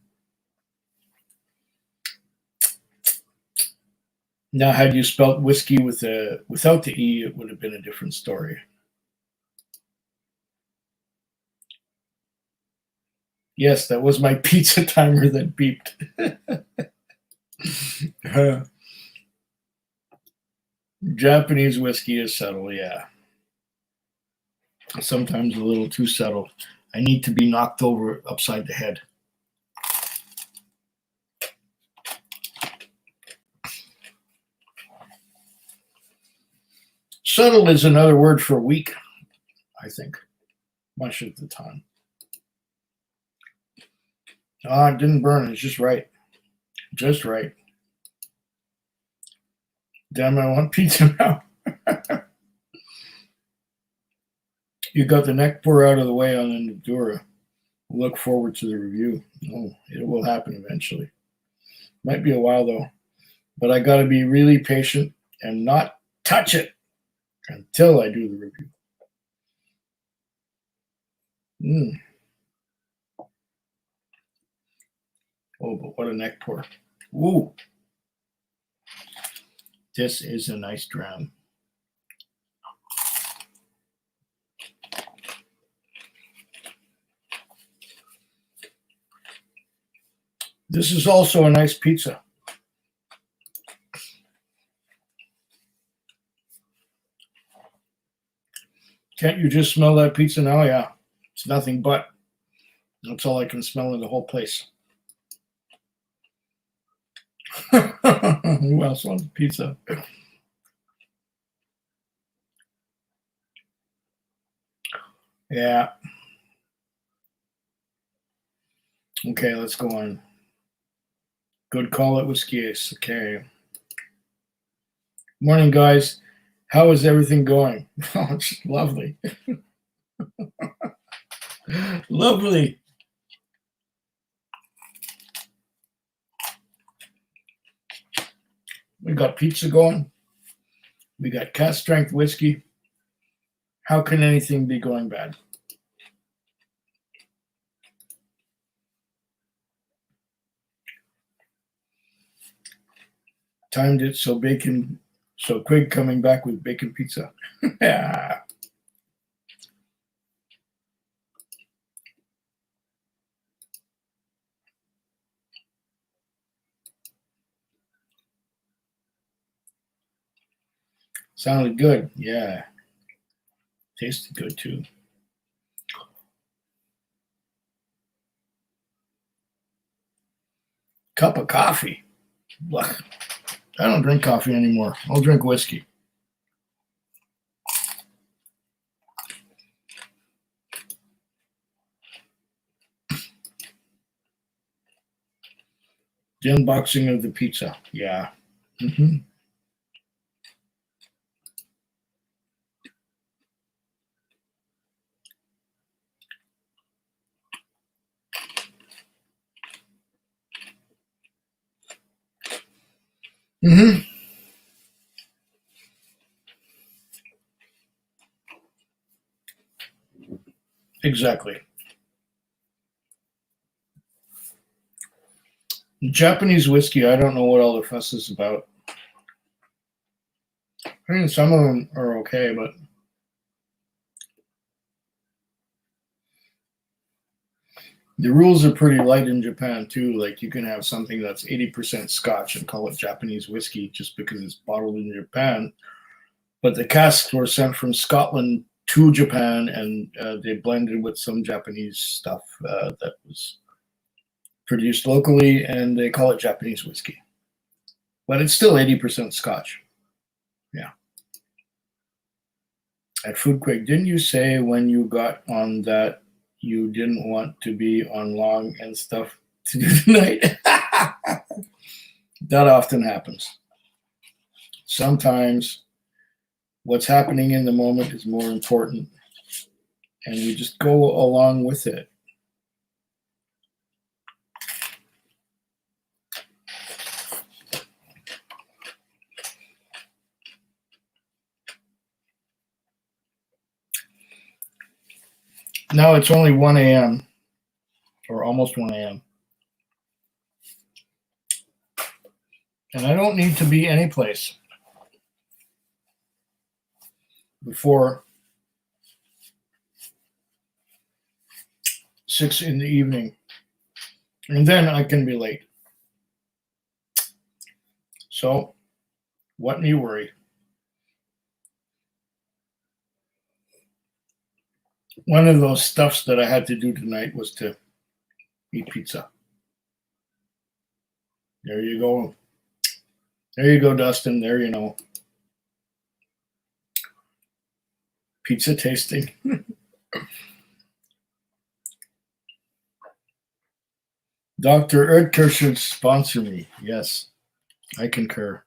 Now, had you spelt whiskey without the E, it would have been a different story. Yes, that was my pizza timer that beeped. Japanese whiskey is subtle, yeah. Sometimes a little too subtle. I need to be knocked over upside the head. Subtle is another word for weak, I think, much of the time. It didn't burn. It's just right. Just right. Damn, I want pizza now. You got the neck pour out of the way on the Nudura. Look forward to the review. Oh, it will happen eventually. Might be a while though. But I got to be really patient and not touch it until I do the review. Oh, but what a neck pour. Ooh. This is a nice dram. This is also a nice pizza. Can't you just smell that pizza now? Yeah. It's nothing but. That's all I can smell in the whole place. Who else wants pizza? Yeah. Okay, let's go on. Good call at Whiskey Ace. Okay. Morning, guys. How is everything going? Oh, it's lovely. Lovely. We got pizza going. We got cask strength whiskey. How can anything be going bad? Timed it so Quig coming back with bacon pizza. Yeah. Sounded good. Yeah. Tasted good too. Cup of coffee. Ugh. I don't drink coffee anymore. I'll drink whiskey. The unboxing of the pizza. Yeah. Mm-hmm. Mm-hmm. Exactly. Japanese whiskey, I don't know what all the fuss is about. I mean, some of them are okay, but the rules are pretty light in Japan too. Like you can have something that's 80% Scotch and call it Japanese whiskey just because it's bottled in Japan. But the casks were sent from Scotland to Japan, and they blended with some Japanese stuff that was produced locally, and they call it Japanese whiskey. But it's still 80% Scotch. Yeah. At Food Quick, didn't you say when you got on that you didn't want to be on long and stuff to do tonight? That often happens. Sometimes what's happening in the moment is more important, and we just go along with it. Now it's only 1 a.m. or almost 1 a.m. And I don't need to be anyplace before 6 in the evening. And then I can be late. So, what need worry? One of those stuffs that I had to do tonight was to eat pizza. There you go. There you go, Dustin. There you know. Pizza tasting. Dr. Erdker should sponsor me. Yes, I concur.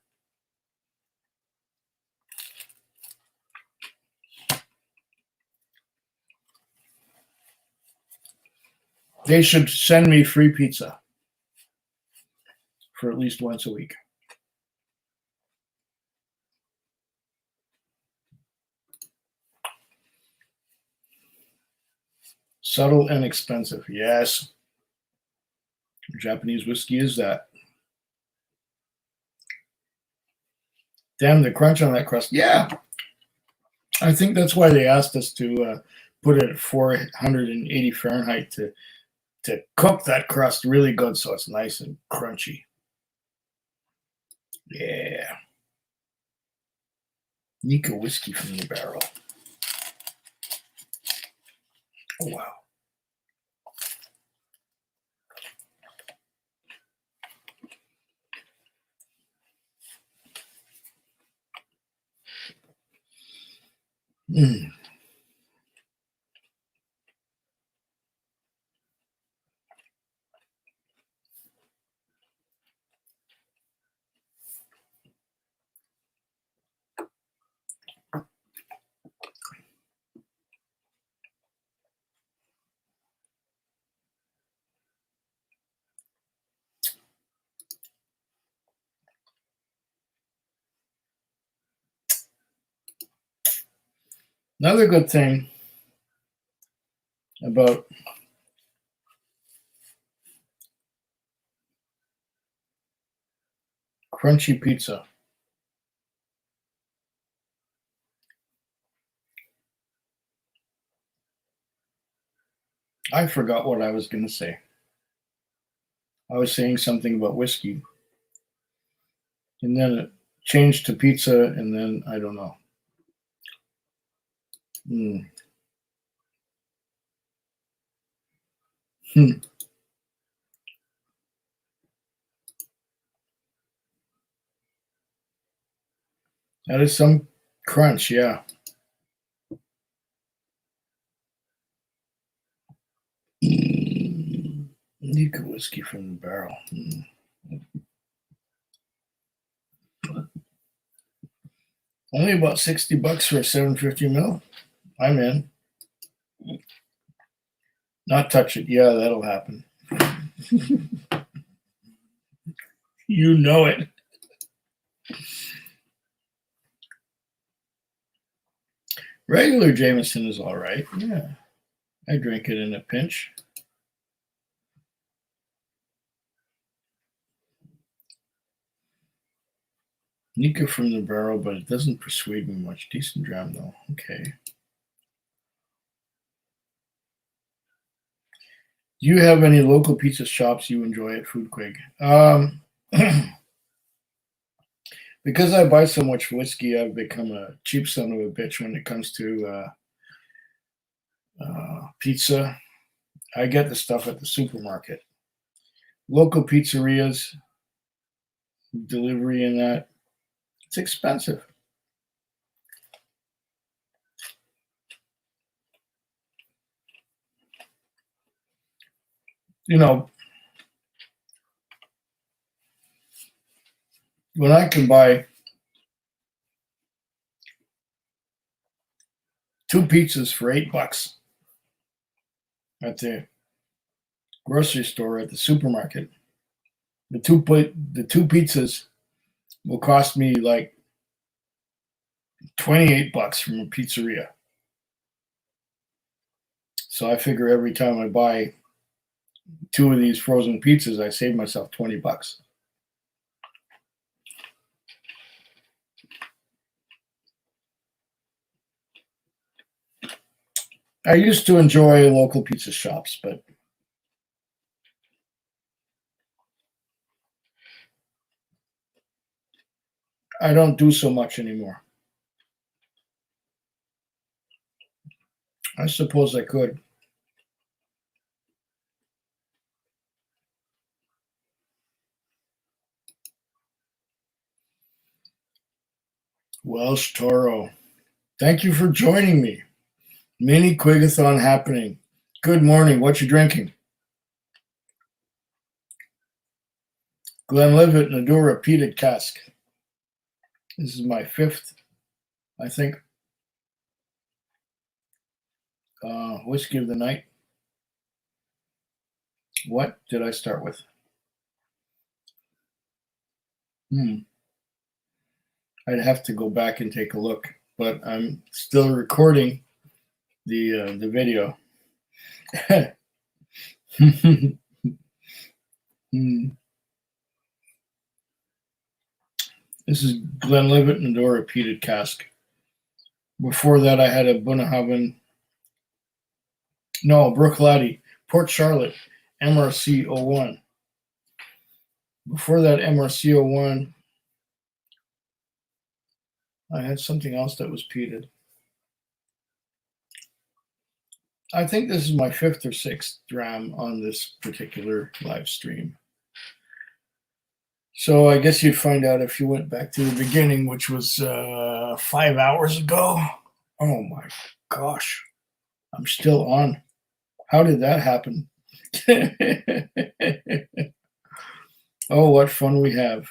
They should send me free pizza for at least once a week. Subtle and expensive. Yes. Japanese whiskey is that. Damn, the crunch on that crust. Yeah. I think that's why they asked us to put it at 480 Fahrenheit to cook that crust really good so it's nice and crunchy. Yeah. Nika whiskey from the barrel. Oh, wow. Mm. Another good thing about Crunchy pizza. I forgot what I was going to say. I was saying something about whiskey. And then it changed to pizza, and then I don't know. That is some crunch, yeah. Nika whiskey from the barrel. Only about $60 for a 750 ml. I'm in. Not touch it. Yeah, that'll happen. You know it. Regular Jameson is all right. Yeah. I drink it in a pinch. Nika from the barrel, but it doesn't persuade me much. Decent dram, though. Okay. Do you have any local pizza shops you enjoy at Foodquig? Because I buy so much whiskey, I've become a cheap son of a bitch when it comes to pizza. I get the stuff at the supermarket. Local pizzerias, delivery and that, it's expensive. You know, when I can buy 2 pizzas for $8 at the grocery store at the supermarket, the two pizzas will cost me like $28 from a pizzeria. So I figure every time I buy 2 of these frozen pizzas, I save myself $20. I used to enjoy local pizza shops, but I don't do so much anymore. I suppose I could. Welsh Toro, thank you for joining me. Mini Quigathon happening. Good morning. What you drinking? Glenlivet Nadura peated cask. This is my 5th, I think, whiskey of the night. What did I start with? I'd have to go back and take a look, but I'm still recording the video. This is Glenlivet Nadura peated cask. Before that, I had a Bunnahabhain, Bruichladdich, Port Charlotte, MRC 01. Before that MRC 01, I had something else that was peated. I think this is my 5th or 6th dram on this particular live stream. So I guess you'd find out if you went back to the beginning, which was 5 hours ago. Oh my gosh, I'm still on. How did that happen? Oh, what fun we have.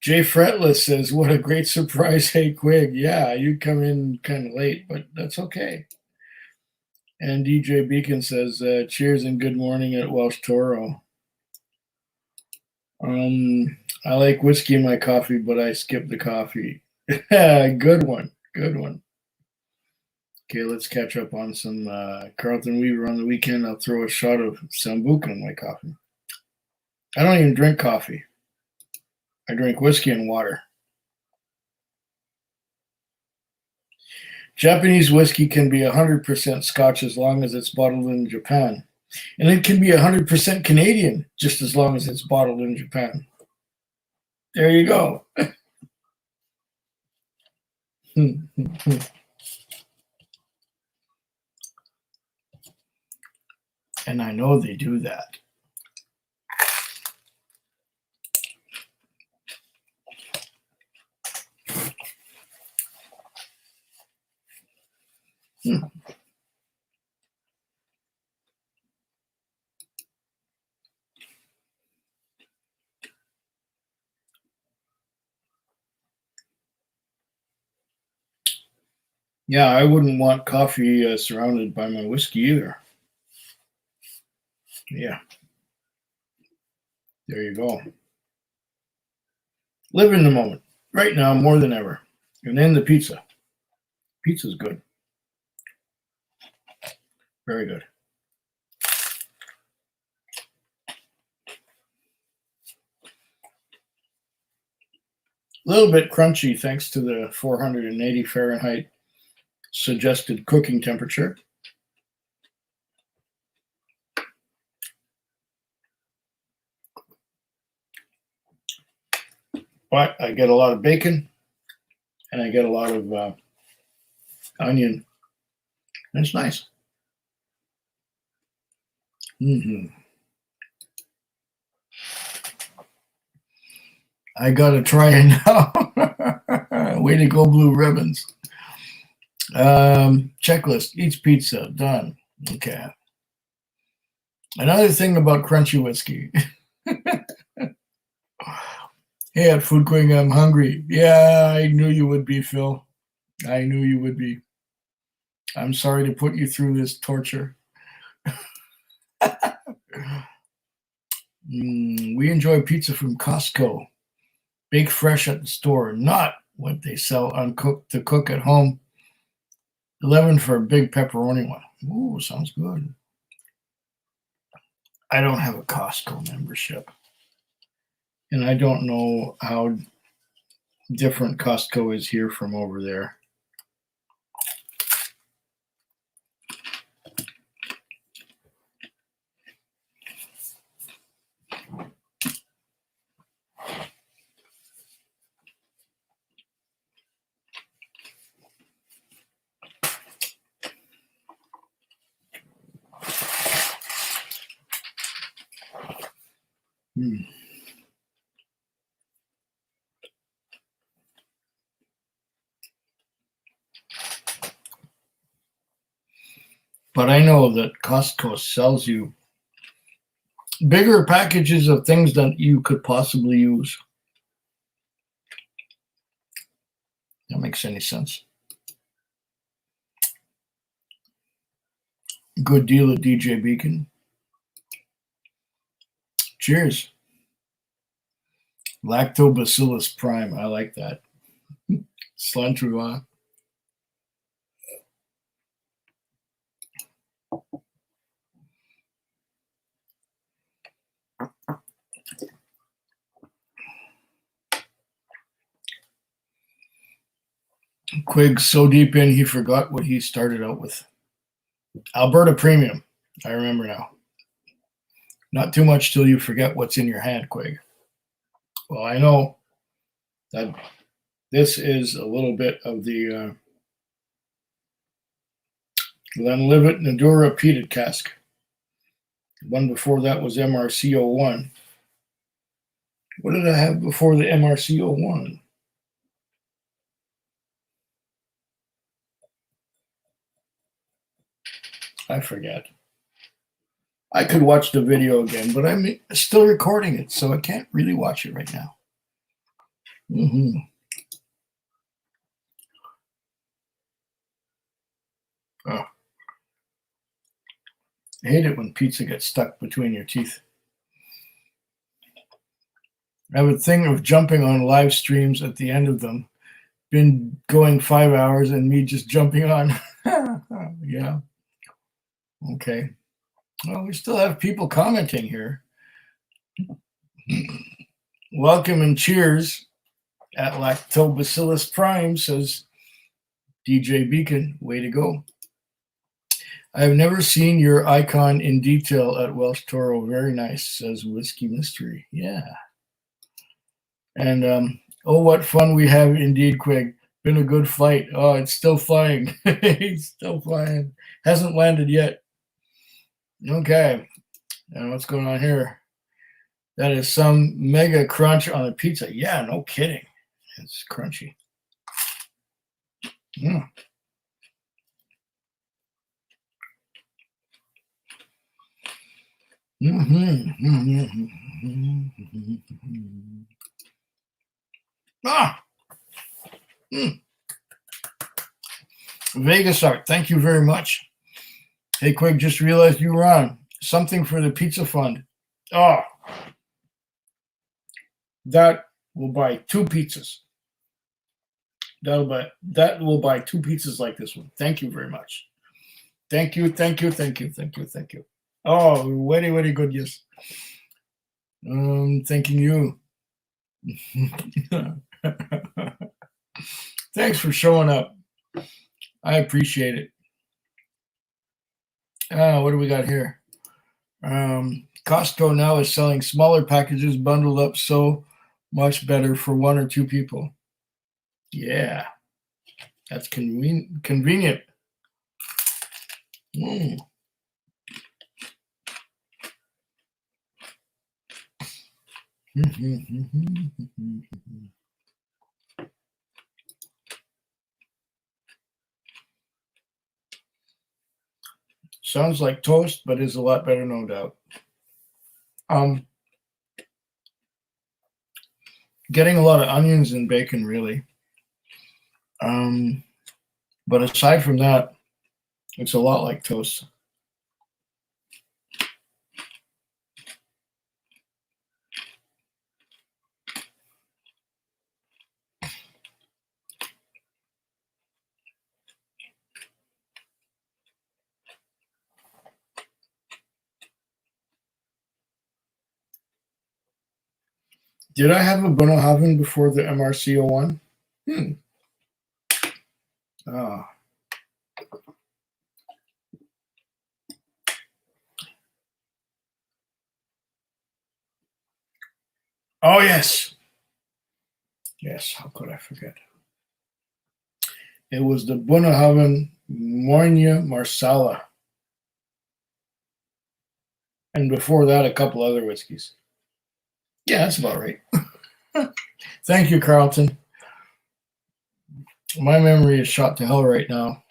Jay Fretless says, what a great surprise. Hey, Quig. Yeah, you come in kind of late, but that's okay. And DJ Beacon says, cheers and good morning at Welsh Toro. I like whiskey in my coffee, but I skip the coffee. Good one. Good one. Okay, let's catch up on some Carlton Weaver on the weekend. I'll throw a shot of Sambuca in my coffee. I don't even drink coffee. I drink whiskey and water. Japanese whiskey can be 100% Scotch as long as it's bottled in Japan. And it can be 100% Canadian just as long as it's bottled in Japan. There you go. And I know they do that. Yeah, I wouldn't want coffee surrounded by my whiskey either. Yeah. There you go. Live in the moment. Right now, more than ever. And then the pizza. Pizza's good. Very good. A little bit crunchy thanks to the 480 Fahrenheit suggested cooking temperature. But I get a lot of bacon and I get a lot of onion. And it's nice. I gotta try it now. Way to go, Blue Ribbons. Checklist: eats pizza. Done. Okay. Another thing about crunchy whiskey. Hey, at Food King, I'm hungry. Yeah, I knew you would be, Phil. I knew you would be. I'm sorry to put you through this torture. We enjoy pizza from Costco. Bake fresh at the store, not what they sell uncooked to cook at home. 11 for a big pepperoni one. Ooh, sounds good. I don't have a Costco membership. And I don't know how different Costco is here from over there. But I know that Costco sells you bigger packages of things that you could possibly use. That makes any sense. Good deal at DJ Beacon. Cheers. Lactobacillus prime. I like that. Cilantro. Quig's so deep in, he forgot what he started out with. Alberta Premium. I remember now. Not too much till you forget what's in your hand, Quig. Well, I know that this is a little bit of the Glenlivet Nadura peated cask. The one before that was MRC01. What did I have before the MRC01? I forget. I could watch the video again, but I'm still recording it, so I can't really watch it right now. Oh. I hate it when pizza gets stuck between your teeth. I have a thing of jumping on live streams at the end of them. Been going 5 hours and me just jumping on. Yeah. Okay. Well, we still have people commenting here. Welcome and cheers at Lactobacillus Prime, says DJ Beacon. Way to go. I have never seen your icon in detail at Welsh Toro. Very nice, says Whiskey Mystery. Yeah. And oh, what fun we have indeed, Quig. Been a good flight. Oh, it's still flying. It's still flying. Hasn't landed yet. Okay. And what's going on here? That is some mega crunch on a pizza. Yeah, no kidding. It's crunchy. Mm. Ah! Vegas Art, thank you very much. Hey, Quig, just realized you were on. Something for the pizza fund. Oh, that will buy 2 pizzas. That will buy 2 pizzas like this one. Thank you very much. Thank you. Oh, very good, yes. Thanking you. Thanks for showing up. I appreciate it. What do we got here? Costco now is selling smaller packages bundled up, so much better for 1 or 2 people. Yeah, that's convenient. Sounds like toast, but is a lot better, no doubt. Getting a lot of onions and bacon, really. But aside from that, it's a lot like toast. Did I have a Bunnahabhain before the MRC01? Oh, yes. Yes, how could I forget? It was the Bunnahabhain Moynia Marsala. And before that, a couple other whiskeys. Yeah, that's about right. Thank you, Carlton. My memory is shot to hell right now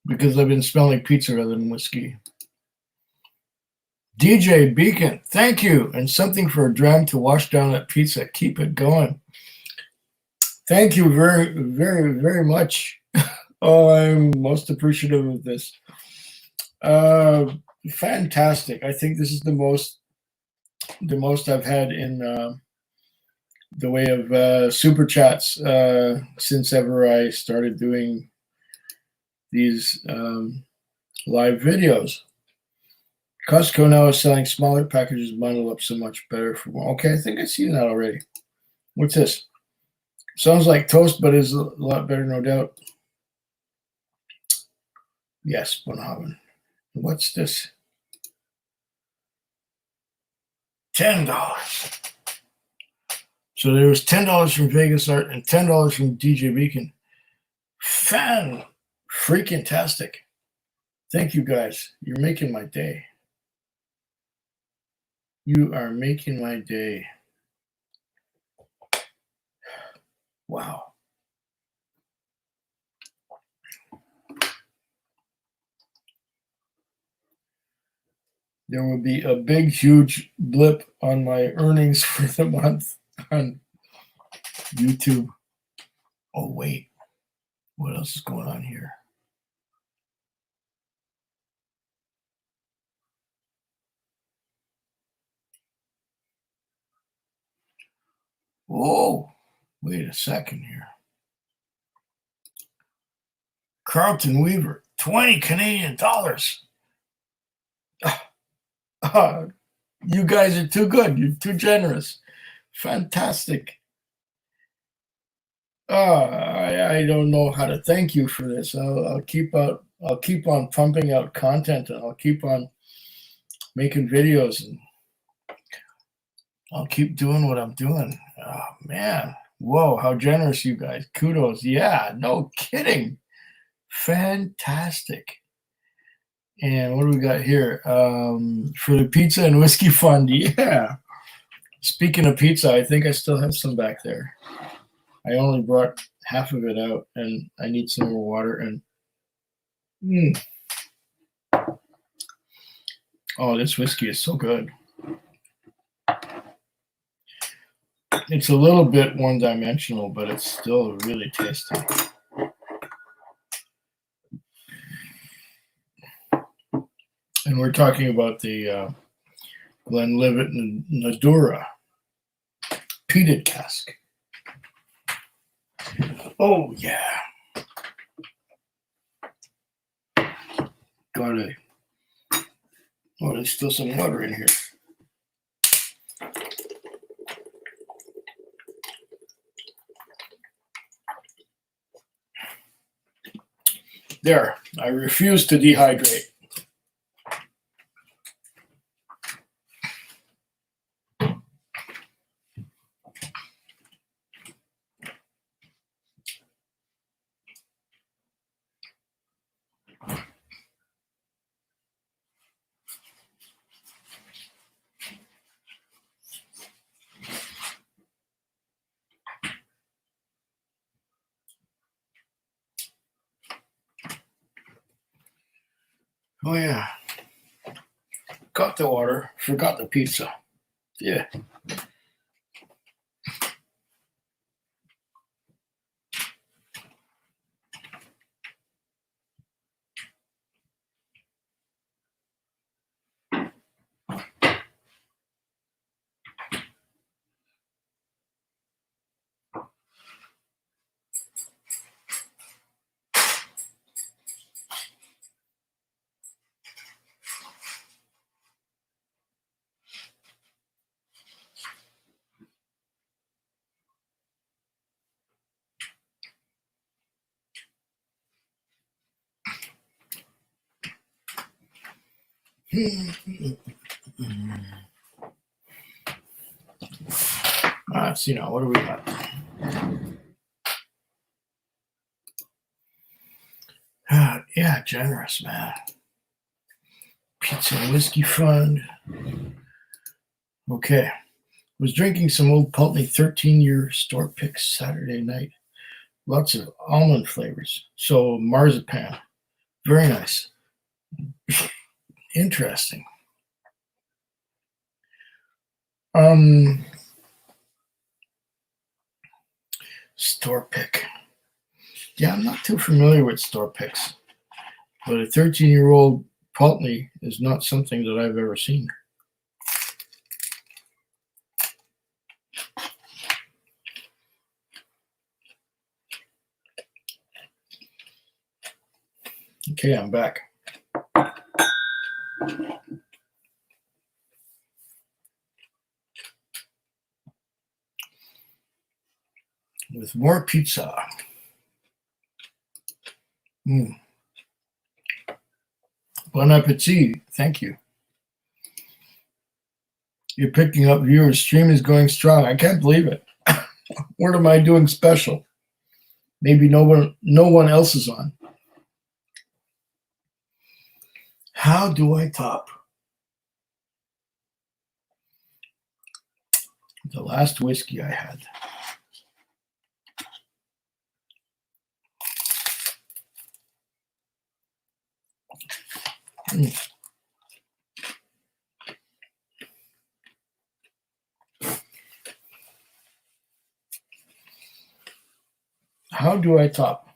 because I've been smelling pizza rather than whiskey. DJ Beacon, thank you. And something for a dram to wash down that pizza. Keep it going. Thank you very, very, very much. Oh, I'm most appreciative of this. Fantastic. I think this is the most I've had in the way of super chats since ever I started doing these live videos. Costco now is selling smaller packages bundled up, so much better for one. Okay, I think I've seen that already. What's this? Sounds like toast, but is a lot better, no doubt. Yes, Bunnahabhain. What's this? $10. So there was $10 from Vegas Art and $10 from DJ Beacon. Freaking-tastic. Thank you, guys. You're making my day. You are making my day. Wow. There will be a big, huge blip on my earnings for the month on YouTube. Oh, wait. What else is going on here? Whoa. Wait a second here. Carlton Weaver, 20 Canadian dollars. You guys are too good. You're too generous. Fantastic. I don't know how to thank you for this. I'll keep on pumping out content, and I'll keep on making videos, and I'll keep doing what I'm doing. Oh man. Whoa, how generous you guys. Kudos. Yeah, no kidding. Fantastic. And what do we got here? For the pizza and whiskey fund. Yeah. Speaking of pizza, I think I still have some back there. I only brought half of it out, and I need some more water. And oh, this whiskey is so good. It's a little bit one-dimensional, but it's still really tasty. And we're talking about the Glenlivet and Nadura peated cask. Oh yeah. Got it. Oh, there's still some water in here. There, I refuse to dehydrate. Oh yeah. Got the water, forgot the pizza. Yeah. Let's see now, what do we got? Yeah, generous, man. Pizza and whiskey fund. Okay. Was drinking some old Pulteney 13-year store picks Saturday night. Lots of almond flavors. So marzipan. Very nice. Interesting. Store pick. Yeah, I'm not too familiar with store picks, but a 13-year-old Pulteney is not something that I've ever seen. Okay, I'm back. With more pizza. Bon appetit. Thank you. You're picking up viewers. Stream is going strong. I can't believe it. What am I doing special? Maybe no one else is on. How do I top the last whiskey I had? How do I top?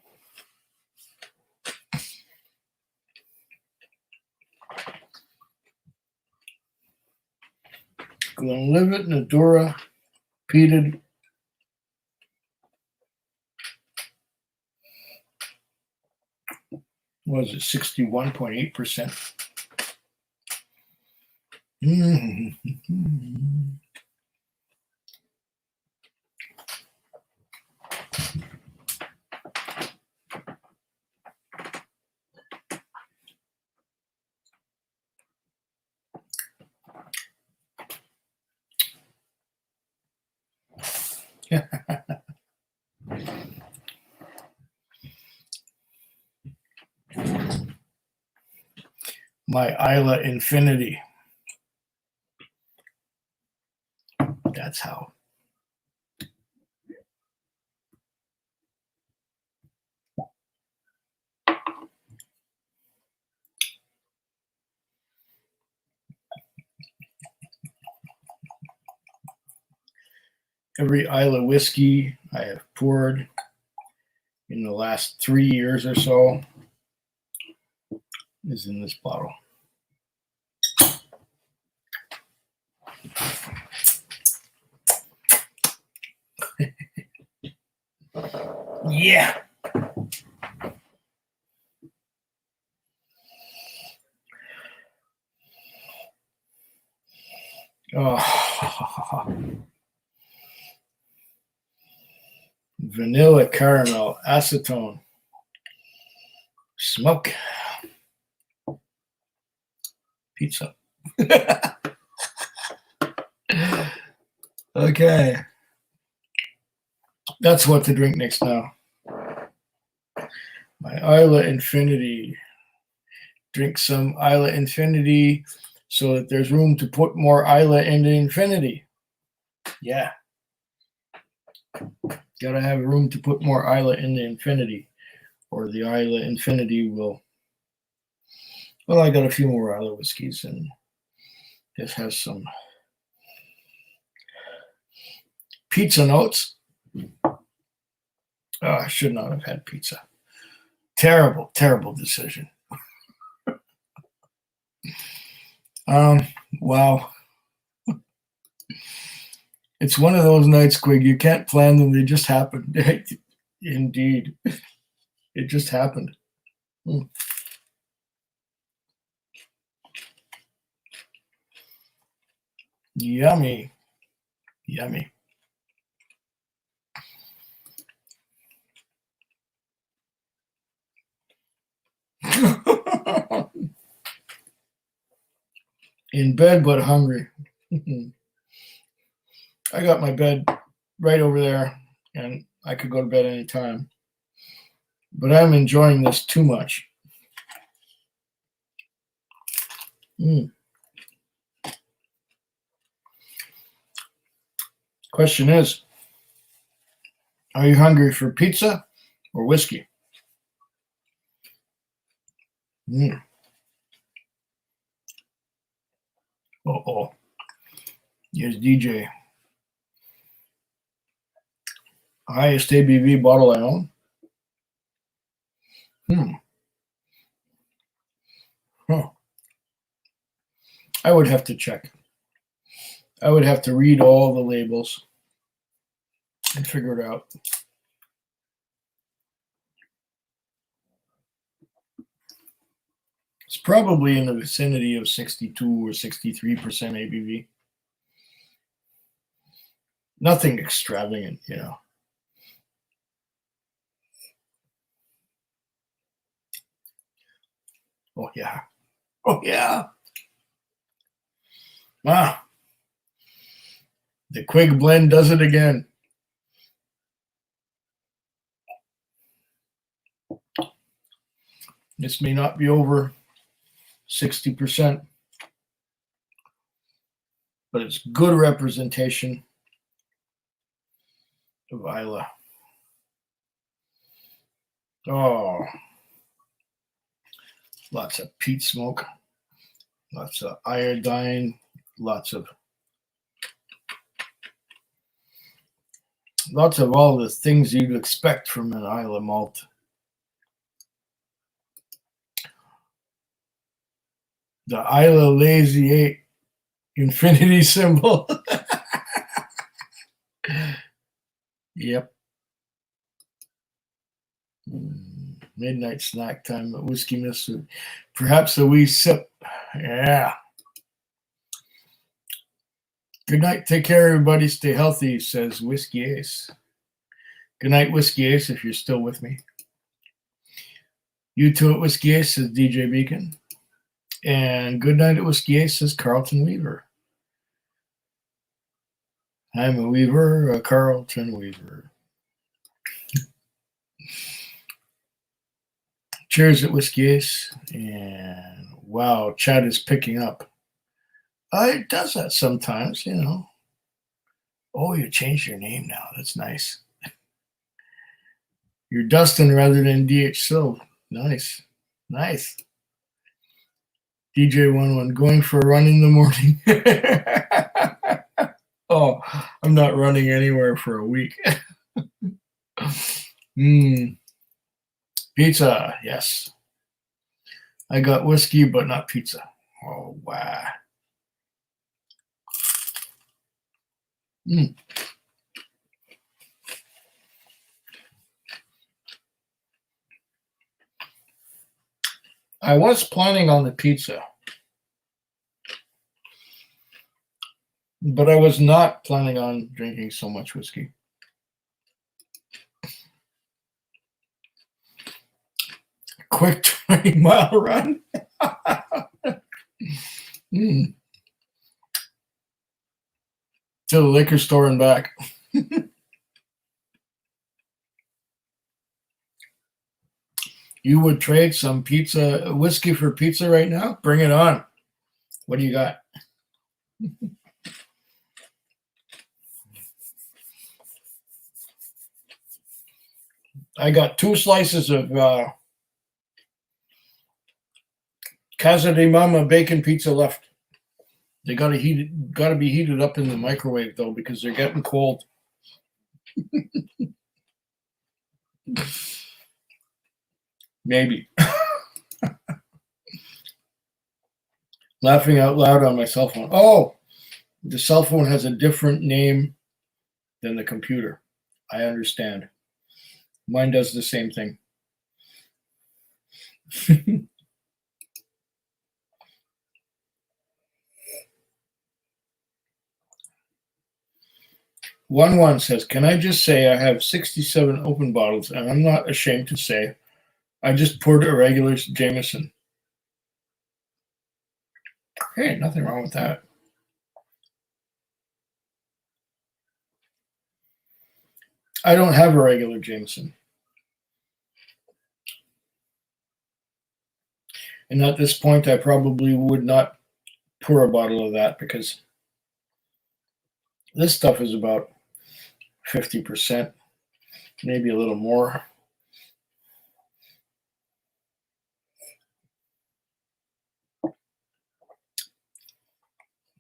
Glenlivet Nadura peated. Was it 61.8%? My Isla Infinity. That's how. Every Isla whiskey I have poured in the last 3 years or so is in this bottle. Yeah. Oh. Vanilla caramel, acetone, smoke, pizza. Okay. That's what to drink next now. My Isla Infinity. Drink some Isla Infinity so that there's room to put more Isla into Infinity. Yeah. Gotta have room to put more Isla in the Infinity, or the Isla Infinity will. Well, I got a few more Isla whiskeys, and this has some pizza notes. Oh, I should not have had pizza. Terrible, terrible decision. Wow. It's one of those nights, Quig. You can't plan them. They just happen. Indeed. It just happened. Yummy. Yummy. In bed, but hungry. I got my bed right over there, and I could go to bed anytime. But I'm enjoying this too much. Question is, are you hungry for pizza or whiskey? Uh-oh. Here's DJ. Highest ABV bottle I own. Huh. I would have to check. I would have to read all the labels and figure it out. It's probably in the vicinity of 62 or 63% ABV. Nothing extravagant, you know. Oh, yeah. Oh, yeah. Ah. The Quig blend does it again. This may not be over 60%, but it's good representation of Isla. Oh, lots of peat smoke, lots of iodine, lots of all the things you'd expect from an Isla malt. The Isla Lazy 8 infinity symbol. Yep. Midnight snack time at Whiskey Mister. Perhaps a wee sip. Yeah. Good night. Take care, everybody. Stay healthy, says Whiskey Ace. Good night, Whiskey Ace, if you're still with me. You too at Whiskey Ace, says DJ Beacon. And good night at Whiskey Ace, says Carlton Weaver. I'm a Weaver, a Carlton Weaver. Cheers at Whiskey Ace. And wow, chat is picking up. It does that sometimes, you know. Oh, you changed your name now. That's nice. You're Dustin rather than DH Silv. Nice. Nice. DJ11, going for a run in the morning. Oh, I'm not running anywhere for a week. Pizza, yes. I got whiskey, but not pizza. Oh, wow. I was planning on the pizza, but I was not planning on drinking so much whiskey. Quick 20-mile run. To the liquor store and back. You would trade some whiskey for pizza right now? Bring it on. What do you got? I got 2 slices of Casa de Mama bacon pizza left. They gotta be heated up in the microwave though, because they're getting cold. Maybe. Laughing out loud on my cell phone. Oh, the cell phone has a different name than the computer. I understand. Mine does the same thing. 11 says, can I just say I have 67 open bottles, and I'm not ashamed to say I just poured a regular Jameson. Hey, nothing wrong with that. I don't have a regular Jameson. And at this point, I probably would not pour a bottle of that because this stuff is about 50%, maybe a little more.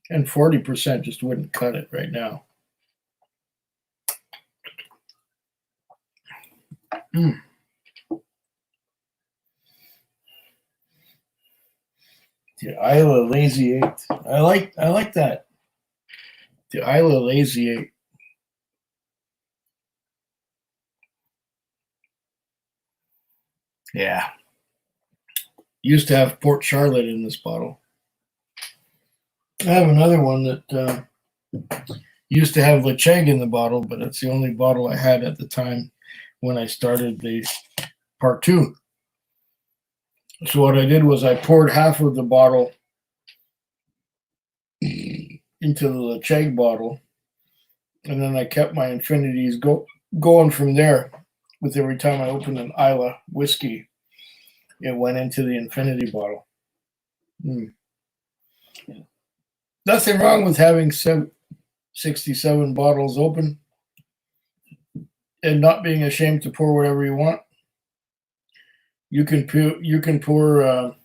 And 40% just wouldn't cut it right now. The Isla Lazy 8. I like that. The Isla Lazy 8. Yeah. Used to have Port Charlotte in this bottle. I have another one that used to have Lecheg in the bottle, but it's the only bottle I had at the time when I started the part 2. So what I did was I poured half of the bottle into the Lecheg bottle, and then I kept my infinities going from there. With every time I opened an Isla whiskey, it went into the infinity bottle. Nothing wrong with having 67 bottles open and not being ashamed to pour whatever you want. You can pour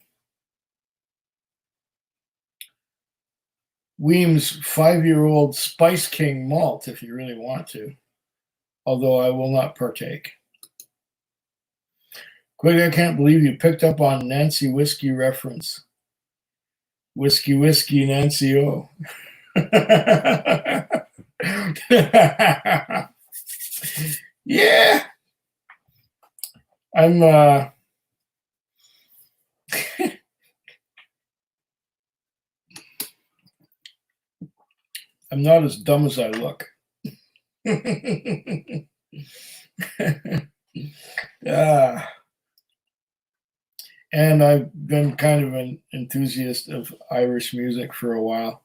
Weems 5-year-old Spice King malt if you really want to, although I will not partake. Quick, I can't believe you picked up on Nancy Whiskey reference. Whiskey, Nancy O. Yeah. I'm I'm not as dumb as I look. And I've been kind of an enthusiast of Irish music for a while,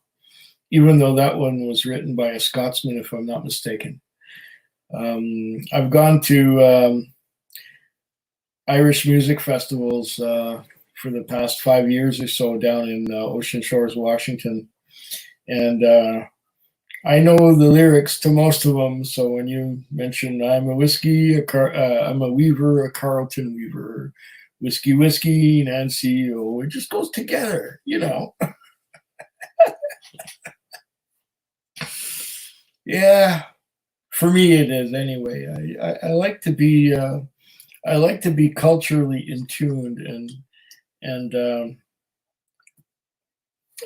even though that one was written by a Scotsman, if I'm not mistaken. I've gone to Irish music festivals for the past 5 years or so down in Ocean Shores, Washington. And I know the lyrics to most of them. So when you mention I'm a whiskey, I'm a weaver, a Carlton weaver, whiskey, whiskey, Nancy, oh, it just goes together, you know. Yeah, for me it is anyway. I like to be culturally in tuned, and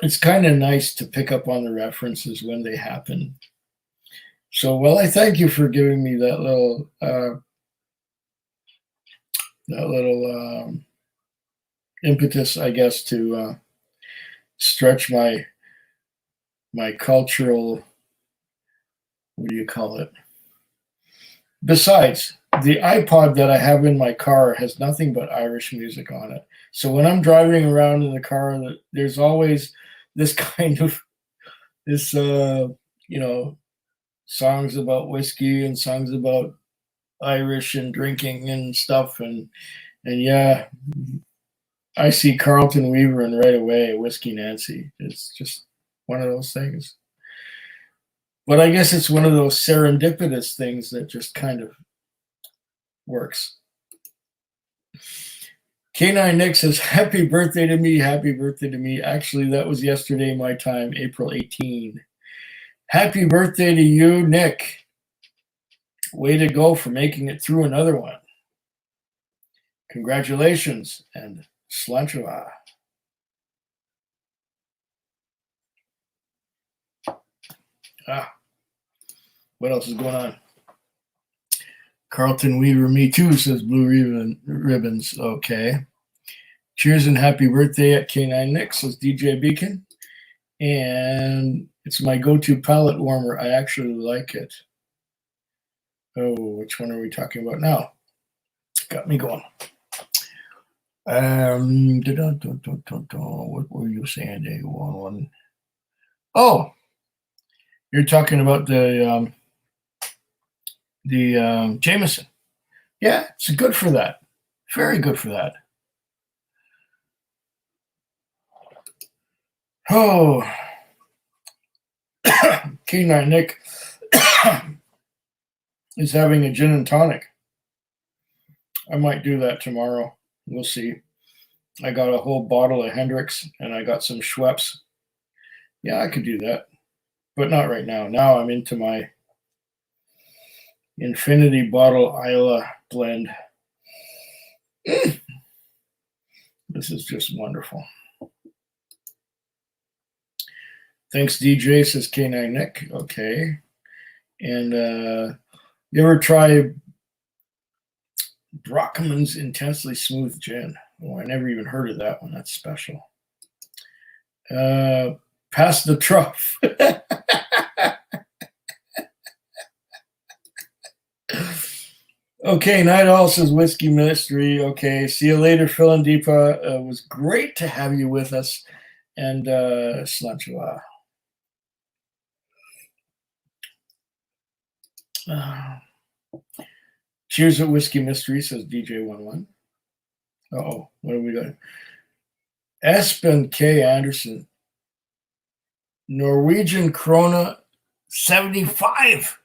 it's kind of nice to pick up on the references when they happen. So, well, I thank you for giving me that little impetus, I guess, to stretch my cultural, what do you call it? Besides, the iPod that I have in my car has nothing but Irish music on it. So when I'm driving around in the car, there's always this kind of this songs about whiskey and songs about Irish and drinking and stuff, and yeah, I see Carlton Weaver and right away Whiskey Nancy. It's just one of those things. But I guess it's one of those serendipitous things that just kind of works. K9 Nick says, happy birthday to me, happy birthday to me. Actually, that was yesterday, my time, April 18. Happy birthday to you, Nick. Way to go for making it through another one. Congratulations, and slanchua. What else is going on? Carlton Weaver, me too, says Blue Ribbons. Okay. Cheers and happy birthday at K9 Nick, says DJ Beacon. And it's my go-to palate warmer. I actually like it. Oh, which one are we talking about now? Got me going. What were you saying, Day One? Oh, you're talking about the Jameson. Yeah, it's good for that. Very good for that. Oh, K9 Nick is having a gin and tonic. I might do that tomorrow. We'll see. I got a whole bottle of Hendrix and I got some Schweppes. Yeah, I could do that, but not right now. Now I'm into my Infinity Bottle Isla blend. This is just wonderful. Thanks, DJ, says K9 Nick. Okay. And you ever try Brockman's Intensely Smooth Gin? Oh, I never even heard of that one. That's special. Pass the Truff. Okay, Night Owl says Whiskey Mystery. Okay, see you later, Phil and Deepa. It was great to have you with us. And Slanchua. Cheers at Whiskey Mystery, says DJ11. Uh-oh, what have we got? Espen K. Anderson. Norwegian Krona 75.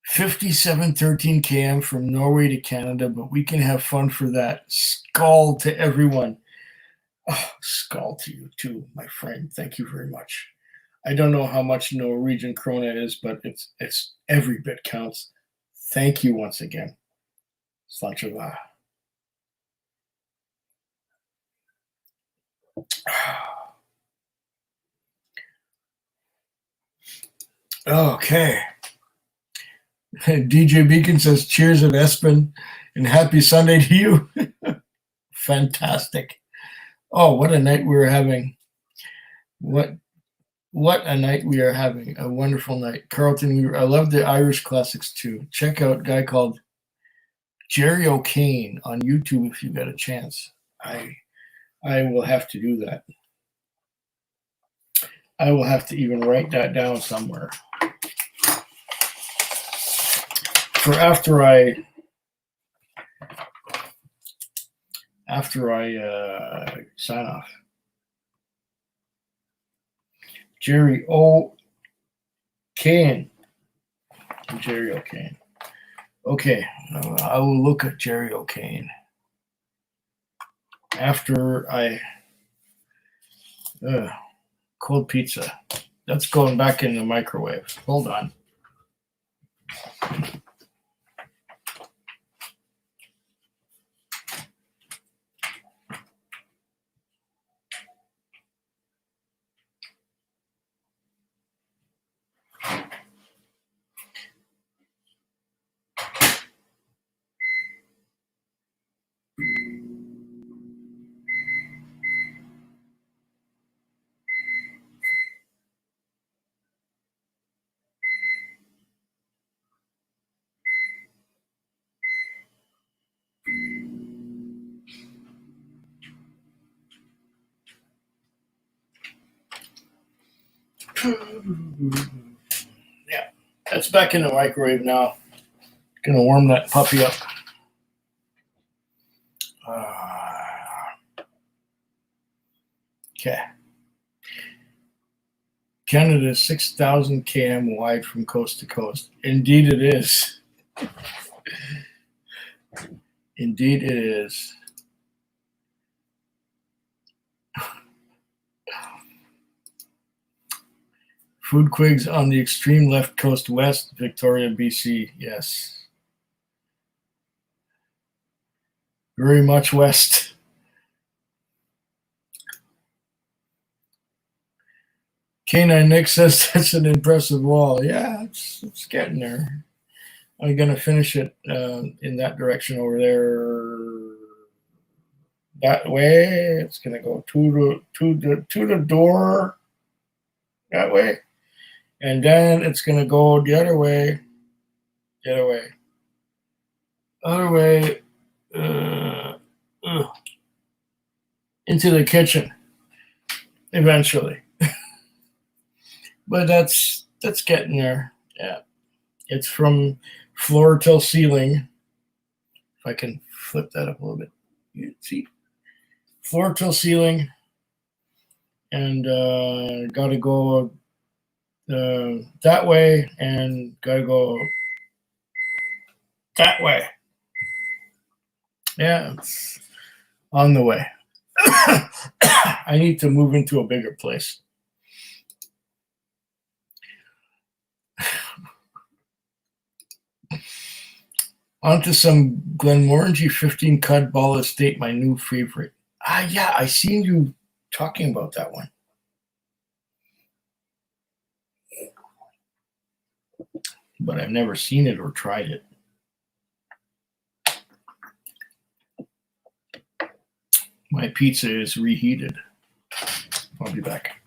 5713 km from Norway to Canada, but we can have fun for that. Skull to everyone. Oh, skull to you too, my friend. Thank you very much. I don't know how much Norwegian krona is, but it's every bit counts. Thank you once again. Slanchava. Okay. DJ Beacon says, cheers at Espen and happy Sunday to you. Fantastic. Oh, what a night we were having. What a night we are having. A wonderful night. Carlton, I love the Irish classics too. Check out a guy called Jerry O'Kane on YouTube if you got a chance. I will have to do that. I will have to even write that down somewhere. For after I sign off. Jerry O'Kane. Jerry O'Kane. Okay, I will look at Jerry O'Kane after I cold pizza. That's going back in the microwave. Hold on. Yeah, that's back in the microwave now. Gonna warm that puppy up. Okay. Canada is 6,000 km wide from coast to coast. Indeed it is. Indeed it is. Food quigs on the extreme left coast west, Victoria, BC. Yes. Very much west. Canine Nick says that's an impressive wall. Yeah, it's getting there. I'm going to finish it in that direction over there. That way. It's going to go to the door that way. And then it's going to go the other way. The other way. Other way. Into the kitchen. Eventually. But that's getting there. Yeah. It's from floor till ceiling. If I can flip that up a little bit. You see? Floor till ceiling. And got to go that way and got to go that way. Yeah, it's on the way. I need to move into a bigger place. On to some Glenmorangie 15 Cadball Estate, my new favorite. Yeah, I seen you talking about that one. But I've never seen it or tried it. My pizza is reheated. I'll be back.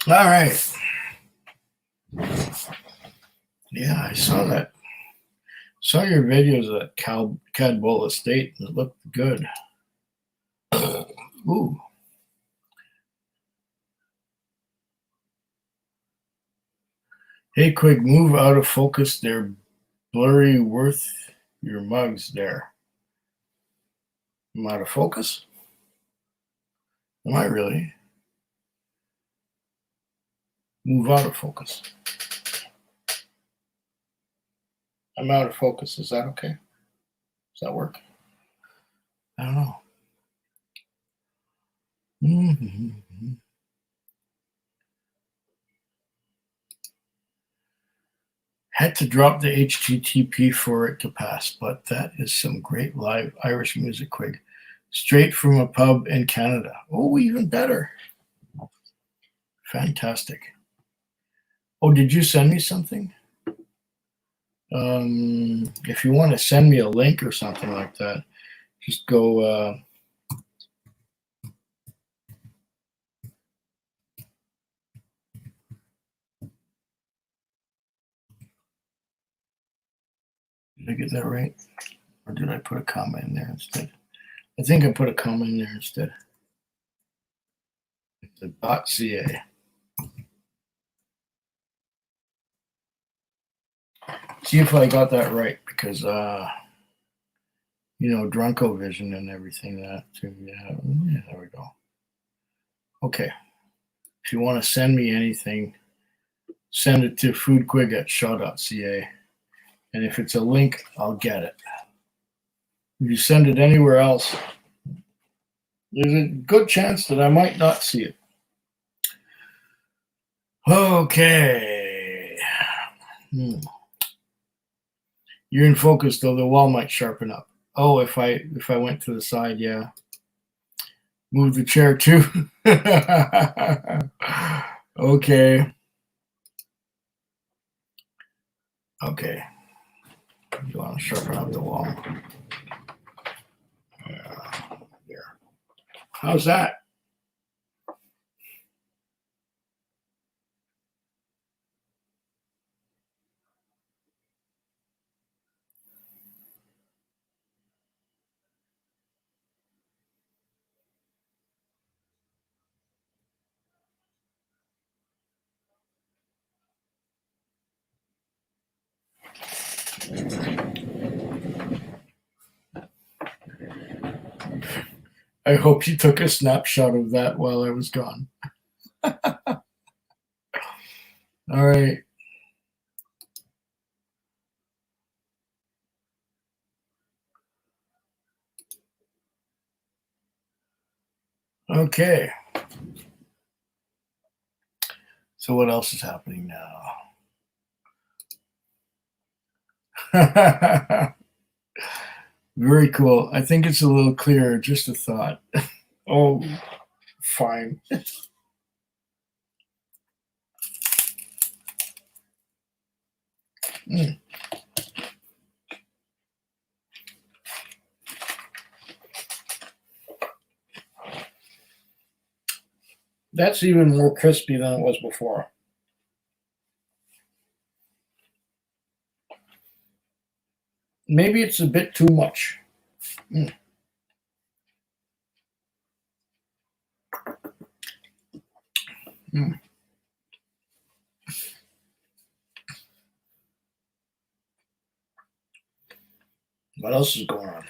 All right. Yeah, I saw that. Saw your videos of that Cadball Estate, and it looked good. Ooh. Hey, quick, move out of focus there. Blurry worth your mugs there. I'm out of focus? Am I really? Move out of focus. I'm out of focus. Is that okay? Does that work? I don't know. Mm-hmm. Had to drop the HTTP for it to pass, but that is some great live Irish music, Quig. Straight from a pub in Canada. Oh, even better. Fantastic. Oh, did you send me something? If you want to send me a link or something like that, just go. Did I get that right? Or did I put a comma in there instead? I think I put a comma in there instead. The .ca. See if I got that right, because Drunkovision and everything that too. Yeah, there we go. Okay. If you want to send me anything, send it to foodquig@shaw.ca. And if it's a link, I'll get it. If you send it anywhere else, there's a good chance that I might not see it. Okay. You're in focus, though. The wall might sharpen up. Oh, if I went to the side, yeah. Move the chair too. Okay. Okay. You want to sharpen up the wall. Yeah. There. How's that? I hope you took a snapshot of that while I was gone. All right. Okay. So what else is happening now? Very cool. I think it's a little clearer. Just a thought. Oh, fine. That's even more crispy than it was before. Maybe it's a bit too much. What else is going on?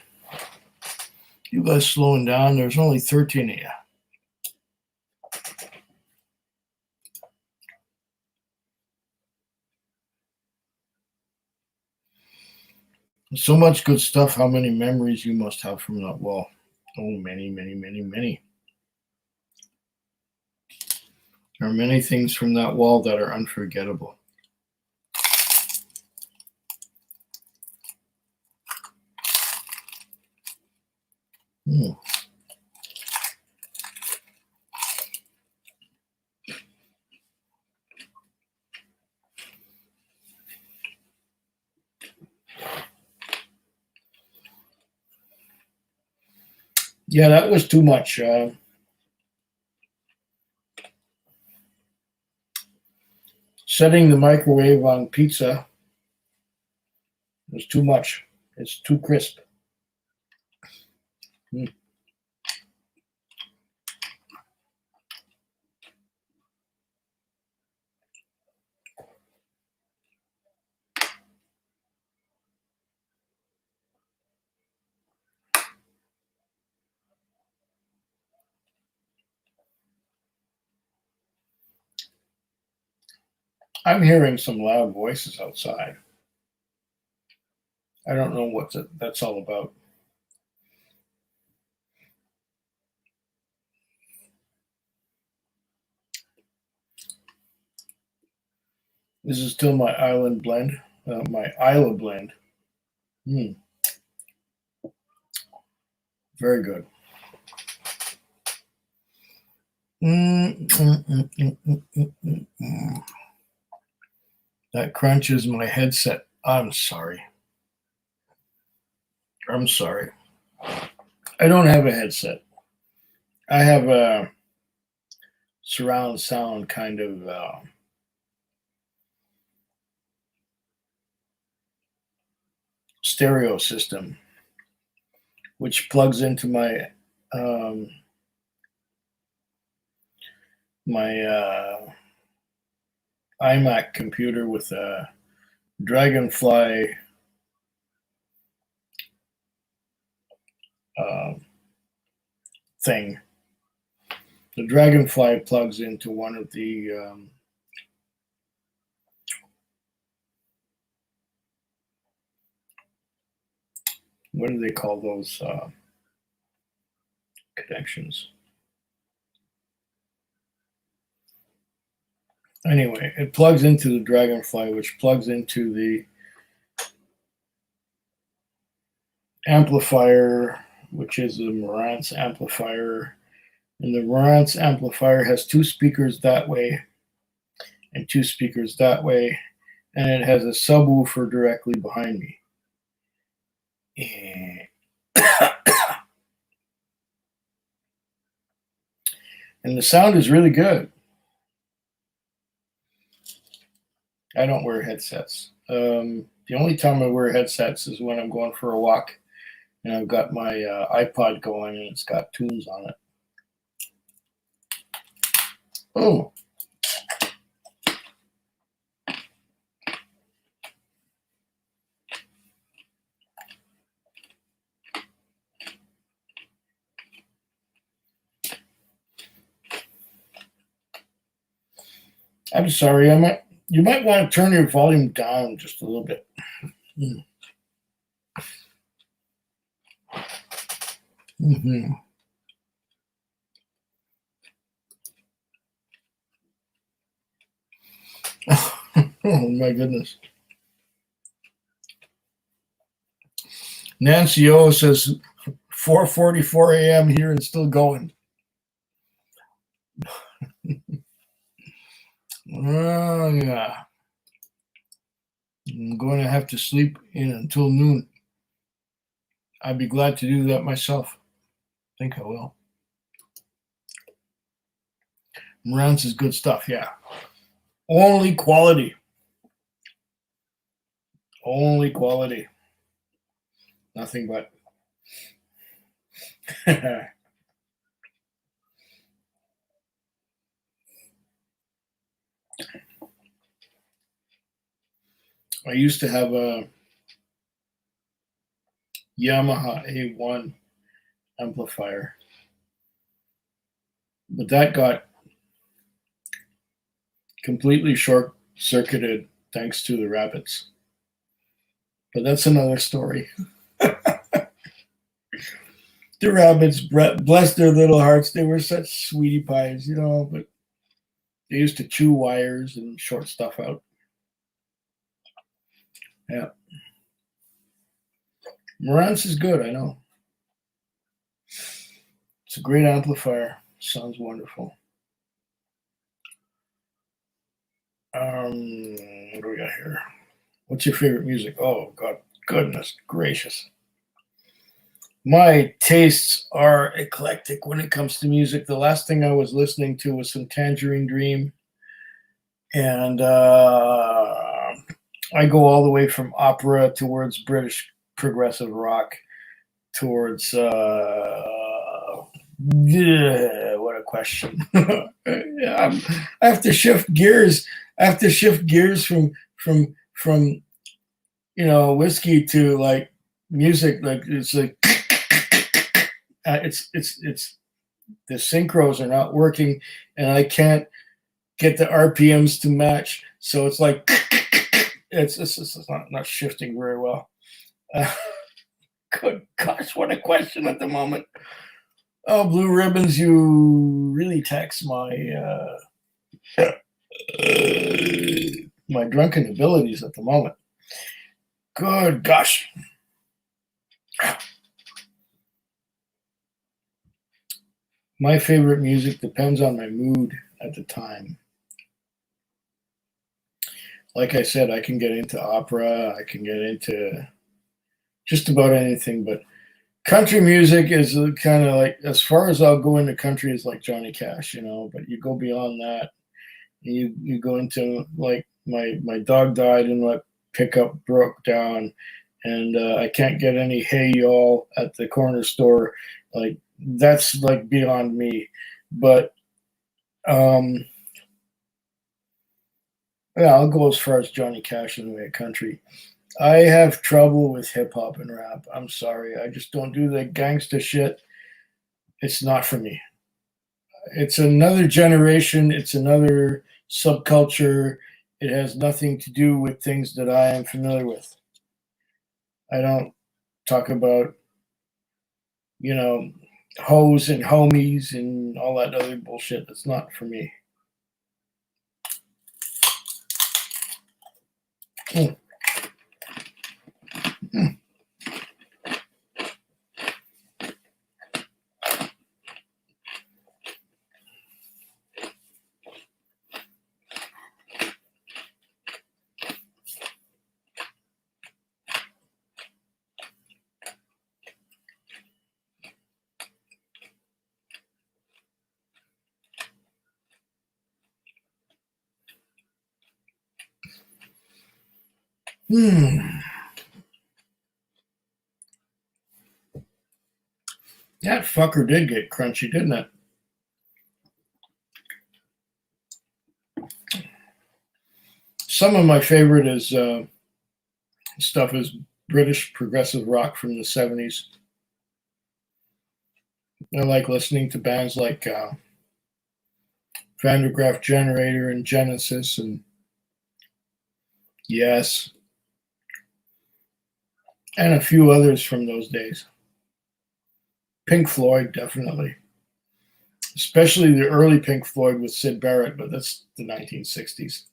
You guys slowing down. There's only 13 of you. So much good stuff. How many memories you must have from that wall? Oh, many, many, many, many. There are many things from that wall that are unforgettable. Yeah, that was too much. Setting the microwave on pizza was too much. It's too crisp. I'm hearing some loud voices outside. I don't know what that's all about. This is still my island blend. my Isla blend. Very good. That crunches my headset. I'm sorry. I don't have a headset. I have a surround sound kind of stereo system, which plugs into my iMac computer with a Dragonfly thing. The Dragonfly plugs into one of the what do they call those connections? Anyway, it plugs into the Dragonfly, which plugs into the amplifier, which is a Marantz amplifier. And the Marantz amplifier has two speakers that way and two speakers that way. And it has a subwoofer directly behind me. And the sound is really good. I don't wear headsets. The only time I wear headsets is when I'm going for a walk and I've got my iPod going and it's got tunes on it. Oh. I'm sorry. You might want to turn your volume down just a little bit. Mm-hmm. Oh my goodness. Nancy O says 4:44 a.m. here and still going. Oh yeah. I'm going to have to sleep in until noon. I'd be glad to do that myself. I think I will. Marantz is good stuff, yeah. Only quality. Only quality. Nothing but. I used to have a Yamaha A1 amplifier, but that got completely short-circuited thanks to the rabbits. But that's another story. The rabbits, bless their little hearts, they were such sweetie pies, but they used to chew wires and short stuff out. Yeah. Marantz is good, I know. It's a great amplifier. Sounds wonderful. What do we got here? What's your favorite music? Oh, God, goodness gracious. My tastes are eclectic when it comes to music. The last thing I was listening to was some Tangerine Dream. And I go all the way from opera towards British progressive rock towards what a question. I have to shift gears. I have to shift gears from whiskey to like music. Like it's like it's the synchros are not working, and I can't get the RPMs to match. So it's like it's not shifting very well. Good gosh, what a question at the moment. Oh, Blue Ribbons, you really tax my my drunken abilities at the moment. Good gosh. My favorite music depends on my mood at the time. Like I said, I can get into opera, I can get into just about anything, but country music is kind of like, as far as I'll go into country, is like Johnny Cash, but you go beyond that, you go into, like, my dog died and my pickup broke down, and I can't get any hay y'all at the corner store. Like, that's like beyond me. But um, yeah, I'll go as far as Johnny Cash in the way of country. I have trouble with hip hop and rap. I'm sorry. I just don't do the gangster shit. It's not for me. It's another generation, it's another subculture. It has nothing to do with things that I am familiar with. I don't talk about, hoes and homies and all that other bullshit. That's not for me. Mm. Mm. That fucker did get crunchy, didn't it? Some of my favorite stuff is British progressive rock from the 70s. I like listening to bands like Vandergraaf Generator and Genesis and Yes, and a few others from those days. Pink Floyd, definitely. Especially the early Pink Floyd with Syd Barrett, but that's the 1960s.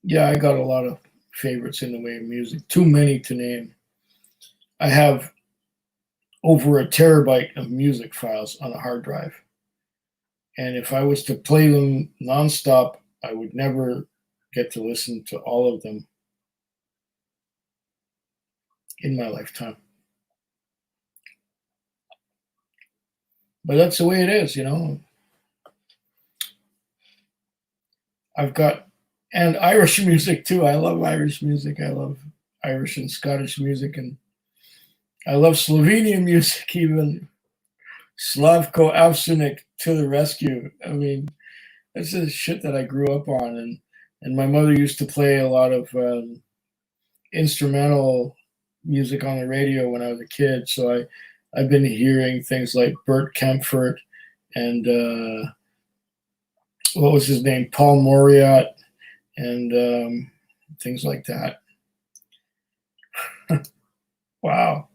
Yeah, I got a lot of favorites in the way of music. Too many to name. I have over a terabyte of music files on a hard drive. And if I was to play them nonstop, I would never get to listen to all of them in my lifetime. But that's the way it is, I've got, and Irish music too. I love Irish music. I love Irish and Scottish music, and I love Slovenian music even. Slavko Avsenik to the rescue. I mean, that's the shit that I grew up on, and my mother used to play a lot of instrumental music on the radio when I was a kid. So I've been hearing things like Bert Kempfert and what was his name, Paul Moriarty, and things like that. Wow.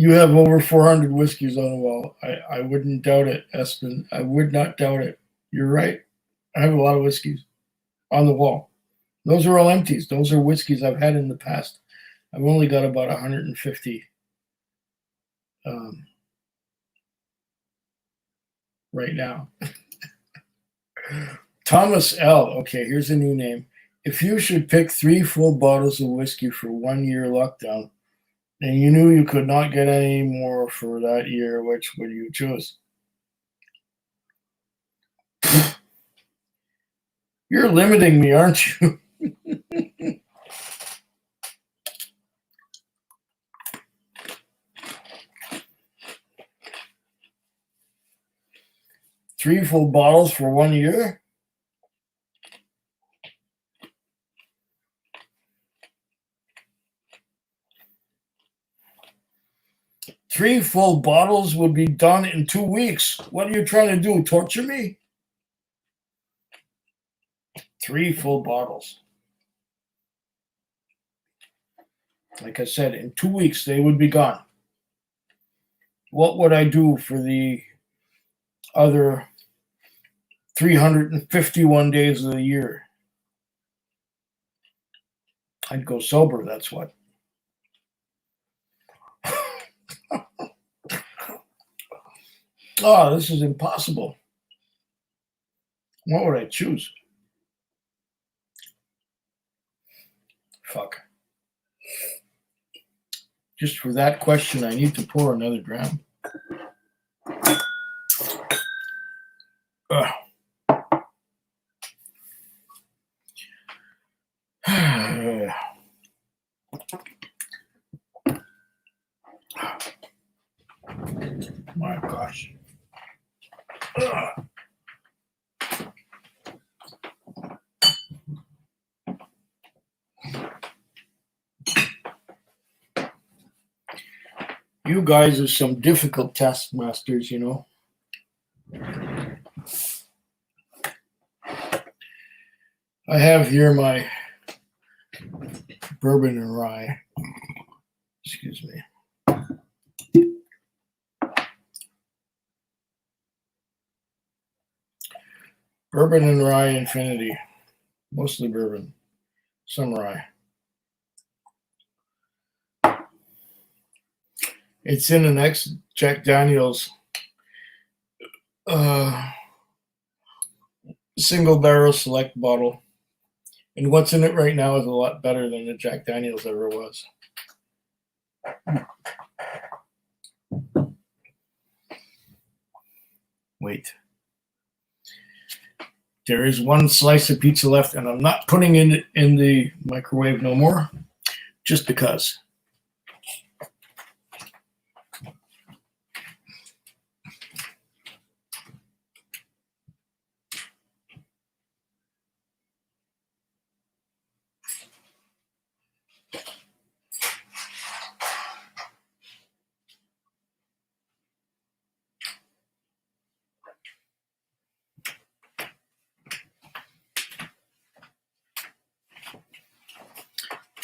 You have over 400 whiskeys on the wall. I wouldn't doubt it, Espen. I would not doubt it. You're right. I have a lot of whiskeys on the wall. Those are all empties. Those are whiskeys I've had in the past. I've only got about 150 right now. Thomas L. Okay, here's a new name. If you should pick 3 full bottles of whiskey for 1 year lockdown, and you knew you could not get any more for that year, which would you choose? You're limiting me, aren't you? Three full bottles for 1 year? Three full bottles would be done in 2 weeks. What are you trying to do? Torture me? 3 full bottles. Like I said, in 2 weeks they would be gone. What would I do for the other 351 days of the year. I'd go sober, that's what. Oh, this is impossible. What would I choose? Fuck. Just for that question, I need to pour another dram. Ugh. My gosh. Ugh. You guys are some difficult taskmasters, you know. I have here my bourbon and rye. Excuse me. Bourbon and rye infinity. Mostly bourbon. Some rye. It's in an Jack Daniels single barrel select bottle. And what's in it right now is a lot better than the Jack Daniels ever was. Wait. There is one slice of pizza left, and I'm not putting it in the microwave no more, just because.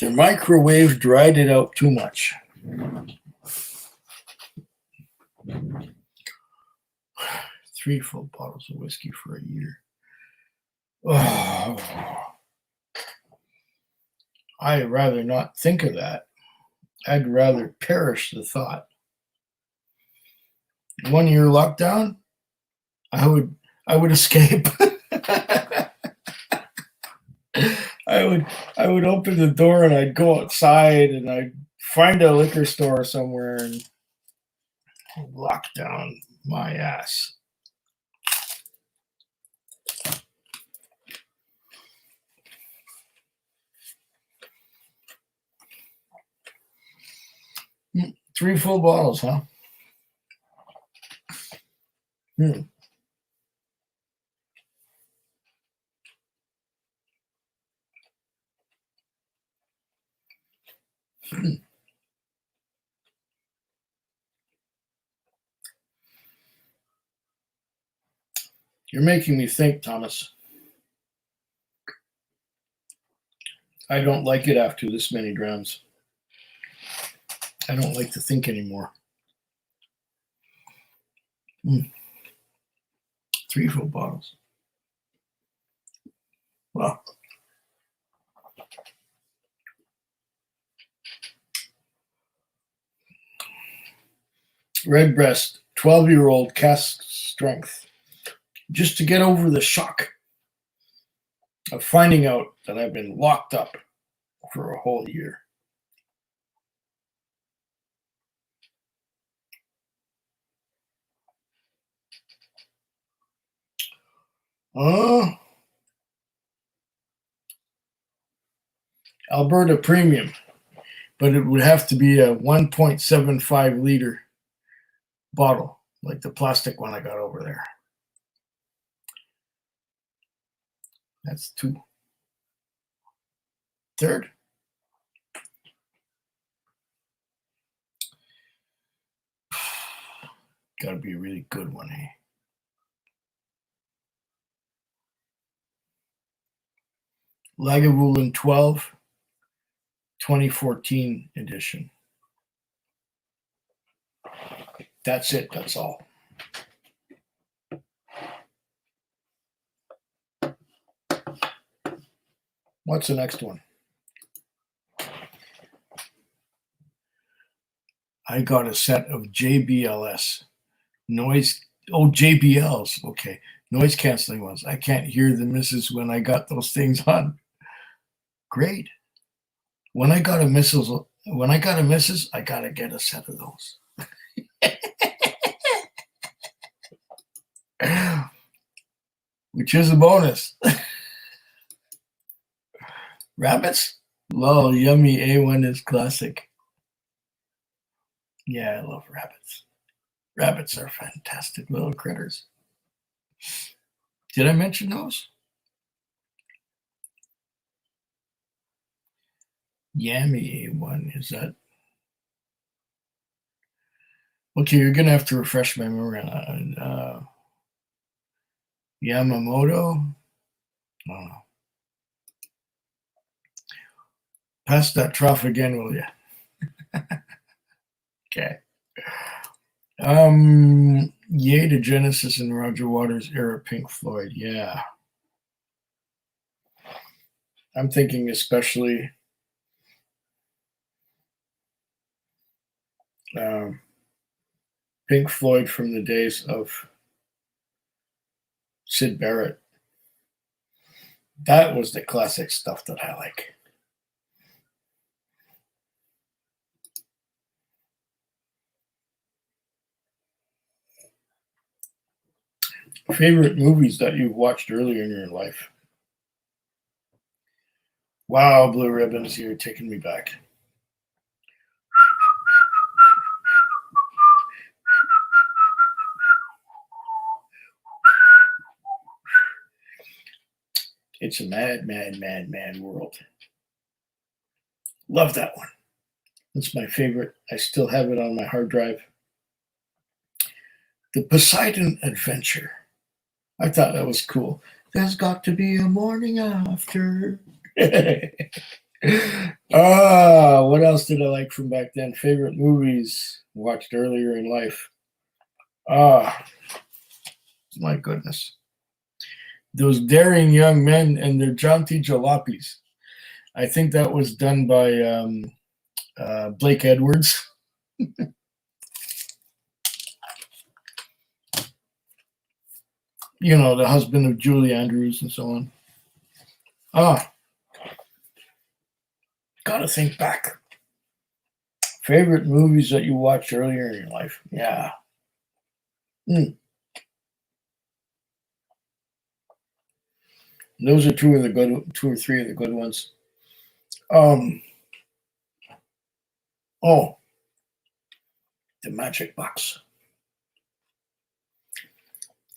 The microwave dried it out too much. 3 full bottles of whiskey for a year. Oh, I'd rather not think of that. I'd rather perish the thought. 1 year lockdown, I would escape. I would open the door and I'd go outside and I'd find a liquor store somewhere and lock down my ass. Three full bottles, huh? You're making me think, Thomas. I don't like it after this many drams. I don't like to think anymore. 3 full bottles. Wow. Redbreast, 12-year-old cask strength. Just to get over the shock of finding out that I've been locked up for a whole year. Alberta Premium, but it would have to be a 1.75 liter bottle, like the plastic one I got over there. That's 2. Third. Gotta be a really good one, eh? Lagavulin 12, 2014 edition. That's it, that's all. What's the next one? I got a set of JBLS noise. Oh, JBLs. Okay. Noise canceling ones. I can't hear the missus when I got those things on. Great. When I got a missus, I gotta get a set of those. Which is a bonus. Rabbits? Lol, yummy. A1 is classic. Yeah, I love rabbits. Rabbits are fantastic little critters. Did I mention those? Yummy A1, is that? Okay, you're going to have to refresh my memory on Yamamoto? Oh. Pass that trough again, will you? Okay. Yay to Genesis and Roger Waters era Pink Floyd. Yeah. I'm thinking especially Pink Floyd from the days of Syd Barrett. That was the classic stuff that I like. Favorite movies that you've watched earlier in your life? Wow, Blue Ribbons, you're taking me back. It's a mad, mad, mad, mad world. Love that one. That's my favorite. I still have it on my hard drive. The Poseidon Adventure. I thought that was cool. There's got to be a morning after. What else did I like from back then? Favorite movies watched earlier in life. My goodness. Those Daring Young Men and their jaunty jalopies. I think that was done by Blake Edwards. You know, the husband of Julie Andrews and so on. Gotta think back. Favorite movies that you watched earlier in your life? Yeah. Those are two or three of the good ones. The Magic Box.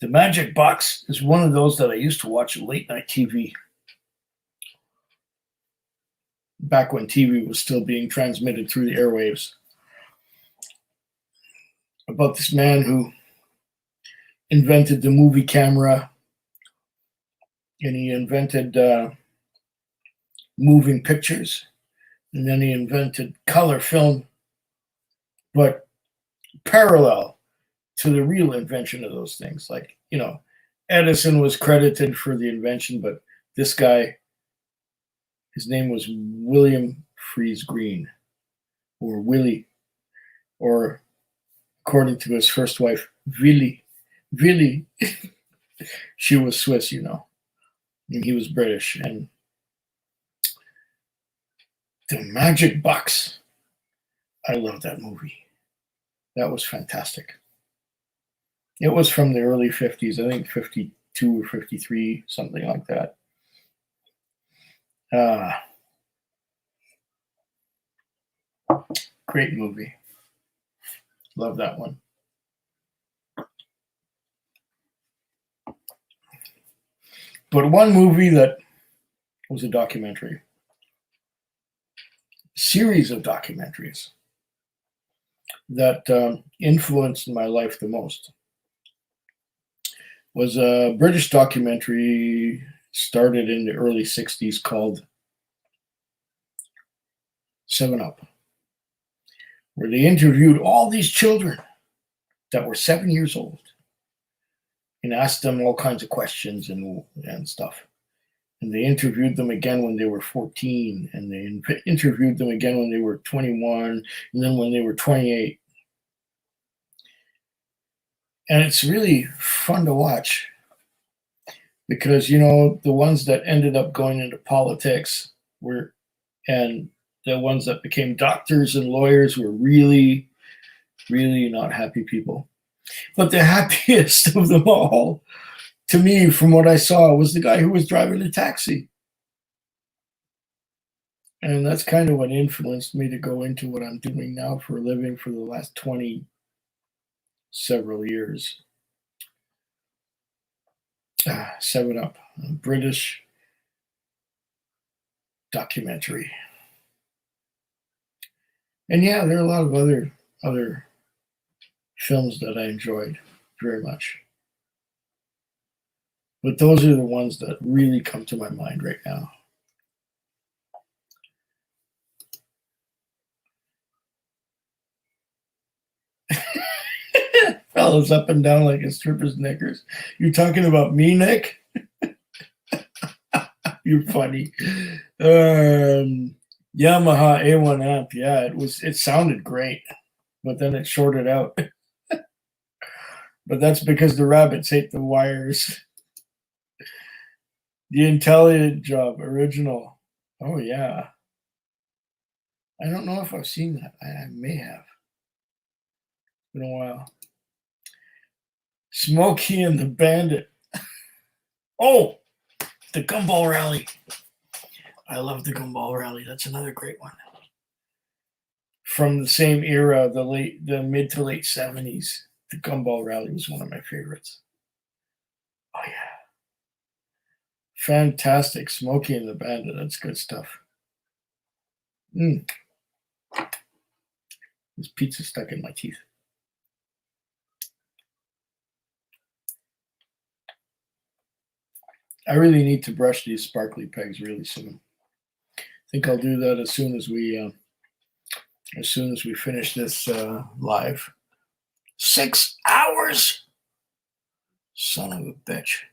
The Magic Box is one of those that I used to watch late night TV. Back when TV was still being transmitted through the airwaves. About this man who invented the movie camera, and he invented moving pictures, and then he invented color film, but parallel to the real invention of those things. Like, you know, Edison was credited for the invention, but this guy, his name was William Freeze Green, or Willie, or according to his first wife, Willie. She was Swiss, you know, and he was British. And The Magic Box, I love that movie. That was fantastic. It was from the early 50s, I think 52 or 53, something like that. Great movie. Love that one. But one movie that was a documentary, series of documentaries that influenced my life the most, was a British documentary started in the early 60s called 7 Up, where they interviewed all these children that were 7 years old and asked them all kinds of questions and stuff. And they interviewed them again when they were 14, and they interviewed them again when they were 21, and then when they were 28. And it's really fun to watch because, you know, the ones that ended up going into politics were, and the ones that became doctors and lawyers were really, really not happy people. But the happiest of them all, to me, from what I saw, was the guy who was driving the taxi. And that's kind of what influenced me to go into what I'm doing now for a living for the last 20 several years. 7 Up, a British documentary. And yeah, there are a lot of other films that I enjoyed very much. But those are the ones that really come to my mind right now. Fellas up and down like a stripper's knickers. You talking about me, Nick? You're funny. Yamaha A1 amp. Yeah, it sounded great, but then it shorted out. But that's because the rabbits ate the wires. The Intelligent Job original. Oh yeah. I don't know if I've seen that. I may have. It's been a while. Smokey and the Bandit. Oh, the Gumball Rally. I love the Gumball Rally. That's another great one. From the same era, the mid to late 70s. The Gumball Rally was one of my favorites. Oh yeah. Fantastic. Smokey and the Bandit. That's good stuff. This pizza stuck in my teeth. I really need to brush these sparkly pegs really soon. I think I'll do that as soon as we finish this live. 6 hours. Son of a bitch.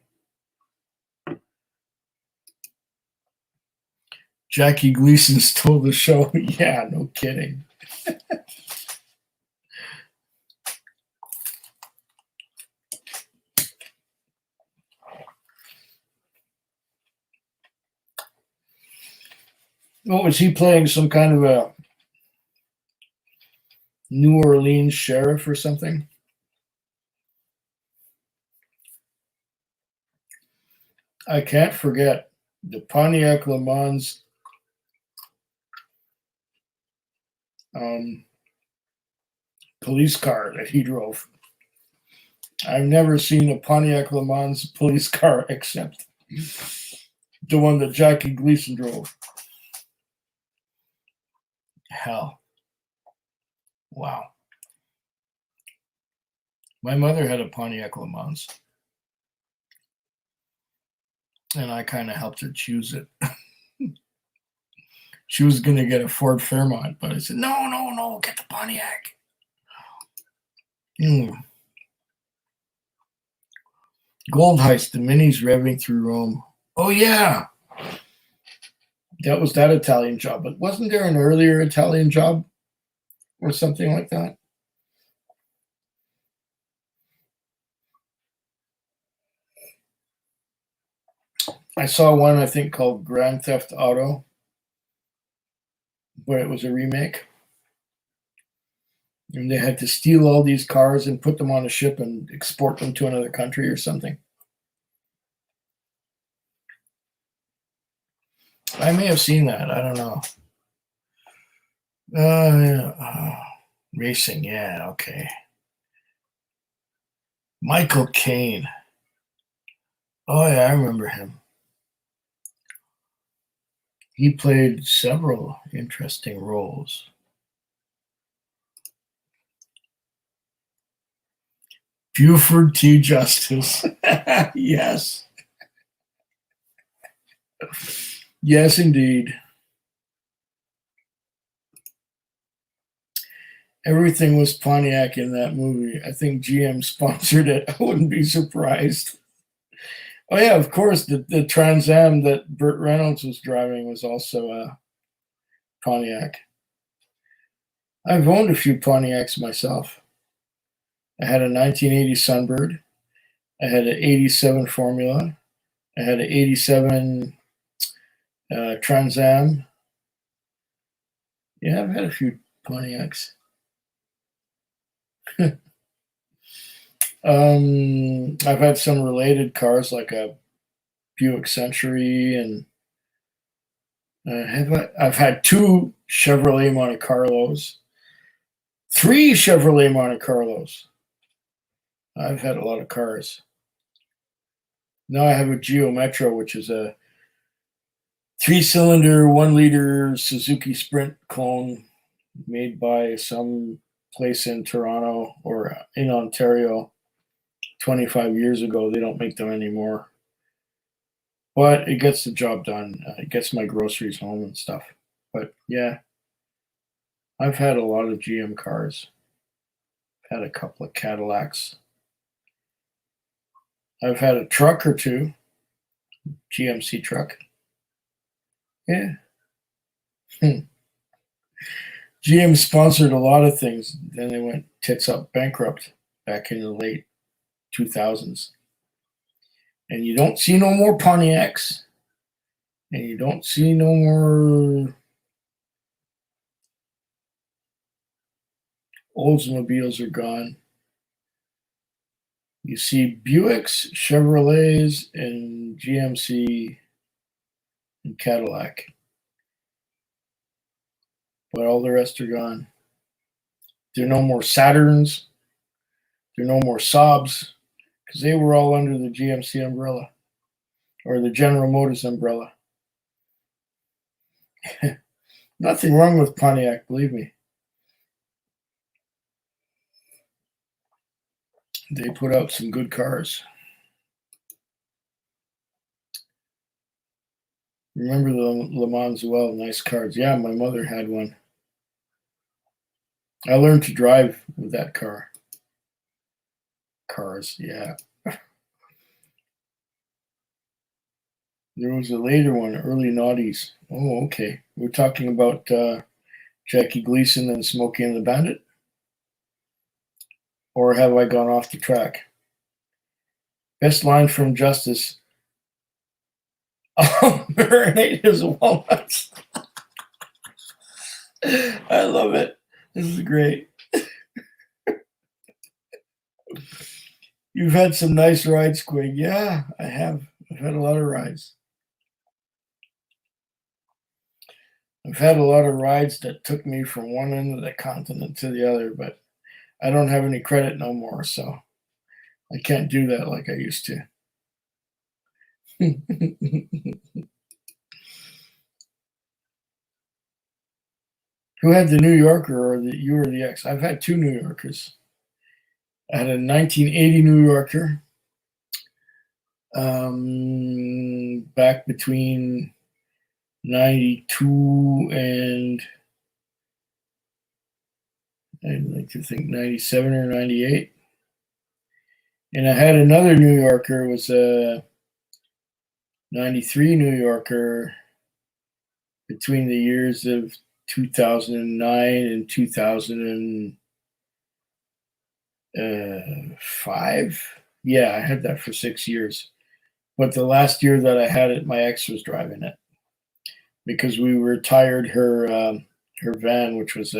Jackie Gleason stole the show. Yeah, no kidding. What was he playing? Some kind of a New Orleans sheriff or something? I can't forget the Pontiac Le Mans police car that he drove. I've never seen a Pontiac Le Mans police car except the one that Jackie Gleason drove. Hell. Wow. My mother had a Pontiac Le Mans. And I kind of helped her choose it. She was going to get a Ford Fairmont, but I said, no, get the Pontiac. Gold Heist, the minis revving through Rome. Oh, yeah. That was that Italian Job. But wasn't there an earlier Italian Job or something like that? I saw one, I think, called Grand Theft Auto, where it was a remake. And they had to steal all these cars and put them on a ship and export them to another country or something. I may have seen that. I don't know. Racing, yeah, okay. Michael Caine. Oh, yeah, I remember him. He played several interesting roles. Buford T. Justice. Yes. Yes, indeed. Everything was Pontiac in that movie. I think GM sponsored it. I wouldn't be surprised. Oh yeah, of course. The Trans Am that Burt Reynolds was driving was also a Pontiac. I've owned a few Pontiacs myself. I had a 1980 Sunbird. I had an 87 Formula. I had an 87 Trans Am. Yeah, I've had a few Pontiacs. I've had some related cars like a Buick Century, and I've had two Chevrolet Monte Carlos, three Chevrolet Monte Carlos. I've had a lot of cars. Now I have a Geo Metro, which is a 3-cylinder, 1-liter Suzuki Sprint clone made by some place in Toronto or in Ontario 25 years ago. They don't make them anymore. But it gets the job done. It gets my groceries home and stuff. But yeah, I've had a lot of GM cars. I've had a couple of Cadillacs. I've had a truck or two, GMC truck. Yeah. GM sponsored a lot of things. Then they went tits up bankrupt back in the late 2000s. And you don't see no more Pontiacs. And you don't see no more Oldsmobiles are gone. You see Buicks, Chevrolets, and GMC and Cadillac. But all the rest are gone. There are no more Saturns. There are no more Saabs, because they were all under the GMC umbrella or the General Motors umbrella. Nothing wrong with Pontiac, believe me. They put out some good cars. Remember the Le Mans well, nice cars. Yeah, my mother had one. I learned to drive with that car. Cars, yeah. There was a later one, early noughties. Oh, okay. We're talking about Jackie Gleason and Smokey and the Bandit? Or have I gone off the track? Best line from Justice. Oh, marinate his walnuts. I love it. This is great. You've had some nice rides, Quig. Yeah, I have. I've had a lot of rides. I've had a lot of rides that took me from one end of the continent to the other, but I don't have any credit no more, so I can't do that like I used to. Who had the New Yorker or you or the X? I've had two New Yorkers. I had a 1980 New Yorker back between 92 and I'd like to think 97 or 98. And I had another New Yorker, it was a 93 New Yorker between the years of 2009 and 2005. Yeah, I had that for 6 years. But the last year that I had it, my ex was driving it because we retired her van, which was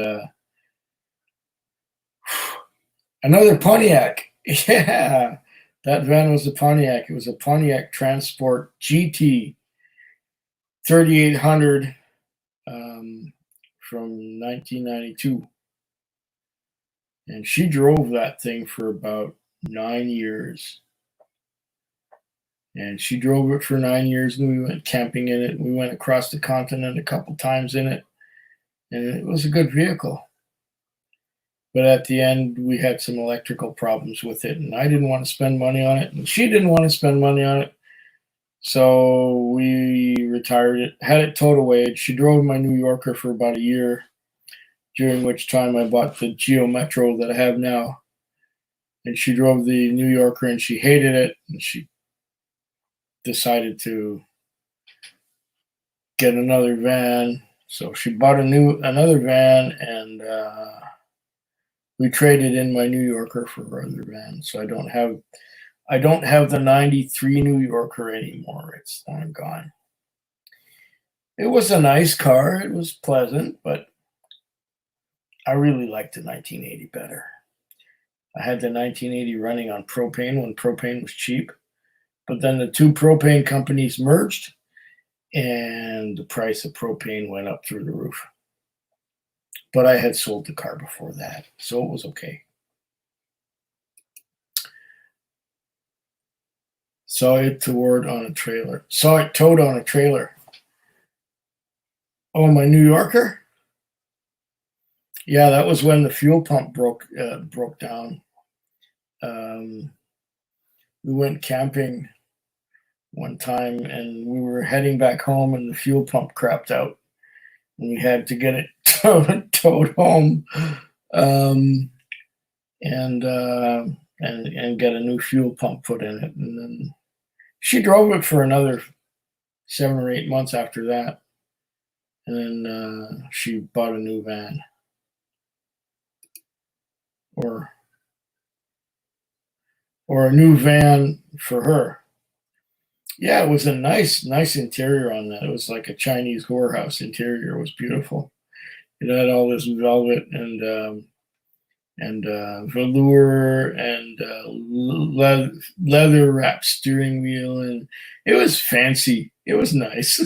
another Pontiac. Yeah, that van was a Pontiac. It was a Pontiac Transport GT 3800 from 1992. And she drove that thing for about 9 years. And she drove it for 9 years, and we went camping in it. We went across the continent a couple times in it, and it was a good vehicle. But at the end, we had some electrical problems with it, and I didn't want to spend money on it, and she didn't want to spend money on it. So we retired it, had it towed away. She drove my New Yorker for about a year, during which time I bought the Geo Metro that I have now. And she drove the New Yorker, and she hated it, and she decided to get another van. So she bought another van, and we traded in my New Yorker for her other van. So I don't have the '93 New Yorker anymore. It's long gone. It was a nice car. It was pleasant, but I really liked the 1980 better. I had the 1980 running on propane when propane was cheap, but then the two propane companies merged, and the price of propane went up through the roof. But I had sold the car before that, so it was okay. Saw it towed on a trailer. Oh, my New Yorker? Yeah, that was when the fuel pump broke down. We went camping one time, and we were heading back home, and the fuel pump crapped out, and we had to get it towed home, and get a new fuel pump put in it. And then she drove it for another 7 or 8 months after that, and then she bought a new van, or a new van for her. Yeah, it was a nice interior on that. It was like a Chinese whorehouse interior. It was beautiful. It had all this velvet and velour and leather wrapped steering wheel, and it was fancy. It was nice.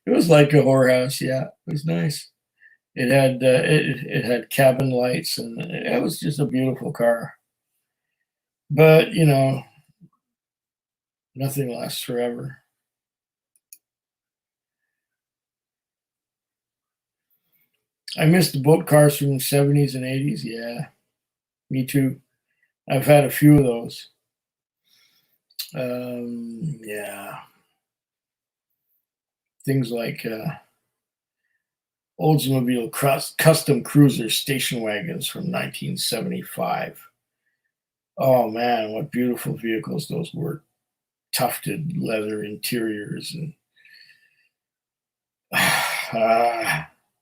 It was like a whorehouse. Yeah, it was nice. It had it had cabin lights, and it was just a beautiful car. But nothing lasts forever. I miss the boat cars from the '70s and '80s. Yeah, me too. I've had a few of those. Yeah, things like Oldsmobile custom cruiser station wagons from 1975. Oh man, what beautiful vehicles those were! Tufted leather interiors and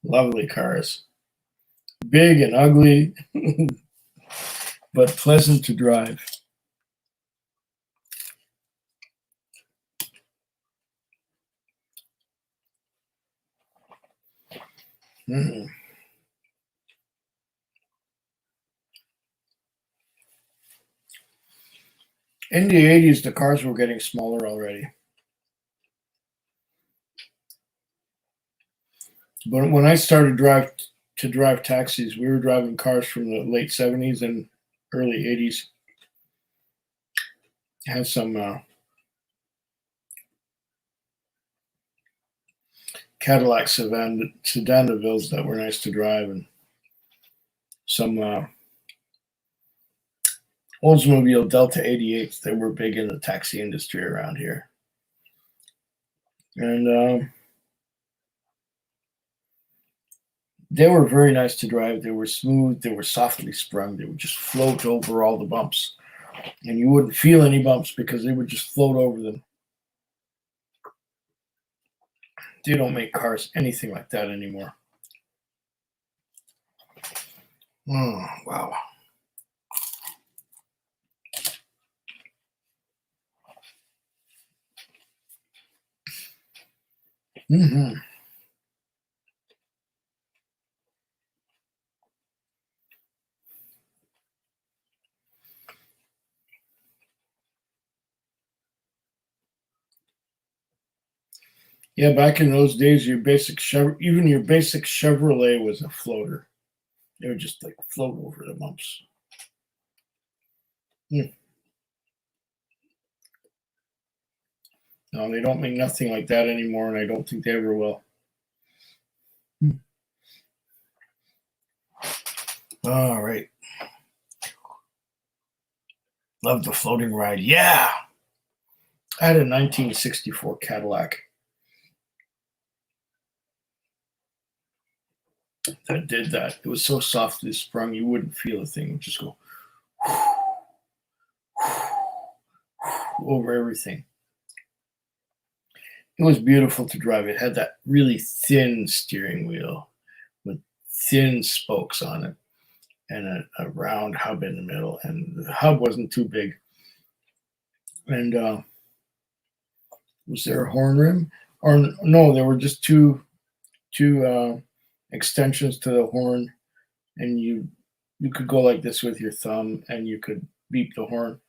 lovely cars. Big and ugly, but pleasant to drive. Mm. In the '80s, the cars were getting smaller already. But when I started to drive taxis, we were driving cars from the late '70s and early '80s. Had some Cadillac sedan DeVilles that were nice to drive, and some Oldsmobile Delta 88s. They were big in the taxi industry around here. And they were very nice to drive. They were smooth. They were softly sprung. They would just float over all the bumps. And you wouldn't feel any bumps because they would just float over them. They don't make cars anything like that anymore. Oh, wow. Mm-hmm. Yeah, back in those days, even your basic Chevrolet was a floater. They would just like float over the bumps. No, they don't make nothing like that anymore, and I don't think they ever will. All right. Love the floating ride. Yeah. I had a 1964 Cadillac that did that. It was so softly sprung, you wouldn't feel a thing. It would just go over everything. It was beautiful to drive. It had that really thin steering wheel with thin spokes on it and a round hub in the middle. And the hub wasn't too big. And was there a horn rim? Or no, there were just two extensions to the horn, and you could go like this with your thumb, and you could beep the horn.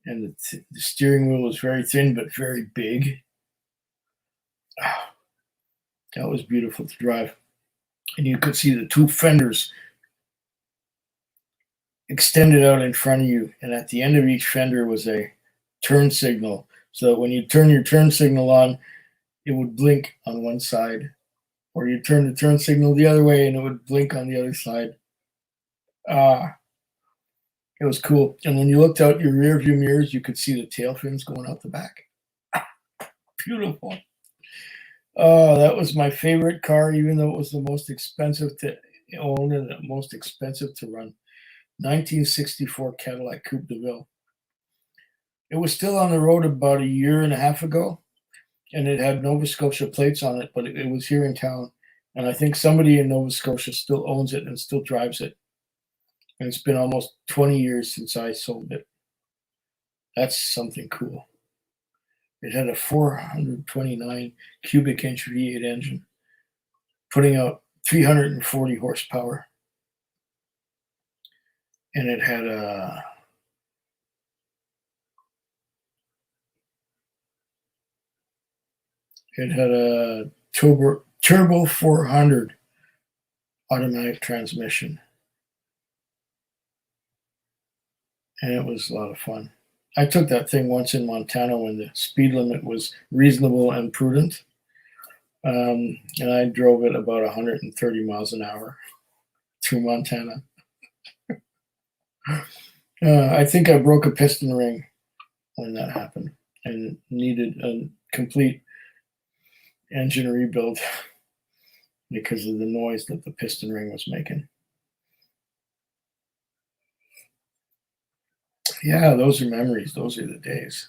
And the steering wheel was very thin but very big. That was beautiful to drive. And you could see the two fenders extended out in front of you, and at the end of each fender was a turn signal, so that when you turn your turn signal on, it would blink on one side, or you turn the turn signal the other way and it would blink on the other side. It was cool. And when you looked out your rear view mirrors, you could see the tail fins going out the back. Beautiful. That was my favorite car, even though it was the most expensive to own and the most expensive to run. 1964 Cadillac Coupe de Ville. It was still on the road about a year and a half ago, and it had Nova Scotia plates on it, but it was here in town. And I think somebody in Nova Scotia still owns it and still drives it. And it's been almost 20 years since I sold it. That's something cool. It had a 429 cubic inch V8 engine, putting out 340 horsepower. And it had a turbo 400 automatic transmission. And it was a lot of fun. I took that thing once in Montana when the speed limit was reasonable and prudent. And I drove it about 130 miles an hour through Montana. I think I broke a piston ring when that happened and needed a complete engine rebuild because of the noise that the piston ring was making. Yeah, those are memories. Those are the days.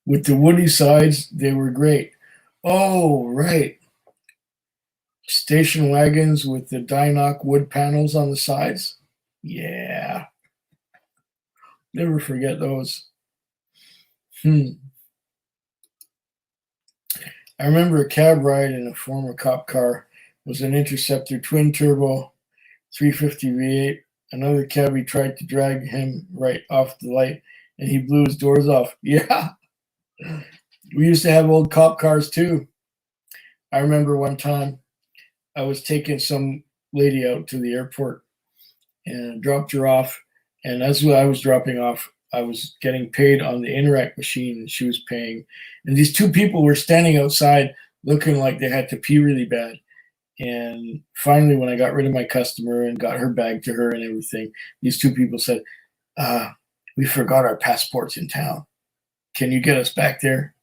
With the woody sides, they were great. Oh, right. Station wagons with the Dynock wood panels on the sides. Yeah. Never forget those. I remember a cab ride in a former cop car. It was an Interceptor twin turbo 350 V8. Another cabbie tried to drag him right off the light, and he blew his doors off. Yeah. We used to have old cop cars too. I remember one time I was taking some lady out to the airport and dropped her off. And as I was dropping off, I was getting paid on the Interac machine, and she was paying. And these two people were standing outside looking like they had to pee really bad. And finally, when I got rid of my customer and got her bag to her and everything, these two people said, we forgot our passports in town. Can you get us back there?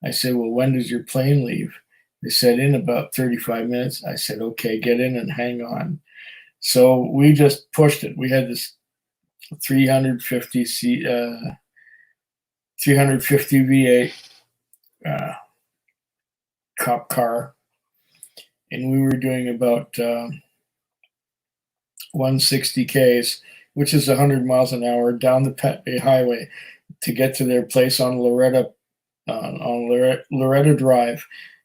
I said, well, when does your plane leave? They said, in about 35 minutes. I said, okay, get in and hang on. So we just pushed it. We had this 350 V8 cop car, and we were doing about 160 Ks, which is 100 miles an hour down the Pet Bay Highway to get to their place on Loretta Drive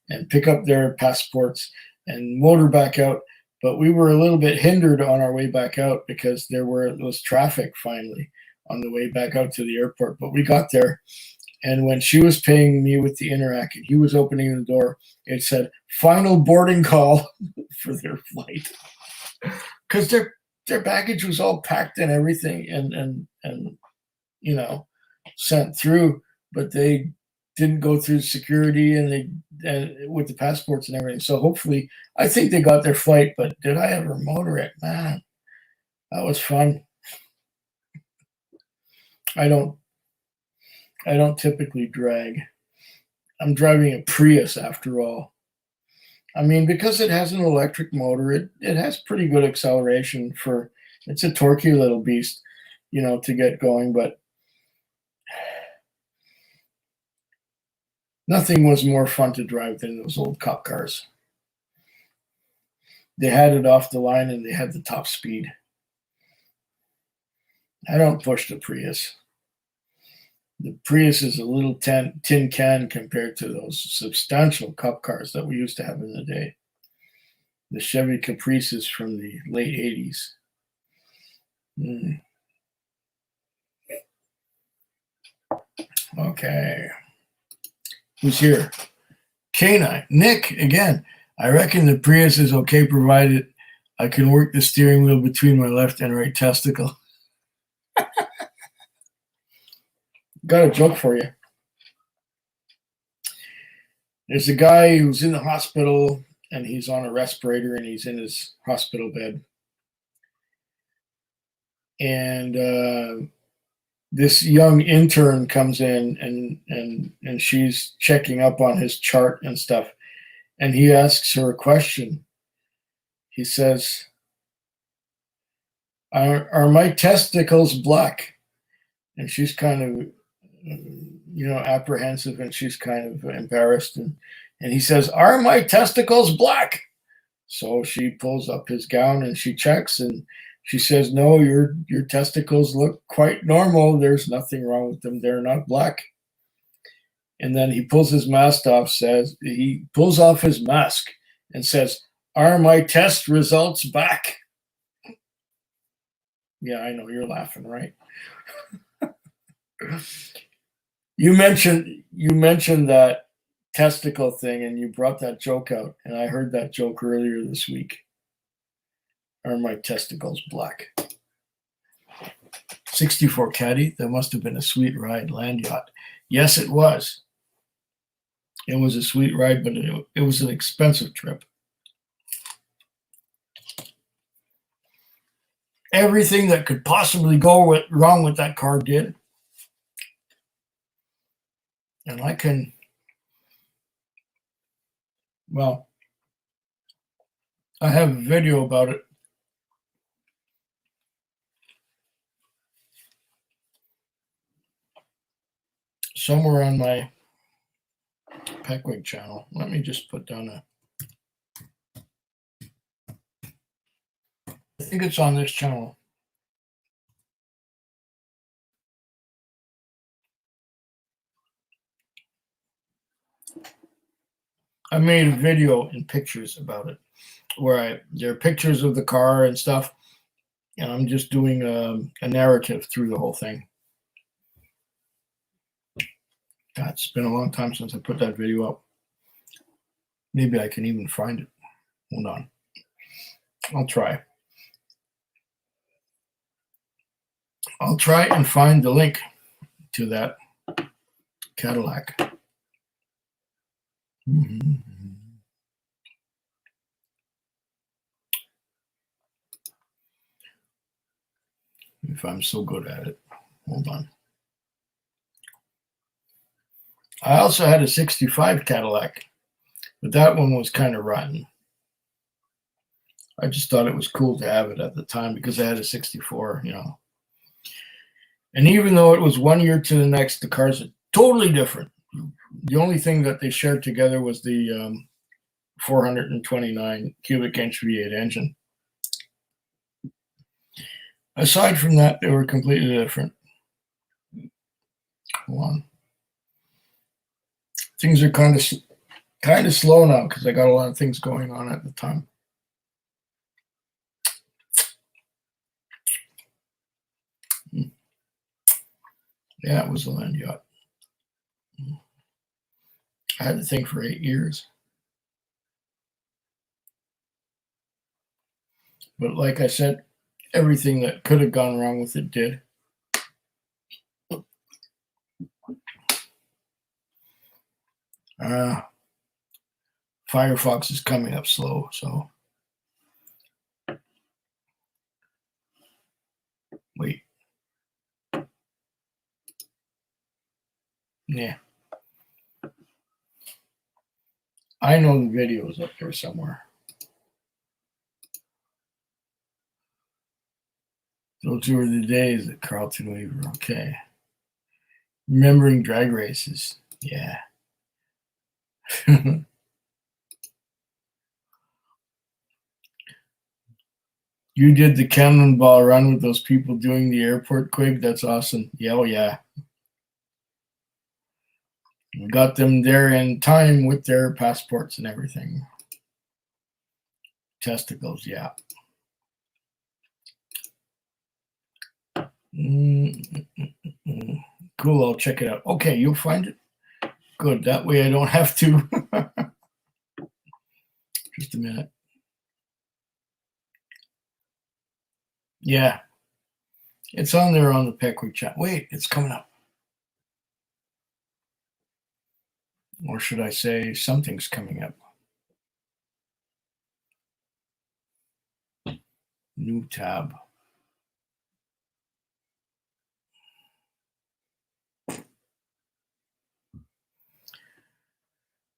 and pick up their passports and motor back out. But we were a little bit hindered on our way back out because there was traffic finally on the way back out to the airport. But we got there, and when she was paying me with the Interac and he was opening the door, it said final boarding call for their flight, because their baggage was all packed and everything and sent through, but they didn't go through security and they with the passports and everything. So hopefully, I think they got their flight. But did I ever motor it? Man, that was fun. I don't typically drag. I'm driving a Prius after all. I mean, because it has an electric motor, it has pretty good acceleration it's a torquey little beast, to get going. But Nothing was more fun to drive than those old cop cars. They had it off the line and they had the top speed. I don't push the Prius. The Prius is a little tin can compared to those substantial cup cars that we used to have in the day. The Chevy Caprices from the late 80s. Okay. Who's here? K9. Nick, again. I reckon the Prius is okay provided I can work the steering wheel between my left and right testicle. Got a joke for you. There's a guy who's in the hospital and he's on a respirator and he's in his hospital bed. And this young intern comes in and she's checking up on his chart and stuff. And he asks her a question. He says, are my testicles black? And she's kind of, apprehensive, and she's kind of embarrassed. And he says, are my testicles black? So she pulls up his gown and she checks, and she says, no, your testicles look quite normal. There's nothing wrong with them. They're not black. And then he pulls his mask off, he pulls off his mask and says, are my test results back? Yeah, I know, you're laughing, right? You mentioned that testicle thing, and you brought that joke out, and I heard that joke earlier this week. Are my testicles black? 64 Caddy, that must have been a sweet ride, land yacht. Yes, it was. It was a sweet ride, but it was an expensive trip. Everything that could possibly go wrong with that car did. And I have a video about it. Somewhere on my Peckwig channel. Let me just put down I think it's on this channel. I made a video and pictures about it, where there are pictures of the car and stuff, and I'm just doing a narrative through the whole thing. God, it's been a long time since I put that video up. Maybe I can even find it. Hold on. I'll try. I'll try and find the link to that Cadillac. If I'm so good at it. Hold on. I also had a 65 Cadillac, but that one was kind of rotten. I just thought it was cool to have it at the time because I had a 64, And even though it was 1 year to the next, the cars are totally different. The only thing that they shared together was the 429 cubic inch V8 engine. Aside from that, they were completely different. Hold on. Things are kind of slow now because I got a lot of things going on at the time. Yeah, it was a land yacht. I had the thing for 8 years. But like I said, everything that could have gone wrong with it did. Firefox is coming up slow, so wait. Yeah. I know the video is up there somewhere. Those were the days at Carlton Weaver. Okay. Remembering drag races. Yeah. You did the cannonball run with those people doing the airport, Quig? That's awesome. Yeah, oh yeah. We got them there in time with their passports and everything. Testicles, yeah. Cool, I'll check it out. Okay, you'll find it? Good, that way I don't have to. Just a minute. Yeah, it's on there on the Peckwick chat. Wait, it's coming up. Or should I say something's coming up? New tab.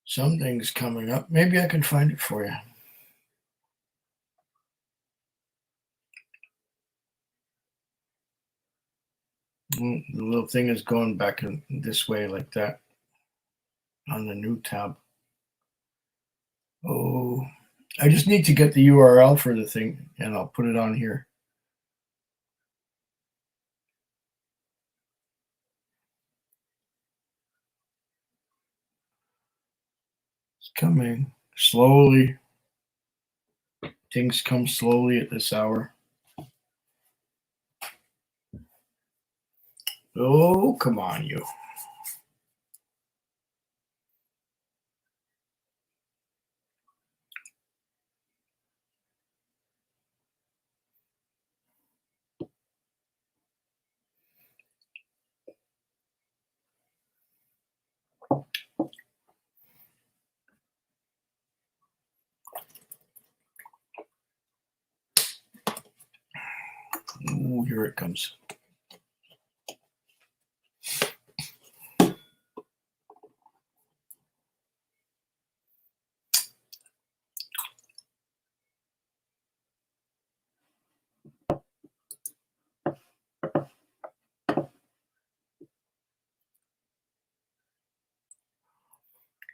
Something's coming up. Maybe I can find it for you. The little thing is going back in this way like that on the new tab. Oh, I just need to get the URL for the thing and I'll put it on here. It's coming slowly. Things come slowly at this hour. Oh, come on, you. Ooh, here it comes.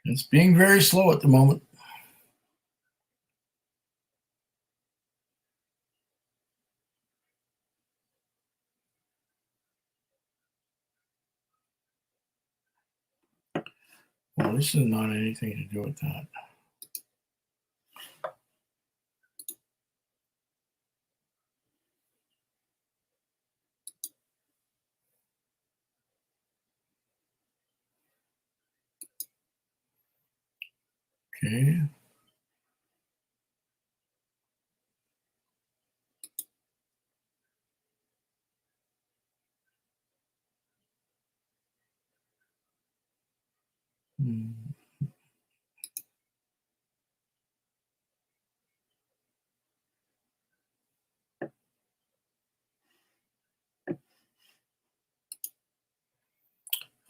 It's being very slow at the moment. Well, this is not anything to do with that. Okay.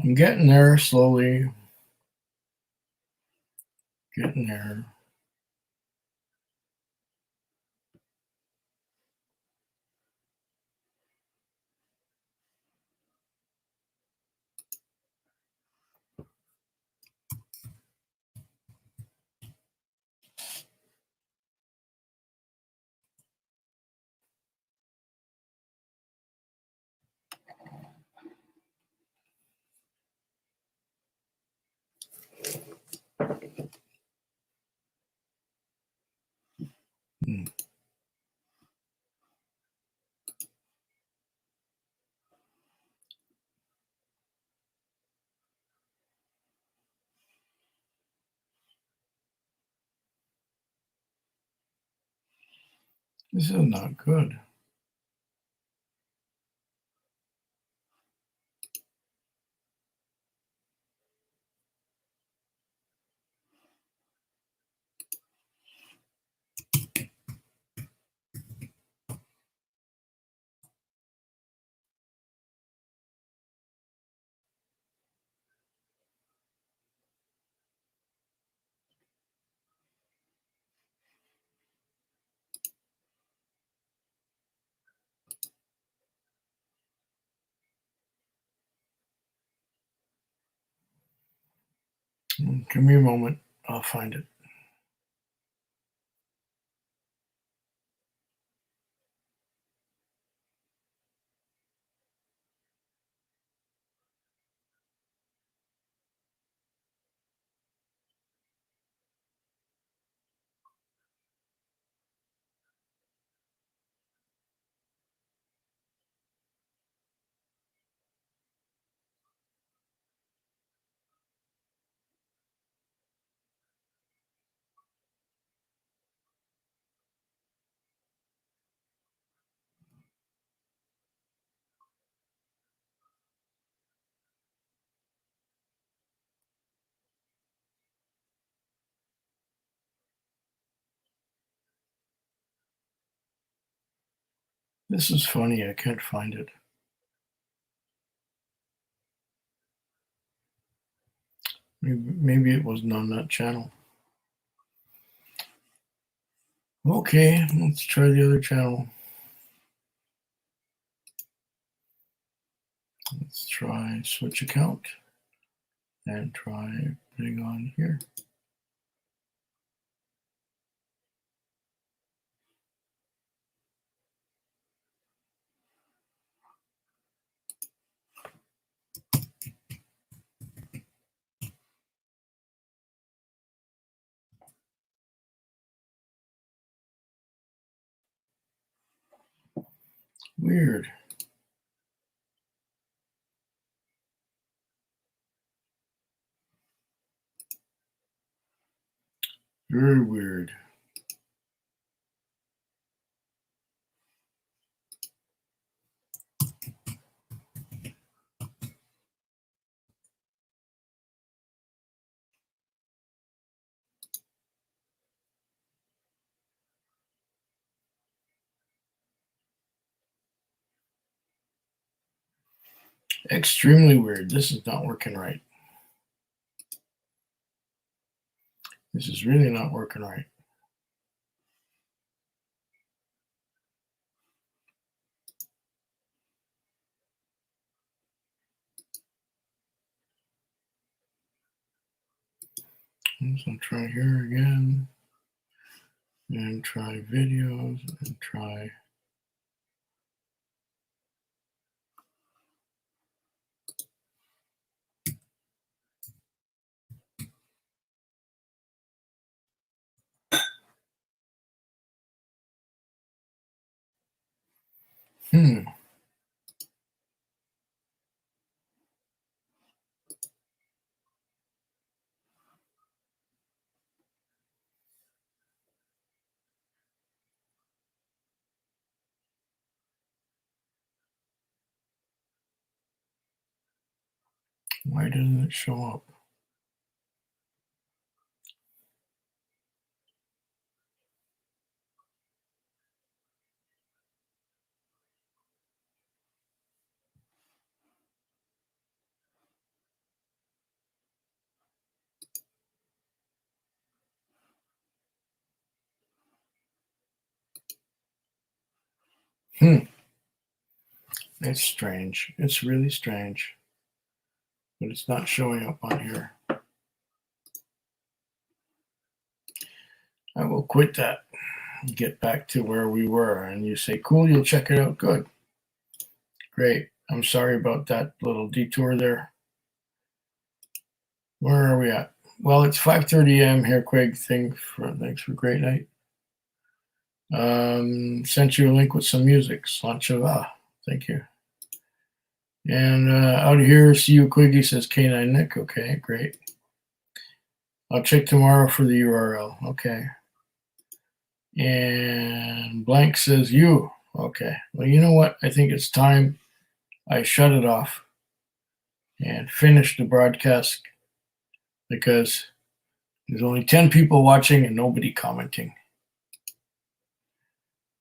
I'm getting there slowly. Getting there. This is not good. Give me a moment. I'll find it. This is funny. I can't find it. Maybe it wasn't on that channel. Okay, let's try the other channel. Let's try switch account and try putting on here. Weird. Very weird. Extremely weird. This is not working right. This is really not working right. So try here again, and try videos, and try. Why doesn't it show up? It's strange. It's really strange. But it's not showing up on here. I will quit that and get back to where we were. And you say, cool, you'll check it out. Good. Great. I'm sorry about that little detour there. Where are we at? Well, it's 5:30 a.m. here, Quig. Thanks for a great night. Sent you a link with some music. Slanchava. Thank you. And out here, see you, Quiggy, says K9 Nick. Okay, great. I'll check tomorrow for the URL. Okay. And Blank says you. Okay. Well, you know what? I think it's time I shut it off and finish the broadcast because there's only 10 people watching and nobody commenting.